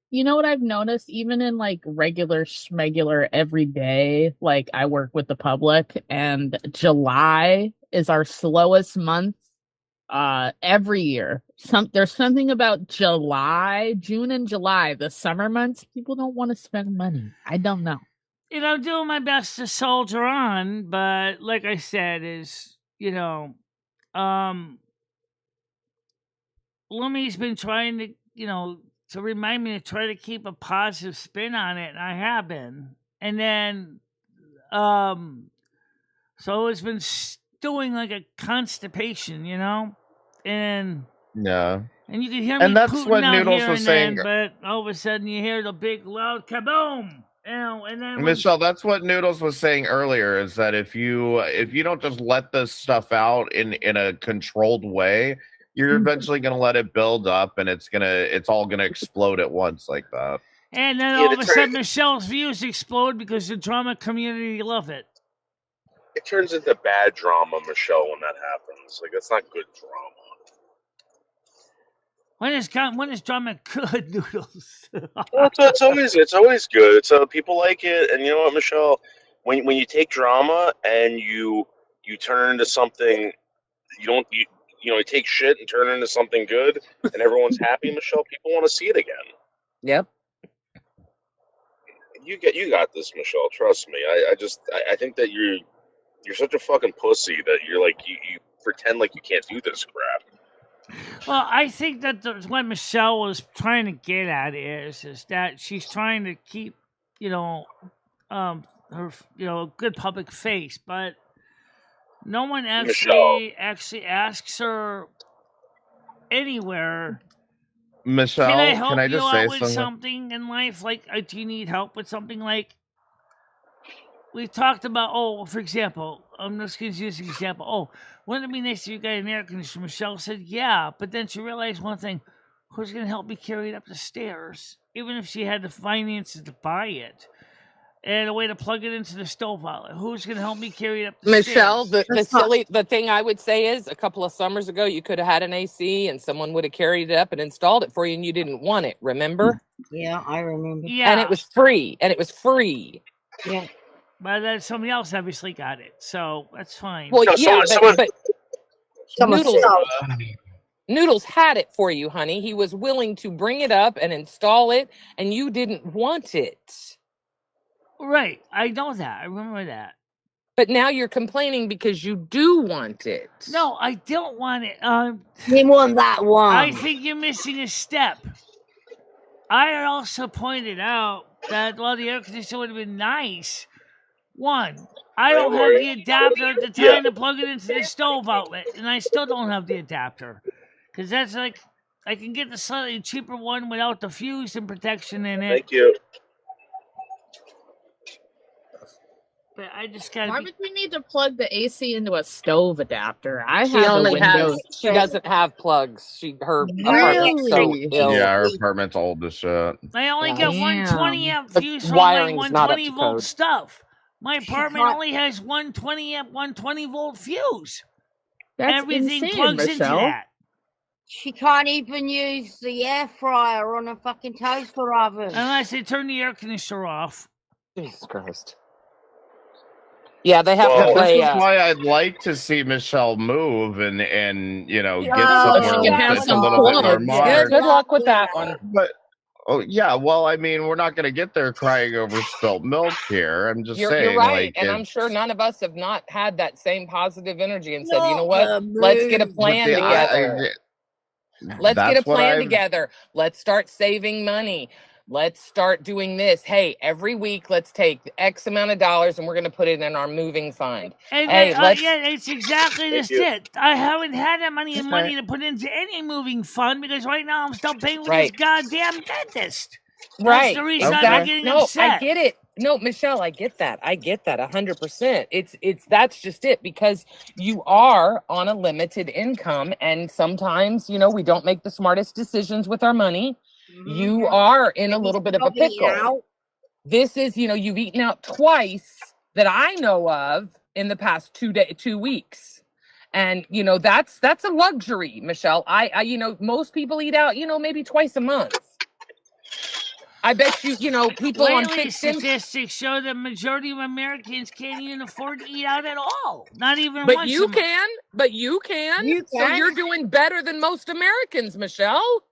Speaker 10: You know what I've noticed, even in regular schmegular every day, I work with the public, and July is our slowest month every year. There's something about June and July, the summer months, people don't want to spend money. I don't know.
Speaker 1: I'm doing my best to soldier on, but like I said, Lummy's been trying to, to remind me to try to keep a positive spin on it, and I have been. And then, so it's been stewing like a constipation, and
Speaker 7: yeah.
Speaker 1: And you can hear me,
Speaker 7: and that's what Noodles was saying.
Speaker 1: But all of a sudden, you hear the big, loud kaboom. And then
Speaker 7: Michelle, that's what Noodles was saying earlier, is that if you don't just let this stuff out in a controlled way, you're eventually gonna let it build up, and it's all gonna explode at once like that.
Speaker 1: And then all of a sudden, Michelle's views explode because the drama community love it.
Speaker 9: It turns into bad drama, Michelle, when that happens. Like, that's not good drama.
Speaker 1: When is drama good, Noodles?
Speaker 9: It's always good. It's people like it, and you know what, Michelle? When you take drama and you turn it into something, you take shit and turn it into something good, and everyone's happy, Michelle. People want to see it again.
Speaker 6: Yep.
Speaker 9: You got this, Michelle. Trust me. I think that you're such a fucking pussy that you're like you pretend like you can't do this crap.
Speaker 1: Well, I think that what Michelle was trying to get at is that she's trying to keep, her, good public face, but no one actually asks her anywhere.
Speaker 7: Michelle,
Speaker 1: can I help
Speaker 7: just
Speaker 1: you
Speaker 7: say
Speaker 1: out with something in life? Like, do you need help with something? Like, we talked about, for example, I'm just going to use an example. Oh, wouldn't it be nice if you got an air conditioner? Michelle said, yeah, but then she realized one thing. Who's going to help me carry it up the stairs? Even if she had the finances to buy it and a way to plug it into the stove outlet. Who's going to help me carry it up the
Speaker 6: Michelle,
Speaker 1: stairs?
Speaker 6: the thing I would say is a couple of summers ago, you could have had an AC and someone would have carried it up and installed it for you and you didn't want it. Remember?
Speaker 3: Yeah, I remember.
Speaker 6: Yeah. And it was free.
Speaker 3: Yeah.
Speaker 1: But then somebody else obviously got it, so that's fine.
Speaker 6: Well, but Noodles had it for you, honey. He was willing to bring it up and install it, and you didn't want it.
Speaker 1: Right, I know that. I remember that.
Speaker 6: But now you're complaining because you do want it.
Speaker 1: No, I don't want it.
Speaker 3: You want that one.
Speaker 1: I think you're missing a step. I also pointed out that while the air conditioner would have been nice, one, I don't have the adapter at the time to plug it into the stove outlet, and I still don't have the adapter. Because that's like, I can get the slightly cheaper one without the fuse and protection in it.
Speaker 9: Thank you.
Speaker 1: But I just gotta.
Speaker 10: Why would we need to plug the AC into a stove adapter?
Speaker 6: She doesn't have plugs. Her apartment's so ill.
Speaker 7: Yeah, her apartment's old as shit.
Speaker 1: I only got 120 amp fuse for my 120 volt stuff. My apartment only has 120 amp, 120 volt fuse.
Speaker 10: That's
Speaker 1: everything
Speaker 10: insane,
Speaker 1: plugs
Speaker 10: Michelle.
Speaker 1: into that.
Speaker 3: She can't even use the air fryer on a fucking toaster oven.
Speaker 1: Unless they turn the air conditioner off.
Speaker 6: Jesus Christ. Yeah, they have to play.
Speaker 7: This is why I'd like to see Michelle move and get somewhere that's a little bit more modern.
Speaker 6: Good luck with that one.
Speaker 7: But well, I mean, we're not going to get there crying over spilt milk here. I'm just saying.
Speaker 6: You're right, and I'm sure none of us have not had that same positive energy and said, you know what, let's get a plan together. Let's get a plan together. Let's start saving money. Let's start doing this. Hey, every week, let's take X amount of dollars and we're going to put it in our moving fund.
Speaker 1: And it's exactly this it. I haven't had that money to put into any moving fund because right now I'm still paying with this goddamn dentist. That's the reason I'm getting upset.
Speaker 6: I get it. No, Michelle, I get that. 100%. That's just it, because you are on a limited income and sometimes, we don't make the smartest decisions with our money. You are in a little bit of a pickle. This is, you've eaten out twice that I know of in the past 2 weeks. And, that's a luxury, Michelle. I most people eat out, maybe twice a month. I bet you, people on fixed
Speaker 1: statistics show the majority of Americans can't even afford to eat out at all. Not even
Speaker 6: but
Speaker 1: once
Speaker 6: you
Speaker 1: a month.
Speaker 6: can. But you can. So you're doing better than most Americans, Michelle.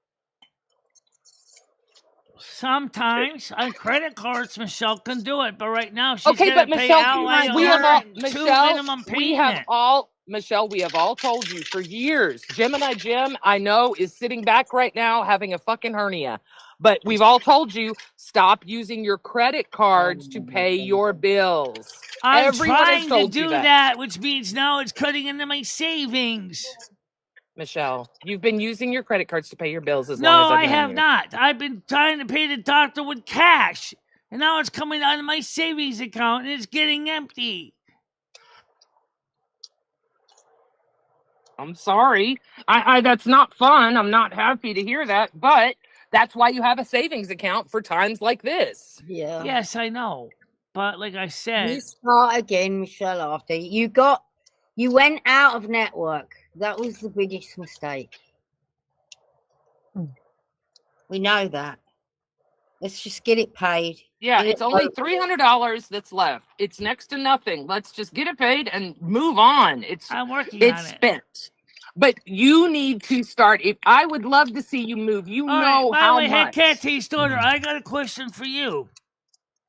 Speaker 1: Sometimes on credit cards, Michelle can do it, but right now she's gonna pay Ally
Speaker 6: we have
Speaker 1: minimum payment.
Speaker 6: Michelle, we have all told you for years. Gemini Jim, I know, is sitting back right now having a fucking hernia. But we've all told you, stop using your credit cards to pay your bills.
Speaker 1: I'm trying to do that, which means now it's cutting into my savings.
Speaker 6: Michelle, you've been using your credit cards to pay your bills as long as I've known you.
Speaker 1: No, I have not. I've been trying to pay the doctor with cash. And now it's coming out of my savings account and it's getting empty.
Speaker 6: I'm sorry. I that's not fun. I'm not happy to hear that, but that's why you have a savings account for times like this.
Speaker 3: Yeah.
Speaker 1: Yes, I know. But like I said,
Speaker 3: you start again, Michelle. After you went out of network. That was the biggest mistake. We know that. Let's just get it paid.
Speaker 6: Yeah, it's only $300 that's left. It's next to nothing. Let's just get it paid and move on.
Speaker 1: I'm working on it.
Speaker 6: It's spent. But you need to start. If I would love to see you move. You know how much.
Speaker 1: Hey, Cat Daughter, I got a question for you.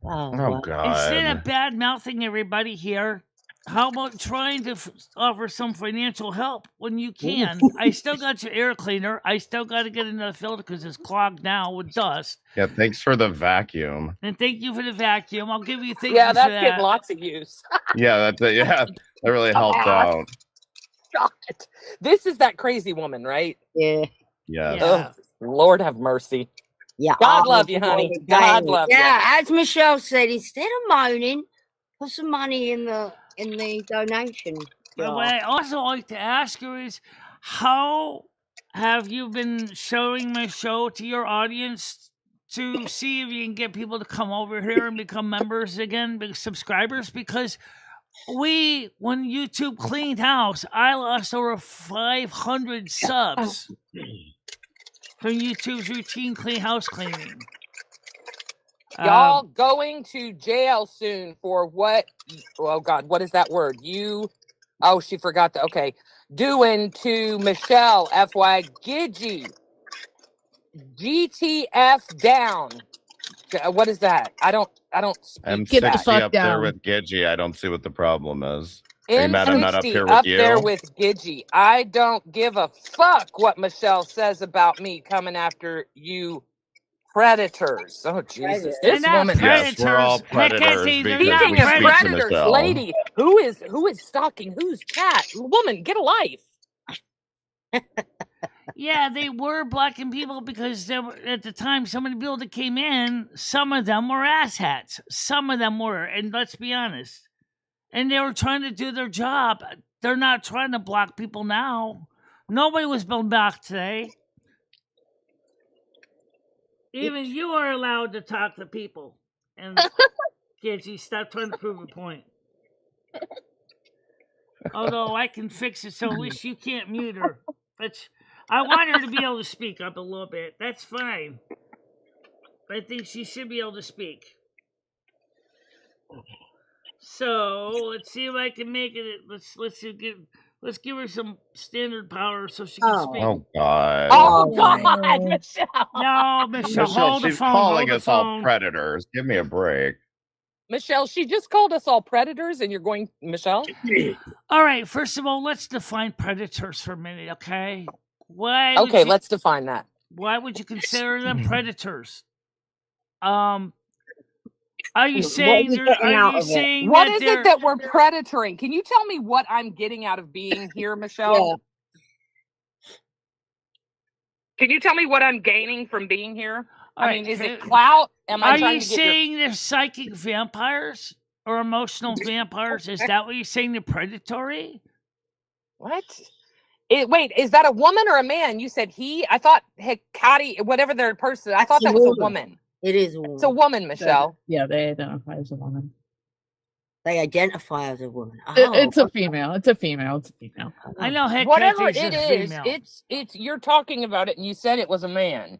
Speaker 7: Oh, God.
Speaker 1: Instead of bad mouthing everybody here, how about trying to offer some financial help when you can? I still got your air cleaner. I still got to get another filter because it's clogged now with dust.
Speaker 7: Yeah, thanks for the vacuum.
Speaker 1: And thank you for the vacuum. I'll give you things.
Speaker 6: Yeah, that's getting lots of use.
Speaker 7: Yeah, that really helped out.
Speaker 6: God. This is that crazy woman, right?
Speaker 3: Yeah.
Speaker 7: Yeah.
Speaker 6: Oh, Lord have mercy.
Speaker 3: Yeah.
Speaker 6: God love you, honey. God love you.
Speaker 3: Yeah, as Michelle said, instead of moaning, put some money in the donation.
Speaker 1: But what I also like to ask you is, how have you been showing my show to your audience to see if you can get people to come over here and become members again, subscribers? Because when YouTube cleaned house, I lost over 500 subs from YouTube's routine house cleaning.
Speaker 6: Y'all going to jail soon for what? Oh, God, what is that word? Oh, she forgot that. Okay. Doing to Michelle, FY Gidgy. GTF down. What is that? I don't
Speaker 7: I'm
Speaker 10: Get the
Speaker 7: 60
Speaker 10: fuck
Speaker 7: up
Speaker 10: down.
Speaker 7: there with Gidgy. I don't see what the problem is. Are you mad I'm not up
Speaker 6: M60
Speaker 7: here
Speaker 6: up
Speaker 7: with you?
Speaker 6: there with Gidgy. I don't give a fuck what Michelle says about me coming after you predators. Oh, Jesus. This woman.
Speaker 7: Yes, we're all predators because
Speaker 6: Speaking
Speaker 7: we
Speaker 6: of
Speaker 7: speak to
Speaker 6: predators,
Speaker 7: Michelle.
Speaker 6: lady, who is stalking whose cat? Woman, get a life.
Speaker 1: Yeah, they were blocking people because there were, at the time, some of the people that came in, some of them were asshats. Some of them were, and let's be honest. And they were trying to do their job. They're not trying to block people now. Nobody was being blocked today. Even you are allowed to talk to people. And Gidgy, stop trying to prove a point. Although I can fix it so at least you can't mute her. I want her to be able to speak up a little bit. That's fine. But I think she should be able to speak. So let's see if I can make it. Let's give her some standard power so she can speak.
Speaker 7: Oh God!
Speaker 6: Oh God, Michelle!
Speaker 1: No, Michelle, hold the
Speaker 7: she's
Speaker 1: phone.
Speaker 7: calling
Speaker 1: hold
Speaker 7: us
Speaker 1: the phone.
Speaker 7: all predators. Give me a break.
Speaker 6: Michelle, she just called us all predators, and you're going, Michelle?
Speaker 1: All right, first of all, let's define predators for a minute, okay?
Speaker 6: Let's define that.
Speaker 1: Why would you consider them predators? Are you saying
Speaker 6: what is it that we're predatoring? Can you tell me what I'm getting out of being here, Michelle? Yeah. Can you tell me what I'm gaining from being here? Is it clout?
Speaker 1: Are you saying they're psychic vampires or emotional vampires? Is that what you're saying? They're predatory?
Speaker 6: What? Wait, is that a woman or a man? You said he. I thought Hecate, whatever their person. I thought that was a woman.
Speaker 3: It is a woman.
Speaker 6: It's a woman, Michelle.
Speaker 10: Yeah, they identify as a woman.
Speaker 3: They identify as a woman.
Speaker 10: It's a female. It's a female. It's a female.
Speaker 1: I know.
Speaker 6: Whatever it is, it's. You're talking about it, and you said it was a man.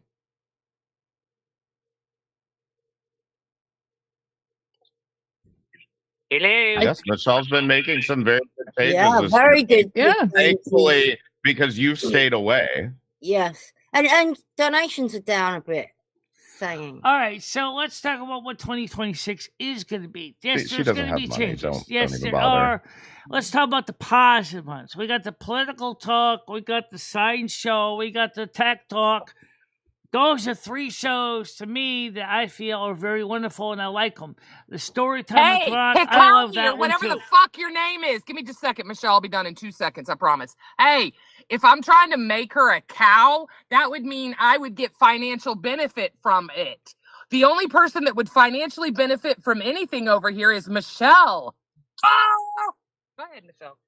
Speaker 6: Hello.
Speaker 7: Yes, Michelle's been making some very good pages.
Speaker 3: Yeah, very good.
Speaker 10: Yeah.
Speaker 7: Thankfully, because you've stayed away.
Speaker 3: Yes, and donations are down a bit. Saying.
Speaker 1: All right, so let's talk about what 2026 is going to be. Yes,
Speaker 7: she
Speaker 1: there's
Speaker 7: doesn't
Speaker 1: going to be
Speaker 7: have money.
Speaker 1: changes.
Speaker 7: Don't even bother.
Speaker 1: Let's talk about the positive ones. We got the political talk. We got the science show. We got the tech talk. Those are 3 shows to me that I feel are very wonderful, and I like them. The Storytime O'Clock, I love that one
Speaker 6: whatever
Speaker 1: too.
Speaker 6: the fuck your name is. Give me just a second, Michelle. I'll be done in 2 seconds, I promise. Hey, if I'm trying to make her a cow, that would mean I would get financial benefit from it. The only person that would financially benefit from anything over here is Michelle. Oh! Go ahead, Michelle.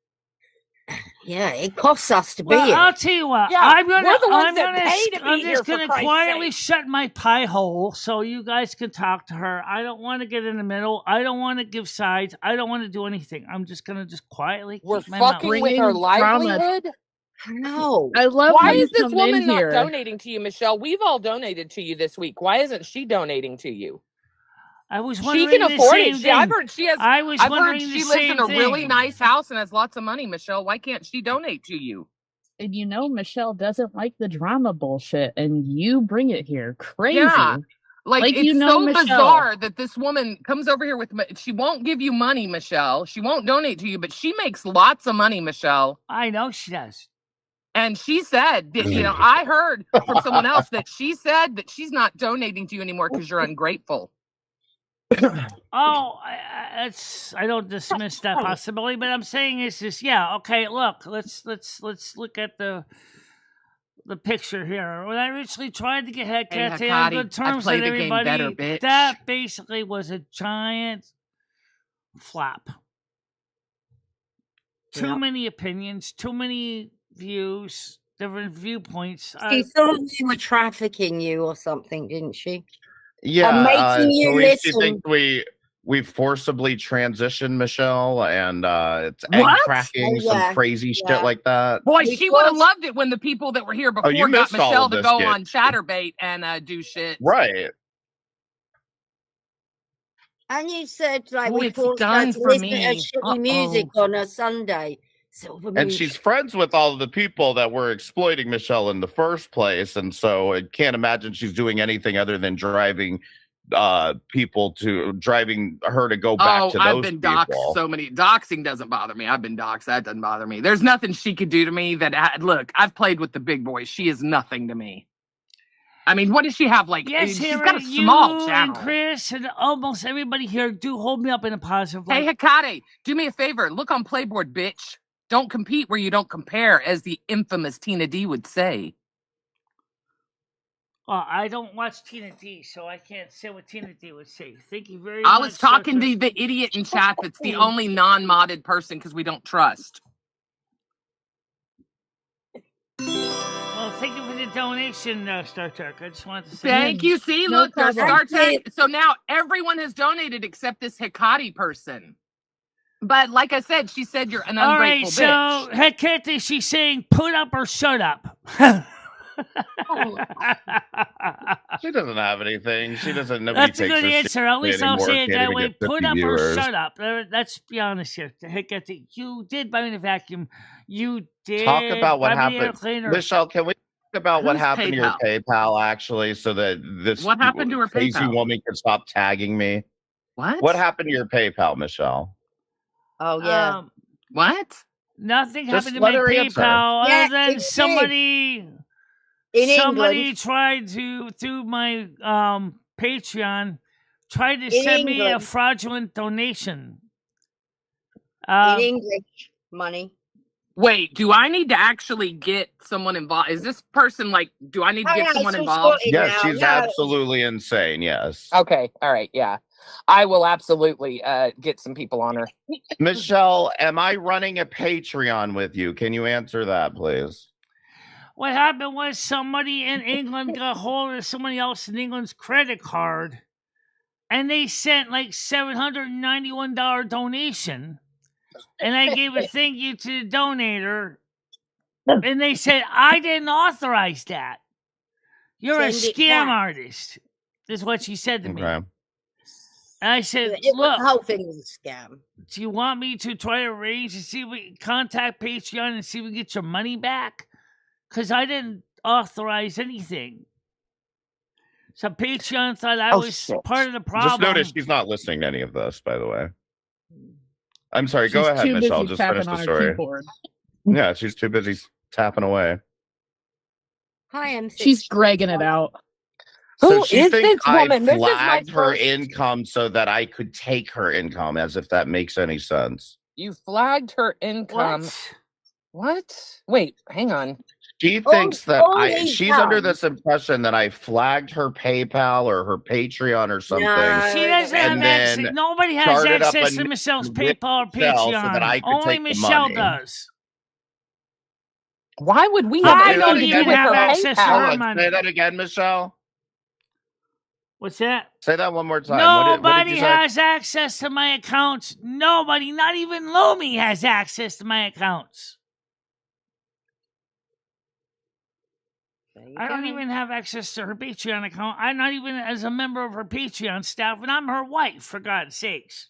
Speaker 3: Yeah, it costs us to be
Speaker 1: Well,
Speaker 3: here.
Speaker 1: I'll tell you what.
Speaker 6: Yeah,
Speaker 1: I'm
Speaker 6: just
Speaker 1: gonna quietly shut my pie hole so you guys can talk to her. I don't want to get in the middle. I don't want to give sides. I don't want to do anything. I'm just gonna quietly keep my mouth.
Speaker 6: We're fucking with her livelihood.
Speaker 3: No.
Speaker 10: I love
Speaker 6: Why
Speaker 10: how you
Speaker 6: is this
Speaker 10: come
Speaker 6: woman
Speaker 10: in
Speaker 6: not
Speaker 10: here.
Speaker 6: donating to you, Michelle? We've all donated to you this week. Why isn't she donating to you?
Speaker 1: I was wondering
Speaker 6: She can
Speaker 1: the
Speaker 6: afford
Speaker 1: same
Speaker 6: it.
Speaker 1: thing.
Speaker 6: I've heard she has. I've heard she lives in a really
Speaker 1: thing.
Speaker 6: nice house and has lots of money. Michelle, why can't she donate to you?
Speaker 10: And you know Michelle doesn't like the drama bullshit, and you bring it here. Crazy.
Speaker 6: Yeah. Like it's
Speaker 10: you know,
Speaker 6: so
Speaker 10: Michelle.
Speaker 6: bizarre that this woman comes over here with. She won't give you money, Michelle. She won't donate to you, but she makes lots of money, Michelle.
Speaker 1: I know she does.
Speaker 6: And she said that, you know, I heard from someone else that she said that she's not donating to you anymore because you're ungrateful.
Speaker 1: Oh, I don't dismiss that possibility, but I'm saying is just okay. Look, let's look at the picture here. When I originally tried to get Hecate on good terms with everybody, that basically was a giant flop. Too many opinions, too many views, different viewpoints.
Speaker 3: She thought we were trafficking you or something, didn't she?
Speaker 7: Yeah,
Speaker 3: making you listen.
Speaker 7: She thinks we forcibly transitioned Michelle, and it's egg tracking, some crazy shit like that.
Speaker 6: Boy, she would have loved it when the people that were here before got Michelle to go on Chatterbait and do shit.
Speaker 7: Right.
Speaker 3: And you said
Speaker 6: we forced her to listen to
Speaker 3: shitty music on a Sunday. Silvermoon.
Speaker 7: And she's friends with all of the people that were exploiting Michelle in the first place, and so I can't imagine she's doing anything other than driving her to go back to those people.
Speaker 6: I've been doxxed so many. Doxing doesn't bother me. I've been doxxed. That doesn't bother me. There's nothing she could do to me look, I've played with the big boys. She is nothing to me. I mean, what does she have? She's got a small channel.
Speaker 1: And Chris and almost everybody here do hold me up in a positive light.
Speaker 6: Hey, Hecate, do me a favor. Look on Playboard, bitch. Don't compete where you don't compare, as the infamous Tina D would say.
Speaker 1: Well, I don't watch Tina D, so I can't say what Tina D would say. Thank you very much.
Speaker 6: I was talking to the idiot in chat that's the only non-modded person because we don't trust.
Speaker 1: Well, thank you for the donation, Star Trek. I just wanted to say
Speaker 6: thank you. See, look, there's Star Trek. So now everyone has donated except this Hecate person. But like I said, she said you're an ungrateful bitch.
Speaker 1: All right, so Hecate, she's saying put up or shut up.
Speaker 7: She doesn't have anything. She doesn't.
Speaker 1: That's a good answer. At least I'll say it that way. Put up or shut up. Let's be honest here. Hecate, you did buy me the vacuum. You did
Speaker 7: talk about what happened. Michelle, can we talk about what happened to your PayPal actually, so that
Speaker 6: what happened to her
Speaker 7: crazy
Speaker 6: PayPal?
Speaker 7: Woman can stop tagging me?
Speaker 6: What
Speaker 7: happened to your PayPal, Michelle?
Speaker 3: Oh yeah.
Speaker 6: What?
Speaker 1: Nothing happened to my PayPal other than somebody tried to, through my Patreon, tried to send me a fraudulent donation.
Speaker 3: In English money.
Speaker 6: Wait, do I need to actually get someone involved? Is this person do I need to get someone involved?
Speaker 7: Yes, she's absolutely insane. Yes.
Speaker 6: Okay. All right. Yeah. I will absolutely get some people on her.
Speaker 7: Michelle, am I running a Patreon with you? Can you answer that, please?
Speaker 1: What happened was somebody in England got hold of somebody else in England's credit card, and they sent $791 donation, and I gave a thank you to the donator, and they said, I didn't authorize that. You're a scam artist, is what she said to me. And I said, look,
Speaker 3: the whole thing was a scam.
Speaker 1: Do you want me to try to arrange to see if we can contact Patreon and see if we get your money back? Because I didn't authorize anything. So Patreon thought I was part of the problem.
Speaker 7: Just notice she's not listening to any of this, by the way. I'm sorry. Go ahead, Michelle. Just finish the story. Yeah, she's too busy tapping away.
Speaker 3: Hi,
Speaker 10: she's Gregging it out.
Speaker 7: So she thinks I flagged her income so that I could take her income, as if that makes any sense.
Speaker 6: You flagged her income. What? Wait, hang on.
Speaker 7: She thinks that she's under this impression that I flagged her PayPal or her Patreon or something.
Speaker 3: No,
Speaker 1: she doesn't have access. Nobody has access to Michelle's PayPal or Patreon.
Speaker 7: So that I could
Speaker 1: Only
Speaker 7: take the
Speaker 1: Michelle
Speaker 7: money.
Speaker 1: does.
Speaker 6: Why would we have
Speaker 1: I don't even have access to her money.
Speaker 7: Say that again, Michelle.
Speaker 1: What's that?
Speaker 7: Say that one more time.
Speaker 1: Nobody has access to my accounts. Nobody, not even Lumi, has access to my accounts. I don't even have access to her Patreon account. I'm not even as a member of her Patreon staff, and I'm her wife, for God's sakes.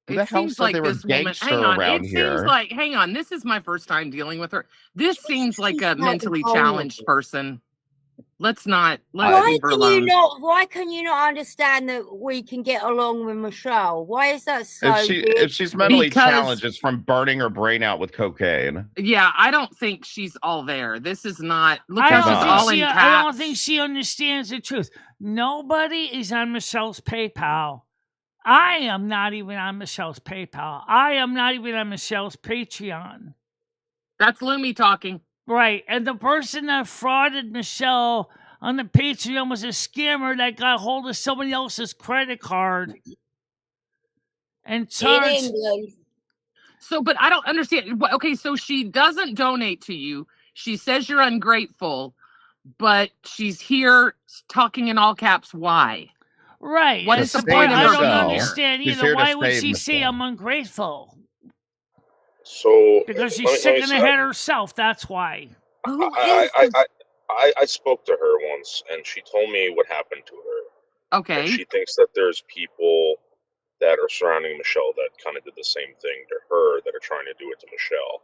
Speaker 6: It seems like this woman. Hang on. It seems like. Hang on. This is my first time dealing with her. This seems like a mentally challenged person. Let's leave her alone.
Speaker 3: Why can you not understand that we can get along with Michelle? Why is that so?
Speaker 7: If she's mentally challenged, it's from burning her brain out with cocaine.
Speaker 6: Yeah, I don't think she's all there. This is not. Look how she's all in caps.
Speaker 1: I don't think she understands the truth. Nobody is on Michelle's PayPal. I am not even on Michelle's PayPal. I am not even on Michelle's Patreon.
Speaker 6: That's Lumi talking.
Speaker 1: Right. And the person that frauded Michelle on the Patreon was a scammer that got hold of somebody else's credit card and charged.
Speaker 6: So, but I don't understand. Okay, so she doesn't donate to you. She says you're ungrateful, but she's here talking in all caps. Why?
Speaker 1: Right.
Speaker 6: What is the point of her?
Speaker 1: I don't understand either. Why would she say I'm ungrateful?
Speaker 9: So
Speaker 1: because she's sick in the head herself. That's why.
Speaker 9: I spoke to her once, and she told me what happened to her.
Speaker 6: Okay.
Speaker 9: And she thinks that there's people that are surrounding Michelle that kind of did the same thing to her that are trying to do it to Michelle.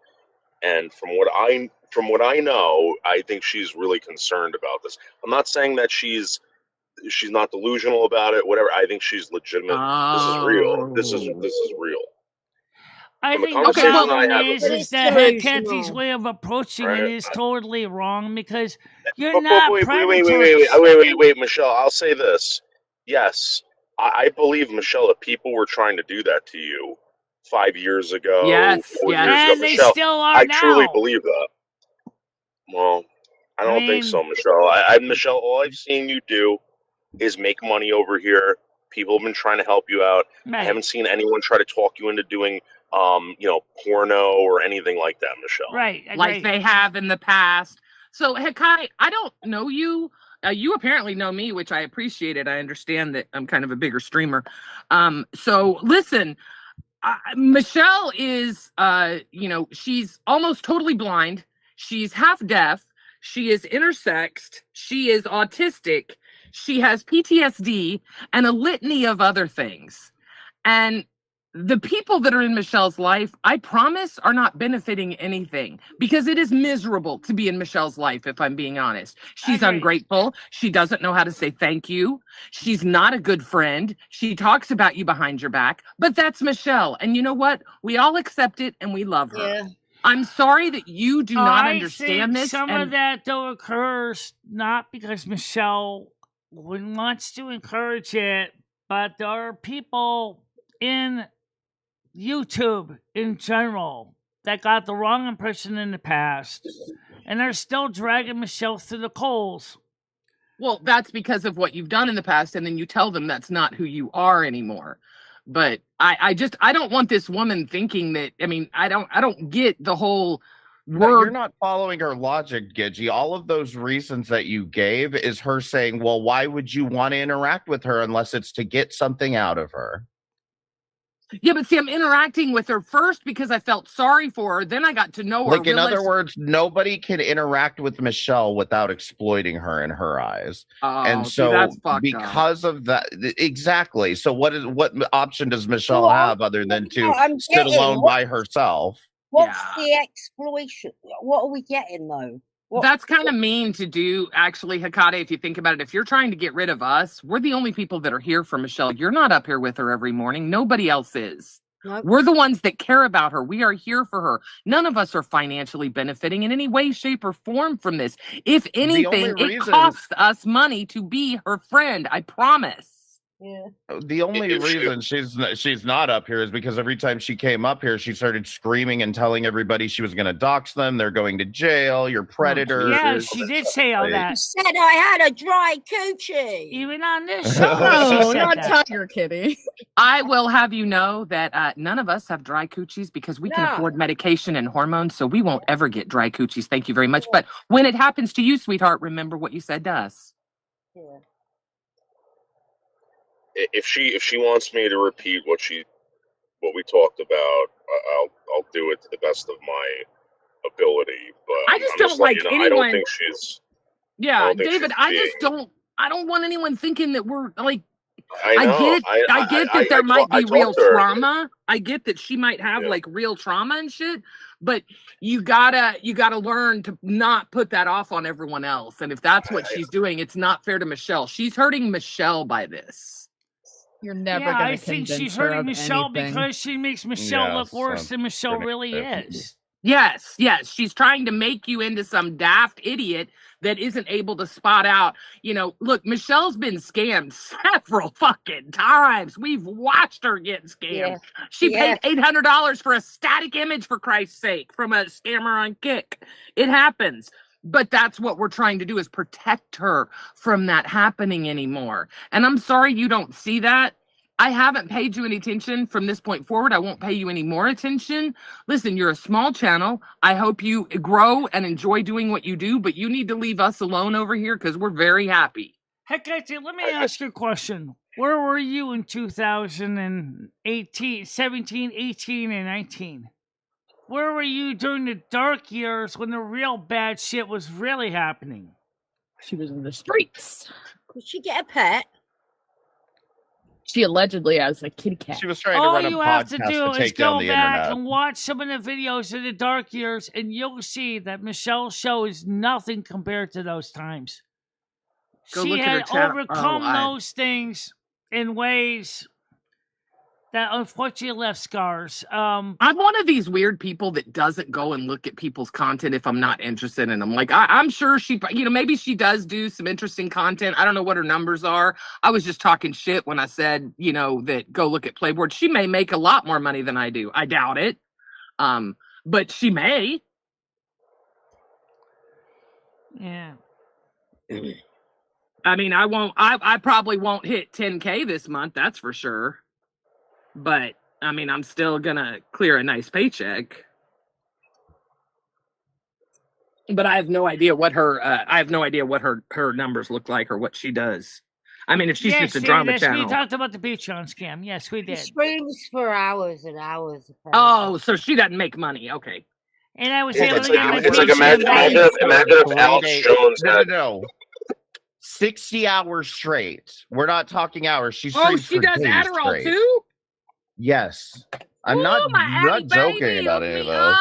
Speaker 9: And from what I know, I think she's really concerned about this. I'm not saying that she's not delusional about it, whatever. I think she's legitimate. This is real. This is real.
Speaker 1: I think the problem is that Kathy's way of approaching it is totally wrong because you're not
Speaker 9: Wait, Michelle. I'll say this. Yes, I believe, Michelle, that people were trying to do that to you 5 years ago, 4 years ago.
Speaker 1: And they still are now.
Speaker 9: I truly believe that. Well, I don't think so, Michelle. Michelle, all I've seen you do is make money over here. People have been trying to help you out. Right. I haven't seen anyone try to talk you into doing, porno or anything like that, Michelle.
Speaker 1: Right.
Speaker 6: Like they have in the past. So, Hekai, I don't know you. You apparently know me, which I appreciate it. I understand that I'm kind of a bigger streamer. So listen, Michelle is, she's almost totally blind. She's half deaf. She is intersexed. She is autistic. She has PTSD and a litany of other things. And the people that are in Michelle's life, I promise, are not benefiting anything because it is miserable to be in Michelle's life, if I'm being honest. She's ungrateful. She doesn't know how to say thank you. She's not a good friend. She talks about you behind your back, but that's Michelle. And you know what? We all accept it and we love her. Yeah. I'm sorry that you do not understand this.
Speaker 1: Some of that, though, occurs not because Michelle wants to encourage it, but there are people in YouTube in general that got the wrong impression in the past and are still dragging Michelle through the coals.
Speaker 6: Well, that's because of what you've done in the past, and then you tell them that's not who you are anymore. But I don't want this woman thinking that. I mean, I don't get the whole word.
Speaker 7: You're not following her logic, Gidgey. All of those reasons that you gave is her saying, well, why would you want to interact with her unless it's to get something out of her?
Speaker 6: Yeah, but see, I'm interacting with her first because I felt sorry for her. Then I got to know her.
Speaker 7: Like, in other words, nobody can interact with Michelle without exploiting her in her eyes.
Speaker 6: Oh,
Speaker 7: and so
Speaker 6: that's
Speaker 7: because of that, exactly. So what option does Michelle have other than to sit alone by herself?
Speaker 3: What's the exploitation? What are we getting, though?
Speaker 6: That's kind of mean to do, actually, Hikade, if you think about it. If you're trying to get rid of us, we're the only people that are here for Michelle. You're not up here with her every morning. Nobody else is. Nope. We're the ones that care about her. We are here for her. None of us are financially benefiting in any way, shape, or form from this. If anything, it costs us money to be her friend. I promise.
Speaker 3: Yeah.
Speaker 7: The only reason she's not up here is because every time she came up here, she started screaming and telling everybody she was going to dox them. They're going to jail. You're predators.
Speaker 1: Yeah, she did say all that.
Speaker 3: She said I had a dry coochie.
Speaker 1: Even on this show,
Speaker 10: No,
Speaker 1: she said
Speaker 10: not
Speaker 1: that.
Speaker 10: Tiger Kitty.
Speaker 6: I will have you know that none of us have dry coochies because we can afford medication and hormones, so we won't ever get dry coochies. Thank you very much. But when it happens to you, sweetheart, remember what you said to us.
Speaker 3: Yeah.
Speaker 9: If she wants me to repeat what we talked about, I'll do it to the best of my ability. But
Speaker 6: I just don't like anyone.
Speaker 9: I don't think she's.
Speaker 6: Yeah, David, I don't want anyone thinking that we're like. I get that there might be real trauma. I get that she might have like real trauma and shit, but you gotta learn to not put that off on everyone else. And if that's what she's doing, it's not fair to Michelle. She's hurting Michelle by this.
Speaker 10: You're never gonna
Speaker 1: I think she's hurting Michelle because she makes Michelle look worse than Michelle really is.
Speaker 6: Yes. She's trying to make you into some daft idiot that isn't able to spot out. Look, Michelle's been scammed several fucking times. We've watched her get scammed. Yeah. She paid $800 for a static image, for Christ's sake, from a scammer on Kick. It happens. But that's what we're trying to do, is protect her from that happening anymore. And I'm sorry you don't see that. I haven't paid you any attention from this point forward. I won't pay you any more attention. Listen, you're a small channel. I hope you grow and enjoy doing what you do, but you need to leave us alone over here because we're very happy.
Speaker 1: Heck, let me ask you a question. Where were you in 2018, 17, 18, and 19? Where were you during the dark years when the real bad shit was really happening?
Speaker 10: She was in the streets.
Speaker 3: Could she get a pet?
Speaker 10: She allegedly has a kitty cat.
Speaker 7: She was trying to run a podcast to take down the internet. All you have to do is go back
Speaker 1: and watch some of the videos of the dark years, and you'll see that Michelle's show is nothing compared to those times. She had overcome those things in ways that unfortunately left scars.
Speaker 6: I'm one of these weird people that doesn't go and look at people's content if I'm not interested in them. Like, I'm sure she, maybe she does do some interesting content. I don't know what her numbers are. I was just talking shit when I said, that go look at Playboard. She may make a lot more money than I do. I doubt it. But she may.
Speaker 1: Yeah.
Speaker 6: I mean, I probably won't hit 10K this month. That's for sure. But I mean, I'm still gonna clear a nice paycheck. But I have no idea what her her numbers look like or what she does. I mean, if she's just a drama channel.
Speaker 1: We talked about the Patreon scam. Yes, we did.
Speaker 3: She streams for hours and hours.
Speaker 6: Oh, so she doesn't make money. Okay.
Speaker 1: And I was able to get my
Speaker 9: imagine if Alex Jones had
Speaker 7: 60 hours straight. We're not talking hours. She
Speaker 6: does Adderall
Speaker 7: straight.
Speaker 6: Too?
Speaker 7: Yes. I'm not joking about any of those.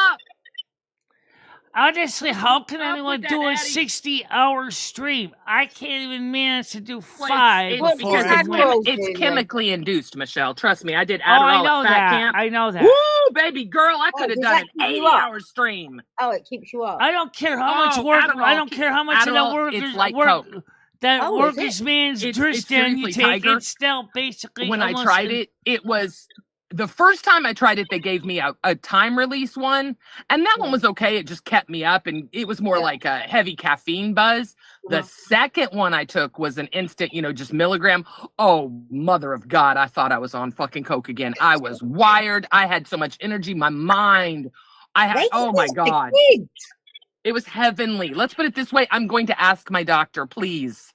Speaker 1: Honestly, how can anyone do a 60-hour stream? I can't even manage to do 5.
Speaker 6: It's chemically induced, Michelle. Trust me, I did Adderall at Fat Camp.
Speaker 1: I know that.
Speaker 6: Woo, baby girl, I could have done an 80-hour stream.
Speaker 3: Oh, it keeps you up.
Speaker 1: I don't care how much work.
Speaker 6: Adderall,
Speaker 1: I don't care how much
Speaker 6: Adderall,
Speaker 1: of the work
Speaker 6: it's
Speaker 1: is
Speaker 6: like
Speaker 1: work.
Speaker 6: Coke.
Speaker 1: That workers man's Tristan you take.
Speaker 6: Tiger,
Speaker 1: it's still basically.
Speaker 6: When I tried it was. The first time I tried it, they gave me a time release one, and that one was okay. It just kept me up, and it was more like a heavy caffeine buzz. The second one I took was an instant, just milligram. Oh, mother of God, I thought I was on fucking Coke again. I was wired. I had so much energy. My mind. Oh my God. It was heavenly. Let's put it this way. I'm going to ask my doctor, please.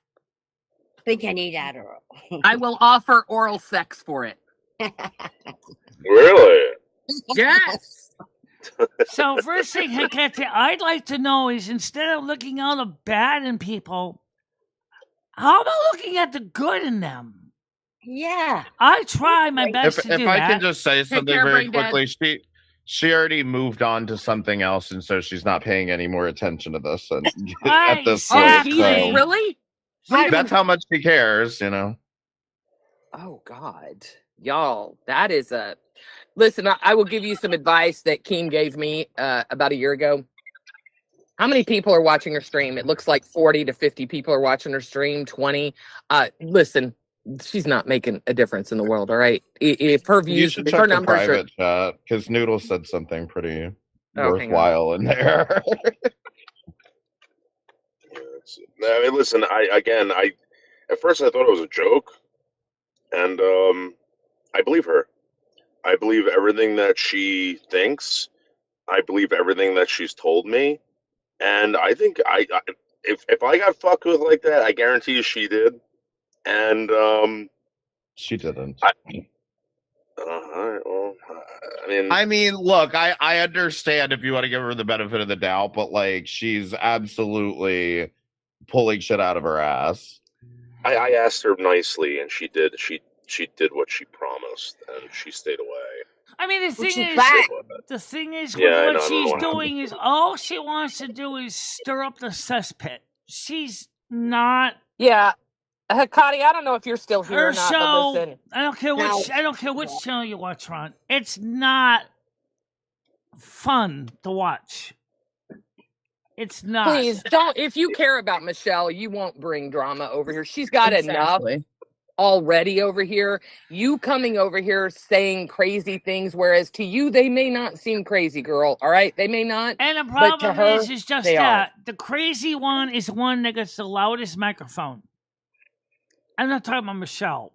Speaker 3: I think I need Adderall.
Speaker 6: I will offer oral sex for it.
Speaker 9: Really?
Speaker 6: Yes.
Speaker 1: So first thing, I'd like to know is, instead of looking all the bad in people, how about looking at the good in them?
Speaker 3: Yeah.
Speaker 1: I try my best to do that.
Speaker 7: If I can just say something very quickly, she already moved on to something else, and so she's not paying any more attention to this. And at this point,
Speaker 6: really?
Speaker 7: That's how much she cares,
Speaker 6: Oh God. Y'all, that is listen, I will give you some advice that Keem gave me about a year ago. How many people are watching her stream? It looks like 40 to 50 people are watching her stream, 20. Listen, she's not making a difference in the world. All right, if her views,
Speaker 7: you should
Speaker 6: if
Speaker 7: check
Speaker 6: her
Speaker 7: the
Speaker 6: numbers
Speaker 7: private chat because Noodle said something pretty
Speaker 6: hang
Speaker 7: worthwhile in there.
Speaker 4: I mean, listen. I at first I thought it was a joke, and I believe her. I believe everything that she thinks. I believe everything that she's told me, and I think if I got fucked with like that, I guarantee you she did, and
Speaker 7: she didn't.
Speaker 4: All right, well,
Speaker 7: I mean, look, I understand if you want to give her the benefit of the doubt, but like, she's absolutely pulling shit out of her ass.
Speaker 4: I asked her nicely, and she did. She did what she promised, and she stayed away.
Speaker 1: I mean, the thing is,
Speaker 4: yeah,
Speaker 1: what she's doing is all she wants to do is stir up the cesspit. She's not.
Speaker 6: Yeah, Hecate, I don't know if you're still here or not.
Speaker 1: Show,
Speaker 6: but listen,
Speaker 1: I don't care which channel you watch, Ron. It's not fun to watch. It's not.
Speaker 6: Please don't. If you care about Michele, you won't bring drama over here. She's got enough already over here. You coming over here saying crazy things, whereas to you they may not seem crazy, girl. All right, they may not.
Speaker 1: And the problem is just that the crazy one is the one that gets the loudest microphone. I'm not talking about Michele.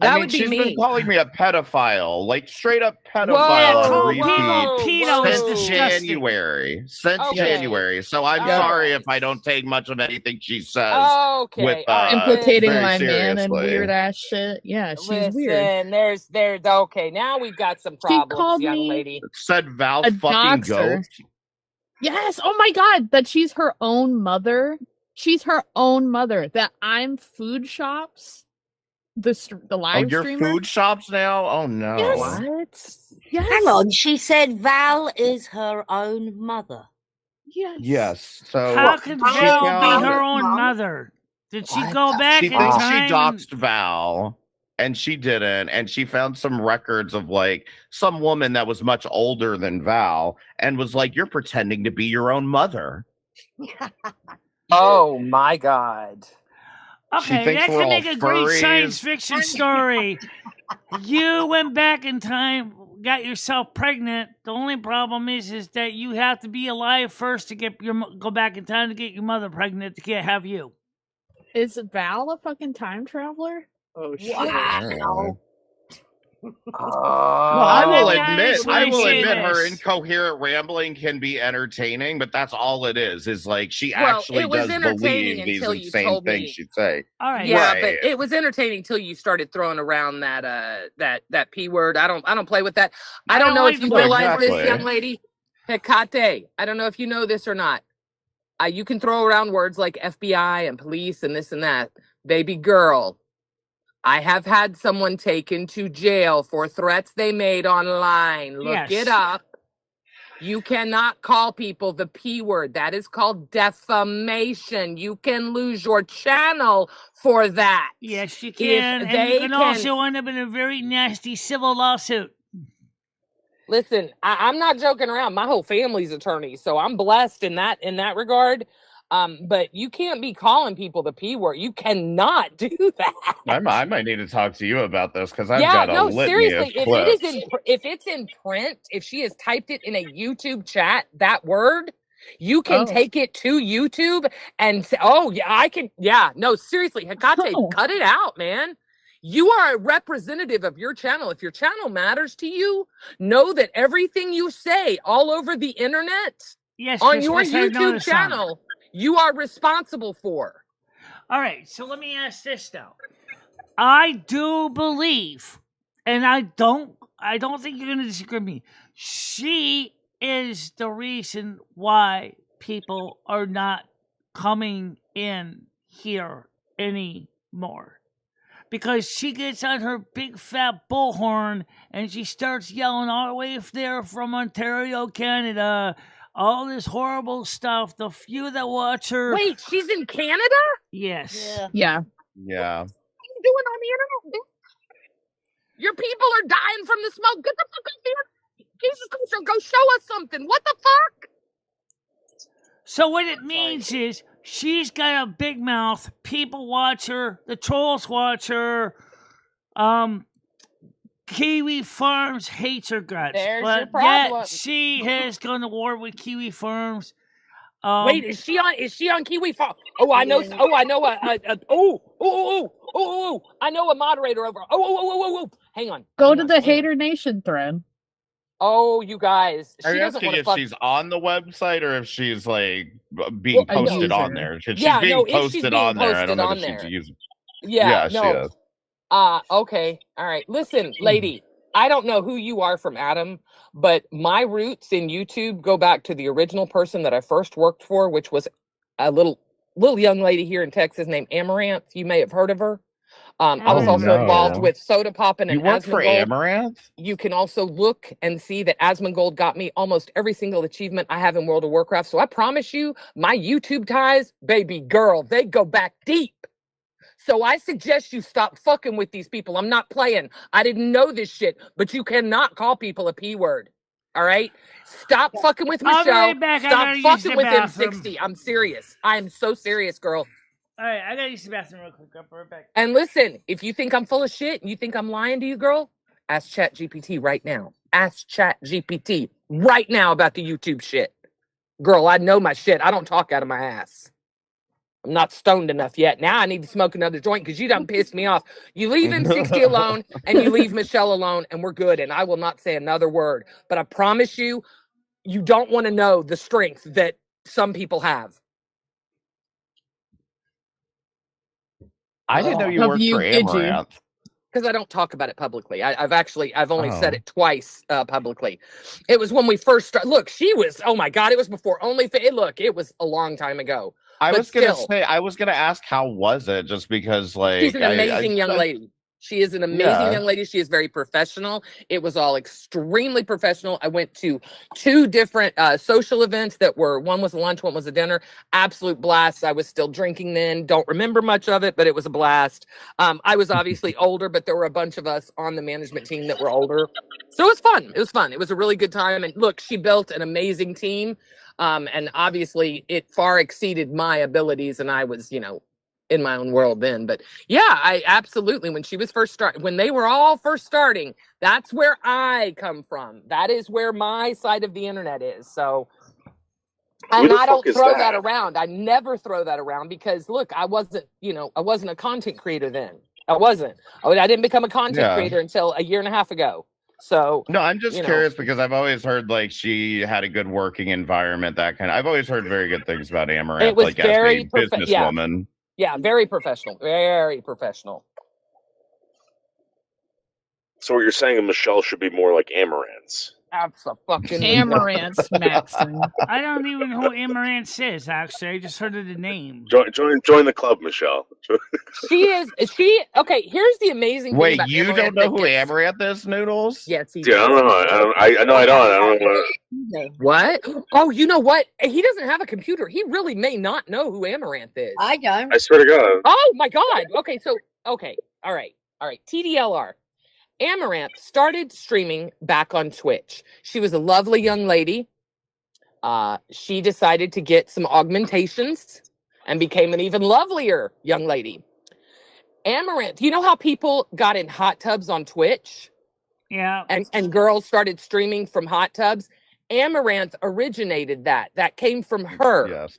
Speaker 7: I mean, she's been calling me a pedophile, like straight up pedophile. Since January. January. So I'm sorry if I don't take much of anything she says. With,
Speaker 10: implicating my man and weird ass shit. Yeah, she's weird.
Speaker 6: There's okay. Now we've got some problems, young lady.
Speaker 7: Said Val fucking goat.
Speaker 10: Yes. Oh my god, that she's her own mother. She's her own mother. That I'm food shops. The live
Speaker 7: you're
Speaker 10: streamer?
Speaker 7: Food shops now? Oh no.
Speaker 10: Yes.
Speaker 6: What?
Speaker 3: Yes. Hang on, she said Val is her own mother.
Speaker 7: Yes. So
Speaker 1: how can Val be her own mother? Did she go back in time?
Speaker 7: She doxed Val, and she didn't, and she found some records of like some woman that was much older than Val and was like, "You're pretending to be your own mother."
Speaker 6: Oh my god.
Speaker 1: Okay, that could make a great science fiction story. You went back in time, got yourself pregnant. The only problem is that you have to be alive first to go back in time to get your mother pregnant to have you.
Speaker 10: Is Val a fucking time traveler?
Speaker 6: Oh shit!
Speaker 3: Wow.
Speaker 7: Well, I will admit her incoherent rambling can be entertaining, but that's all it is. Is like she actually does believe these insane things she'd say.
Speaker 1: All right,
Speaker 6: yeah, but it was entertaining until you started throwing around that that P word. I don't play with that. I don't know if you realize this, young lady, Hecate. I don't know if you know this or not. You can throw around words like FBI and police and this and that, baby girl. I have had someone taken to jail for threats they made online. Look it up. You cannot call people the P word. That is called defamation. You can lose your channel for that.
Speaker 1: Yes, you can. And you can also end up in a very nasty civil lawsuit.
Speaker 6: Listen, I'm not joking around. My whole family's attorneys, so I'm blessed in that regard. But you can't be calling people the P word. You cannot do that.
Speaker 7: I might need to talk to you about this because I've got a litany of clips.
Speaker 6: If it's in print, if she has typed it in a YouTube chat, that word, you can take it to YouTube and say, seriously, Hecate, cut it out, man. You are a representative of your channel. If your channel matters to you, know that everything you say all over the internet, on your YouTube channel, you are responsible for.
Speaker 1: All right, so let me ask this now. I do believe, and I don't think you're going to disagree with me. She is the reason why people are not coming in here anymore. Because she gets on her big fat bullhorn and she starts yelling all the way there from Ontario, Canada, all this horrible stuff. The few that watch her.
Speaker 6: Wait, she's in Canada?
Speaker 1: Yes.
Speaker 10: Yeah.
Speaker 7: Yeah.
Speaker 6: What are you doing on the internet? Your people are dying from the smoke. Get the fuck up here. Jesus Christ, go show us something. What the fuck?
Speaker 1: So what it means is She's got a big mouth. People watch her. The trolls watch her. Kiwi Farms hates her guts.
Speaker 6: There's your
Speaker 1: But yet
Speaker 6: problem.
Speaker 1: she has gone to war with Kiwi Farms.
Speaker 6: Wait, is she on Kiwi Farm? Oh, I know. Oh, I know. I know a moderator over. Hang on.
Speaker 10: Go to the Hater Nation thread.
Speaker 6: Oh, you guys.
Speaker 7: Are you asking if she's on the website or if she's like being posted on there? She's being posted on there. I don't know if she's using.
Speaker 6: Yeah,
Speaker 7: she is.
Speaker 6: Okay. All right. Listen, lady, I don't know who you are from Adam, but my roots in YouTube go back to the original person that I first worked for, which was a little young lady here in Texas named Amaranth. You may have heard of her. I was also involved with Soda Poppin' and
Speaker 7: You worked for Amaranth?
Speaker 6: You can also look and see that Asmongold got me almost every single achievement I have in World of Warcraft. So I promise you, my YouTube ties, baby girl, they go back deep. So I suggest you stop fucking with these people. I'm not playing. I didn't know this shit, but you cannot call people a P word. All right? Stop fucking with Michelle. Stop fucking with M60. I'm serious. I am so serious, girl.
Speaker 1: All right, I gotta use the bathroom real quick. I'll be right back.
Speaker 6: And listen, if you think I'm full of shit and you think I'm lying to you, girl, ask ChatGPT right now. Ask ChatGPT right now about the YouTube shit. Girl, I know my shit. I don't talk out of my ass. I'm not stoned enough yet. Now I need to smoke another joint because you done pissed me off. You leave M60 alone and you leave Michelle alone and we're good. And I will not say another word. But I promise you, you don't want to know the strength that some people have.
Speaker 7: I didn't know you worked for Amaranth.
Speaker 6: Because I don't talk about it publicly. I've only said it twice publicly. It was when we first started. Look, she was, oh my God, it was before OnlyFans. Look, it was a long time ago.
Speaker 7: I was gonna ask, how was it? Just because, like,
Speaker 6: she's an amazing young lady. She is an amazing young lady. She is very professional. It was all extremely professional. I went to 2 different social events one was a lunch, one was a dinner. Absolute blast. I was still drinking then. Don't remember much of it, but it was a blast. I was obviously older, but there were a bunch of us on the management team that were older. So it was fun. It was fun. It was a really good time. And look, she built an amazing team. And obviously it far exceeded my abilities. And I was, in my own world then. But yeah, I absolutely, when they were all first starting, that's where I come from. That is where my side of the internet is. So, and I don't throw that around. I never throw that around because look, I wasn't a content creator then. I wasn't. I didn't become a content creator until a year and a half ago. So
Speaker 7: no, I'm just curious because I've always heard like she had a good working environment. I've always heard very good things about Amaranth.
Speaker 6: It was
Speaker 7: like as a businesswoman.
Speaker 6: Yeah, very professional. Very professional.
Speaker 9: So what you're saying, Michelle should be more like Amaranth's.
Speaker 6: Absolutely.
Speaker 10: Amaranth, Maxon.
Speaker 1: I don't even know who Amaranth is, actually. I just heard of the name.
Speaker 9: Join the club, Michelle.
Speaker 6: Okay, here's the amazing thing about
Speaker 7: you don't know who Amaranth is, Noodles?
Speaker 6: Yes, he
Speaker 9: does. Yeah, I don't know. I don't know.
Speaker 6: What? Oh, you know what? He doesn't have a computer. He really may not know who Amaranth is.
Speaker 3: I don't.
Speaker 9: I swear to God.
Speaker 6: Oh, my God. Okay, all right. TDLR. Amaranth started streaming back on Twitch. She was a lovely young lady. She decided to get some augmentations and became an even lovelier young lady. Amaranth, you know how people got in hot tubs on Twitch?
Speaker 1: Yeah.
Speaker 6: And girls started streaming from hot tubs? Amaranth originated that. That came from her.
Speaker 7: Yes.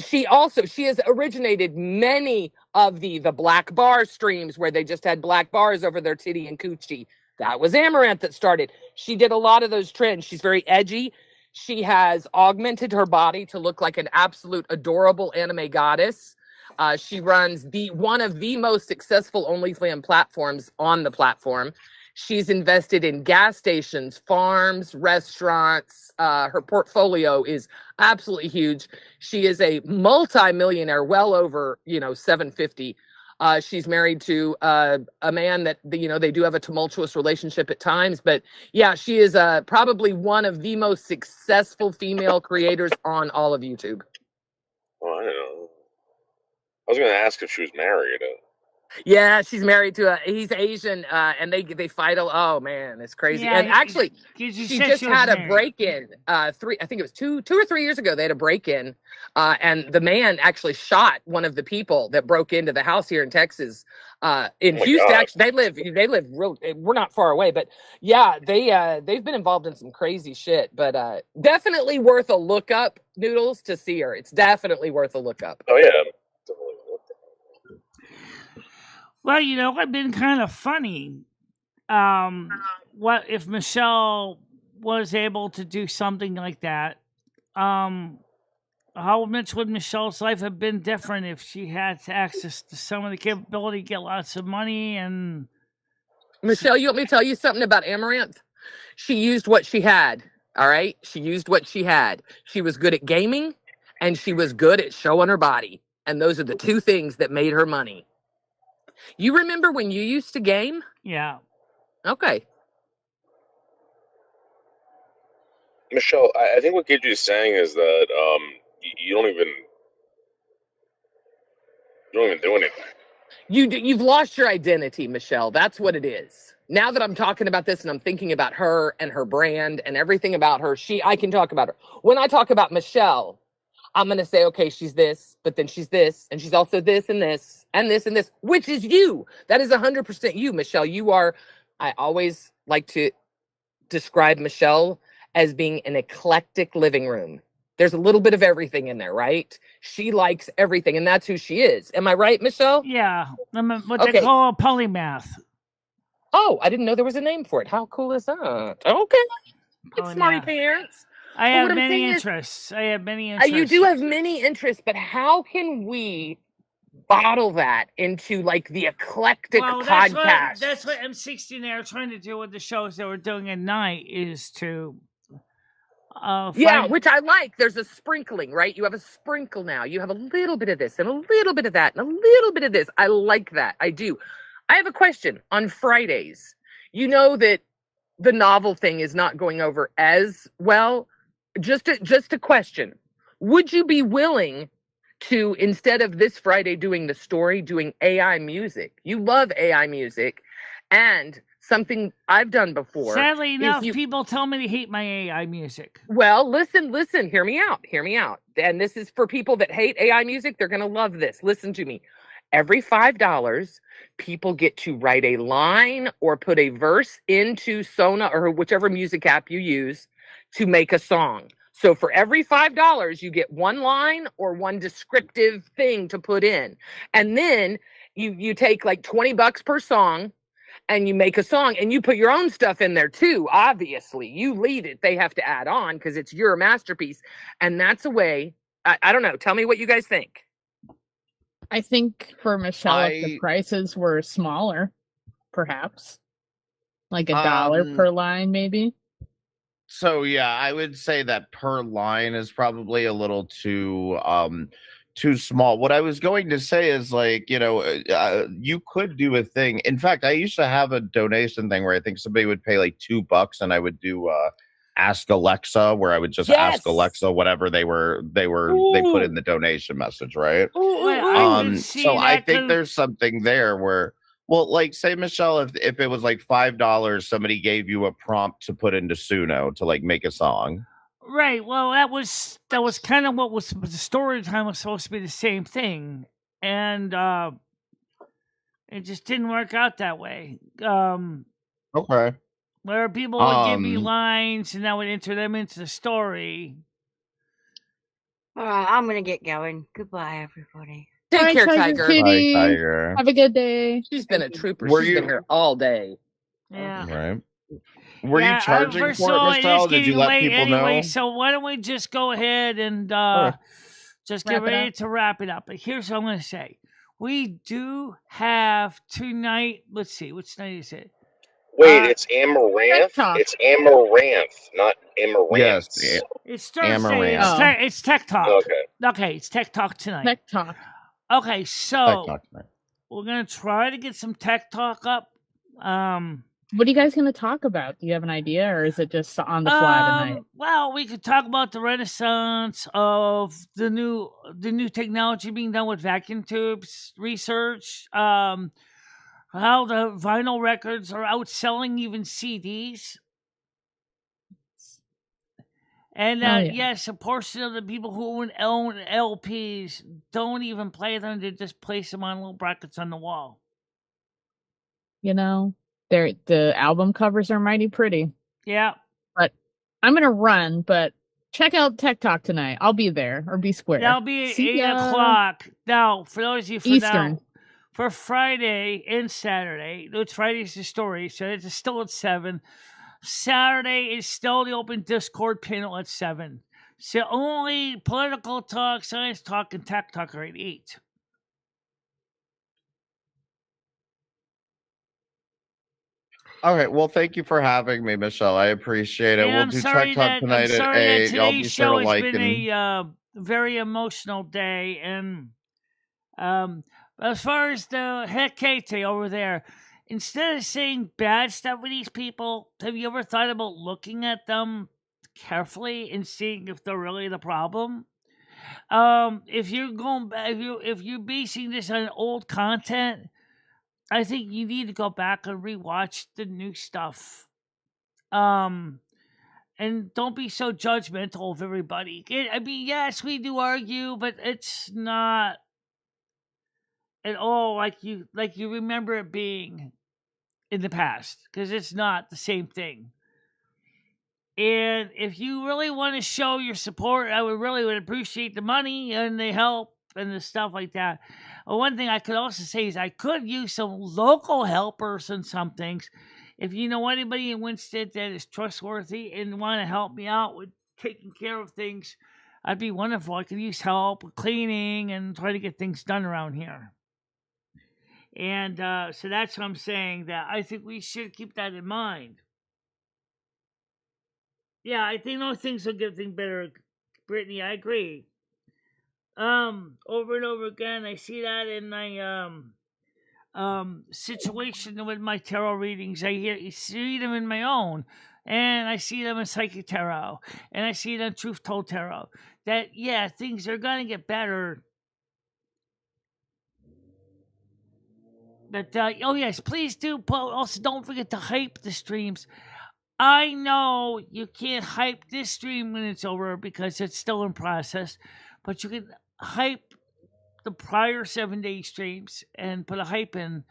Speaker 6: She has originated many of the black bar streams where they just had black bars over their titty and coochie. That was Amaranth that started. She did a lot of those trends. She's very edgy. She has augmented her body to look like an absolute adorable anime goddess. She runs one of the most successful OnlyFans platforms on the platform. She's invested in gas stations, farms, restaurants. Her portfolio is absolutely huge. She is a multi-millionaire, well over, 750. She's married to a man that, they do have a tumultuous relationship at times. But yeah, she is probably one of the most successful female creators on all of YouTube.
Speaker 9: Oh, I don't know. I was going to ask if she was married.
Speaker 6: Yeah, she's married to he's Asian, and they fight. Oh man, it's crazy.
Speaker 1: Yeah,
Speaker 6: and actually,
Speaker 1: she
Speaker 6: she
Speaker 1: said
Speaker 6: just
Speaker 1: she was
Speaker 6: had a
Speaker 1: married.
Speaker 6: break-in. I think it was two or 3 years ago. They had a break-in, and the man actually shot one of the people that broke into the house here in Texas. In Houston,
Speaker 9: God.
Speaker 6: actually, they live real. We're not far away, but yeah, they've been involved in some crazy shit. But definitely worth a look up, Noodles, to see her. It's definitely worth a look up.
Speaker 9: Oh yeah.
Speaker 1: Well, I've been kind of funny. What if Michelle was able to do something like that? How much would Michelle's life have been different if she had access to some of the capability to get lots of money? And
Speaker 6: Michelle, you want me to tell you something about Amaranth? She used what she had. All right. She used what she had. She was good at gaming and she was good at showing her body. And those are the two things that made her money. You remember when you used to game?
Speaker 1: Yeah.
Speaker 6: Okay.
Speaker 9: Michelle, I think what Gidgey's saying is that you don't even do anything.
Speaker 6: You've lost your identity, Michelle. That's what it is. Now that I'm talking about this and I'm thinking about her and her brand and everything about her, I can talk about her. When I talk about Michelle, I'm going to say, okay, she's this, but then she's this, and she's also this and this and this and this, which is you. That is 100% you, Michelle. You are, I always like to describe Michelle as being an eclectic living room. There's a little bit of everything in there, right? She likes everything, and that's who she is. Am I right, Michelle?
Speaker 1: Yeah. What they call a polymath.
Speaker 6: Oh, I didn't know there was a name for it. How cool is that? Okay. Smarty pants.
Speaker 1: I have many interests.
Speaker 6: You do have many interests, but how can we bottle that into like the eclectic podcast?
Speaker 1: That's what M60 and I are trying to do with the shows that we're doing at night is to
Speaker 6: which I like. There's a sprinkling, right? You have a sprinkle now. You have a little bit of this and a little bit of that and a little bit of this. I like that. I do. I have a question. On Fridays, you know that the novel thing is not going over as well. Just a question. Would you be willing to, instead of this Friday doing the story, doing AI music? You love AI music, and something I've done before.
Speaker 1: Sadly enough, people tell me to hate my AI music.
Speaker 6: Well, listen, hear me out. And this is for people that hate AI music. They're going to love this. Listen to me. Every $5, people get to write a line or put a verse into Sona or whichever music app you use to make a song. So for every $5, you get one line or one descriptive thing to put in. And then you take like $20 per song and you make a song and you put your own stuff in there too. Obviously, you lead it. They have to add on because it's your masterpiece. And that's a way. I don't know. Tell me what you guys think.
Speaker 10: I think for Michelle, if the prices were smaller, perhaps like $1 per line, maybe.
Speaker 7: So yeah, I would say that per line is probably a little too small. What I was going to say is like, you could do a thing. In fact, I used to have a donation thing where I think somebody would pay like $2 and I would do Ask Alexa, where I would just ask Alexa whatever they put in the donation message, right? So I think there's something there where, well, like say Michelle, if it was like $5, somebody gave you a prompt to put into Suno to like make a song.
Speaker 1: Right. Well, that was kind of what was the story time was supposed to be the same thing, and it just didn't work out that way.
Speaker 7: Okay.
Speaker 1: Where people would give me lines and I would enter them into the story.
Speaker 3: All right, I'm gonna get going. Goodbye, everybody.
Speaker 6: Take care, Tiger.
Speaker 10: Kitty.
Speaker 7: Bye, Tiger.
Speaker 10: Have a good day.
Speaker 6: She's been a trooper. She's been here all day.
Speaker 1: Yeah.
Speaker 7: Right. Were you charging for it, Michelle? Did you let people know?
Speaker 1: So why don't we just go ahead and just get ready to wrap it up? But here's what I'm going to say. We do have tonight. Let's see. Which night is it?
Speaker 9: Wait, it's Amaranth? It's Amaranth, not Amaranth.
Speaker 7: Yes,
Speaker 1: it's Thursday.
Speaker 7: Amaranth.
Speaker 1: It's Tech Talk. Okay, it's Tech Talk tonight.
Speaker 10: Tech Talk.
Speaker 1: Okay, so we're going to try to get some Tech Talk up.
Speaker 10: What are you guys going to talk about? Do you have an idea, or is it just on the fly tonight?
Speaker 1: Well, we could talk about the renaissance of the new technology being done with vacuum tubes, research, how the vinyl records are outselling even CDs. And yes, a portion of the people who own LPs don't even play them; they just place them on little brackets on the wall.
Speaker 10: You know, the album covers are mighty pretty.
Speaker 1: Yeah,
Speaker 10: but I'm gonna run. But check out Tech Talk tonight. I'll be there, or be square.
Speaker 1: That'll be at 8:00. Now, for those of you
Speaker 10: Eastern.
Speaker 1: For Friday and Saturday, it's Friday's the story, so it's still at 7. Saturday is still the open Discord panel at 7. So only political talk, science talk, and tech talk are at 8.
Speaker 7: Okay, well, thank you for having me, Michelle. I appreciate it.
Speaker 1: And
Speaker 7: we'll do Tech Talk tonight at 8. I'll be sure to like
Speaker 1: it's been a very emotional day, and as far as the Hecate over there, instead of saying bad stuff with these people, have you ever thought about looking at them carefully and seeing if they're really the problem? If you're going back, if you're basing this on old content, I think you need to go back and rewatch the new stuff. And don't be so judgmental of everybody. I mean, yes, we do argue, but it's not at all like you remember it being in the past, because it's not the same thing. And if you really want to show your support, I would appreciate the money and the help and the stuff like that. One thing I could also say is I could use some local helpers and some things. If you know anybody in Winston that is trustworthy and want to help me out with taking care of things, I'd be wonderful. I could use help with cleaning and try to get things done around here. And so that's what I'm saying, that I think we should keep that in mind. Yeah, I think those things will get things better, Brittany. I agree. Over and over again, I see that in my situation with my tarot readings. I see them in my own, and I see them in Psychic Tarot, and I see them in Truth Told Tarot. That things are gonna get better. But oh yes, please do. Also, don't forget to hype the streams. I know you can't hype this stream when it's over because it's still in process, but you can hype the prior 7-day streams and put a hype in.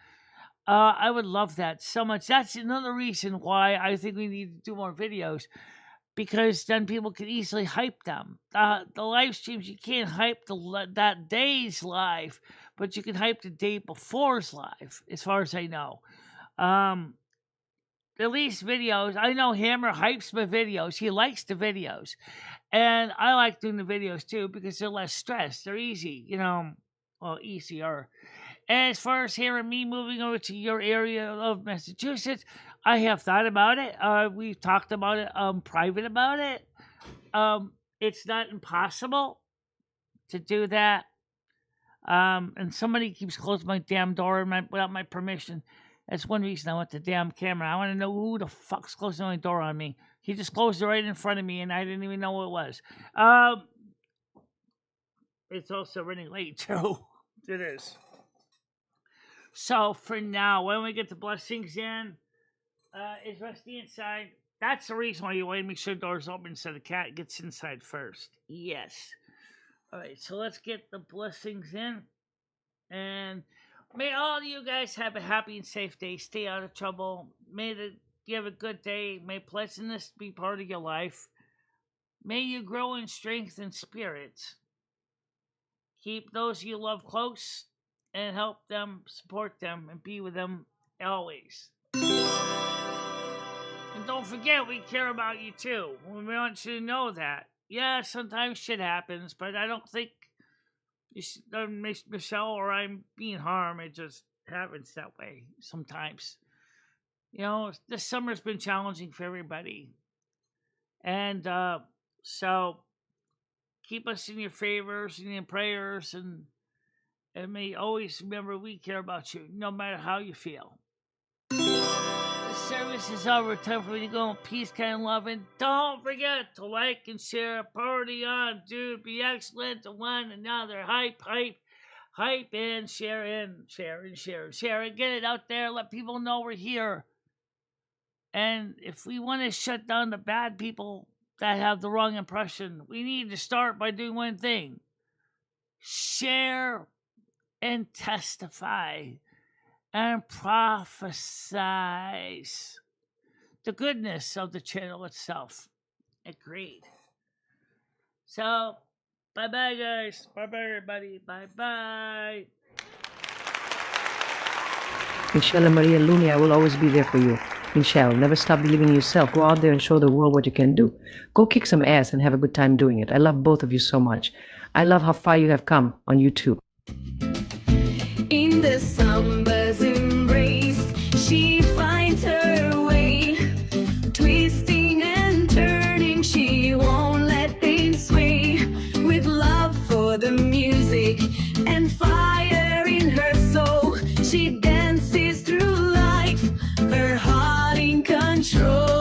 Speaker 1: I would love that so much. That's another reason why I think we need to do more videos, because then people can easily hype them. The live streams, you can't hype that day's live, but you can hype the day before's live, as far as I know. At least videos. I know Hammer hypes my videos. He likes the videos. And I like doing the videos too because they're less stress. They're easy, well, easier. And as far as hearing me moving over to your area of Massachusetts, I have thought about it. We've talked about it, private about it. It's not impossible to do that. And somebody keeps closing my damn door without my permission. That's one reason I want the damn camera. I want to know who the fuck's closing my door on me. He just closed it right in front of me, and I didn't even know what it was. It's also running late, too. It is. So, for now, when we get the blessings in, is Rusty inside? That's the reason why you want to make sure the door's open so the cat gets inside first. Yes. All right, so let's get the blessings in. And may all of you guys have a happy and safe day. Stay out of trouble. May you have a good day. May pleasantness be part of your life. May you grow in strength and spirit. Keep those you love close and help them, support them, and be with them always. And don't forget, we care about you too. We want you to know that. Yeah, sometimes shit happens, but I don't think Michelle or I'm being harmed. It just happens that way sometimes. This summer's been challenging for everybody. And so keep us in your favors and in prayers, and may always remember we care about you no matter how you feel. service is over. Time for you to go in peace, kind of love, and don't forget to like and share. Party on, dude. Be excellent to one another. Hype, and share and share and share and share and get it out there. Let people know we're here. And if we want to shut down the bad people that have the wrong impression, we need to start by doing one thing: share and testify and prophesize the goodness of the channel itself. Agreed. So, bye-bye, guys. Bye-bye, everybody. Bye-bye.
Speaker 11: Michele Marie Dalene, I will always be there for you. Michele, never stop believing in yourself. Go out there and show the world what you can do. Go kick some ass and have a good time doing it. I love both of you so much. I love how far you have come on YouTube.
Speaker 12: In the summer's embrace, she finds her way, twisting and turning, she won't let things sway. With love for the music and fire in her soul, she dances through life, her heart in control.